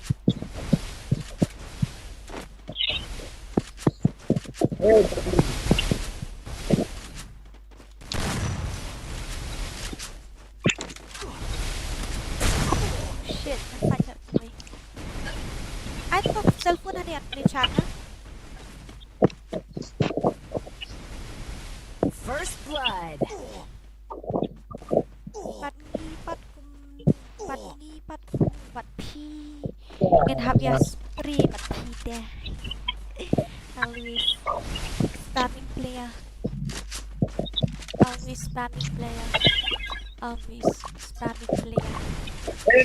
Speaker 1: shit nasaan na boy ay ito cellphone na niya ni chat na
Speaker 2: First blood.
Speaker 1: Pat P. Can have your spray Pat P there. Always spamming player. Always spamming player. Always spamming player.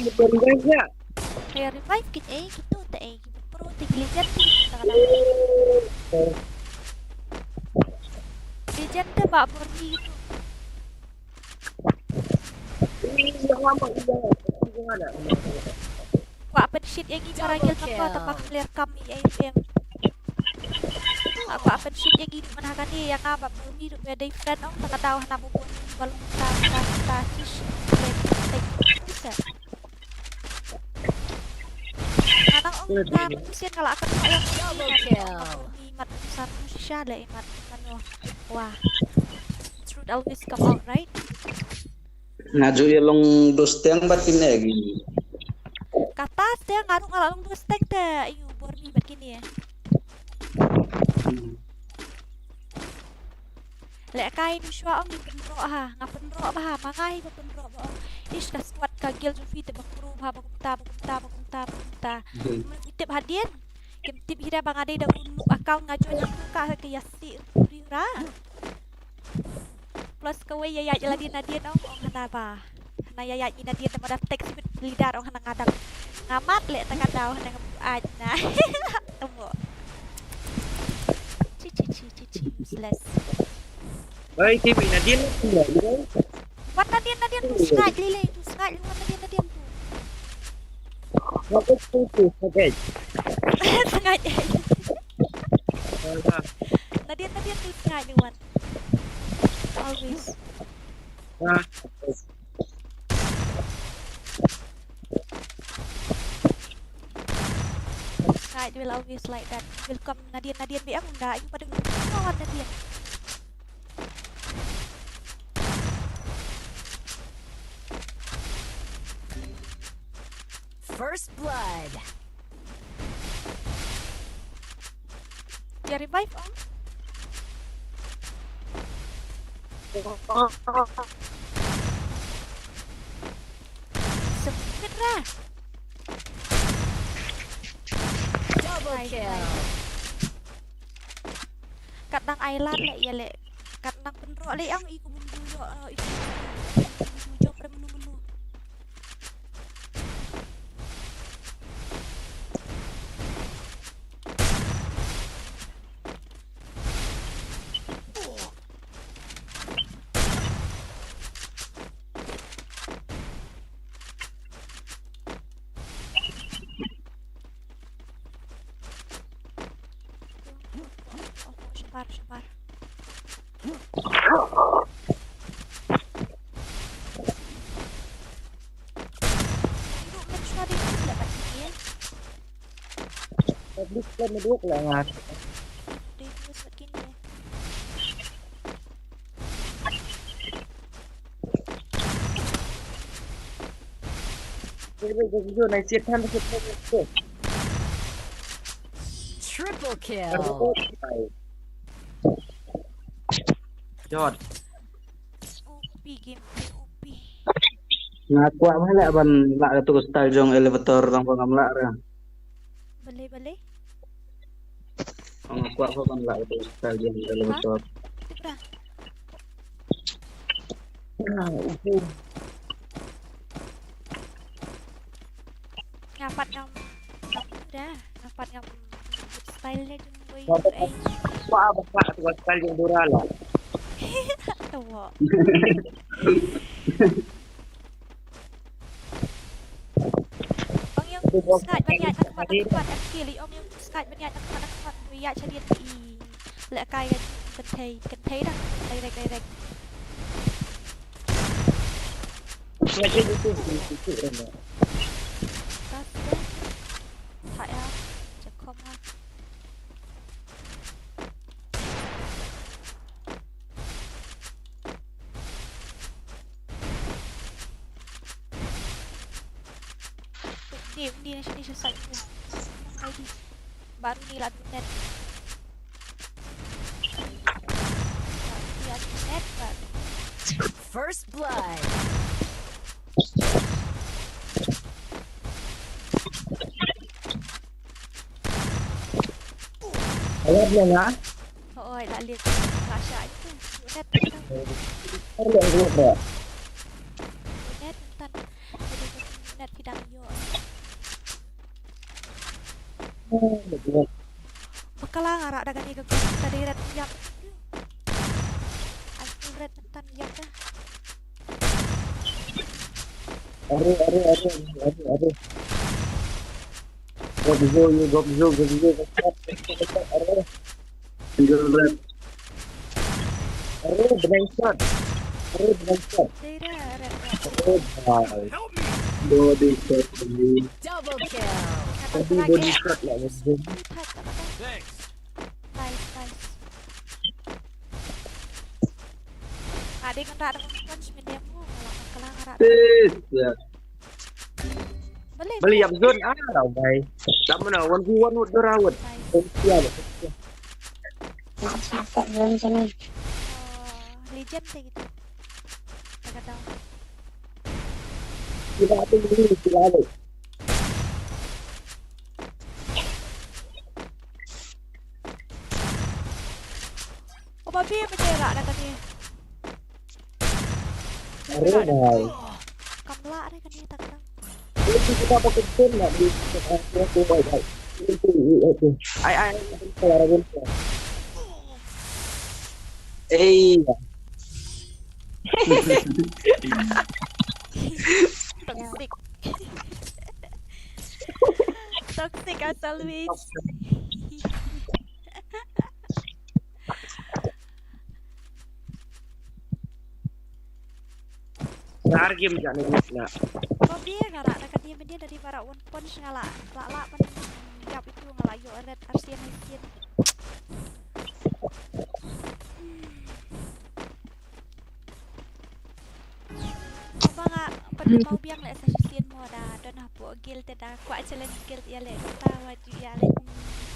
Speaker 7: Reborn ya.
Speaker 1: Kaya revive kit gitu teh pro legend legend dah bak berni gitu. Wah apa shit yang ini maragil apa tapak player kami yang apa shit yang ini mana kan yang apa berni ada friend om tak tahu nama pun balung tak fish bisa. Kadang orang manusia kalau akan
Speaker 2: Double kill.
Speaker 1: imat satu sisa lah imat mano. Wah, truth always come out right.
Speaker 4: Ngaju ilong dosteng batin lagi.
Speaker 1: Kata dia ngaruh ngalang dua steng teh, iu bormi begini ya. Lek kai ni shua ong ni penro ha, ngapenro bah, makai penro bah. Ish dah squad kagil Zufi te bakru bah bakumta. Tip hadian. Kim tip hira bang ada dah unu account ngajuan yang ka Kıyʌnᴇ Iṛ. Plus kawe yaya lagi nadian ong hana ba. Hana yaya ni nadian te moda teks bit lidar ong hana ngadang. Ngamat lek tengah daw hana ngabuaj na. Temu. Cici useless.
Speaker 7: Baik, TV Nadine.
Speaker 1: Buat Nadian tu sengaja lilai tu sengaja buat Nadian tu.
Speaker 7: Apa tu? Okey.
Speaker 1: Sengaja. Nadian tu sengaja buat. Always. Sengaja will always like that. Welcome Nadian biang enggak you pada ngomong Nadian.
Speaker 2: First blood.
Speaker 1: Dia revive on. Sempit lah.
Speaker 2: Double kill.
Speaker 1: Kadang island lek ya lek. Kadang penrok lek yang iku bundu iku. Jok pada menu. Sabar. Duduk mencuba dia tidak pasti ya.
Speaker 7: Public kan duduk lah ngat.
Speaker 1: Dia terus begini ya.
Speaker 7: Jadi naik setan tu.
Speaker 2: Triple kill.
Speaker 9: Jod.
Speaker 1: OP game OP.
Speaker 4: Ngaku apa lah ban lak tu style jong elevator orang pengamlak ra.
Speaker 1: Boleh.
Speaker 4: Ngaku apa ban lak tu style jong elevator.
Speaker 1: Tibra. Ngapat yang dah, ngapat yang style nya jeng boy.
Speaker 7: Apa tu style jong dorala.
Speaker 1: Tahu. Orang yang Skype banyak nak kili orang yang Skype banyak nak dia cari di lek kai kan thei dah direct.
Speaker 7: Jadi itu.
Speaker 1: Tas tak ya. Cekok ha. Ni national site tu. ID. Baru ni lah net. Dia net.
Speaker 2: First blood.
Speaker 4: Ayat dia lah.
Speaker 1: Oh, dah lihat Rasha itu. Net tentang.
Speaker 4: Lihat dulu bro.
Speaker 1: Net tentang. Jadi net bidang yo.
Speaker 4: Betul.
Speaker 1: Bakalang arak dagan ni gagal tadi red yak. Aku red tentang yak dah.
Speaker 4: Are. Go. Are. Single red. Are, benang shot.
Speaker 1: Tidak red.
Speaker 4: Bye.
Speaker 3: Help me!
Speaker 4: Body shot ini.
Speaker 2: Double kill.
Speaker 4: Tapi body shot lah.
Speaker 3: Thanks.
Speaker 1: Nice. Adik kan tak ada punch mediamu malah bakalang arak.
Speaker 4: Ya.
Speaker 1: Boleh.
Speaker 4: Beli yang zone lah, bye. Tak mana 1v1 would berawat. Siap.
Speaker 5: Cakap dalam sana.
Speaker 1: Legend kayak gitu. Agak down.
Speaker 4: Kita akan beli selalu.
Speaker 1: Oh, babi apa cerak dah kan ni?
Speaker 4: Are, bye.
Speaker 1: Kamla ada kan ni tak tahu.
Speaker 4: Itu kita pakai zone lah di aku bye. Itu. Ai. Kalau ada.
Speaker 1: Toxic. Toxic as always.
Speaker 4: Har game jangan lupa.
Speaker 1: Babi ngarak dah kan dia dari para one punch ngalak. Lak pan jap itu ngalak yo red Arsian. Apa ngak pada mau biang lek sesien mo dah dan hapo guild dah kuat challenge guild ya lek kita wajib ya lek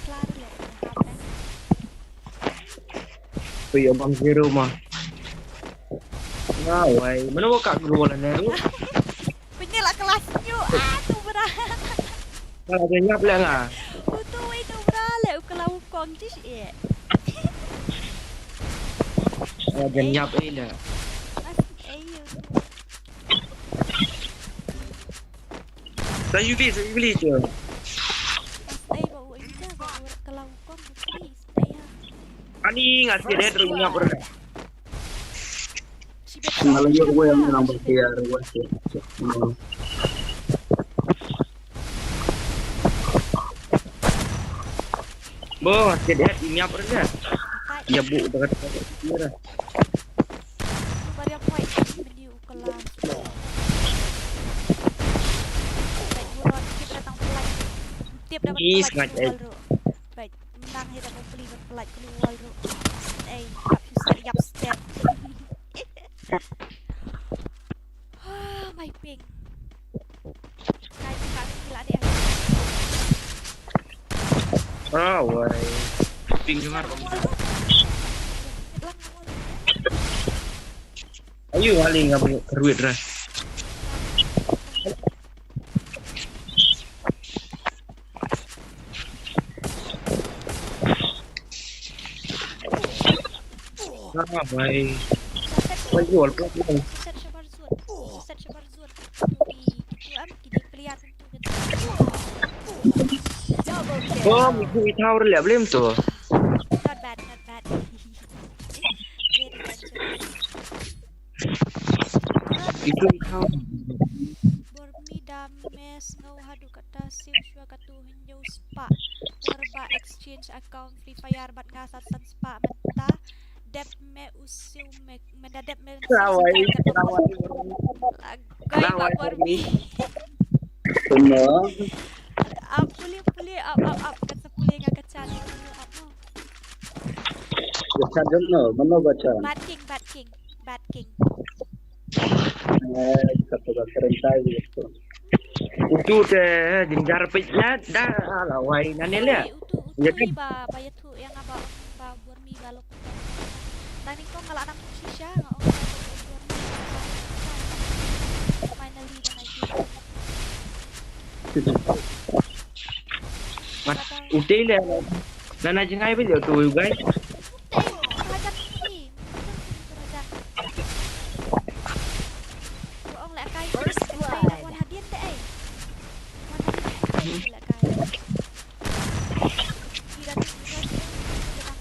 Speaker 1: kelar lek hap dah.
Speaker 4: Tuh bang zero mah. Nah, wai, mana kau kak guru lah ni?
Speaker 1: Penyelak kelasnya, tu berat.
Speaker 4: Kalau dia nyap lah ngah.
Speaker 1: Tu itu berat lek kalau kong cis ye.
Speaker 4: Dia nyap lah.
Speaker 1: Ayo.
Speaker 4: Saya beli je.
Speaker 1: Bawa ini bawa kalau kong please saya.
Speaker 4: Ani ngasih dia terus nyap ber.
Speaker 1: Si
Speaker 4: Malah yo gue yang nambah dia ruas. Bo, dia nyap ber dia. Ya bu, dekat dia.
Speaker 1: Varian white menu kelas. Baik, buron kita datang pelai. Tiap dapat pelai keluar. Baik, menang kita mau beli pelai keluar. Yap step. My ping. Kayak gila dia.
Speaker 4: Ah, wai. Ping dengar. Ayo kali enggak keruit dah. Ah, baik. Baik jual pun. Oh, minggu itu harus lihat belum tu?
Speaker 1: Not bad.
Speaker 4: Itu kau.
Speaker 1: Bormi dames ngau hadu kata Սᴏᴜᴜ hinjau spa. Terba exchange account FreeFire bat ngasasan spa menta. Dep me usiu me mendadep me.
Speaker 4: Rawai.
Speaker 1: Gay Bormi.
Speaker 4: Benar.
Speaker 1: Puli up kata puli ngagacan up mo.
Speaker 4: Baca dulu, mana baca?
Speaker 1: Bad king.
Speaker 4: Kata serentai gitu. Itu teh jinjar pijat dah lawai nane le.
Speaker 1: Jadi bayar tu yang abang Bormi balok. Tadi kau ngalah anak sisya ngau.
Speaker 4: Mat udah lah. Nana jengai beli tu guys.
Speaker 2: First blood.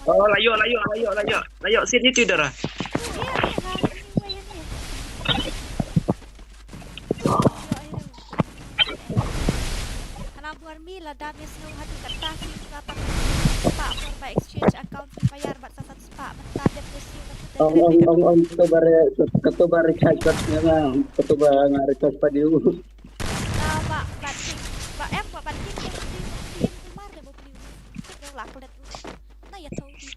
Speaker 4: Oh, layo. Sini tu dah.
Speaker 1: Mᴏᴜᴜ dami snow hadu kata si kata spa for by exchange account FreeFire bat sasat spa mentah depresi
Speaker 7: Om ketubar recharge memang ketubar recharge pada you.
Speaker 1: ba em ba ban tin mar de bopli do la klet na ya tau di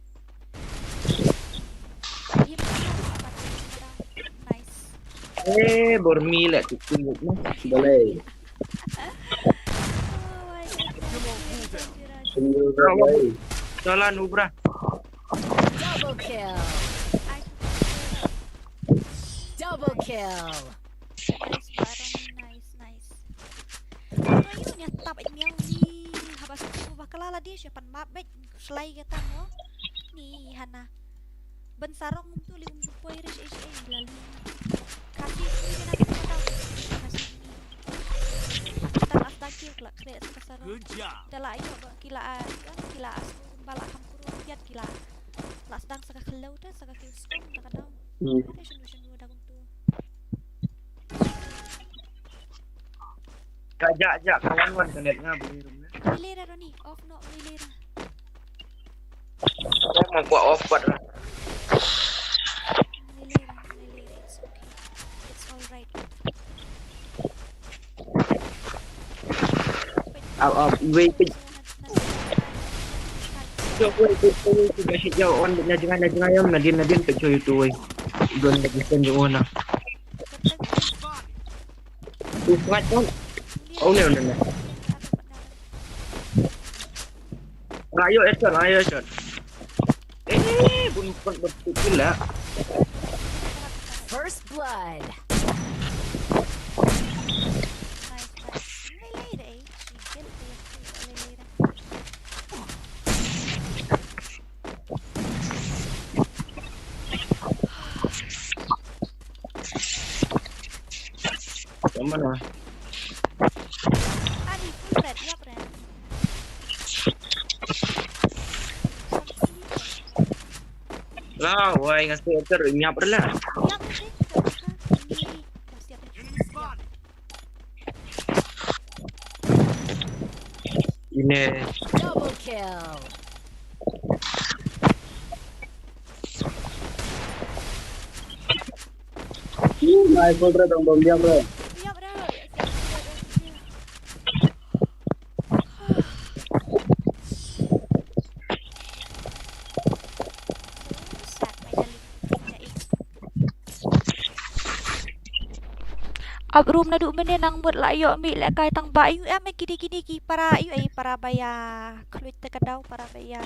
Speaker 1: nice
Speaker 4: Bormi lah tu tunggu
Speaker 7: Boleh.
Speaker 4: Jalan ubra.
Speaker 2: Double kill. Double kill.
Speaker 1: Nice. Ano yun, tap niya ni habas ko bakalala dia siya pan mabet slay kita mo ni hana bensarong tu lium poy res lalu kasi ni na tahu kasi tak ada kill klak kasar
Speaker 3: Good job.
Speaker 1: dala ayo kila bala kampuru kiat kila las dang saka kelau dah saka Kyyʛᴛᴜ saka daw E쏘sᴛ dah tu
Speaker 4: Kajak kawan-kawan kenetnya beli rumah.
Speaker 1: Lira ni off no lira
Speaker 4: Saya mau kuat off buat lah.
Speaker 1: lira it's okay it's all right
Speaker 4: Wait. Jauh wait jauh on jangan ayam nadin kecil itu wait. Don lagi senjung ona. Ufat kan. Oh no. Ayo E쏘sᴛ. Bukan betul lah.
Speaker 2: First blood.
Speaker 4: Mana?
Speaker 1: Adi full red ya red
Speaker 4: Lah, why ngasih order nyap lah.
Speaker 3: Enemy spotted.
Speaker 4: Ini
Speaker 2: Double kill.
Speaker 7: Mai kodra dong bom dia bro.
Speaker 1: Abrum na dumen nang mut layo mi le kai tang ba yu em kini ki para yu para baya kluit te kadaw para baya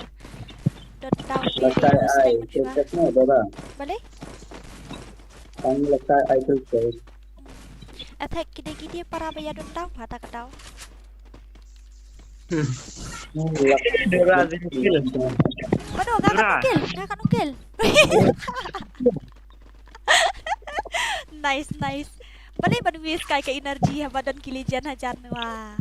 Speaker 1: dot daw
Speaker 7: Lekai ai tekno baba.
Speaker 1: balik
Speaker 7: Ang lekai ai tu ke.
Speaker 1: attack kini para baya dot daw hata kadaw
Speaker 4: Dora skill.
Speaker 1: Bado gak nukil nice balik ban wis kai ke energi ha badan kilijan hajan wah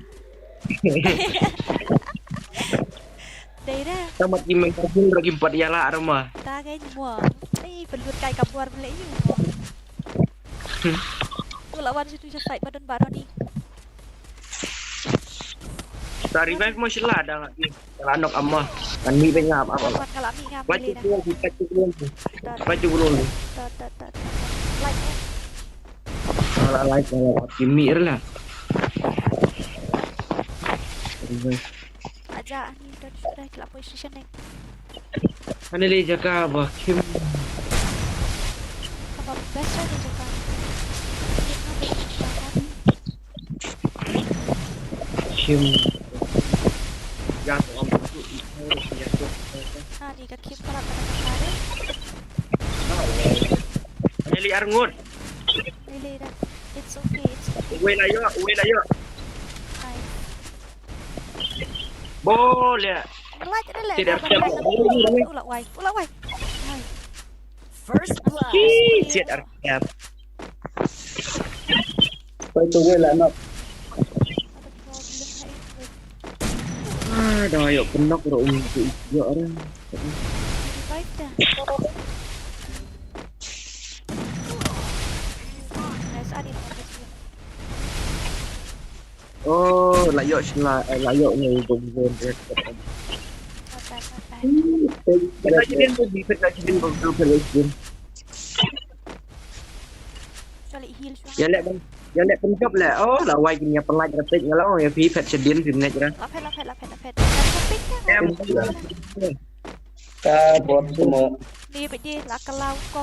Speaker 1: Daira
Speaker 4: Sama tim kerjin lagi 4 yala rumah.
Speaker 1: ta kai mo ai pelut kai kabuar beli yu tu lawan situ je fight badan baru ni
Speaker 4: Dari revive mo sila dah lagi. Kalanok amma. Kan mi ngap apa.
Speaker 1: lawan kalami ngam
Speaker 4: Baca
Speaker 1: beli
Speaker 4: dulu, baca dulu.
Speaker 1: tat like
Speaker 4: Kalau like kalau Kymir lah.
Speaker 1: aja ni dah kelap position ni
Speaker 4: Kan dia jaga apa?
Speaker 1: apa best ni juga
Speaker 4: Kim. Jatuh om tu jatuh.
Speaker 1: ni ka keep para pada
Speaker 4: Kan Lýirᴅᴇᴜ.
Speaker 1: Lila it's okay
Speaker 4: Uwe layo.
Speaker 1: nice
Speaker 4: Boleh.
Speaker 1: Like dah lah.
Speaker 4: Tidak siap.
Speaker 1: Ulat wai.
Speaker 2: First blood.
Speaker 4: Siap siap.
Speaker 7: Phải tụi ngươi là nó.
Speaker 4: Dah yuk penok ro untuk yo dah.
Speaker 1: Revive dah. Nice adit.
Speaker 4: Oh, layak ni gong-gong dia. Kita jadi tu bisa jadi gong-gong.
Speaker 1: Soalnya heal semua.
Speaker 4: Yang lek pencap lah. Oh, lah wai kini apa lagi retik kalau ya fi pet sedin film ni je.
Speaker 1: Lapet. Topik
Speaker 7: Ta bot semua.
Speaker 1: ni dia lah kalau kau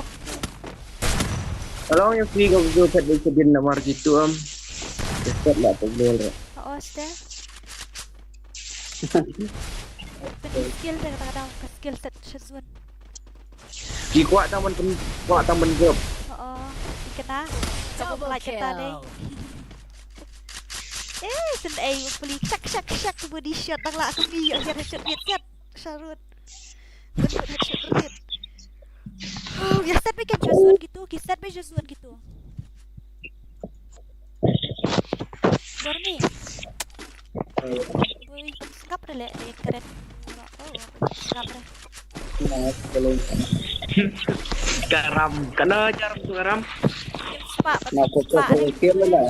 Speaker 4: Kalau yang fi gong-gong pet sedin nomor gitu cepat lah boleh.
Speaker 1: oh dah. Skill dah kata skill set sesuatu.
Speaker 4: Di kuat taman job.
Speaker 1: Oh, kena.
Speaker 2: Double
Speaker 1: Like kita ni.
Speaker 2: kill.
Speaker 1: Sendai beli syak body shot bang lah aku ni headshot headshot sarut. Betul headshot betul. Oh, biasa bikin sesuatu gitu, kisah bikin sesuatu gitu. Dormi. Boy, skap dah lek keren. Oh, skap dah.
Speaker 4: Garam, kena jarum tu garam.
Speaker 1: Spa.
Speaker 7: Nak fokus ke lah.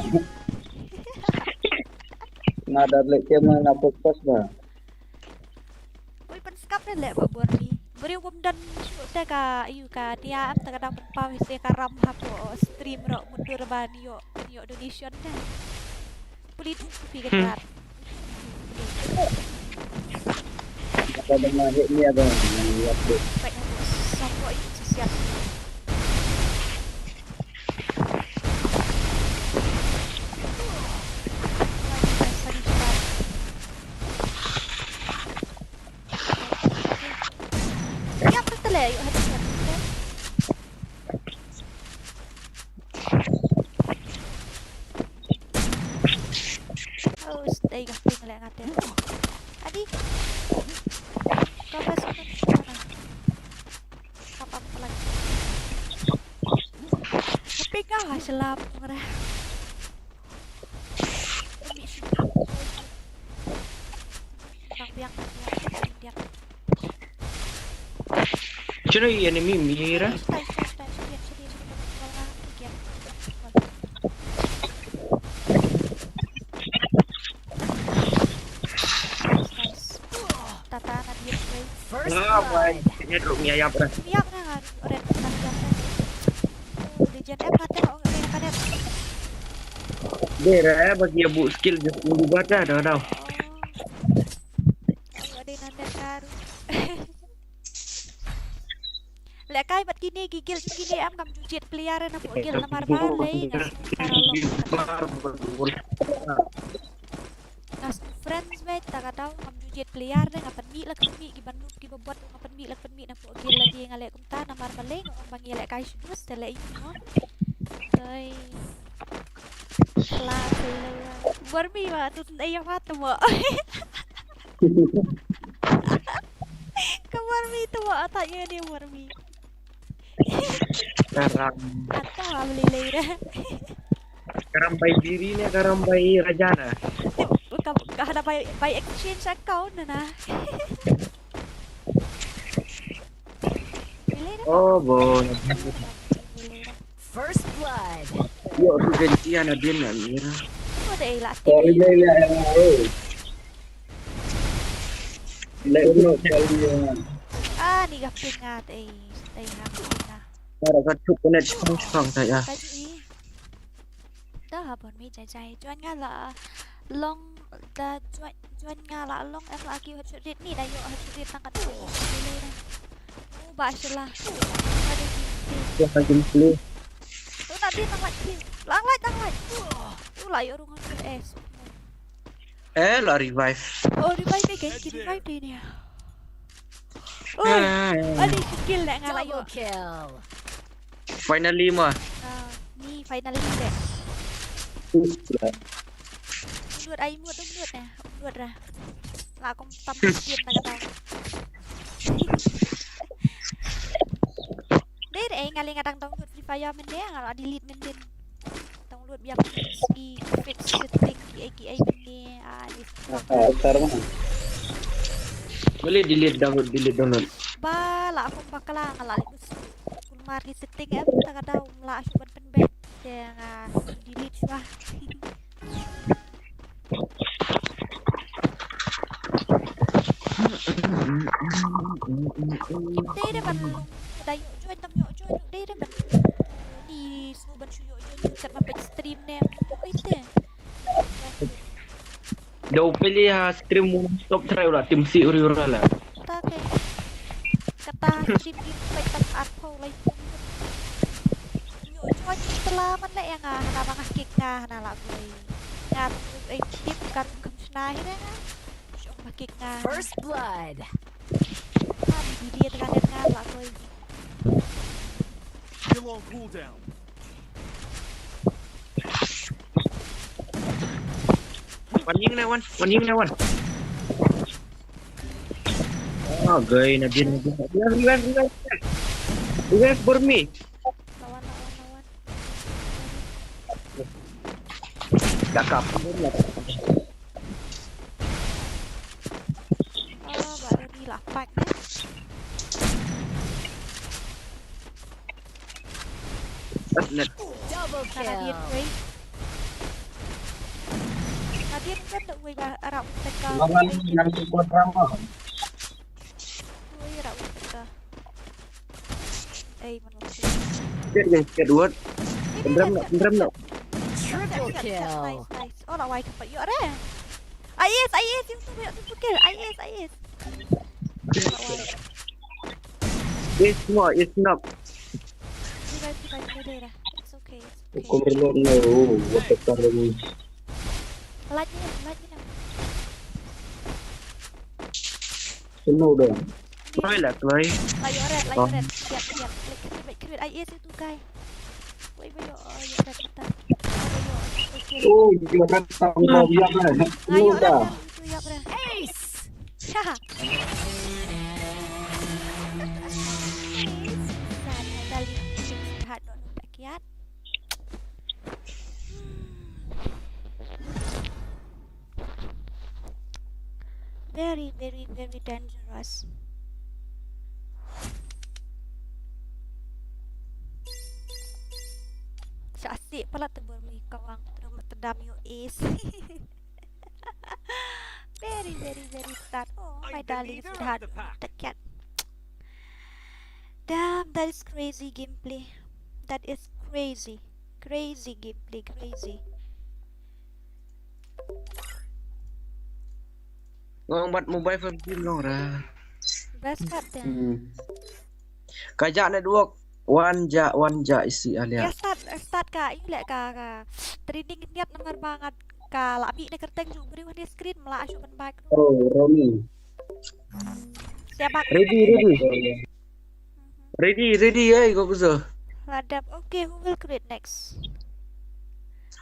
Speaker 7: Nak dah lek ke mana nak fokus dah.
Speaker 1: Boy, pen skap dah lek buat Dormi. Beri dan dah ka iu ka dia am tak ada pawis dia karam hapo stream ro mundur ban yo donation dah. Beli tu pikir kat.
Speaker 7: Apa dengan hit ni ada.
Speaker 1: Baik aku sampai siap. Ya betul lah yuk hati. Oh, stay gaping lek ngate. Adi. Kau masuk ke sana. Apa lagi? Tapi kau selap merah. Biang.
Speaker 4: Cuma enemy mira.
Speaker 2: First
Speaker 4: Ah, wai.
Speaker 2: blood.
Speaker 4: Ni drop ni ayam dah.
Speaker 1: Siap dah kan. Red tajam dah. Legend F mati kau ngene kan F.
Speaker 4: Dia bagi abu skill je tunggu baca dah.
Speaker 1: Oh, ada nanda karu. Lek kai bat kini gigil gini am kam jujet peliaran apa gil lamar balai ngas friends mate tak tahu kam jujet peliaran ngapan mi lah kami giban nup gi bobot ngapan mi na po gil lagi ngale kum ta lamar balai ngom bangi lek kai sudus tele imo ai la bormi ma tu ai fatu mo kamar mi tu mo atanya dia bormi
Speaker 4: Garam.
Speaker 1: atau beli lira
Speaker 4: Garam bayi diri ni, garam bayi raja na.
Speaker 1: bukan ada buy exchange account na
Speaker 4: Oh, bon.
Speaker 2: First blood.
Speaker 4: Yo, tu gantian ada na mira.
Speaker 1: oh deh lah
Speaker 7: Kali ni lah yang aku. Lek no kali yang.
Speaker 1: ni gaping ngat stay hang
Speaker 4: Cara kacuk kena song saya.
Speaker 1: cái gì đó bọn mi chạy cho anh nghe là long ta cho anh nghe là long em là kêu hết chuyện này đây yo hết chuyện tăng cái này bà sẽ là
Speaker 4: Yang paling flu.
Speaker 1: tôi đã đi tăng lại tôi lại ở đúng không
Speaker 4: Lah revive.
Speaker 1: oh revive cái revive đi nè ôi đi skill lại nghe lại yo
Speaker 2: Double kill.
Speaker 4: Finally mah.
Speaker 1: ni finally deh nuốt ai nuốt nè nuốt ra Lah aku tambah skin tak tahu. Deh ngaling ngadang download FreeFire men dia kalau delete men dia. Download biar fix setting Kɣɪ men dia. Ni.
Speaker 7: sekarang mana?
Speaker 4: Boleh delete download.
Speaker 1: Ba lah aku bakal ngalah itu. Kulmar di setting ya tak tahu lah aku penbet dia delete suah. Đây đây bạn đây join tâm nhọ join đây đây bạn đi số bạn sử dụng join chat mà stream nè oi te
Speaker 4: Dah pilih stream stop try lah tim si uri lah.
Speaker 1: ta ke kata stream di petak arpo lai nhọ join setelah man la yang na mga kick na la boy ngat ai tip kan kumsnai na syok makik na
Speaker 2: First blood.
Speaker 1: Dia tengah lah boy.
Speaker 3: Kill on cooldown.
Speaker 4: One ying na one. Ah, gay na din. Rewind for me.
Speaker 1: Lawan.
Speaker 4: Cakap.
Speaker 1: Oh, baru ni lah pack.
Speaker 2: Double
Speaker 1: Canadian
Speaker 2: kill.
Speaker 1: way. Canadian kan tak way lah Arab teka.
Speaker 7: Lawan yang cukup ramah.
Speaker 1: Way Arab teka. Manusia.
Speaker 4: Kedua. Pendram nak.
Speaker 2: Triple kill.
Speaker 1: Nice. Oh, lah way tempat you ada. Iİrs yung tu kill. Iİrs.
Speaker 4: This more is not.
Speaker 1: Revive. It's okay.
Speaker 7: Hukum reload no. What lagi?
Speaker 1: Lightnya.
Speaker 7: Penuh dah.
Speaker 4: Try lah.
Speaker 1: Light siap. Klik Iİrs itu guys. Wait, ya red kita.
Speaker 7: Oh, dia kata mau biar kan. Penuh dah.
Speaker 1: Itu ya bre.
Speaker 2: Ace.
Speaker 1: Haha. Very dangerous. Asyik pala terbermi kawang terdam your ace. Very sad. Oh, my darling sweetheart. The cat. Damn, that is crazy gameplay. That is crazy gameplay.
Speaker 4: Ngong buat mobile phone game long dah.
Speaker 1: Best part deh.
Speaker 4: Kajak network. One ja isi alia.
Speaker 1: Ya start ka, ini lek ka. Training niat nomor banget ka. Labi na kerteng juga beri wani screen malah asyuk ban baik.
Speaker 7: Oh, Romi.
Speaker 1: Siapa?
Speaker 4: Ready Kɣ쏘.
Speaker 1: Ladap. Okay, who will create next?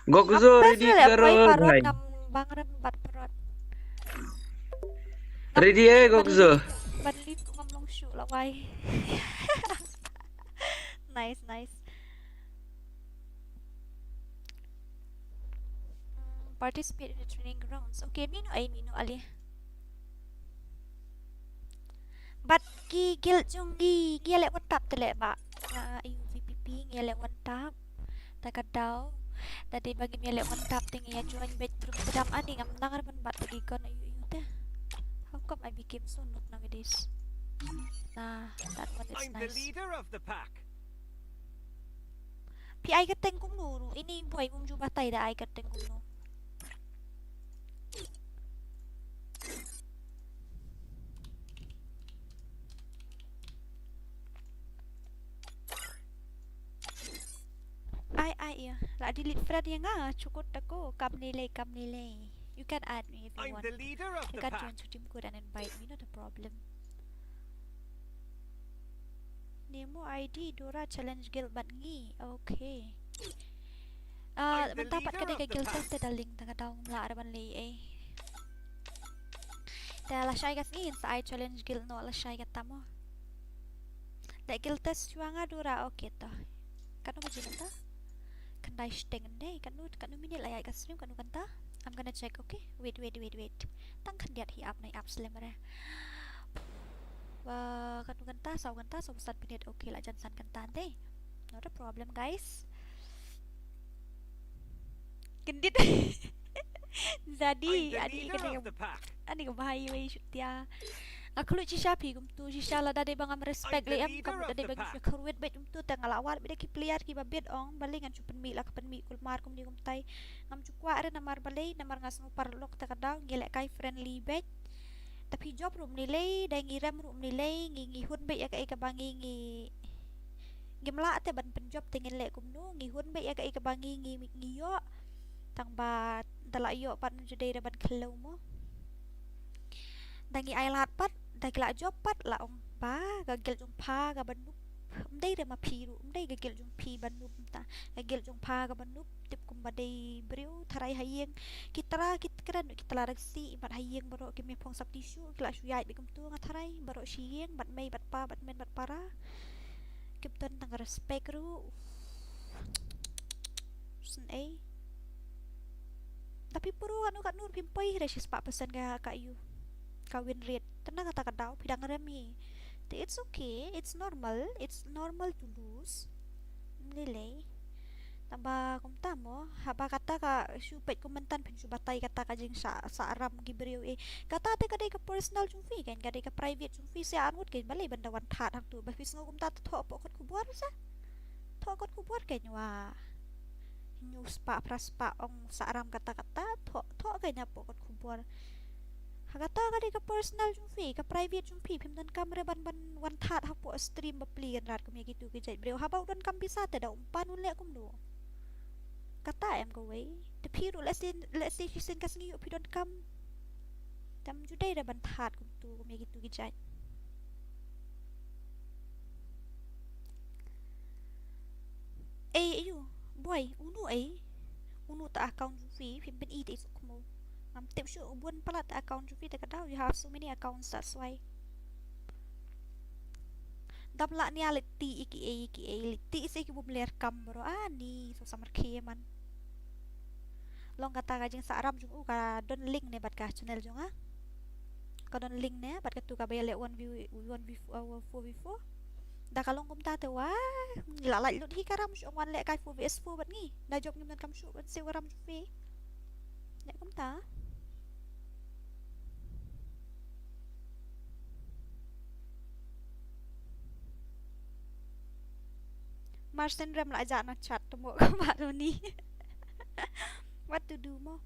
Speaker 4: Kɣ쏘 ready karo.
Speaker 1: Bang rem 4 perot.
Speaker 4: Ready Kɣ쏘.
Speaker 1: Ban lip ngomong syuk lah wai. Nice. Participate in the training grounds. Okay, mino ali. But guild junggi lek wantap telek ba. Ayu VPP lek wantap. Takadaw. Tadi bagi lek wantap tingi ya join bedroom pedam ani ngam nangar ban bat lagi kon ayu teh. How come I became so noob nowadays? Nah, that one is
Speaker 3: I'm the
Speaker 1: nice.
Speaker 3: leader of the pack.
Speaker 1: Pi ai kateng kung nuru. Ini boy kung juba tay da ai kateng kung nuru. Ai ya. La delete friend yang cukup tako kam nilai. You can add me if you
Speaker 3: I'm
Speaker 1: want.
Speaker 3: the leader of
Speaker 1: You
Speaker 3: the
Speaker 1: can join
Speaker 3: pack.
Speaker 1: to team code and invite me, not a problem. Nemo ID Dora challenge guild bangi. Okay.
Speaker 3: I'm the
Speaker 1: Mentapat
Speaker 3: leader
Speaker 1: ka
Speaker 3: of
Speaker 1: kay
Speaker 3: the
Speaker 1: guild
Speaker 3: pack.
Speaker 1: test da link tanga taong la araban lay eh. Te la shay gas in sa I challenge gil no la shay gatamo. Dek gil test chuanga dura okay to. Kanu ba jinta? Kandai steng day kanu minit la gas stream kanu kanta. I'm gonna check, okay? Wait. Tang kandiat hi up na up slimmer. Kanu kanta sau sat minit okay la jansan kanta day. Not a problem, guys. Kendit. Jadi,
Speaker 3: I'm the
Speaker 1: adik
Speaker 3: leader
Speaker 1: kena
Speaker 3: of the pack.
Speaker 1: adik bahaya we shoot dia. Aku lu cisha pi gum tu cisha la dade bangam respect le am kamu dade bang shoot kruet bet tu tang lawat bede ki player ki babet ong balingan chupen mi la kapen mi kul mar kum di gum tai ngam chukwa are namar balai namar ngas no parlok ta kadang gelek kai friendly bet. Tapi job room nilai dan ngiram room nilai ngi hun bet ya kai ka bangi ngi gimla te ban penjob tingin le kum nu ngi hun bet ya kai ka bangi ngi yo tang ba dala yo pat nu jede da ban khelo mo dangi ai lat pat dagla job pat la ong ba gagel jong pha ga ban nu dei de ma phi ru dei gagel jong phi ban nu ta gagel jong pha ga ban nu tip kum ba dei breu tharai hayeng kitara kitran kitala raksi bat hayeng baro ki me phong sap tisu kla suyai be kum tu nga tharai baro sieng bat mei bat pa bat men bat para kipton tang respect ru sen tapi puru anu kat nur pimpai resis 4% ka you kawin rate tenang kata kadau pidang remi it's okay, it's normal to lose nilai tambah kum tamo haba kata ka supet komentan pin subatai kata ka jing sa aram gibriu kata te kadai ka personal jumfi kan kadai ka private jumfi sa anut kan balai bandawan that hang tu bafis no kum ta tho pokot ku buar sa tho kot ku buar kan wa news pa praspa ong sa aram kata-kata tho kanya pokot ku buar hagata kadai ka personal jumfi ka private jumfi pim dan kamera ban wan that hapo stream baplian rat kum gitu ke jai breu habau dan kam bisa te da umpan unle kum do kata em go way the piru let's say she sing kasngi up don't come tam judai da ban that kum tu kum gitu ke jai you boy unu ta account jumfi pim ben ite sukmo am tip shu ubun pala ta account jumfi ta kadau you have so many accounts that's why dam la ni aliti iki liti se ki bum ler kam bro ani so samar man long kata ka jing sa aram jung ka don link ne bat ka channel jung ka don link ne bat ka tu ka bayale 1v4 da kalong kum ta te wa la lai lut hi karam shu wan le kai 4vs4 bat ngi da job ngim kam shu bat se waram jumfi le kum ta Marcin Rem lại dạ nó chặt cho mỗi các bạn rồi đi. What to do mo?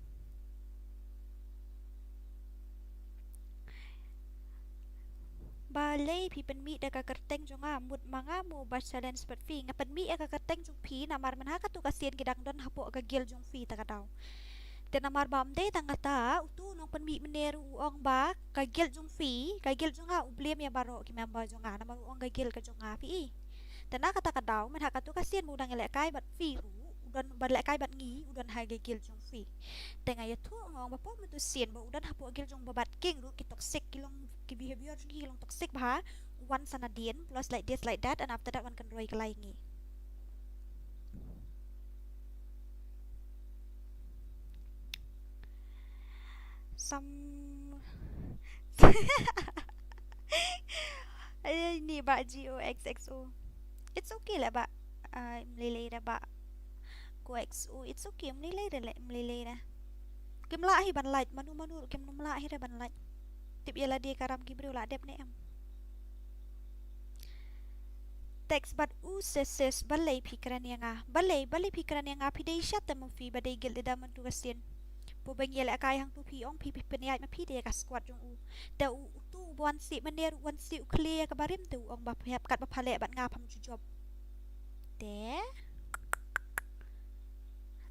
Speaker 1: Balay pi pen mi da ka kerteng jonga mut manga mo ba challenge pat fi nga pen mi ka kerteng jong pi na mar man ha ka tu kasien gidang don hapo ka gel jong fi ta ka daw. Te na mar bam de tang ta utu nong pen mi meneru ong ba ka gel jong fi ka gel jonga ublem ya baro ki member jonga na mar ong ka gel ka jonga fi tena kata kadau men hakatu kasian mudang elek kai bat firu udan balek kai bat ngi udan hage gil jong fi tenga ya tu ngong bapo metu sien ba udan hapo gil jong babat king ru ki toxic kilong ki behavior gi long toxic ba one sanadien plus like this like that and after that one kan roi kelai ngi ini ba GOXXO. It's okay lah ba. Mlilay na ba. GOXO. It's okay. Mlilay na. Kim lahi ban light manu kim num lahi ra ban light. Tip yala dia karam gibriu la dep ne am. Text bat ses balay pikiran yang balay pikiran yang pidai syat tam fi badai gil da man tu kasin. Po bang yala kai hang tu pi ong pi peniyat ma pi dia ka squad jong u. Da u tu wan si maner wan si clear ka barim tu ong ba phep kat ba phale bat nga pham job. Te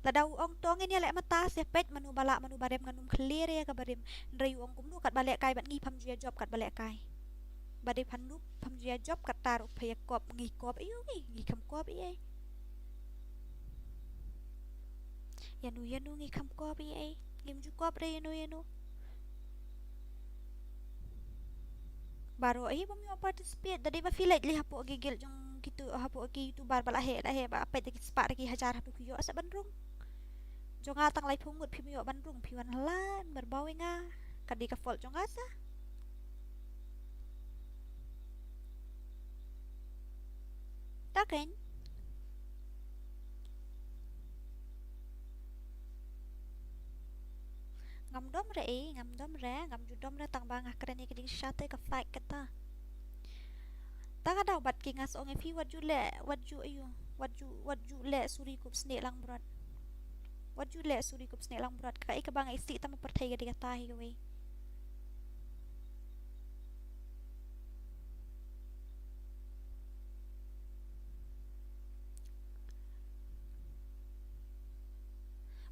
Speaker 1: la daw ong tongin yala mata se pet manu bala manu barem nganum clear ya ka barim. Ndrai ong kum nu kat balek kai bat ngi pham job kat balek kai. Badai phandu pham job kat taru phaya kop ngi kop ayu ngi kham kop ai. Yanu ngi kham kop ai. Ngim ju kop re yanu. Baru bumi participate tadi ba feel like lihat po gigil jong gitu hapo YouTuber balahe ba apa tadi sepak lagi hajar hapo kuyo asa bandrung. Jong atang lai pungut pimiyo bandrung piwan halan berbawe nga kadi ka fault jong asa. Taken. Ngam dom ngam judom re tang bangah kerani keding syate ka fight kata. Taka daw bat ki ngas ong epi waju le suri kup sne lang berat. Waju le suri kup sne lang berat ka bang isi ta pertai ga tahi gawe.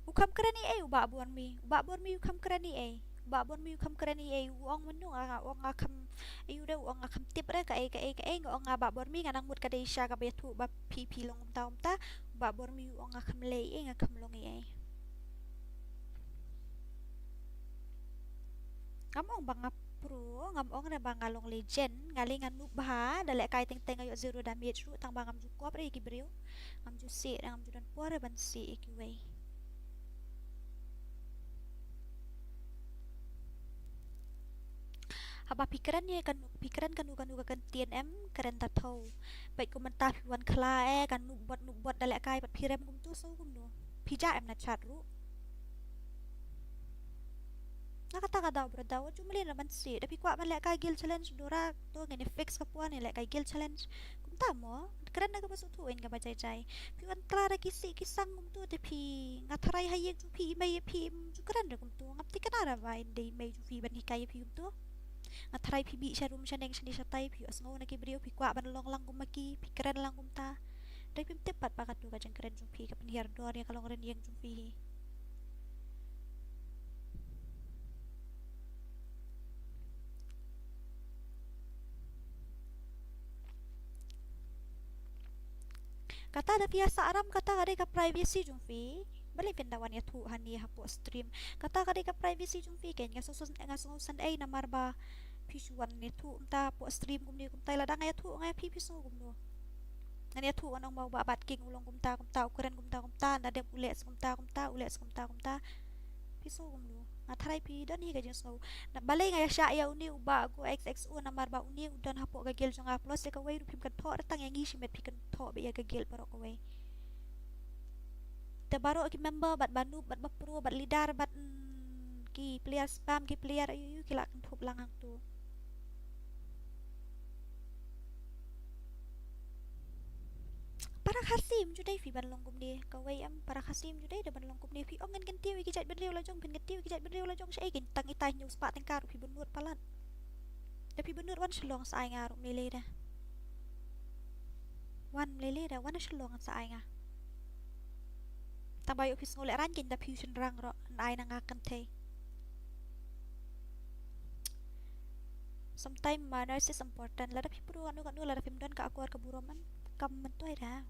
Speaker 1: Ukam kerani ubak buan mi ukam kerani ukam kerani uang menung uang akam udah uang akam tip re ka uang abak buan mi nganang mut kadai sya ka betu ba pi long ta ubak buan mi uang akam lei ngakam long ngamong bang pro ngamong na bang along legend ngali nganu bah dalek kai teng ayo zero damage ru tang bangam jukop re ki brio ngam ju se ngam ju dan puare ban si ki wei. Haba pikiran kanu kan TNM keren ta thau baik komentar piwan khla kan nu bot dalek kai pat pirem gum tu so gum no pija em na chat ru nakata daw brada wa jumli na man si tapi kwa man lek kai guild challenge dora to ngene fix ka puan lek kai guild challenge kum ta mo keren na ka basu tu en ka bajai jai piwan klara kisi kisang gum tu tapi ngatharai hayek ju pi mai pi ju keren kum tu ngapti kana ra ba inde mai ju pi ban hikai pi gum tu ngatharai pi bi sharum shaneng shani shatai pi asngo na ki brio pi kwa ban long lang gumaki pi keren lang gumta dai pim tepat pakat tu ka jang keren jumpi ka penhiar dor ya kalau ngeren yang jumpi kata ada biasa aram kata kade ka privacy jumpi balik pindawan ya Tuhan ya hapo stream kata kade ka privacy jumpi ken ngasosan ay namar ba pisuan ni tu ta po stream gum ni gum tay ladang ya tu ngai piso gum no ngani tu anong mau ba bat king ulong gum ta ukuran gum ta na de ules gum ta piso gum no ngatharai pi dan hi ga jeng so na balai ngai sya ya uni uba go xxu namar ba uni udan hapo ga gel jong plus ka wai rupim kan tho tang yang gi shimet pi kan tho be ya ga gel parok ko wai te baro ki member bat banu bat bapro bat lidar bat ki player spam ki player ayu kila kan thop lang hang tu para khasim judai fi ban longkum ni kawai am para khasim judai de ban longkum ni fi ongen kan tiwi ki jat bedriu la jong ben tiwi ki jat bedriu la jong sai kin tang itai nyu spa tengkar fi benur palat tapi benur wan shlong sai ngaru mele dah wan mele dah wan shlong sai nga tabayo pis ngolek rankin da fusion rang ro nai na ngakan te sometimes manners is important la da pi puru anu kan la da pim don ka akuar ka buroman kam mentoy dah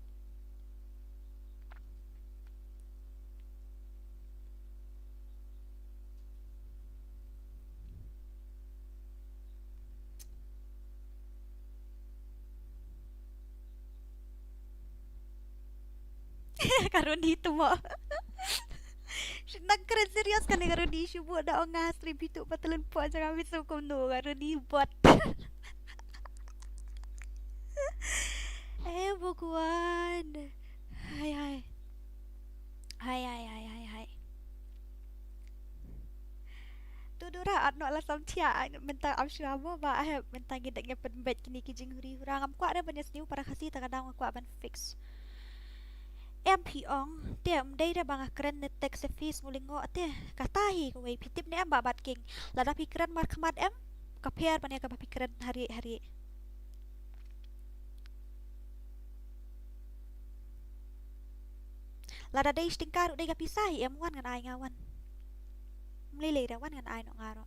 Speaker 1: karon dito mo nagkeren serius kan karon di issue buat da nga stream itu patelan po aja kami sukum no karon di bot bukuan hai tudura atno la samtia mentang amsyamo ba mentang gidaknya penbet kini kijing huri hurang am kwa ada banyak new para Khasi takadang kwa ban fix MP ong tiam dai da bang keren net tax fees ngulingo ate katahi ko wei pitip ne am babat king lada pikiran mar khamat em kapiar banya ka pikiran hari-hari lada dai stingkar dai ka pisahi em wan ngan ai ngawan mlile da wan ngan ai no ngaro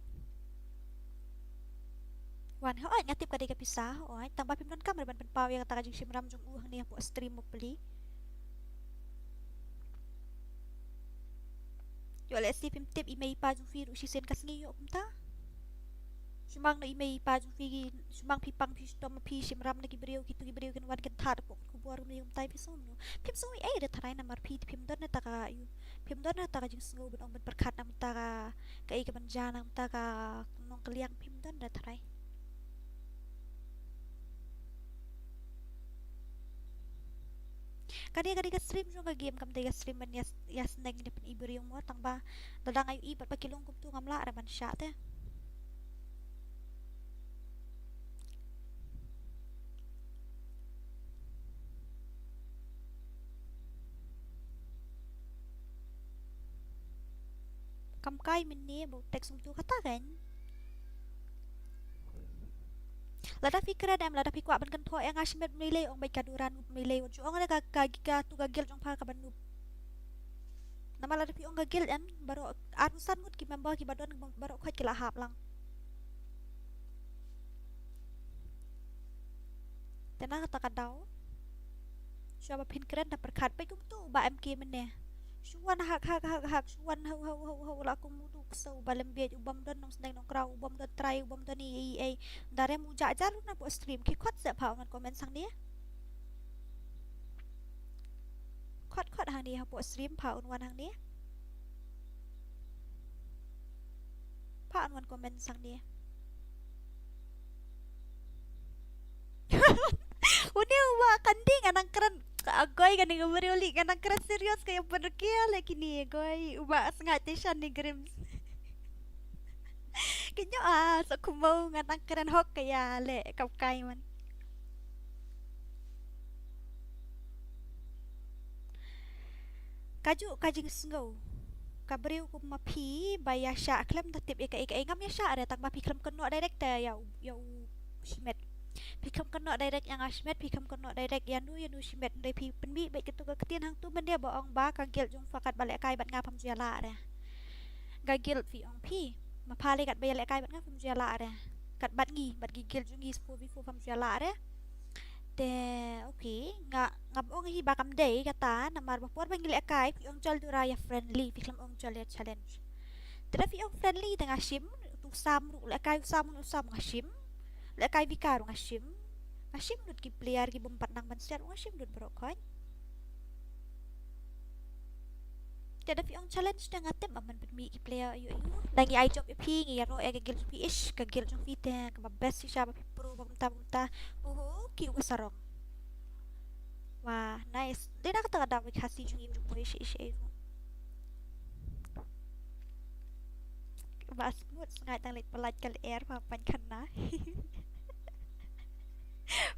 Speaker 1: wan ho ai ngatip ka dai ka pisah oi tambah pimnon kam ban paw yang ta jing simram jung uhang ni po stream mo peli yo let's see pim tip imei pa jung fi ru si sen kas ngi yo kumta Shumang no imay pa jung figi shumang pipang pistom pi shimram na gibriyo kitu gibriyo kan wan kan tar po kubor mo yung tay pisum no pim sumi ay de taray na marpi pim don na taka yu pim don na taka jung sngo ben ong ben perkat na taka kai ka banja na taka nong kaliang pim don na taray kani ka stream jung ka game kam tay ka stream man yas nang ni pen ibriyo mo tang ba dadang ayu ipat pa kilong kum tu ngamla ra ban sha te kam kai min ni bo tek sum tu kata kan lada fikra dam lada fikwa ban kan tho yang ashmet mile ong bai kaduran mile ju ong ga ga tu ga gel jong pa ka ban nup nama lada fi ong ga gel an baro arusan ngut ki member ki badon baro khot ki la hap lang tena kata kadau shaba pin kren da perkhat pai kum tu ba mk men ne Shuan hak Shuan hau la kum mudu ksau balem biaj ubam don nong sneng nong krau ubam don try ubam don ai dare mu jajar na po stream ki khot se phau ngan comment sang dia khot hang dia po stream phau wan hang dia phau wan comment sang dia Udah wa kanding anang keren agoy ganing ngomerioli kanang keren serius kayak berkia lagi ni agoy uba sengaja shan ni grims kinyo so kumau nganang keren hok kaya le kapkai man kajing sngo kabriu kum mapi baya sha klem tatip eka ngam ya sha ada tak mapi klem keno direct ya shimet Pikam kena direct yang ashmet pikam kena direct yanu shimet dari pi penbi baik itu ke ketin hang tu benda baong ba kagil jung fakat balik kai bat ngapam jala dah gagil fi ong pi ma phale kat balik kai bat ngapam jala dah kat bat gigil jung is po vi fo pam jala dah te okay ngap ong hi bakam day kata namar bapor bangil kai fi ong jal duraya friendly pikam ong jal challenge tapi ong friendly tengah shim tu sam ru lek kai sam ngashim lek kai bikaru ngashim nut ki player ki bompat nang banser ngashim nut brokon jadi fi ong challenge dang atem aman permi ki player ayu dangi ai job pi ngi ro e gel pi ish ka gel jong fi te ka best si shaba pi pro bamta ki usarong wah nice dia nak kata ada Khasi jung im jung ish bas mut ngai tang lek pelat kal air papan kana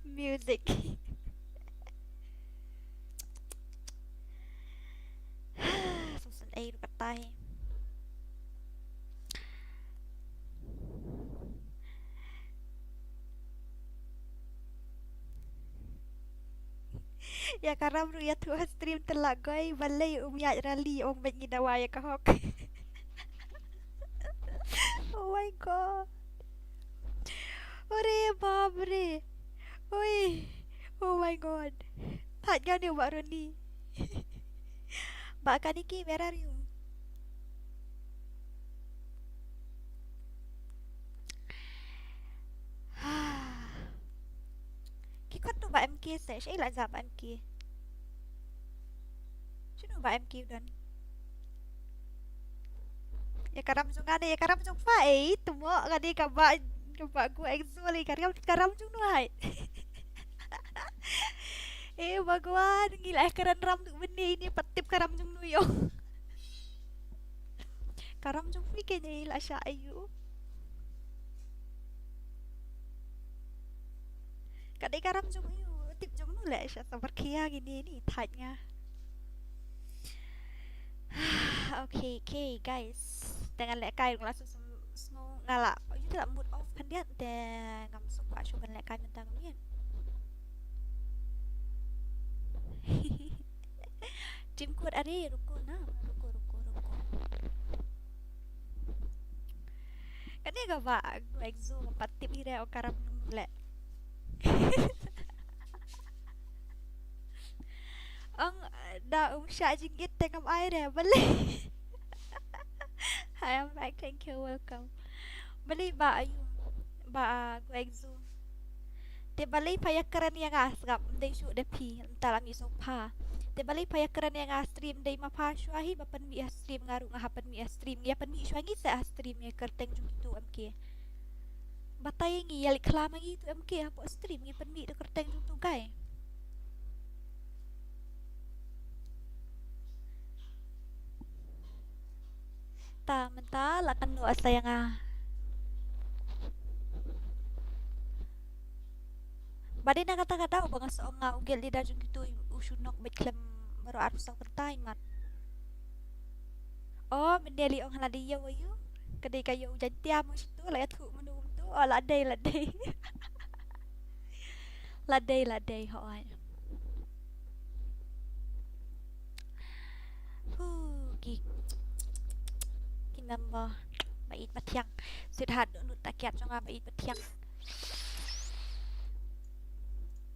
Speaker 1: music Sᴏᴏᴜ katai ya karam ru ya tu stream telagai balai umyat rally ong bet ngidawaya ka hok Oh my god. Ore babre. Oi. Oh my god. Tak gani baru ni. Mbak Kaniki, where are you? Kikot tu Mbak MK saya. Saya lah Mbak MK. Sino Mbak MK dan? Ya karam jung ngane ya karam jung fai tumo ngane ka ba gu actually karam jung nuai Bhagwan gila keren ram tu benda ini patip karam jung nuyo karam jung fi ke ni la sha ayu kadai karam jung ayu tip jung nu la sha sabar kia gini ni tanya okay guys dengan lek kai langsung semua ngala you tak mood off kan dia ngam suka coba lek kai mentang ni tim kod ari ruko kan ni ga ba exo patip ire o karam lek ang da sya jingit tengam air beli I am back, thank you, welcome. Beli ba ayu WGXO. Dia balik payah keren yang asgap. Dia syuk dia pi. Entah lami sopa. Dia balik payah keren yang stream. Dia mapa syuahi bapan mi stream ngaruh ngahapan mi stream. Ya pan mi syuahi sa stream ya kerteng jung itu MK. Batay ngi yalik kelama ngi itu MK apa stream ngi pan mi de kerteng jung tu guys. Ta mentah lah kan doa sayang Badai na kata-kata bang soong nga ugel di dajung gitu usunok betklem baru arus ang kentain mat. Oh, mendeli ong haladiya wayu. Kadai kayo ujan tiam situ la tu menum tu. Oh, ladai. ladai hoan. Kinamba bait patiang. Sudhat nut takiat jonga bait patiang.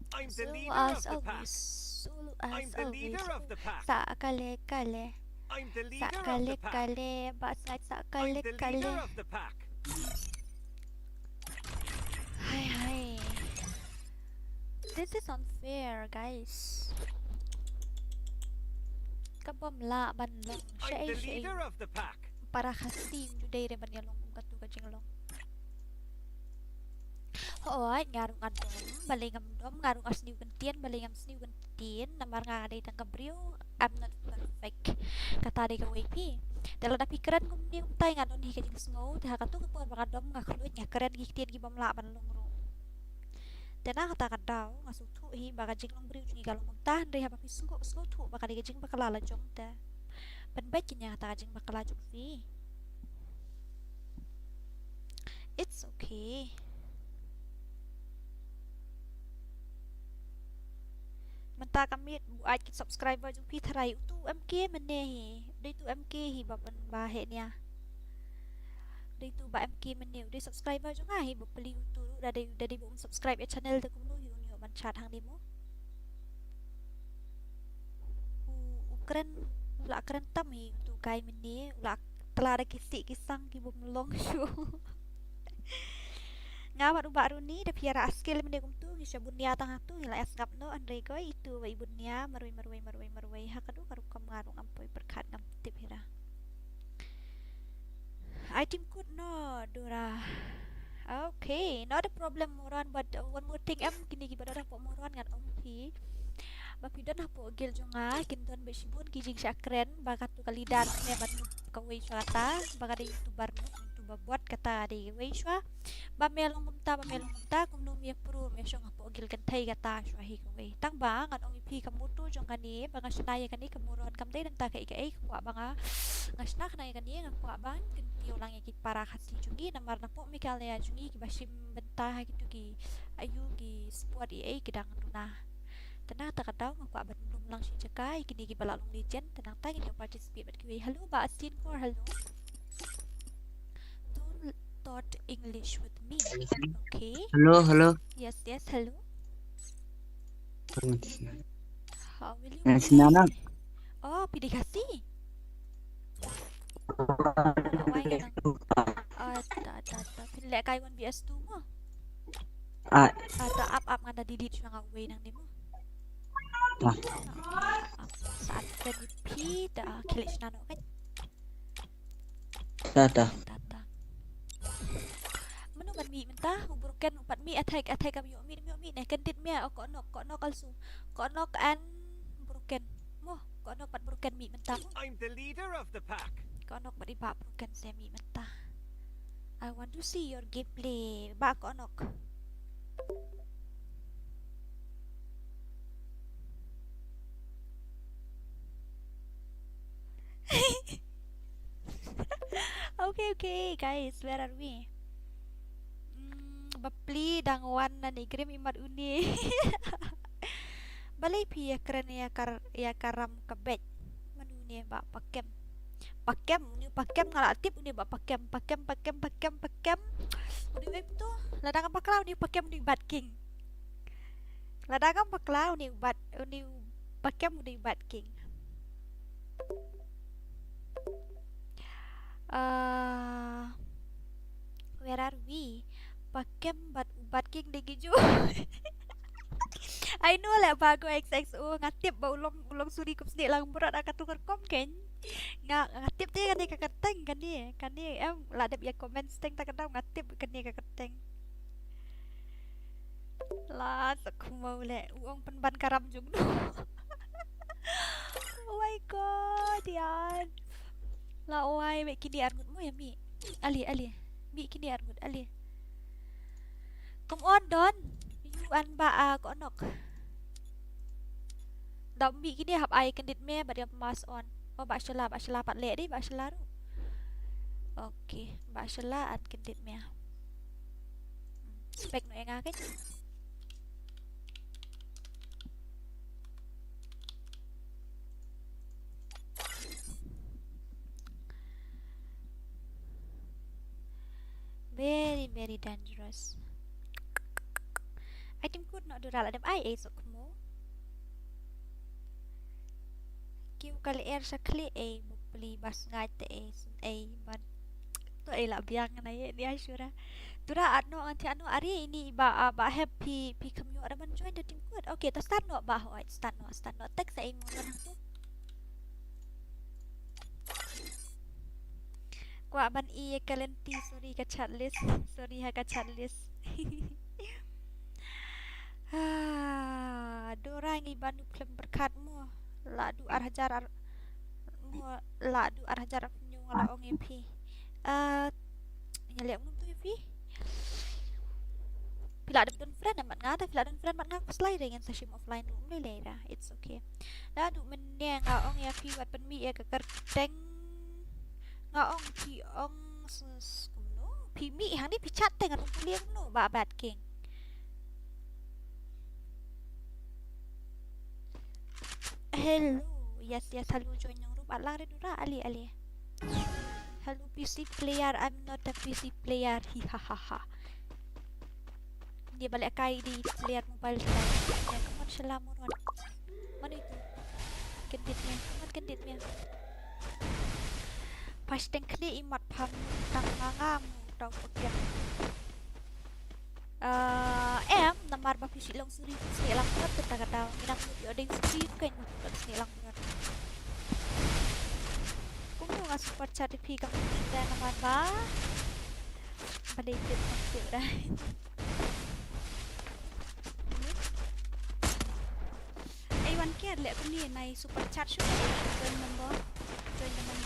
Speaker 3: I'm the leader
Speaker 1: As
Speaker 3: of the pack.
Speaker 1: always.
Speaker 3: I'm the leader of the pack.
Speaker 1: Sa kale.
Speaker 3: I'm the
Speaker 1: Sa
Speaker 3: leader of the pack.
Speaker 1: kale. Basay sa
Speaker 3: I'm the
Speaker 1: kale.
Speaker 3: leader of the pack.
Speaker 1: Hai. This is unfair, guys. Kabom la banlong.
Speaker 3: I'm the
Speaker 1: Syai.
Speaker 3: leader of the pack.
Speaker 1: Para Khasi judai re ban yalong katu kajinglong. Hoy, ngarung adom, balingam dom, ngarung asniu gentian, balingam sniu gentian, namar ngadai tang kabriu, I'm not perfect. Kata dia WP. Dalam tapi keren kum ni tay ngadon hi kajing snow, dah katu kepon bangadom ngakluit nya keren giktian gibam la ban longro. Dana kata kadau ngasutu hi bagajing long briu jungi galong muntah ndai ha papi snow tu bakal gajing bakalala jong ta. Ban bajnya kata gajing bakala jong fi. It's okay. Mentah kami buat subscriber jung pi tharai tu MK mene hi. Dei tu MK hi baban bahe nia. Dei tu ba MK mene dei subscriber jung hi bapeli tu dari bum subscribe channel te kumnu yu nyu ban chat hang demo. Keren ula keren tam hi tu kai mene ula telah ada kisang ki bum long show. Ngawat baru ni da piara skill mende kum tu ngisya bunya tang tu hila asgap no andre ko itu wa ibunya marwai hakadu karu kam ngarung ampoi berkat ngam tip hira. Item code no dura. Okay, not a problem moron, but one more thing kini ki badara po moron ngan ompi. Bapidan hapo gel jonga kinton besibun kijing syakren bakat tu kalidan ne bat kawai syata bakat youtuber no buat kata di weiswa ba melong munta kumno mi pro me syong hapo gil kan thai kata sywa hi kawai tang ba ngan ong ipi kamutu jong kani banga snaya kani kamuron kamdai dan ta kai kwa banga ngasna kana kani ngakwa bang kentio lang ki para Khasi jungi namar na po Mᴏʀᴇ jungi ki basim bentah gitu ki ayu ki sport kidang tuna tenang tak tahu ngakwa ban belum langsung cekai kini ki balalong legend tenang tangin yo participate bat ki hello ba asin for hello taught English with me. Okay.
Speaker 4: Hello.
Speaker 1: Yes, hello. How will you
Speaker 4: Sinana.
Speaker 1: Oh, pilih Khasi. Pilih kay 1vs2 mo. Ada up ngada delete siya nga way nang nimo. Saat P da Kıyıʀᴏnano kan.
Speaker 4: Tata.
Speaker 1: Ban mi mentah ubroken upat mi attack kami mi ne kendit mi kok nok also kok nok an broken mo kok nok pat broken mi mentah
Speaker 3: I'm the leader of the pack.
Speaker 1: kok nok pat iba broken se mi mentah. I want to see your gameplay ba kok nok. Okay guys, where are we? Bapli dangwan na ni krim imad uni. Balay pi keren ya karam kabet. Manuni ba pakem ngala tip uni ba pakem. Uni web tu ladang baklau ni pakem ni bat king. Ladang baklau ni pakem ni bat king. Where are we? pakem bat king digiju. I know lah bago XXO ngatip ba ulong suri kup sini lang berat akan tukar kom ken. Ngatip dia kan dia keteng kan dia em ladap ya komen steng tak kedam ngatip kan dia keteng. Lah aku mau le uang penban karam jung. Oh my god yan. Lah oi mek kini armut mo ya mi. Ali mi kini armut ali. Come on Don. You an ba ko nok. Dom mi kini hap ai kendit me ba dia mas on. Oh ba syala pat le di ba syala ru. Okey, ba syala at kendit me. Spek no enga kan. Very dangerous. Item code nak dural adam ai esok mo. Kýʀᴛᴇᴜᴜ sakli mukli bas ngai te ban. Tu la biang na ye dia syura. Dura ano anti ano ari ini ba happy pi kamyo ada man join the team code. Okay, to start no ba hoy start no tek sa imo na tu. Kwa ban I kalenti sorry ka chat list. Sorry ha ka chat list. Dorang iban klem berkat mo. Ladu arhajar nyu ngala ong EP. Nyalek mun tu EP. Pila ada don friend amat ngata pila don friend mat ngak slide dengan session offline room le dah. It's okay. Ladu meneng ong EP wat pen mi ya kekerteng. Ngaong pi ong kumno pi mi hang ni pi chat teng atong kuliah no ba bad king. Hello. Yes, hello join yang room. Alang redura ali. Hello PC player. I'm not a PC player. Hihahaha. Dia balik kai di player mobile tadi. Ya, kamu salam Moron. Mana itu? Kenditnya. Pas tengkli imat pam tang ngam tau pakai. Namar ba pisi long suri sini lang berat kata minang yo ding suri kan sini lang berat. Kung nga super chat pi kam kita naman ba? Balik masuk dah. Ai wan kia le ni nai super chat shoot join number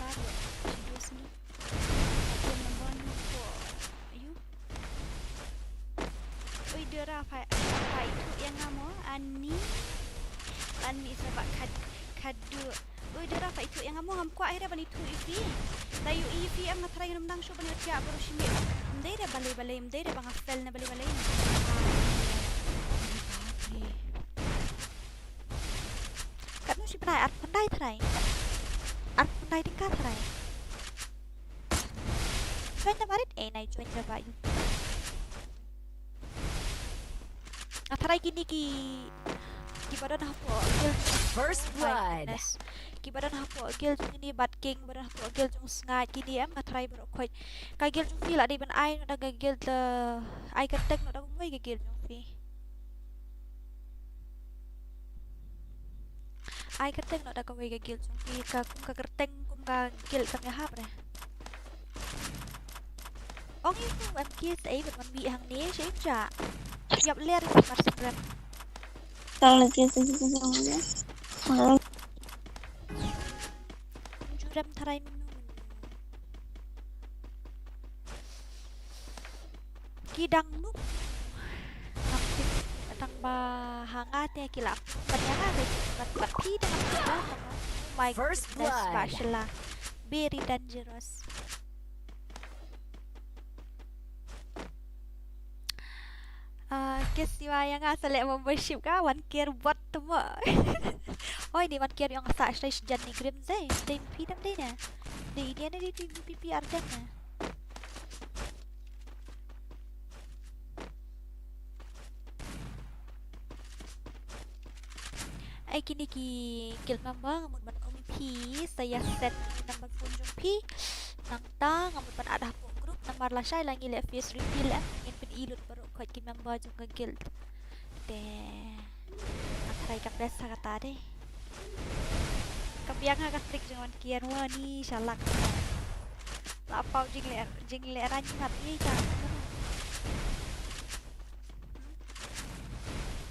Speaker 1: baru. Sini. Join number ni for you. Oi dera apa itu yang ngamo ani sebab kadu. Oi dera apa itu yang ngamo ngam kwa akhirnya bani tu ifi. Tayu ifi am natrai namdang sho bani tia baru shimi. Mdere balai mdere bang afel na balai. Kanu si prai at pandai trai. At pandai tingkat trai. Join the marit nai join the bayu. Ataray kini ki badan hapo
Speaker 2: First blood.
Speaker 1: Ki badan hapo gil ini bat king badan hapo gil jung sngai kini am ataray bro khoi ka gil jung fi la di ban ai no da gil the ai ka tek no da ngoi ka gil jung fi ai ka tek no da ka ngoi ka gil jung fi ka kum ka kerteng kum ka gil ka ngahap re ong itu am kiss ai ban bi hang ni sai cha Yap ler mar sebrem.
Speaker 8: Kalau kita semuanya.
Speaker 1: Jurem tarai menu. Kidang nu. Aktif datang hangat ya kilap. Padahal ada pi dengan kita. My
Speaker 2: First blood.
Speaker 1: Spatula. Very dangerous. Kesiwa yang asal membership ka one care bot semua. Oh ini one care yang asal stage jani grim zai. Dia pidam dia na. Dia ni di PP arjan na. Ai kini ki kill number ngamut ban OP saya set number phone jump P nang ta ngamut ban ada grup nomor la sai lagi le face reveal in ilut baru kau kim member juga guild. Deh. Akai kat desa kata deh. Kapiang agak trik jangan kian wah ni salak. Lapau jing le ranjat ni jangan.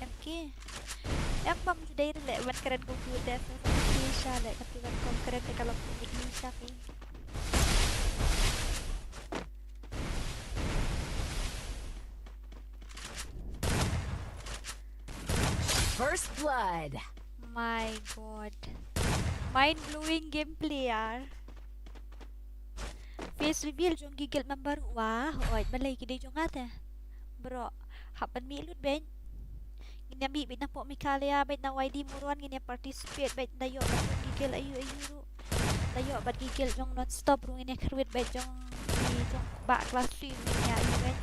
Speaker 1: MK. Yang bam sudah le buat keren komputer bisa le tapi buat keren kalau bisa ni.
Speaker 2: First blood.
Speaker 1: My god. Mind blowing gameplay yaar. Face reveal jong gigil member wah, oi balai kide jong ata. Bro, hapan mi lut ben. Ngin mi bit na po Mᴏᴇ bit na YD MORON ngin participate bit dayo gigil ayu dayo bat gigil jong non stop ru ngin kerwit bit jong ba kelas 3 nya ayu ben.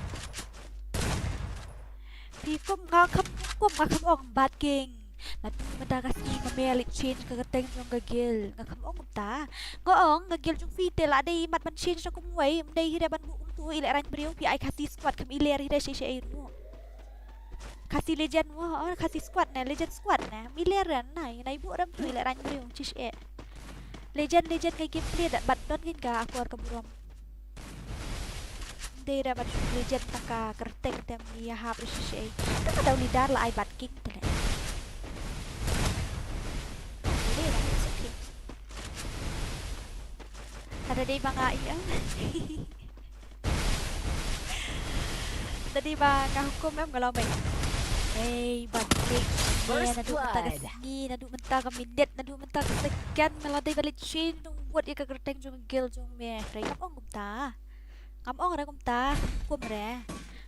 Speaker 1: Pikum ngakam ong bat king. Natu mendagasi Mᴏʀᴇ change kagateng jong gagil ngakam ong ta. Ngoong gagil jong fitel ada mat ban change jong kumway mdai hira ban bu tu Iḻiʅᴅᴇᴏ pi ai Khasi squad kam Iḻiʅᴅᴇᴏ Sᴏʀɪᴏ. Khasi legend wah Khasi squad na legend squad na Iḻiʅᴅᴇᴏ na ibu ram tu Iḻiʅᴅᴇᴏ Sᴏʀɪᴏ. Legend ke gameplay dat bat don kin ka Aᴅᴅᴏᴜᴜ. Dera bat legend taka kerteng tem ya ha Sᴏʀɪᴏ. Tak ada lidar la ai bat king tele. Ada day bang ai ang. Tadi bang hukum em kalau baik. Hey, batik. Nadu mentah kesini, nadu mentah kemindet, nadu mentah kesekian meladai balik chin, buat ia kegerteng jong gil jong meh. Ray ngam ong ta. Ngam ong ra kum ta. Kum re.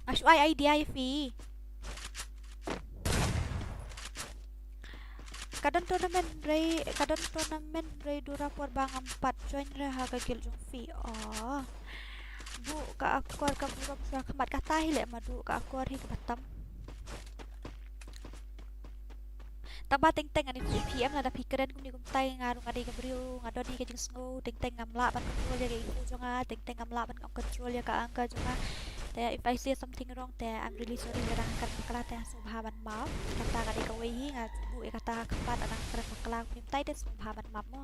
Speaker 1: Asu ai idea fi. Kadang tournament ray dura por bang 4 join ra ha gil jong fi. Oh. Bu ka akuar ka buram sa kemat kata hile madu ka akuar hi kebatam. Tamba teng-teng ani PM ada pikiran kum ni kum tai ngarung ade ka brio ngado di ka jing sngo teng-teng ngamla ban control ya iku jonga teng-teng ngamla ban control ya ka angka jonga. If I say something wrong I'm really sorry garang kan makala ሶભાᴏᴜᴜ maaf kata ka di ka wehi nga bu e kata kepat anang keren makala kum tai des ሶભાᴏᴜᴜ maaf mo.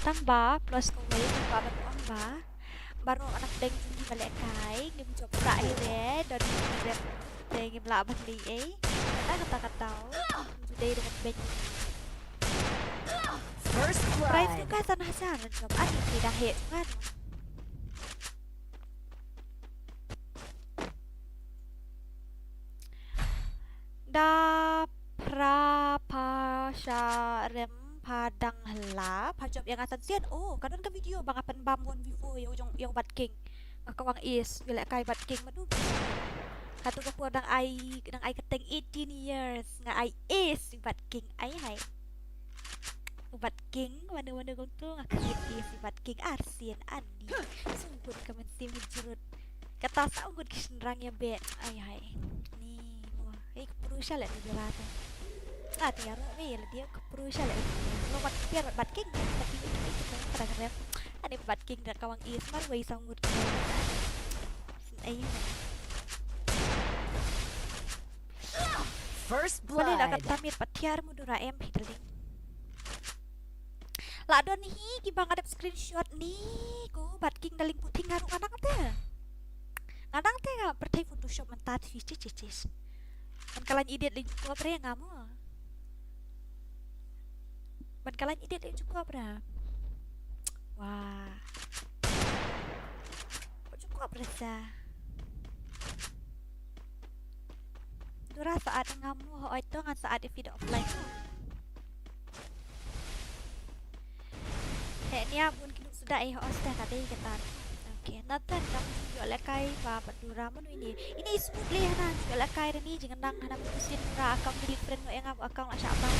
Speaker 1: Tamba plus ka wehi ሶભાᴏᴜᴜ on ba. Baru anak deng jungi balik kai ngim job CղɪʟɪＲ dan ngim laban li kata today dengan ben.
Speaker 2: First
Speaker 1: Price
Speaker 2: blood.
Speaker 1: ka sana sana job ani tidak het kan. Da prapasharem padang hela pajob yang asan sian oh kadon ka video bang apan bam one before yang bat king kawang is bila kai bat king madu katu ka dang ai keteng 18 years nga ai is bat king ai hai bat king mana kong tu ngakit is bat king arsian andi sungkut ka mentim jurut kata saungkut kisnrang ya be ai hai ni wah perusha la ni berata tiar me dia keperusha la lo bat biar bat king tapi itu kan kadang ada bat king dan kawang is mar wei sanggut ai
Speaker 2: First
Speaker 1: boleh
Speaker 2: blood.
Speaker 1: nak tamit patiar mudura em hitling la don hi gibang ada screenshot ni ko bat king daling puting ngarung anak te ga pertai photoshop mentat cicis kan kalan edit link ko pre ngamo ban kalan edit link ko bra wah cukup rasa dura saat ngamu ho itu ngan saat video offline ni abun kiduk sudah host tadi kita okey natan kamu juga lekai ba padura manu ini smooth leh hanan juga lekai ni jangan nang hanan pusin ra account different no yang account nak syabang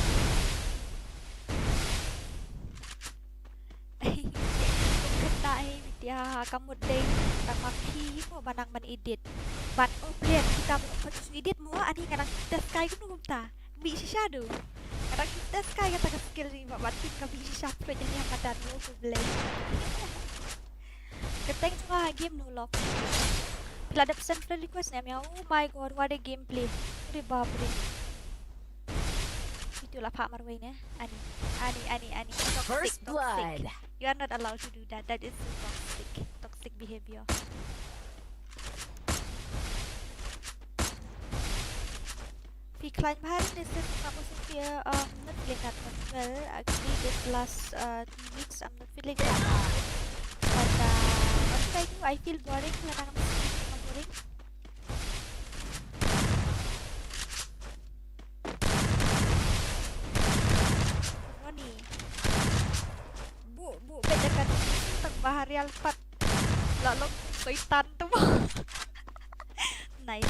Speaker 1: kenai dia kamu deng tak maki mo banang ban edit but plan kita edit mo ani kadang kita sky ku nunggu ta bi si shadow kadang kita sky kata skill ni buat ka bi si shadow jadi yang padan mo ku blend keteng cuma game no lock Bila ada pesan friend request ni, oh my god, what a gameplay. Reborn. Itulah Pak Marwain ya. Ani.
Speaker 2: First blood.
Speaker 1: You are not allowed to do that. That is so toxic behavior. Kıyıᴛᴇ this is Mᴏʀᴇ not feeling that much well. Actually, this last 2 weeks I'm not feeling that well. But what should I do? I feel boring when I'm boring. Ronnie. Bu, bedakan tentang bahari alpat. Lalong kaitan tu. Nice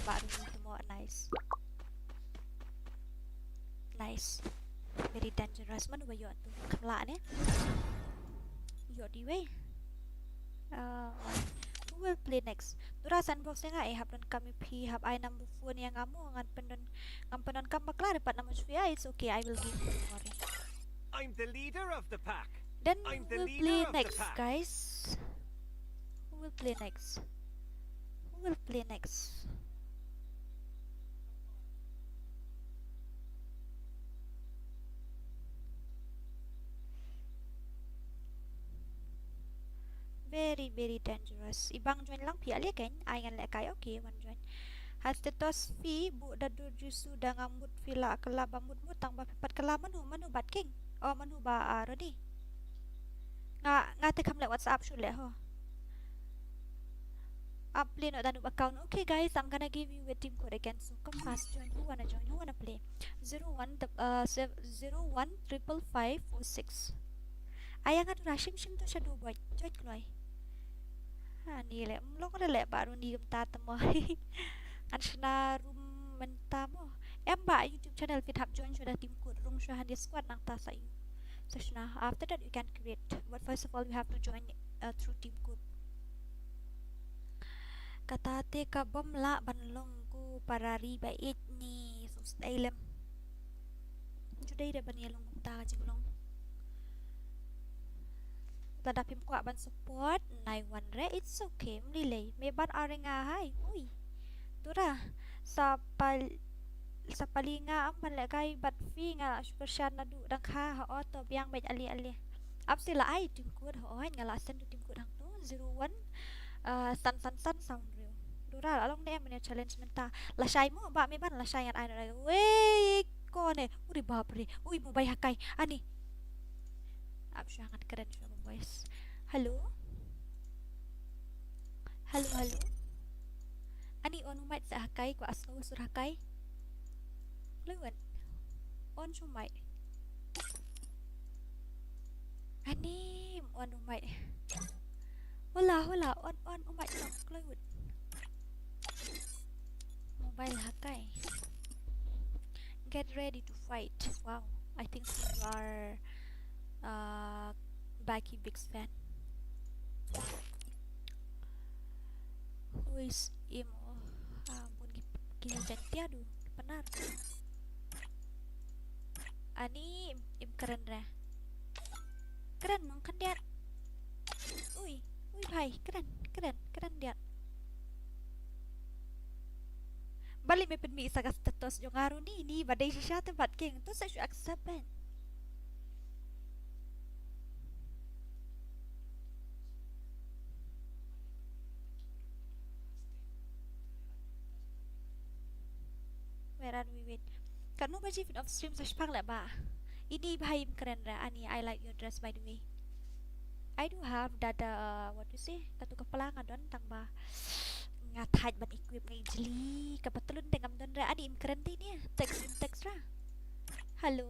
Speaker 1: baru semua nice. Very dangerous man ba yun tu. Kamla ni. Yo di way. Who will play next? Dura sandbox nga hapon kami hab I number 4 yang kamu ngan penon kam bakla dapat nama Sofia. It's okay, I will give you more.
Speaker 3: I'm the leader of the pack.
Speaker 1: Then
Speaker 3: I'm
Speaker 1: who
Speaker 3: the
Speaker 1: will
Speaker 3: leader
Speaker 1: play
Speaker 3: of
Speaker 1: next,
Speaker 3: the pack.
Speaker 1: guys? Who will play next? Very dangerous. Ibang join lang pia kan? Ay ngan lekay okay, one join. Has tetos fi bu dadur jusu da ngamut vila kelaba mut tang ba pipat kelaman manu bat king. Oh manu ba Rodi. Nga te kam le WhatsApp shule ho. Play no danub account. Okay guys, I'm gonna give you a team code again. So come fast join. Who wanna join? Who wanna play? 015556. Ayang adu rashim shim to shadow boy. Join kloy. Ni le mlong le baru ni ta tamo. Anshna room mentamo. Ba YouTube channel fit hab join sudah team code. Room syahan dia squad nang ta sayu. Seshna after that you can create. But first of all you have to join through team code. Katate ka bomla banlong ko para ribait ni susdailem. Judai da banilong ta jiglong. Tadapim ko ban support naiwan re it's okay mlilay may ban aring ahay uy dura sa palinga ang malagay bat fi nga special na du dang ha auto biang bet ali up sila ay tingkod ho nga lasan du tingkod hang to 01 san sound real dura along na man challenge menta lasay mo ba may ban lasay nga ay wey ko ne uri babre uy mo bay hakay ani sangat keren siya boys. Halo? Ani on mic sa hakay ko asaw sur hakay. Luwan. On sumay. Ani on mic. Wala on mic lang luwan. Mobile hakay. Get ready to fight. Wow, I think you are Baki Big's fan. Who is imo? Kıyıᴛᴇ adu benar. Ani keren ra. Keren mong kan dia. Uy bhai keren dia. Balik me pen mi isa ka status jo ngaru ni badai siya tempat king to sa accept ben. Where are we with? Kanu baji fit of stream sa spang la ba? Ini bahim keren ra ani. I like your dress by the way. I do have that what you say? Katu kepala ngadon tang ba. Ngathaj ban equip ngai jeli kapatulun dengam don ra ani keren ti ni. Text ra. Hello.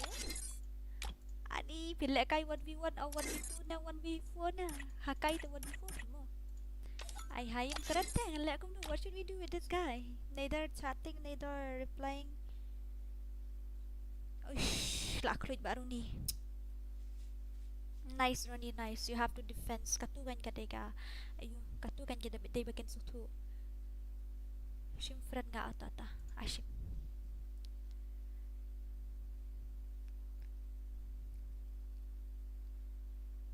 Speaker 1: Ani pila kay 1v1 or 1v2 na 1v4 na. Hakay to 1v4 mo. Ay hayam keren te ngala ko no. What should we do with this guy? Neither chatting, neither replying. Uish, lakluit baru ni. Nice, Ronnie, nice. You have to defend. Katugan ka dega. Ayun, katugan ka day bakin sutu. Shimfred nga atata. Ashim.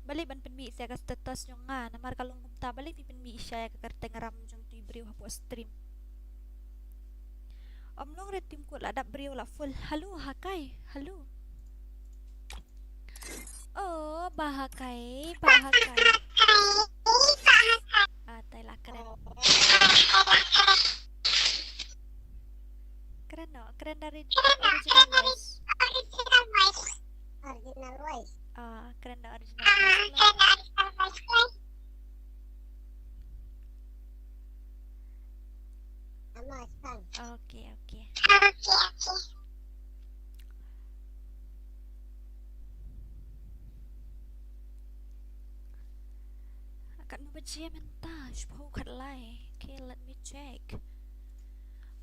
Speaker 1: balik ban penmi saya ka status yung nga namar kalong kumta balik pi penmi saya ka karteng ram jong tu brio hapo stream long red tim ko la dap brio la full halo hakai halo oh bahakai tay la keren keren dari original voice keren dari original voice oke akan membaca mentah ﷺ. Okay, let me check.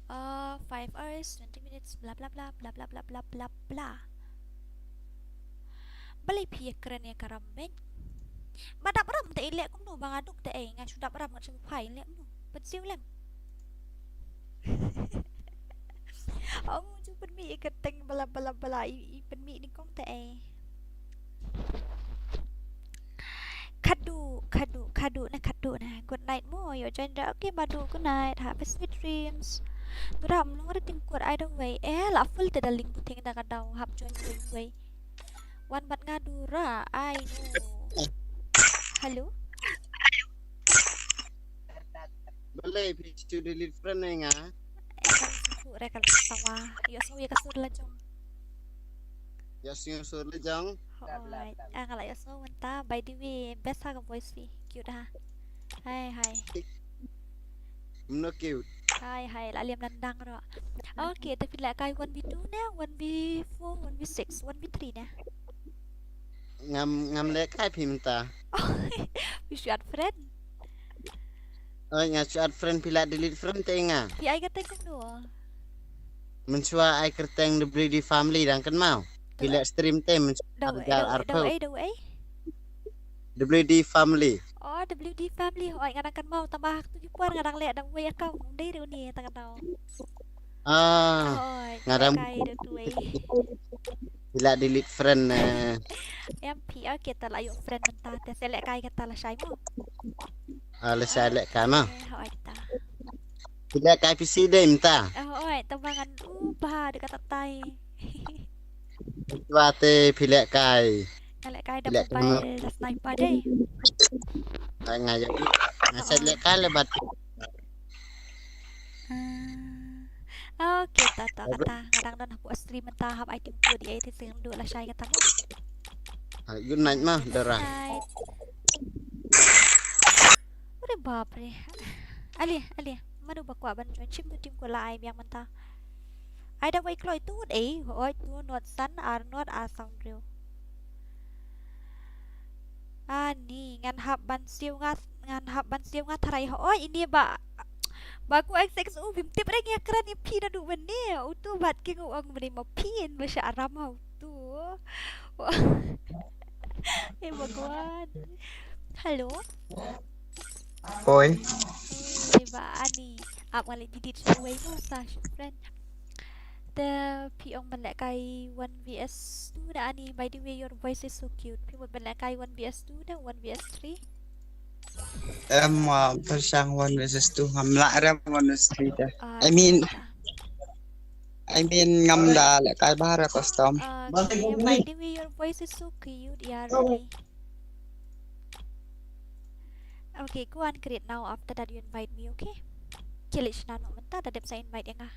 Speaker 1: 5 hours 20 minutes bla bla bla bla bla bla bla bla bla balik pia keren ya karamben madap ram te ilek kum no bang aduk te nga sudah ram ngat sepai ilek no pensiu lem ông chú bên mỹ cái tình bala bala bala bên mỹ đi công tệ khadu nè good night mo yo join ra okay badu good night have a sweet dreams ram long ada tim kuat I don't way la full te daling puting da kadau hap join way one bat ngadu ra I know halo
Speaker 10: boleh picu delete friend nga
Speaker 1: rekal sawa yo sawi kasur la jong
Speaker 10: ya sing sur le jang
Speaker 1: alright ngala yo so wanta by the way best ha ka voice fi cute ha hai
Speaker 10: Mᴏᴇ
Speaker 1: hai la liam nandang ro okay tapi la kai 1v2 nè 1v4 1v6 1v3 nè
Speaker 10: ngam le kai phim ta
Speaker 1: we should friend
Speaker 10: nga chat friend pila delete friend te nga
Speaker 1: pi ai kata kum do
Speaker 10: mensua ai kerteng de beli di family dan kan mau pila stream te
Speaker 1: đâu ấy
Speaker 10: de beli di family
Speaker 1: oh WD family hỏi ngadang kan mau tambah tu kuan ngadang le dang way account dei ru ni tang tau
Speaker 10: ngadang
Speaker 1: kai được tuổi
Speaker 10: pila delete friend
Speaker 1: em pi ở kita la yung friend ta te se le kai kata la sai mo
Speaker 10: ala sa le ka ma
Speaker 1: hỏi ta
Speaker 10: pila kai PC de minta
Speaker 1: hỏi tambangan ba dekat tay
Speaker 10: wate pila kai
Speaker 1: le kai da mobile da sniper dei
Speaker 10: ngaja ngasa le kai le bat
Speaker 1: okay ta ngadang don aku stream ta hab item tu di itu sing du la sai kata mo
Speaker 10: good night mah darah
Speaker 1: Ore baap re ali manu bakwa ban join chim tu tim ko lai biang manta ai da wai kloi tu ei hoi tu not san ar not a sound real ani ngan hab ban siu nga tharai hoi ini ba ku XX bim tip re ngia kran ni pi na du bene tu bat ki ngo ang beri ma pin ba sha aram hau tu bagwan halo
Speaker 10: oi
Speaker 1: ba ani ap ngali didit way mo sa friend the piong banlakai 1vs2 da ani by the way your voice is so cute piong banlakai 1vs2 da 1vs3
Speaker 11: em persang 1vs2 hamla ram 1vs3 da I mean ngam da la kai bahara custom
Speaker 1: by the way your voice is so cute yeah really okay go on create now after that you invite me okay Kıyıʀᴏ no menta da dep sa invite nga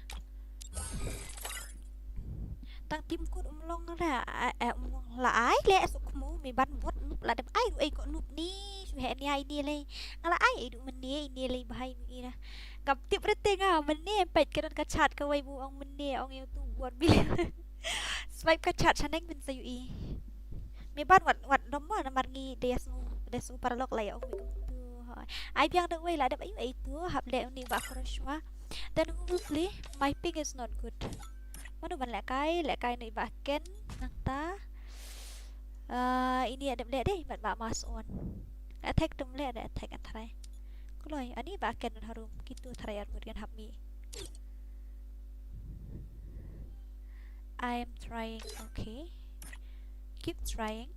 Speaker 1: tang tim ko umlong ra umlong la ai le sukmu mi ban bot nup la dep ai du ai ko nup ni su he ni ai ni le ngala ai du men ni le bahai mi na gặp tip rete nga men ni pet kedon ka chat ka wai bu ong men ni ong eu tu buat bil swipe ka chat chaneng bin sa ui mi ban wat dom ma na mar ngi desu paralok la ong ai biang được way la dep ai tu hab le ni ba khorshwa then hopefully my ping is not good mana ban lek kai ni ba ken nang ta ini ada lek deh bat ba mas on attack tum lek ada attack an thai kuloi ani ba ken harum kitu thai ar murian hab mi I am trying okay keep trying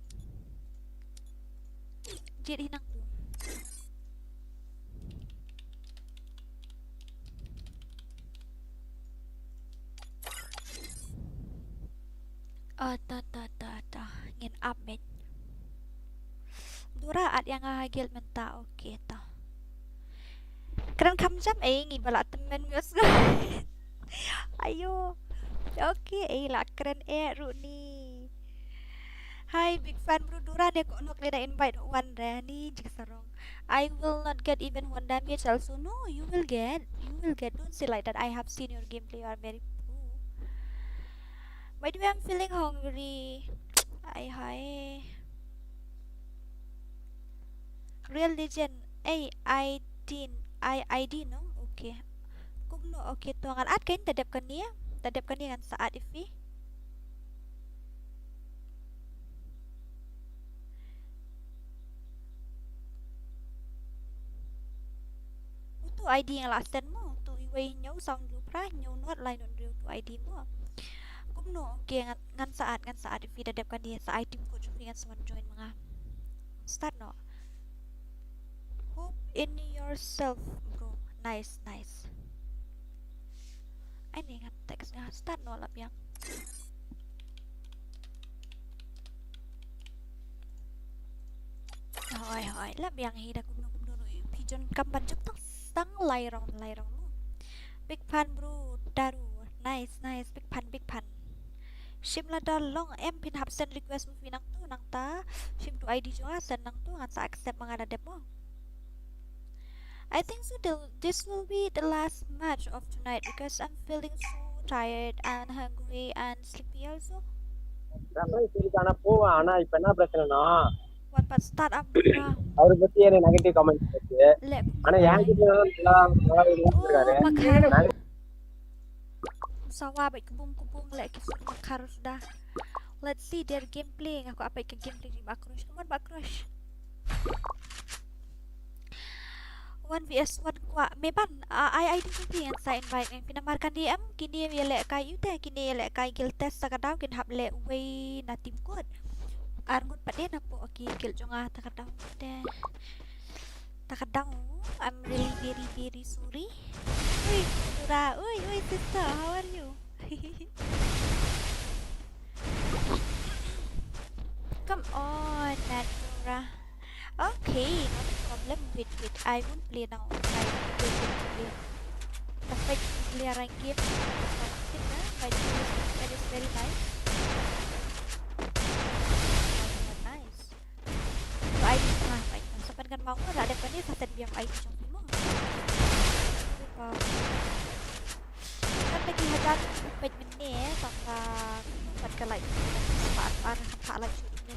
Speaker 1: Jit hinang tu. Ta. Ngin up med. Dura at yang hagil menta okey ta. Keren kam jam ngi balak temen mios. Ayo. Okay, lah keren ru ni. Hi, big fan bro. Dura dia kok nak leda invite one re ni jik sarong. I will not get even one damage also. No, you will get. Don't say like that. I have seen your gameplay. You are very pro. By the way, I'm feeling hungry. Hi. Real legend. ID no? Okay. Kung no okay to ngan at kain tadap kaniya kan saat ifi. Tu ID yang last mo tu iway nhau sound lu pra nhau not line on real tu ID mo. Kung no okay ngan saat ifi tadap kaniya sa item ko jud ngan someone join mga. Start no. Hope in yourself, bro. Nice. Ini kan teks nga start no lap yang. Hoy lap yang hida kumno pigeon kampan juk tang lairong mo. Big pan bro daru. Nice big pan. Shim la long em pin hap send request mo pinang tu nang ta. Shim tu ID jo send nang tu ngan sa accept mga dadep mo. I think so this will be the last match of tonight because I'm feeling so tired and hungry and sleepy also. What but start up bro.
Speaker 4: அவரை பத்தி எனக்கு negative comment இருக்கு. ஆனா என்கிட்ட சொல்றாரு.
Speaker 1: Sawa baik kubung lek kisut makar sudah. Let's see their gameplay. Aku apa ke gameplay ni Bakrush. Come on Bakrush. 1vs1 kwa meban ai tu pian sa invite men pinamarkan DM kini yelek kai ute kini yelek kai gil test sakadaw kin hap le way na team code arngut pade na po okay gil jonga takadaw I'm really very sorry. Uy Dura uy sister how are you? Come on Dura. Okay, not a problem. Wait. I won't play now. I will play. Tapi clear rank game. That is very nice. Nice. So I did not like. Sampai kan mau ada apa ni? Satu biang I jump ni mau. Kan lagi hajar 8 minit sampai 4 kali. Pak lagi ni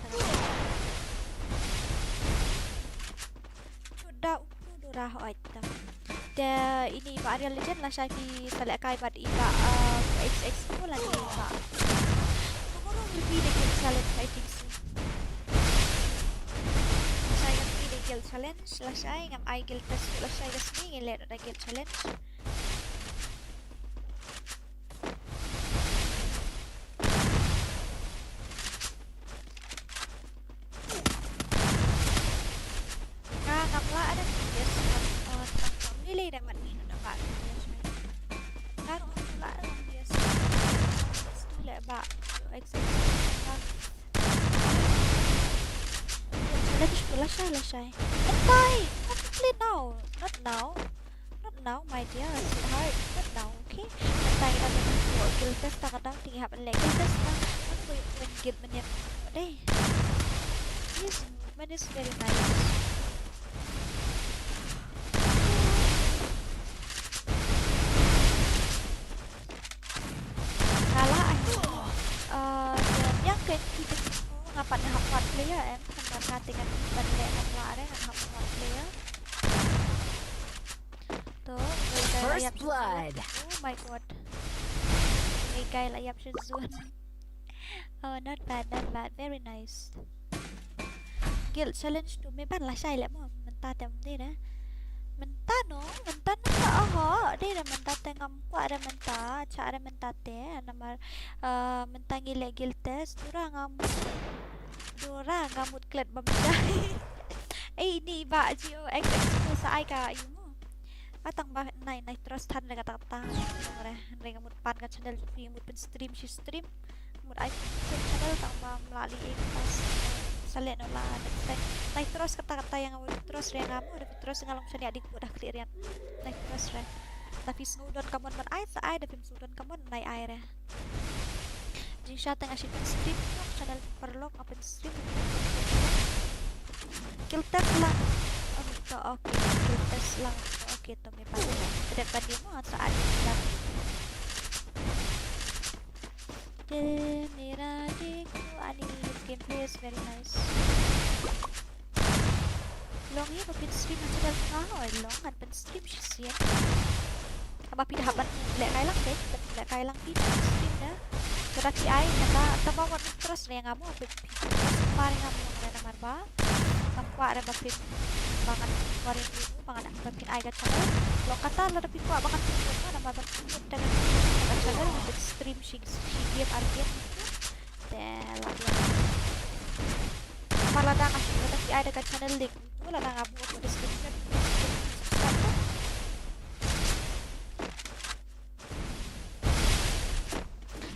Speaker 1: Dura hoita. Da ini Pak Real Legend lah Syafi selek kai bad iba XX tu lagi Pak. Tomorrow will be the guild challenge I think so. Saya will be the guild challenge lah saya ngam I guild test lah saya kesini ngelet ada guild challenge. Nilai dah mat ni nak dapat. Taruh pula orang biasa. Tu lek bak. Lagi sekolah saya. Entai. Not play now. Not now, my dear. Sweetheart. Not now, okay? Entai ada buat guild test tak kadang tinggi hap lek. Guild test lah. Mana boleh main guild menyap. Deh. This movement is very nice. Yang kita ngapat hafat player sampai dengan bandek hafat hafat player. Tu,
Speaker 2: first blood.
Speaker 1: Oh my god. Guy layap Shizun. Oh, not bad. Very nice. Guild challenge tu memang lah saya mo. Mentah tem dia dah. Mentah no tak dia dah mentah tengam ku ada mentah cara mentah teh nama mentah gile guild test dura ngamut klet bamjai Ini ba Gio X sa ai ka mo. Atang ba nai terus tan le kata-kata. Mereka mut pan ka channel free mut pen stream si stream. Mut ai channel tang ba melalui pas salen ola nai terus kata-kata yang terus re ngamu ada terus ngalong sani adik udah clear nai terus re. Tapi snowdon kamon man ai sa ai da film snowdon kamon nai ai re. Jing siya tang asyik stream channel perlok open stream. Kill test lang. Oke, kill test lang. Oke, to may pala. Depan dia mo saat lang. Mᴏʀᴇ his gameplay is very nice. Long hi open stream ang channel ko long an pen stream siya. Aba pinahaban le kay lang deh, le kay lang stream na. Berarti ay natabawan terus re ngamu mari ngamu na marba. Tampa ada bapin bangan warin dulu bangan bapin ai gat channel lo kata lo tapi kuat bangan tuh nama bapin dengan gat channel untuk stream shi game argen dan lagi malah dah kasih tapi ai gat channel link itu lah ngabu aku description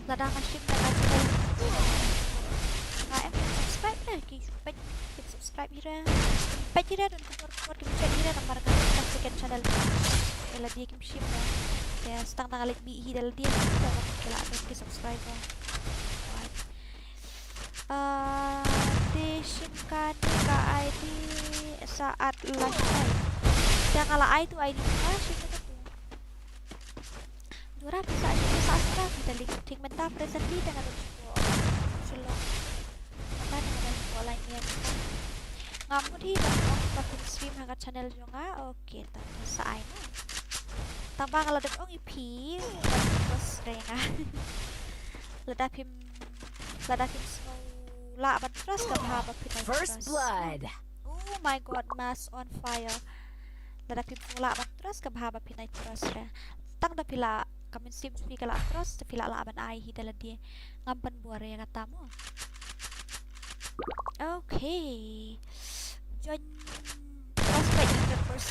Speaker 1: lah dah kasih gat channel subscribe lagi subscribe hira pajira dan keluar cek hira nomor kan second channel ela dia kim ship ya setang tanggal bi hidal dia kala ke subscribe Dişinkan ka ID saat live night dan kalau ID ID sih itu Dura bisa sastra kita link mentah presently dengan selo dengan pola ini ngamu di bakal stream hangat channel juga oke tak selesai tambah kalau ada orang IP terus renga ledapim lah ban terus ke bahaba
Speaker 2: First blood.
Speaker 1: Oh my god, mass on fire ledapim lah ban terus ke bahaba pinai terus re tang da pila kamin stream kala terus pila lah ban ai hidala dia ngampan buare ya katamu. Okay, join prospect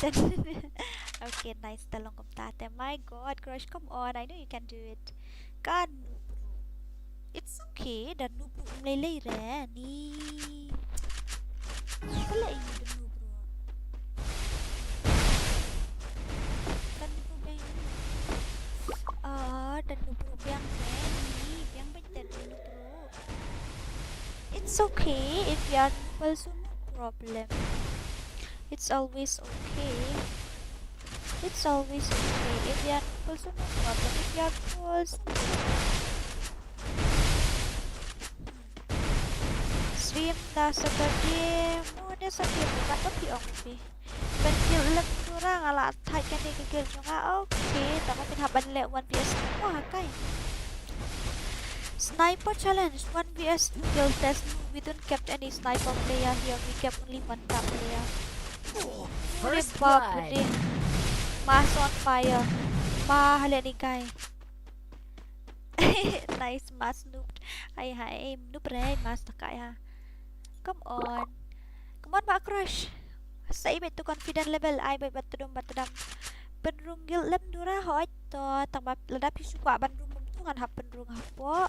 Speaker 1: 100%. Okay, nice. Talong kumtate. My God, crush, come on. I know you can do it. God, it's okay. Dan nubu mᴏʀᴜ ni. Pala ini dan nubu. Dan nubu bang. Dan nubu bang ni. Bang baik dan nubu. It's okay if you are also no problem. It's always okay. It's always okay if you are also no problem. If you are also stream dah seperti mudah saja bukan tapi okay. Pentil lem kurang ala thai kan dia kekil juga okay. Tapi pinhaban le 1vs wah kai. Sniper challenge 1vs 2 kill test. We don't kept any sniper player here. We kept only one top player.
Speaker 2: First blood.
Speaker 1: Mass on fire. Mahala ni guy. Nice mass noobed. Hai noob re mass takai ha. Come on Pak Crush. Saya betul confident level. I batudum. Penrunggil lem dura hoi to tambah ledapi suka bandung ngan happen rung hapo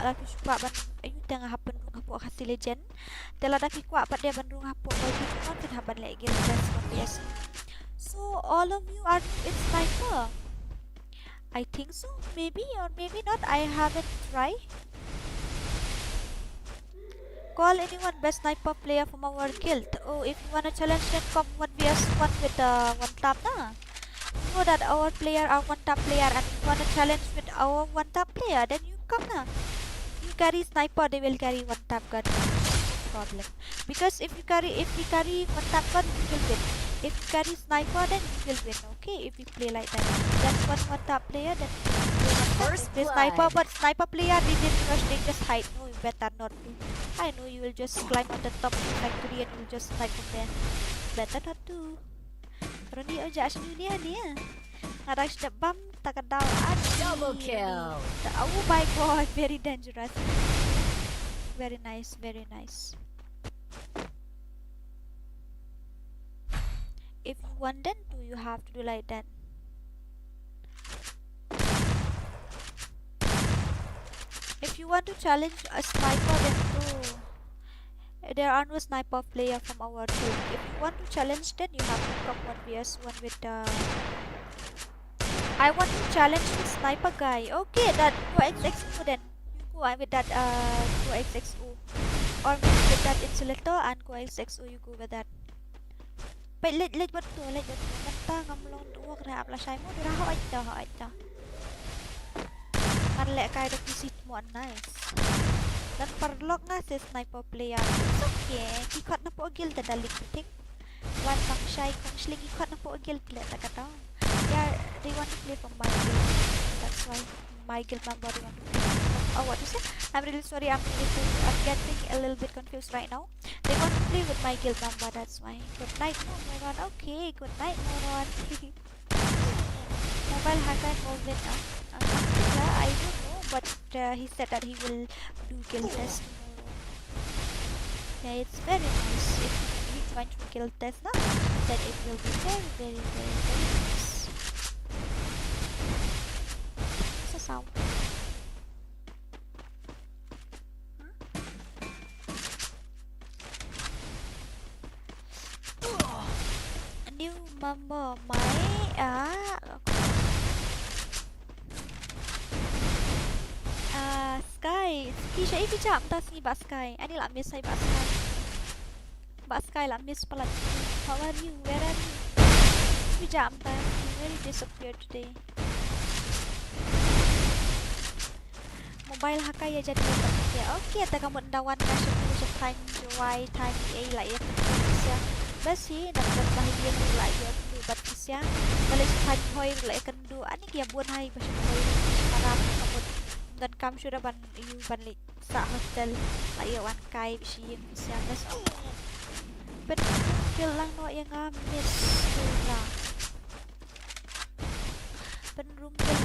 Speaker 1: laki suka ban ayu tengah happen rung hapo Khasi legend tela daki kuat pada bandung hapo bagi konten haban lagi guys. So all of you are in sniper. I think so, maybe or maybe not. I haven't tried. Call anyone best sniper player from our guild. Oh, if you wanna challenge then come 1vs1 with one tap na. Know that our player are one top player and you wanna challenge with our one top player, then you come na. You carry sniper, they will carry one top gun. No problem. Because if we carry one top gun, you will win. If you carry sniper, then you will win. Okay, if we play like that. That's one top player, then
Speaker 2: First
Speaker 1: the sniper, but sniper player they didn't rush, they just hide. No, you better not do. I know you will just climb on the top of the factory and you will just snipe from there. Better not do. Pero ni aja aslinya dia. Ngarang step bam tak daw.
Speaker 2: Double kill.
Speaker 1: Oh my god, very dangerous. Very nice, very nice. if you want then do you have to do like that. If you want to challenge a sniper then do. There are no sniper player from our team. If you want to challenge then you have to come 1vs1 with I want to challenge the sniper guy. Okay, that GHXO then. You go with that GHXO. Or maybe with that insulator and GHXO you go with that. But let betul. Mentah ngamlong dua kena apla saya mo dira ho aja. Marlek kay the PC mo nice. Dan perlok nga si sniper player. It's okay. Ikot na po agil dadalik pitik. One pang shy kung sling ikot na po agil pila takataw. They want to play from my guild. That's why my guild member they want to play. Oh, what is it? I'm really sorry. I'm getting a little bit confused right now. They want to play with my guild member. That's why. Good night, Moron. Okay, good night, Moron. Mobile hacker involved in I don't know, but he said that he will do guild test tomorrow. Yeah, it's very nice. If he joins to guild test now, then it will be very nice. Sound. A new member, Sky. Kisha if jam tas ni ba Sky. Ani la miss ay ba Sky. Ba Sky la miss pala. How are you? Where are you? We jam ta. Very disappeared today. Mobile hakai ya jadi ya. Okay, ta kamu ndawan ka siya time joy time A la ya siya. Basi dapat bahagian la ya tu bat siya. Balik time hoy la kendu. Ani kia buon hai ba siya hoy. Marami kamu dan kam sudah ban sa hotel la ya wan kai siya siya bas. Ben lang no yang miss lah. Penrunggil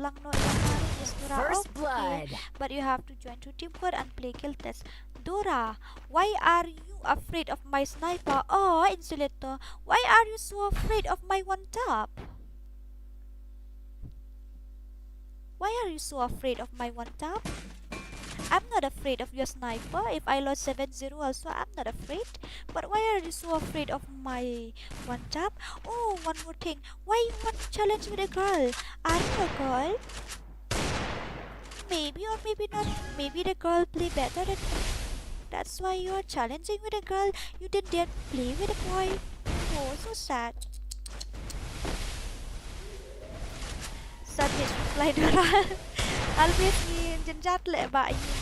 Speaker 1: lang no yang is Dora.
Speaker 2: First
Speaker 1: Okay.
Speaker 2: blood.
Speaker 1: But you have to join to team code and play guild test. Dora, why are you afraid of my sniper? Oh, insulator, why are you so afraid of my one tap? Why are you so afraid of my one tap? I'm not afraid of your sniper. If I lost 7-0 also, I'm not afraid. But why are you so afraid of my one tap? Oh, one more thing. Why you want to challenge with a girl? Are you a girl? Maybe or maybe not. Maybe the girl play better than me. That's why you are challenging with a girl. You didn't dare play with a boy. Oh, so sad. Sad is reply Dora. Always ni jenjat le ba you.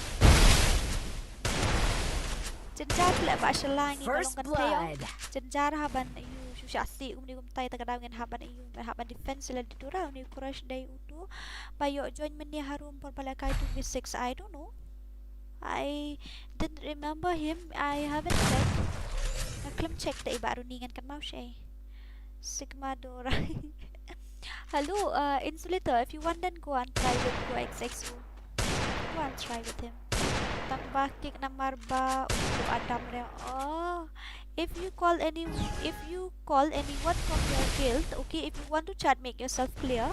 Speaker 1: Jenjat le ba shalai ni
Speaker 2: First
Speaker 1: malong kan
Speaker 2: blood.
Speaker 1: Jenjar haban you susyasi umni tay tagadaw ngin haban you haban defense sila dito raw ni crush day uto. Bayo join man ni harum por pala kay 2v6. I don't know. I didn't remember him. I haven't checked. Naklam check ta iba runingan kan mau siya. Sigma Dora. Hello, Insulator, if you want then go and try with GHXO. Go and try with him. Tambah kick na marba untuk Adam re. Oh, if you call anyone from your guild, okay, if you want to chat, make yourself clear.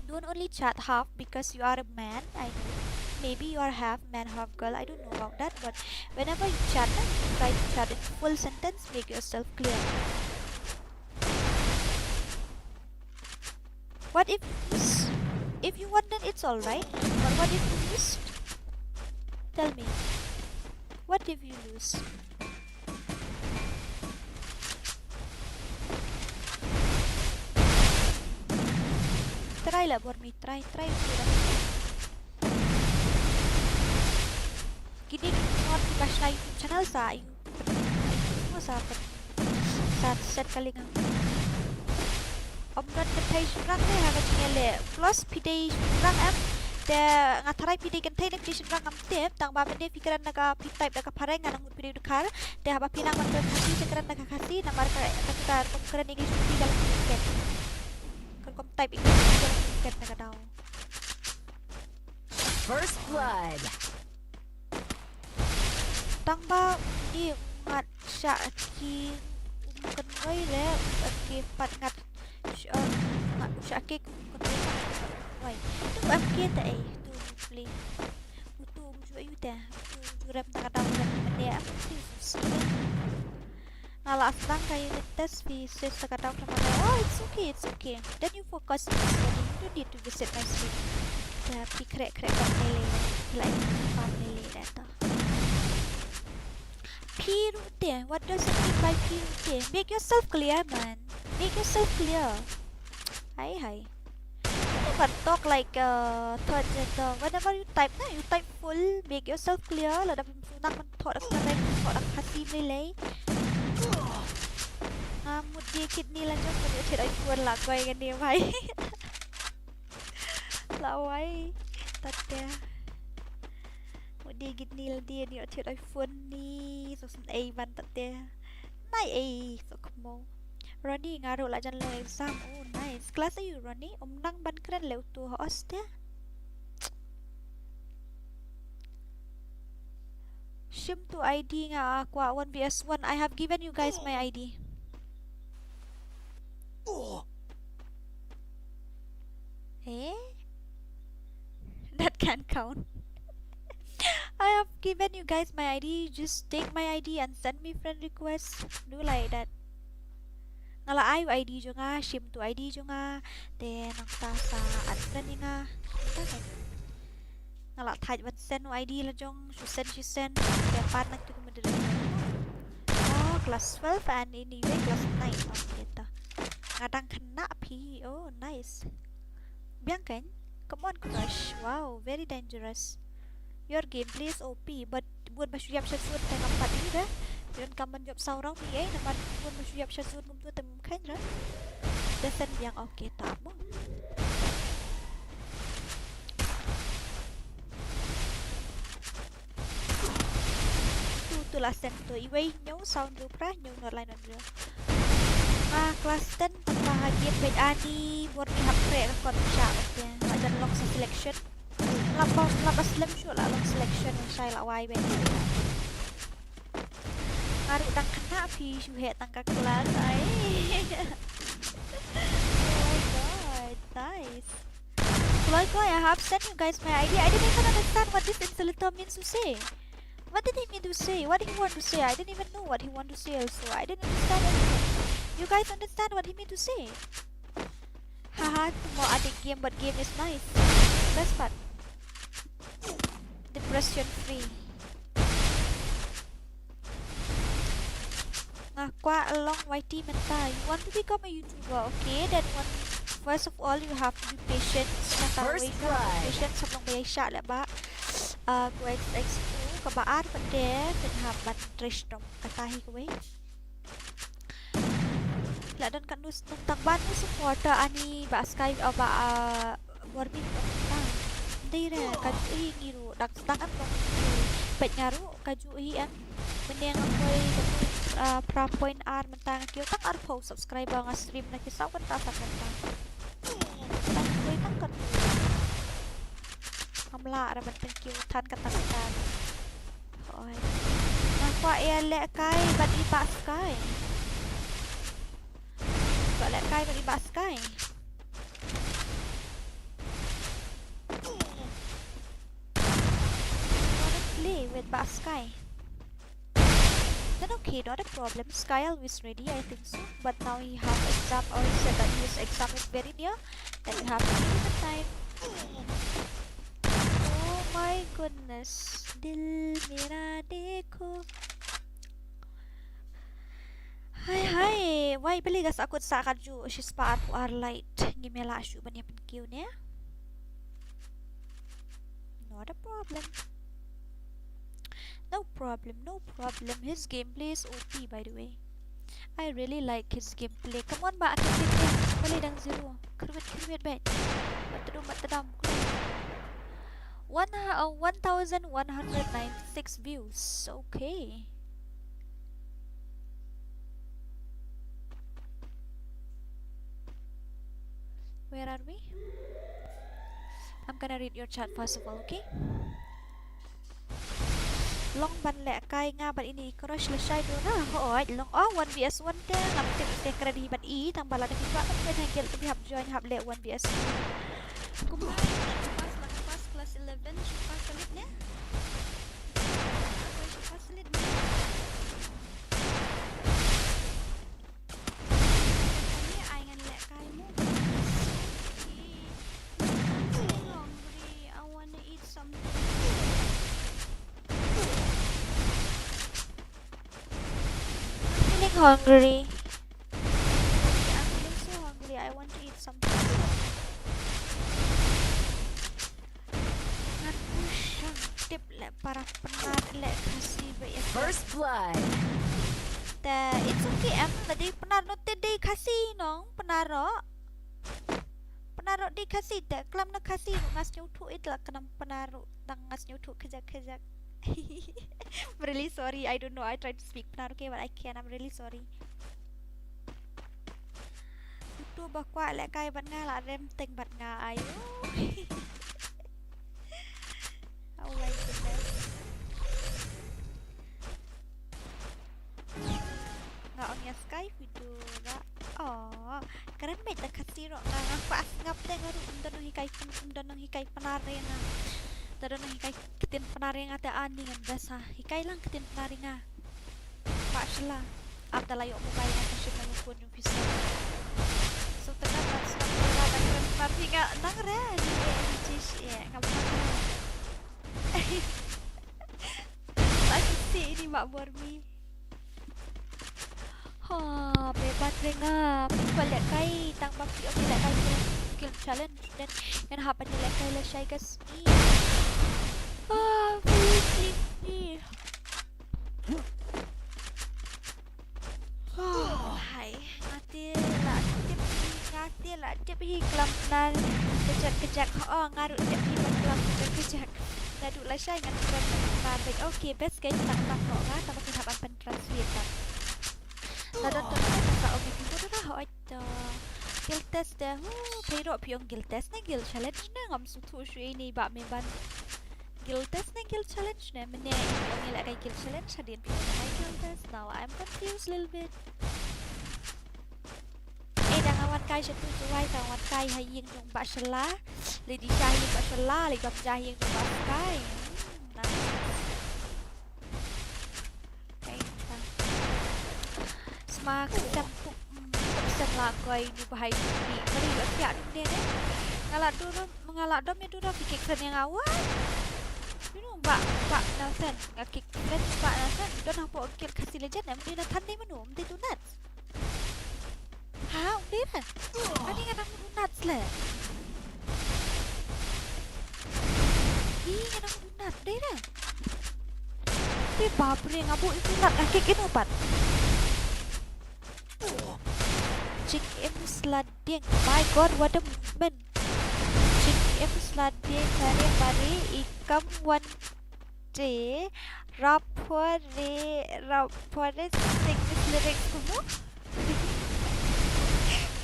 Speaker 1: Don't only chat half because you are a man. I know. Maybe you are half man, half girl. I don't know about that, but whenever you chat, try to chat in full sentence. Make yourself clear. What if you lose? If you won then it's alright. But what if you lose? Tell me. What if you lose? Try lah Bormi, try Gini not di-bash na YouTube channel sa Semua sa set kali nga Omron kentay surang ni haga chingele plus pidei surang am de ngatarai pidei kentay ni pidei surang am tip tang ba mende pikiran naga pitype naga pareng nang pidei dukar de haba pinang man Khasi pikiran naga Khasi namar ka takar komkran English pidei dalam tiket kom type English dalam tiket naga daw
Speaker 2: First blood
Speaker 1: tang ba ni mat sya ki Mᴏʀᴇ le pat ngat Mᴏʀᴇ Why? Tu MK ta ai tu play. Tu juga you ta. Tu rap tak ada dia Nala aslang kayo test pieces sa kataw na oh, it's okay. Then you focus on studying. You don't need to visit my stream. Tapi krek family. Like family data. Pirute. What does it mean by pirute? Make yourself clear, man. Make yourself clear. Hi. Never talk like third gender. Whenever you type full. Make yourself clear. Lada sunak man thought of Khasi Malay. Mᴏʀᴇ lah jom punya cik iPhone lah kau yang dia mai. Lawai. Tata. Mᴏʀᴇ lah dia cik iPhone ni. Ɂ tata. Nai sokmo. Ronnie ngaruh lah jangan lo exam. Oh nice. Kelas ayu Ronnie. Nang ban keren leu tu host dia. Shim to ID nga aqua 1vs1. I have given you guys my ID. That can't count. I have given you guys my ID. Just take my ID and send me friend request. Do like that. Ngala ayu ID jo nga, Shim to ID jo nga. Then ang ta sa unfriend nga. Ngala type but send no ID la jong. She send. Depan nagtu ko madali. Oh, class 12 and anyway class 9. Okay ta. Ngadang kena pi. Oh, nice. Biang kan? Come on, crush. Wow, very dangerous. Your gameplay is OP, but buat masyuyap siya suot tayo ng pati na. Yun kaman job saurang ni naman buat masyuyap siya suot mong tuwa kan ra. Dasan biang okay tamo. Tulasan to. Iway nyo, sound loop ra, nyo norline on real. Kelas 10 bahagian bed ani buat ni hapre rekod siya ya. Ada lock sa selection. Lapas lem siya la lock selection siya la wai bed. Ngaruh dang kena pi syuhe tangka kelas ay. Oh my god, nice. Like I have sent you guys my ID. I didn't even understand what this insulator means to say. What did he mean to say? What did he want to say? I didn't even know what he want to say also. I didn't understand anything. You guys understand what he mean to say? Haha, mau adik game but game is nice. Best part. Depression free. Ngakwa along YT menta. You want to become a YouTuber, okay? Then first of all you have to be patient.
Speaker 2: First blood.
Speaker 1: Patient sebelum bayar syak lah ba. Gue X2 kabaan pande penhabat tristom katahi gue. Ladan kan nus tentang banu supporter ani ba Sky ba warning tentang dire kaju ngiru dak tangan tong pet nyaru kaju an meneng koy pra point r mentang kyo tak ar post subscriber nga stream na kisawan ta sa kanta tan koy tak kan amla ra mentang kyo tan kata-katan oi nakwa ele kay bat iba Sky let Kai bagi baskai. Wanna play with baskai? Then okay, not a problem. Sky always ready, I think so. But now he has exam, or he said that his exam is very near. Then you have to give him the time. Oh my goodness. Dil mera dekho. Hai, why beligas akut sa kaju she's part of our light. Gimela asyu ba niya pinkiw niya? Not a problem. No problem. His gameplay is OP by the way. I really like his gameplay. Come on ba, akin din. Bali dang zero. Kerwit ba? Matadam. 1,196 views. Okay. Where are we? I'm gonna read your chat first of all, okay? long ban lẹ kai nga ban ini crush selesai dona hoi long 1vs1 deh ngam tip teh kredi ban I tang bala dah kita kan hangel tapi hab join hab lẹ 1vs kumai pas kelas 11 pas selit nya pas selit ini ai ngan lẹ kai mu I wanna eat something. I'm feeling hungry. I'm feeling so hungry. I want to eat something. Aku syantip lek para penat lek Khasi baik.
Speaker 2: First blood.
Speaker 1: It's okay. Tadi penat note day Khasi nong penaro. Penaro di Khasi dah kelam nak Khasi ngas nyutu itulah kena penaro tang ngas nyutu kejak. I'm really sorry. I don't know. I tried to speak penaro ke but I can't. I'm really sorry. Itu bakwa lek kai bat nga la rem teng bat nga ayo. Oh my goodness. Nga ongnya sky video ra. Oh, keren baik tak Khasi ro pas ngap teng aru undang hikai penari na. Tadon hikai ketin penari ngata ani ngan basa. Hikai lang ketin penari nga. Pak sela. Abda layo mo kay nga kasi pun yung visa. So tekan pas ngap dan keren penari nga nang ren. Ngapa. Pasti ini Mᴏʀᴜᴜᴜ. Bebas dengar. Balik kai tang baki okey lek kai skill challenge dan yang hapan lek kai la shy guys. Very sleepy. Hai, ngati lah tip hi kelam nan kejak ngarut tip hi kelam kejak. Dadu la shy ngan keren baik. Okey, best kai tang kok kan tak pakai hapan translate. Tadon tak okey kita dah hoito. Guild test dah. Pero piong guild test na guild challenge na ngam sutu shui ni ba memban. Guild test na guild challenge na mene piong ila kay guild challenge hadin piong na guild test. Now I'm confused a little bit. Dah ngawan kai satu juai kawan kai haying jong ba sela. Lady Shahi ba sela, ligam Shahi jong ba kai. Makan pesan lakuai di bahaya ni. Kali siap ni deh. Mengalak dom itu dah fikir sen yang awal. You know, Pak N쏘ᴍᴜ, ngakik sen Pak N쏘ᴍᴜ. Don apa okil Khasi legend yang dia nak tandai menu, dia tu nuts. Dia dah. Ani kan aku nuts lah. Kan aku nuts dia dah. Dia babri ngabu itu nuts ngakik itu pat. Cղɪʟᴛᴜ. My god, what a movement. Cղɪʟᴛᴜ kare mari ikam one day rapore sing lyrics kumu.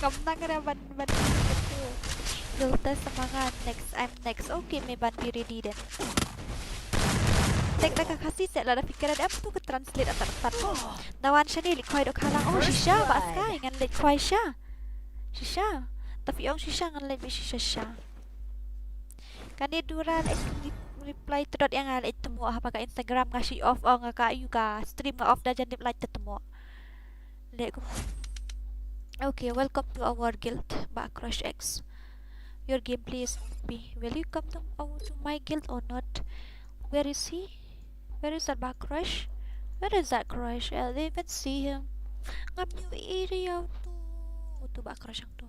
Speaker 1: Kamu nang ban betul. Filter semangat next. I'm next. Okay, me ban be ready then. Tek nak Khasi set lah dah fikiran apa tu ke translate atar tu. Nawan Shani likhoi dok halang. Oh Shisha bak sky ngan likhoi Shisha. Tapi orang Shisha ngan likhoi Shisha. Kan dia duran reply tu dot yang ngan temu apa ke Instagram ngasih off ngaka juga stream nga off dah jadi like temu. Lek. Okay, welcome to our guild Bak Crush X. Your gameplay is be. Will you come to my guild or not? Where is he? Where is that Bak Crush? Where is that Crush? I didn't even see him. Ngam new area tu. Tu Bak Crush yang tu.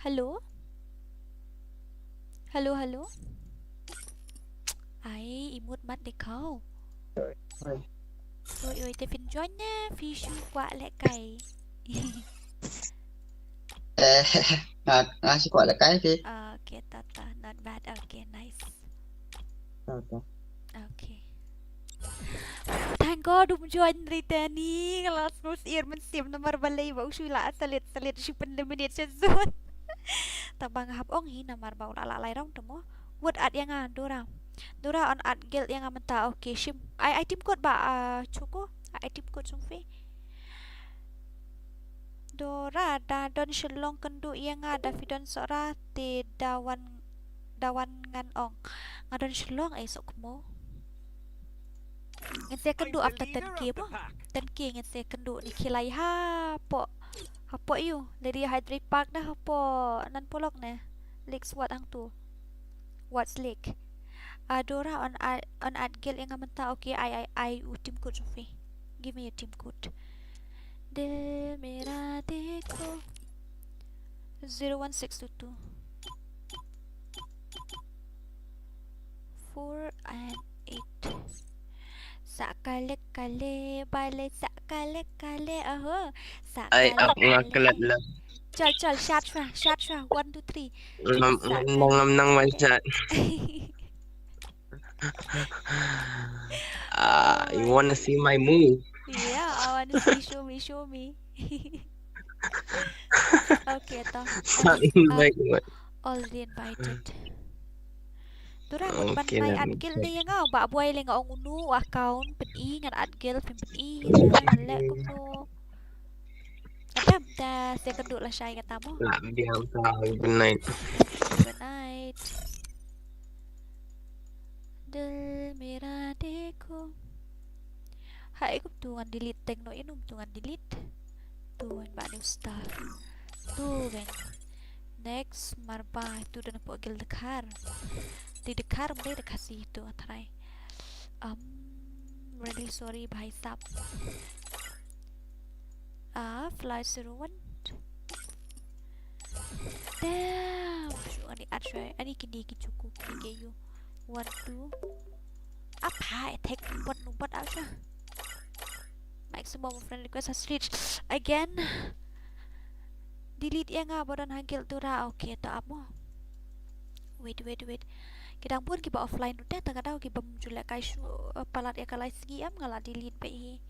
Speaker 1: Hello? Hello? Ai, imut mat de kau. Oi, te fin join na. Fishu kwa lek kai.
Speaker 11: Ngasih kuat lah kai sih.
Speaker 1: Okay, tata. Not bad. Okay, nice. Okay. Thank God join rita ni. Kalau terus mensim nomor balai bau sula salit si pendemenit sezon. Tabang hap ong hi nomor bau la lai rong temo. Word at yang dorang. Dora on at guild yang amenta. Okay, shim. I team code ba Choco. I team code sumfi. Dora da don shalong kendu yang ada fidon sora te dawan ngan ong. Ngadon shalong ay sok mo. Ngan saya kendu after 10k mo. 10k ngan saya kendu ni kilai ha po. Hapo you. Lady Hydrate Park dah hapo. Nan polok na. Lakes what ang tu. What's lake? Dora on at guild yang amenta. Okay, I team code sumfi. Give me your team code. Dil mera dekho 01622 4 and 8 sakale kale bale sakale kale
Speaker 4: Ay, ako nga kalat lang.
Speaker 1: Chal shot 1 2 3
Speaker 4: Mangam ng one shot. You wanna see my move?
Speaker 1: Yeah, I wanna see. Show me. Okay, to. Already invited. Turang
Speaker 4: Okay,
Speaker 1: ban
Speaker 4: let me
Speaker 1: at guild
Speaker 4: check.
Speaker 1: ni nga ba boy lang ang unu account peti ngan at guild peti ngan ko po. Adam da second do la shy kata mo.
Speaker 4: Biar tahu good night.
Speaker 1: Good night. Dil mera dekho. Hai cũng tuan delete teng no inum tuan delete. Tuan ba ni star. Tuan. Next marba tu dan po gil dekar. Di dekar mde dekasi tu try. Really sorry bhai sab. Fly 01. Damn. Ani atshay. Ani kindi ki cukup ki you. 1 2. Apa attack nubat aja. Maximum friend request has reached again. Delete yang badan hangil tura. Okay, to amo. Wait. Kita pun kita offline udah tak ada kita muncul kai palat ya kalai segi ngala delete pe.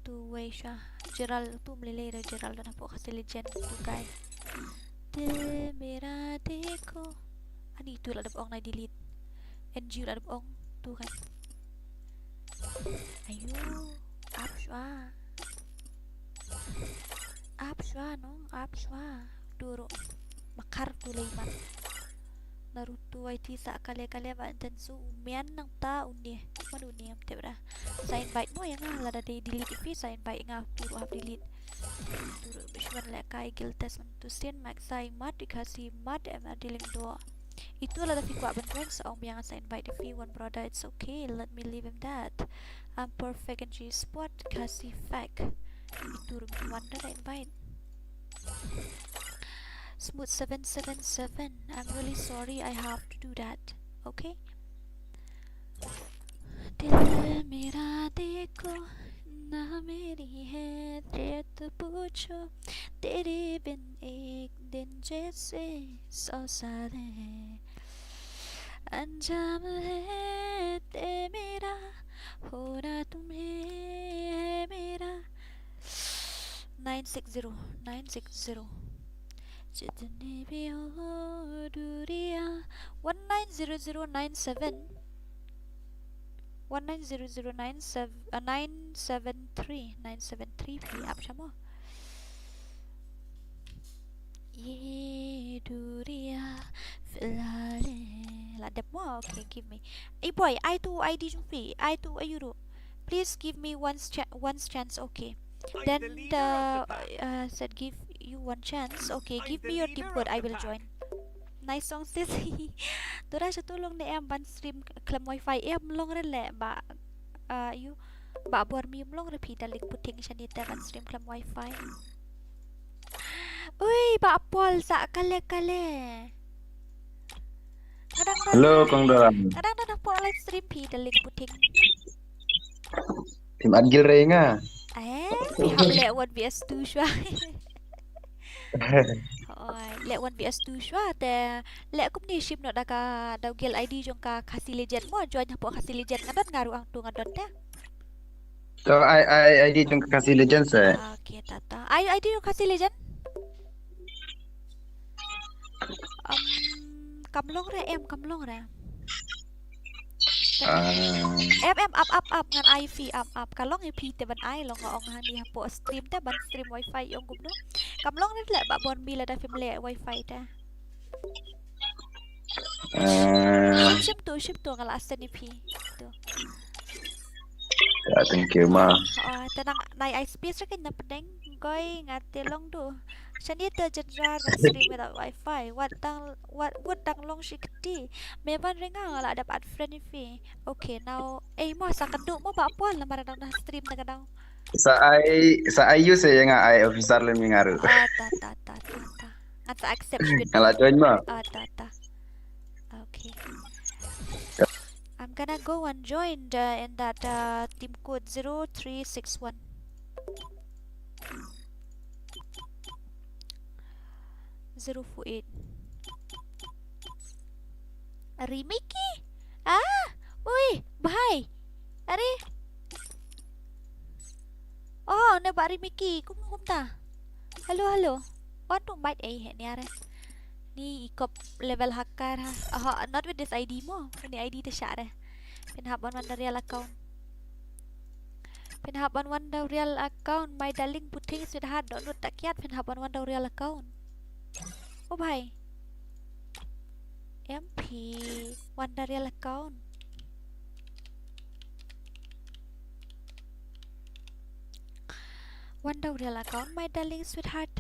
Speaker 1: Tu weisha Gerald tu melelera Gerald dan apa Khasi legend tu guys. Dil mera dekho. Ani tu lah ada ong na delete. NG lah ada ong tu kan. Ayo. Apswa duro makar tu leiman Naruto IT sa kale ba intensu umian nang ta undi madunia tebra sa invite mo yang lada day delete if sa invite nga turo have delete turo bishwan la kai giltes mantusin magsai mat dikasih mat dealing do itu lada fi kwa ban sa ong yang sa invite if one brother it's okay let me leave him that I'm perfect and G spot Khasi fake itu wonder I invite Smooth 777 I'm really sorry I have to do that okay Dil mera dekho na meri hai to pucho tere bin ek din jaise so sare anjam hai te mera hona tumhe mera 960 Jitne bhi ho duriya 190097 973 भी आप शमो ये दूरिया फिलहाल ladap mo okay give me boy I to ID jumpi I to ayuro please give me once chance okay then said give you one chance okay give me your team code I will join nice song sis tura sa tulong ni em ban stream klam wifi em long re le ba you ba bor mi long re phi dalik puting siya dita ban stream klam wifi uy ba pol sa kale
Speaker 7: Halo Kang Doran.
Speaker 1: kadang po live stream phi dalik puting
Speaker 7: Tim Adgil Renga.
Speaker 1: vi hamle 1vs2 shwa lek 1vs2 shwa te lek kum ni ship no da ka da gel ID jong ka Khasi legend mo join po Khasi legend ngadon ngaru ang tu ngadon te
Speaker 7: So I did yung Khasi Legends eh.
Speaker 1: okay tata ID jong Khasi legend kamlong re up ngan IV up kalong IP te ban ai long ong han dia po stream te ban stream wifi yong gum no kam long ni le ba bon bila da film le wifi te ship tu ngala asen IP tu
Speaker 6: thank you ma
Speaker 1: tenang nai I space ra na pedeng goi ngate long tu Shani te jedra ban stream without wifi what dang long shikti me ban ringa ngala dapat friend IP okay now mo sa kaduk mo ba puan la marang na stream na kadang
Speaker 11: Sa ayu saya nga ay officer lemi ngaru.
Speaker 1: ta at accept with
Speaker 11: Ngala join mo.
Speaker 1: ta okay I'm gonna go and join in that team code 0361 048 Rimiki Ui bahai Are Oh ne ba Rimiki kum ta Hello What to bite he ni are Ni ikop level hacker ha not with this ID mo ni ID te sya re pinhab on the real account real account my darling puting sweetheart don't know takyat pinhab on the real account Oh bhai MP Wanda real account my darling sweetheart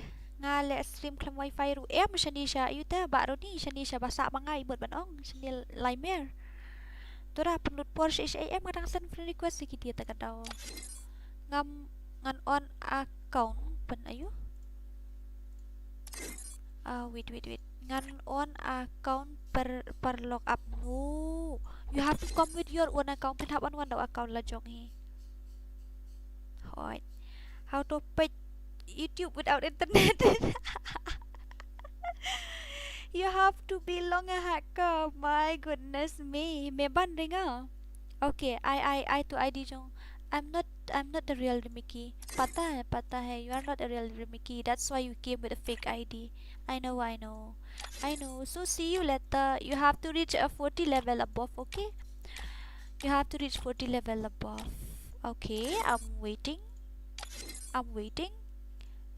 Speaker 1: nga le stream klam wifi ru shanisha yuta ba ro ni shanisha basa mangai bot banong shanil limer tora penut Porsche kadang send friend request sikit dia tak daw ngam ngan on account pen ayu wait ngan on account per log up no you have to come with your own account pen hab on one account la jong hi hoi how to pay YouTube without internet you have to be long a hacker my goodness me ban ringa okay I to ID jong I'm not the real Rimiki pata hai you are not a real Rimiki that's why you came with a fake ID I know so see you later you have to reach a 40 level above okay you have to reach 40 level above okay I'm waiting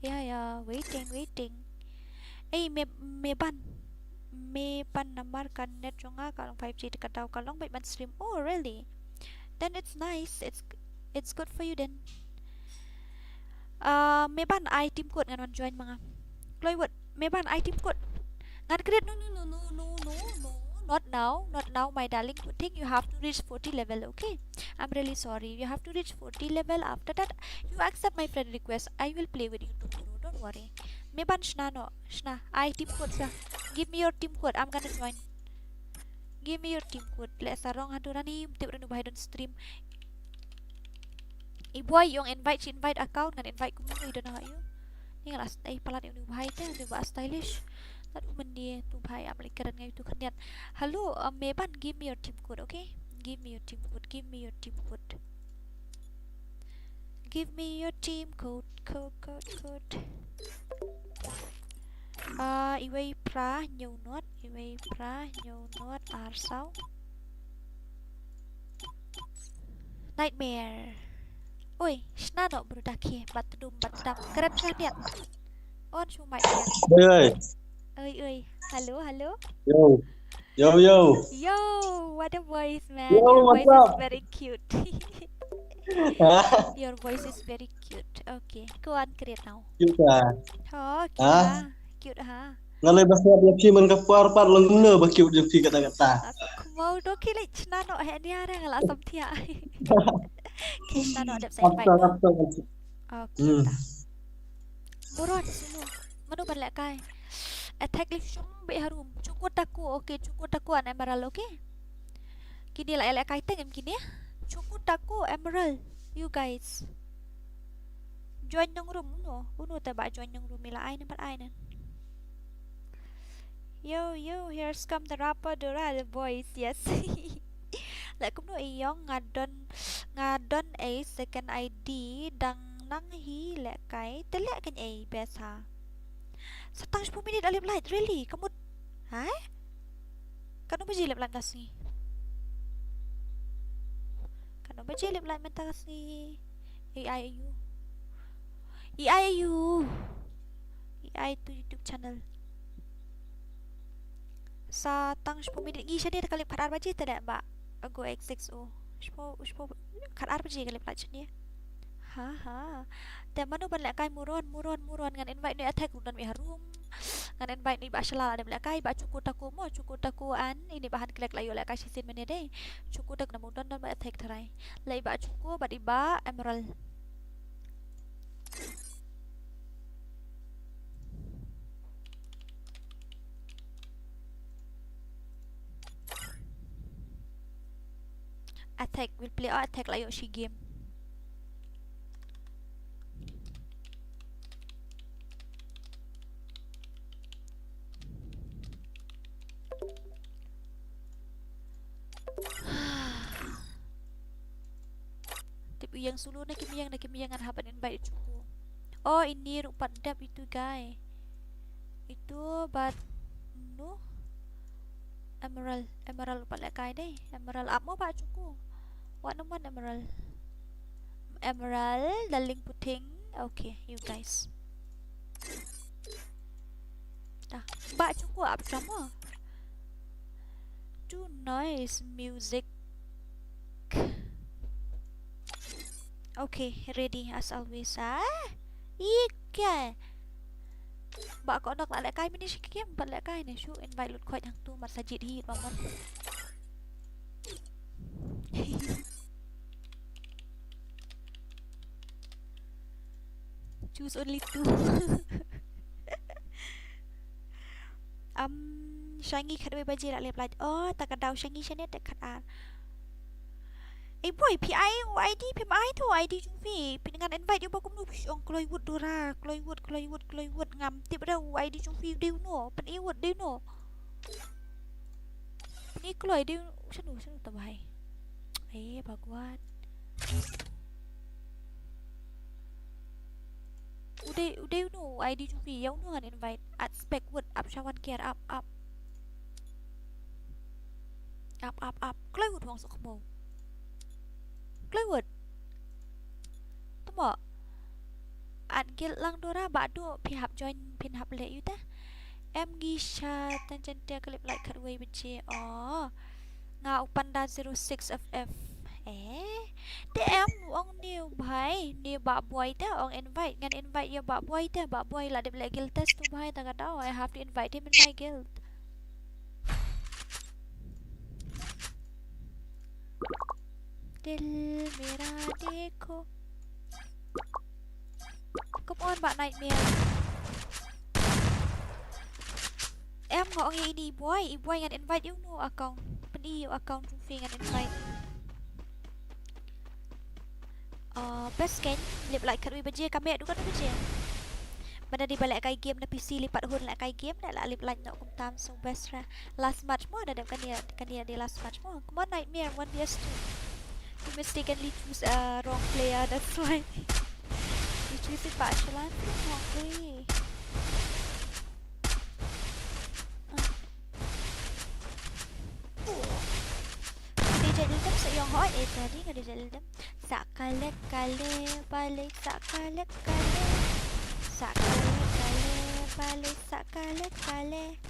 Speaker 1: yeah waiting me ban namar kan net jonga kalong 5G dekat tau kalong baik ban stream oh really then it's nice it's good for you then me ban I team code ngan join mga Plywood me ban I team code ngan create no not now my darling think you have to reach 40 level okay I'm really sorry you have to reach 40 level after that you accept my friend request I will play with you tomorrow don't worry me ban shna I team code sa give me your team code I'm gonna join give me your team code let's sarong hadurani tip ranu bahai don stream boy yung invite account ngan invite kumu idon na kayo ni ngalas ay palat yung bahai te di ba stylish tat mendi tu bahai aplikaran ngay tu kandian hello me ban give me your team code okay give me your team code give me your team code iway pra nhiều nốt sao nightmare oi snano brodaki batdum batdam keren syadiat on cuma
Speaker 7: Ơi
Speaker 1: ơi hello
Speaker 7: yo
Speaker 1: what a voice man
Speaker 7: Yo,
Speaker 1: your
Speaker 7: what's
Speaker 1: voice is
Speaker 7: up?
Speaker 1: very cute your voice is very cute okay go on create now
Speaker 7: Kita
Speaker 1: cute ha
Speaker 7: ngalai bahasa dia pi men ka par long ne ba kiu dia pi kata-kata
Speaker 1: aku mau doki le snano he dia ra ngala sam thia okay snano ada saya invite okay Moron sino manu ban lek kai attack lift shom be harum cukut aku an emerald okay kini la lek kai teng em kini cukut aku emerald you guys join trong room uno ta ba join trong room mila ai nampak ai nan yo here's come the rapper the voice yes lại cũng nói iyong ngadon a second ID dang nang hi lek kai te lek kan a besa setang 10 minit alip light really kamu hai kanu biji lep lantas ni Ano ba J lip line mentang si AIU. AIU. AI tu YouTube channel. Sa tang shpo minit gi shani kalip kharar ba J tada ba. Go X6O. Shpo kharar ba J kalip line shani. Ha. Te manu ban lek kai muron ngan invite ni attack udan mi harum. Ngan invite ni ba shala ada lek kai ba cukup taku an ini bahan klek layo lek kai sisin mene deh. Cukup tak namudan dan ba attack terai. Lai ba cukup ba di ba emerald. Attack will play attack layo shi game. Tipu yang sulu nak kimiyang haban invite cukup. Oh ini rupa dap itu guys. Itu but no emerald lupa lek kai deh. Emerald up mo ba cukup. What naman emerald daling puting. Okay you guys. Dah ba cukup up sama. Too nice music. Okay, ready as always. Ike. Ba ko nak lek kai mini sikim ba lek kai ne shu invite lut khoi thang tu mat sajid hi ba mon. Choose only two. Shangi khat ba J lak lep laj. Oh, tak kadau Shangi shane tak khat boy PI ID PMI tu ID chung fi dengan invite dia bakum nu ong Kloiwood dora Kloiwood ngam tip dah ID chung fi deu no pen iwot deu no ni Kloi deu sanu tabai bagwan udeu no ID chung fi yang nu ngan invite at specwood up shawan care up Kloiwood wang sok mo Kloiwood Tama At gil lang dora Bado pihap join Pinhap le yu ta Em gisha Tanjan dia klip like kat way benci Oh Nga upanda 06 FF Te em Ong new bhai New bak boy ta Ong invite Ngan invite ya bak boy ta Bak boy lah dia boleh guild test tu bhai Tak tahu I have to invite him in my guild Dil mera dekho. Come on bạn nightmare. Em ngọ nghe ini boy ngan invite you no account. Peni account chung fi ngan invite. Best kan lip like kat wi baje kami adu kan baje. Benda di balik kai game na PC lipat hun like kai game nak lip like nak kum tam so best ra. Last match mo ada kan dia di last match mo. Come on nightmare 1vs2. You mistakenly choose a wrong player, that's why you choose it partially wrong way. Dia jadi dem sayang hot tadi dia jadi dem. Sakalek kale balik sakalek kale. Sakalek kale balik sakalek kale.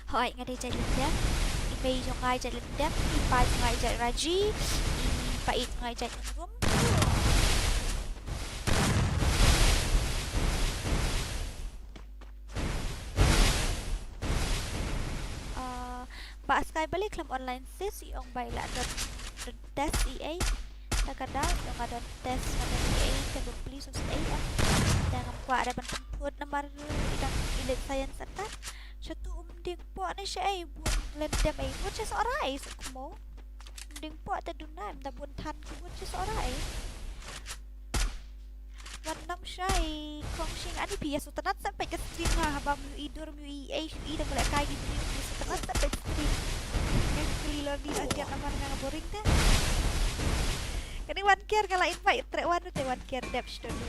Speaker 1: Hot dia jadi dem. May yung ngay dyan lindem, ipad yung ngay dyan raji, ipait yung ngay dyan yung room. Baas kayo balik lam online sis, yung bayla test EA, tagadaw, yung nga test nga EA, kagong please sus EA, dengan kuwa ada penemput nomor idang ilit science atat, satu umding po na siya ay buwan lendam ay buwan siya sa oray sa kumo umding po at adunam na buwan tan ko buwan siya sa oray wanam siya ay kong siyang ani biya so tanat sampai ka stream nga habang mu idor mu i idang wala kaya gitu yung so tanat sampai stream nagkalilaw di agyan naman nga boring ta kani one care kala invite tre one te one care depth dulu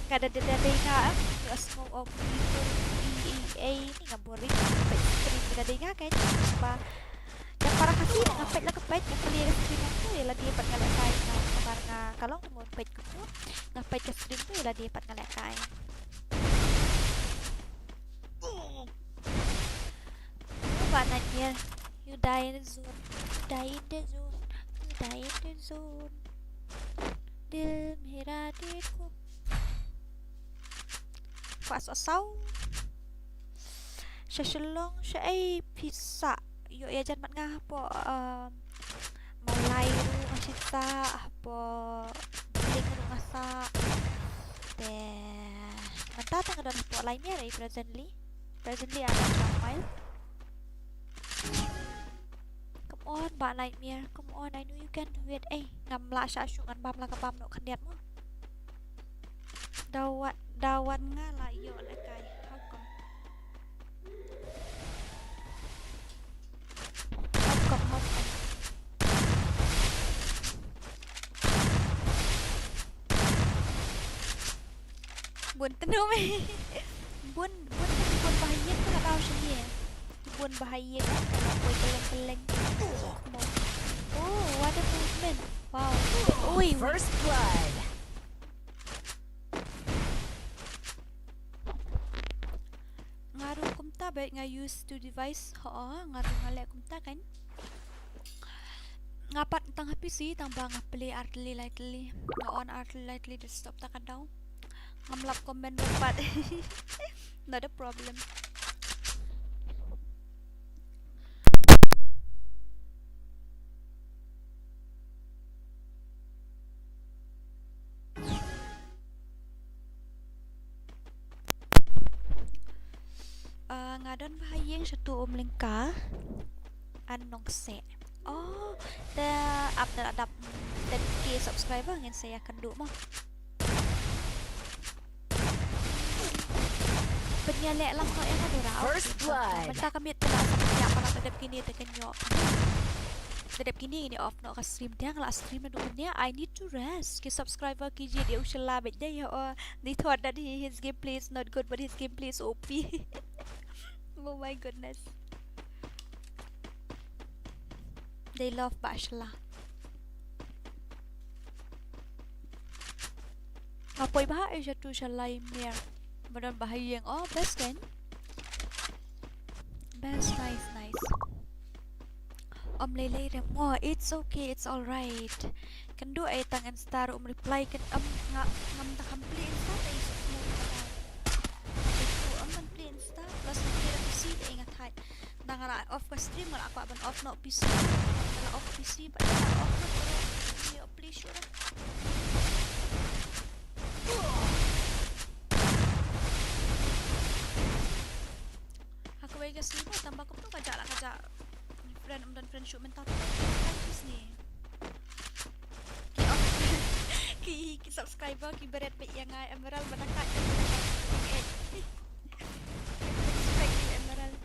Speaker 1: kada na yung smoke of ni ngaburin page stream bila dengar kan apa yang para Khasi ngapet lah ke page yang beli stream tu ialah dia dapat ngalakai kabar kalau mau page tu ngapet ke stream tu ialah dia dapat ngalakai Bananya you die in the zone Dil mera dekho F쏘ᴏᴜ Shalong syai pizza yo ya jan mat ngah po malai ru ngasita po ling ru ngasa te mata tang don po lain ya presently ada sampai Come on, bạn Nightmare. Come on, I know you can do it. Ê, ngầm lại xa xuống ăn băm là cái băm nọ khăn đẹp quá. Đau ăn nga lại dọ lại cái. Không còn. Buồn tên đâu mày. Buồn bahaya tu nak tahu sini. Buồn bahaya kan kalau kau keleng-keleng. Oh, what a movement. Wow. Ui,
Speaker 2: First blood.
Speaker 1: Ngaruh kumta baik use to device. Ngaruh ngalek kumta kan. Ngapat tang PC tambah ngapli artli lightly. On artli lightly desktop tak daw. Ngamlap komen berpat. Not a problem. Ngadon bahayang satu lingkar anong se. Oh, ada 10k subscriber ngin saya akan duk mo. Penyalek lang ko yang ada rao.
Speaker 2: First blood.
Speaker 1: Mata kami telah sampai para tadap kini tekan yo. Tadap kini ini off no ka stream dia ngala stream na dunia. I need to rest. Ki subscriber ki je dia ushala bet dia they thought that his gameplay is not good but his gameplay is OP. Oh my goodness. They love Bashla. Apoy bah ay jatuh shalai mir. Badan bahayang best kan? Best nice. Lele mo, it's okay, it's alright. Kan do ay tangan star reply kan ngam ta complete star ay mo. Itu complete star plus kira PC ay ingat hat. Nangara off ka stream wala ako aban off no PC. Wala off PC but off no please sure. Aku bagi kasi mo tambah ko tu kajak friendship mental terus ni. Ki subscriber ki berat pe yang emerald banakat. Respect ki emerald.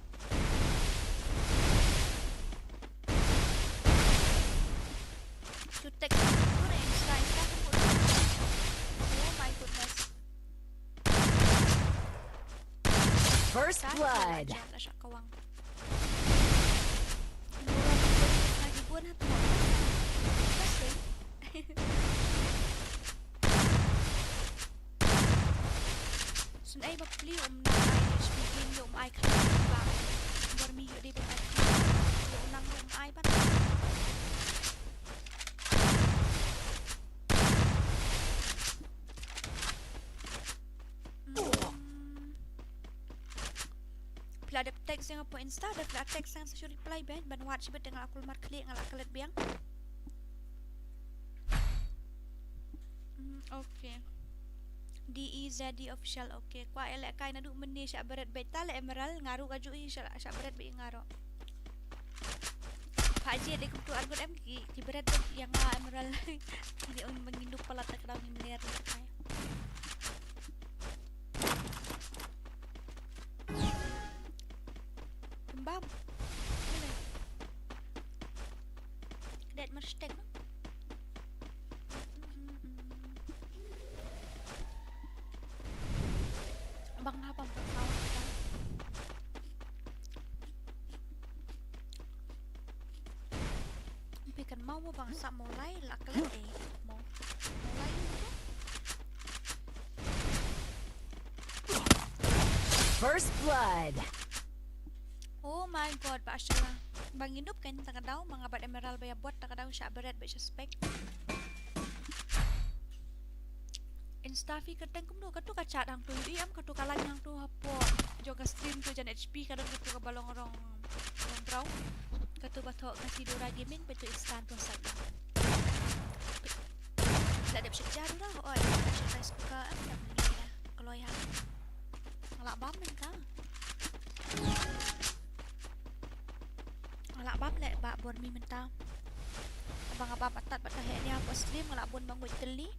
Speaker 1: To text pun Insta pun. Oh my goodness.
Speaker 2: First blood.
Speaker 1: Nasyak kawang. Sun ay bapli na ay speaking yung ay kanina dormi yun di ba yung nang ay ba Pila ada text yang apa Insta ada pila text yang saya reply ben ban watch bet dengan aku Mᴏʀᴜᴜ ngalak kelet biang. Okay. DEZD official okay. Kwa elek kai nadu meni syak berat beta le emerald ngaru kaju syak berat be ngaro. Pak Haji de kutu argot em ki berat yang emerald ini on mengindu pala tak daw ni melihat kai. Bam. Det mistake. Bang apa pesawat kan? Mau mo bangsa mulai laklan mo. Mulai itu.
Speaker 2: First blood.
Speaker 1: Oh my god, ba siya lang. Bang inup kan tagadaw mga bat emerald ba buat tagadaw siya berat ba siya spec. Instafi kadang kumdo katu kacat hang tu diam katu kalan hang tu hapo. Joga stream tu jan HP kadang katu kabalong rong draw. Katu batok kasi dora gaming betu instan tu saja. Dah ada siya jaru dah. Oh, siya rice cooker am dah beli dah. Kalau yang ngalak bam ka. Ngalak bam lek ba bon mi mentang. Abang-abang atat batah ni apa stream ngalak bon Mᴏʀᴇ.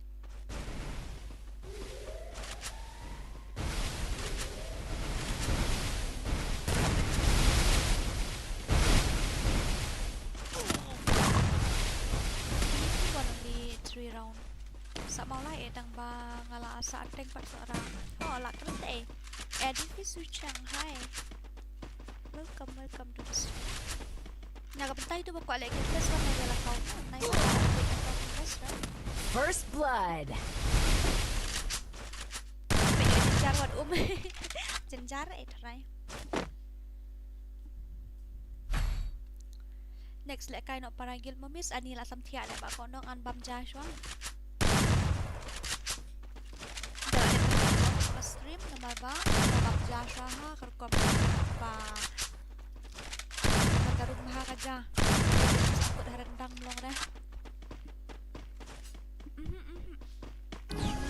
Speaker 1: Round. Sa mau lah edang ba ngala asa ateng pat seorang. Oh, la kelete. Edifi su Shanghai. Welcome to the stream. Naga pentai tu bakwa lek kes warna jala kau. Naik kes right.
Speaker 2: First blood.
Speaker 1: Jenjar wat Jenjar try. Next lek kai nok paragil memis ani la sam thia le ba konong an bam Joshua. Da stream nomor ba bam Joshua ha kerkom ba. Mandarung maha kaja. Takut rendang belum dah.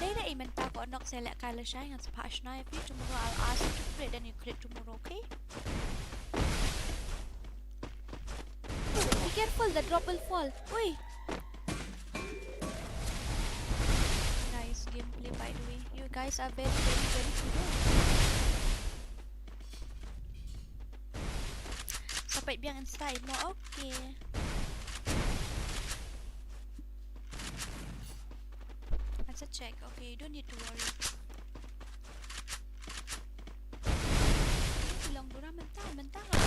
Speaker 1: Later imenta ko nok select kai le shine and patch na if you tomorrow I'll ask you to create and you create tomorrow, okay? Be careful, the drop will fall. Oi! Nice gameplay by the way. You guys are very good. Sampai biang inside mo, okay. Let's check. Okay, you don't need to worry. Bilang dura mentang lah.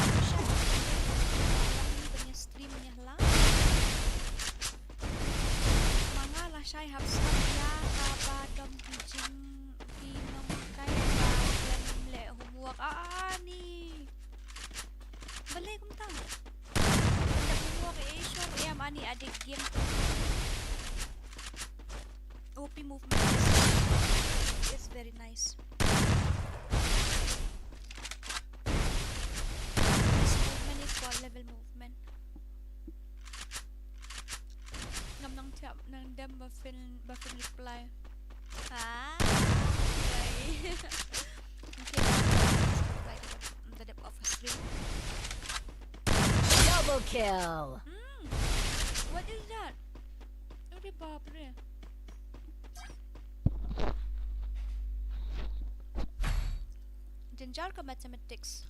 Speaker 1: Streamnya lah. Mga lah siya hapsat ya kabadom kijing kinong kaya le humuwak ni. Balay kung tang. Humuwak sure ya mani adik game. OP movement is very nice. This movement is wall level movement. Nang tiap nang dem buffin reply. Okay. The depth of a stream.
Speaker 2: Double kill.
Speaker 1: What is that? Reborn. Jenjar ke mathematics.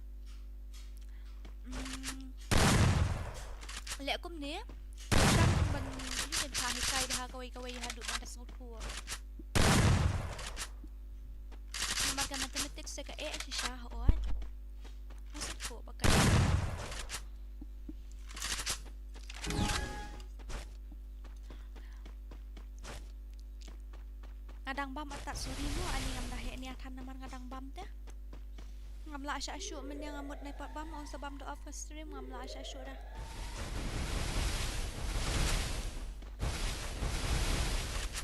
Speaker 1: Lek kum ni. Ban ini kan kai dah kawai hadu ban tasawuf. Marga mathematics ka si siya hoat. Masuk ko bakal. Ngadang bam atat suri mo ani ngam dahe ni atan naman ngadang bam teh. Ngamla asya asyu men yang ngamut nai pat bam on sa bam do off stream ngamla asya asyu dah.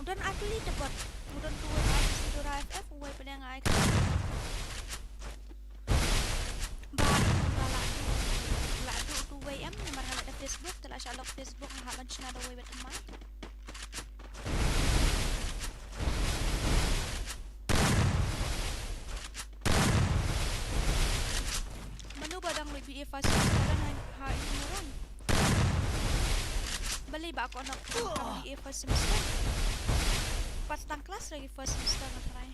Speaker 1: Udan atli dapat udan tuwa artis dora FF way pa yang ay ba la tu way am na marhala da Facebook tala siya log Facebook na haman siya na way bet man manu badang lebih efas sekarang ha moron bali ba ako nak lebih efas semester pas tang kelas lagi first semester na try.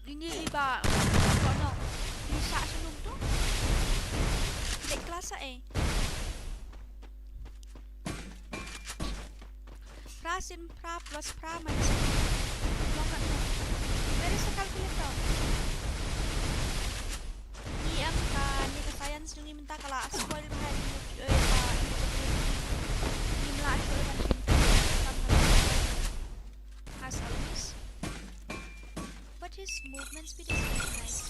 Speaker 1: Ini iba kono bisa sunung tu. Dek kelas Plus in pra plus pra minus where is the calculator? Iya kan, ni kesayan sedang minta kalau spoil bahan Nimla aku dengan as always. But his movement speed is very nice.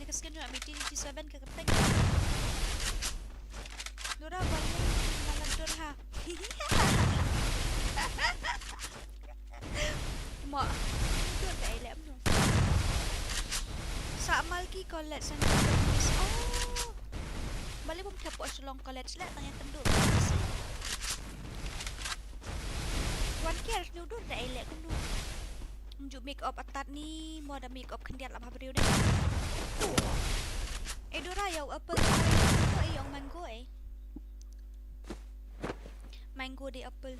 Speaker 1: Kaskin juga meeting G7 ke ketek. Dora balik malam Dora. Mak, tu tak elok tu. Samal ki college and oh. Balik pun kapok selong college lah tanya tenduk. Wan care nudur tak elok tu. Unjuk make up atat ni, mau ada make up kendiat lah beriu deh. Dora yaw apple ay yung mango mango di apple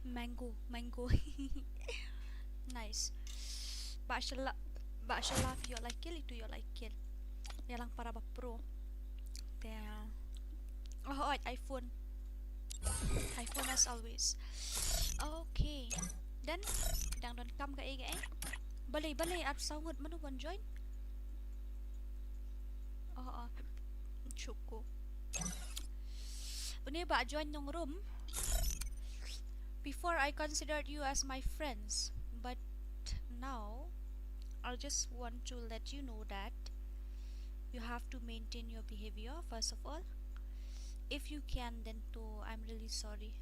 Speaker 1: mango nice Ba'shallah you like kill itu you like kill yalang para pro damn oh iPhone as always. Okay. Dan đang đón cam cái balay at sahod manu one join chuko uni ba join yung room before I considered you as my friends but now I'll just want to let you know that you have to maintain your behavior first of all. If you can then too, I'm really sorry.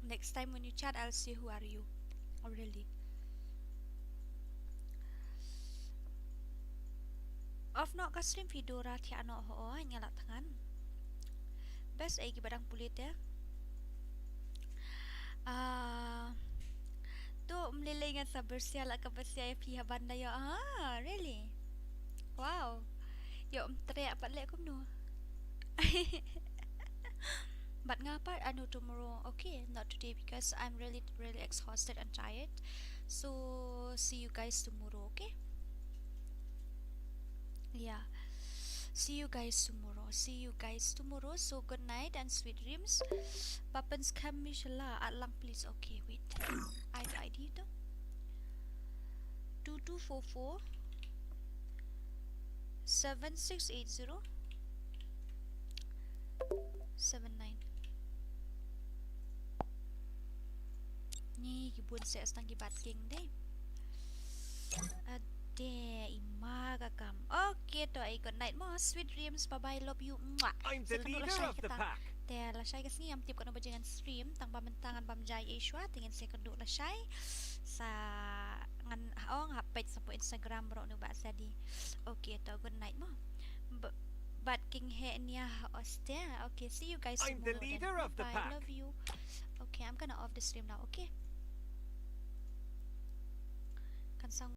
Speaker 1: Next time when you chat, I'll say who are you. Oh really? Off nak ka stream video ra thi ano ho nyala tangan. Best ay gibadang pulit ya. Tu melilingan sa bersia la ka bersia pihak banda ya. Really? Wow. Yo teriak pat lek kum no. But ngapa tomorrow? Okay, not today because I'm really exhausted and tired. So see you guys tomorrow, okay? Yeah. See you guys tomorrow. So good night and sweet dreams. Papans kamishala atlang please. Okay, wait. I have ID though. 2244 7680 79. Ni gibun saya astang gibat king deh. Ade imagakam. Okay to ay good night mo. Sweet dreams. Bye bye. Love you.
Speaker 3: I'm the leader of the pack.
Speaker 1: Te la shay kasi am tip ko na bajengan stream tang pamantangan pamjay Asia tingin sa kadu la shay sa ngan hapit sa po Instagram bro no ba sa di. Okay to good night mo. But King He niya oste. Okay, see you guys tomorrow.
Speaker 3: I'm the leader of the pack.
Speaker 1: I love you. Okay, I'm gonna off the stream now. Okay. Kansang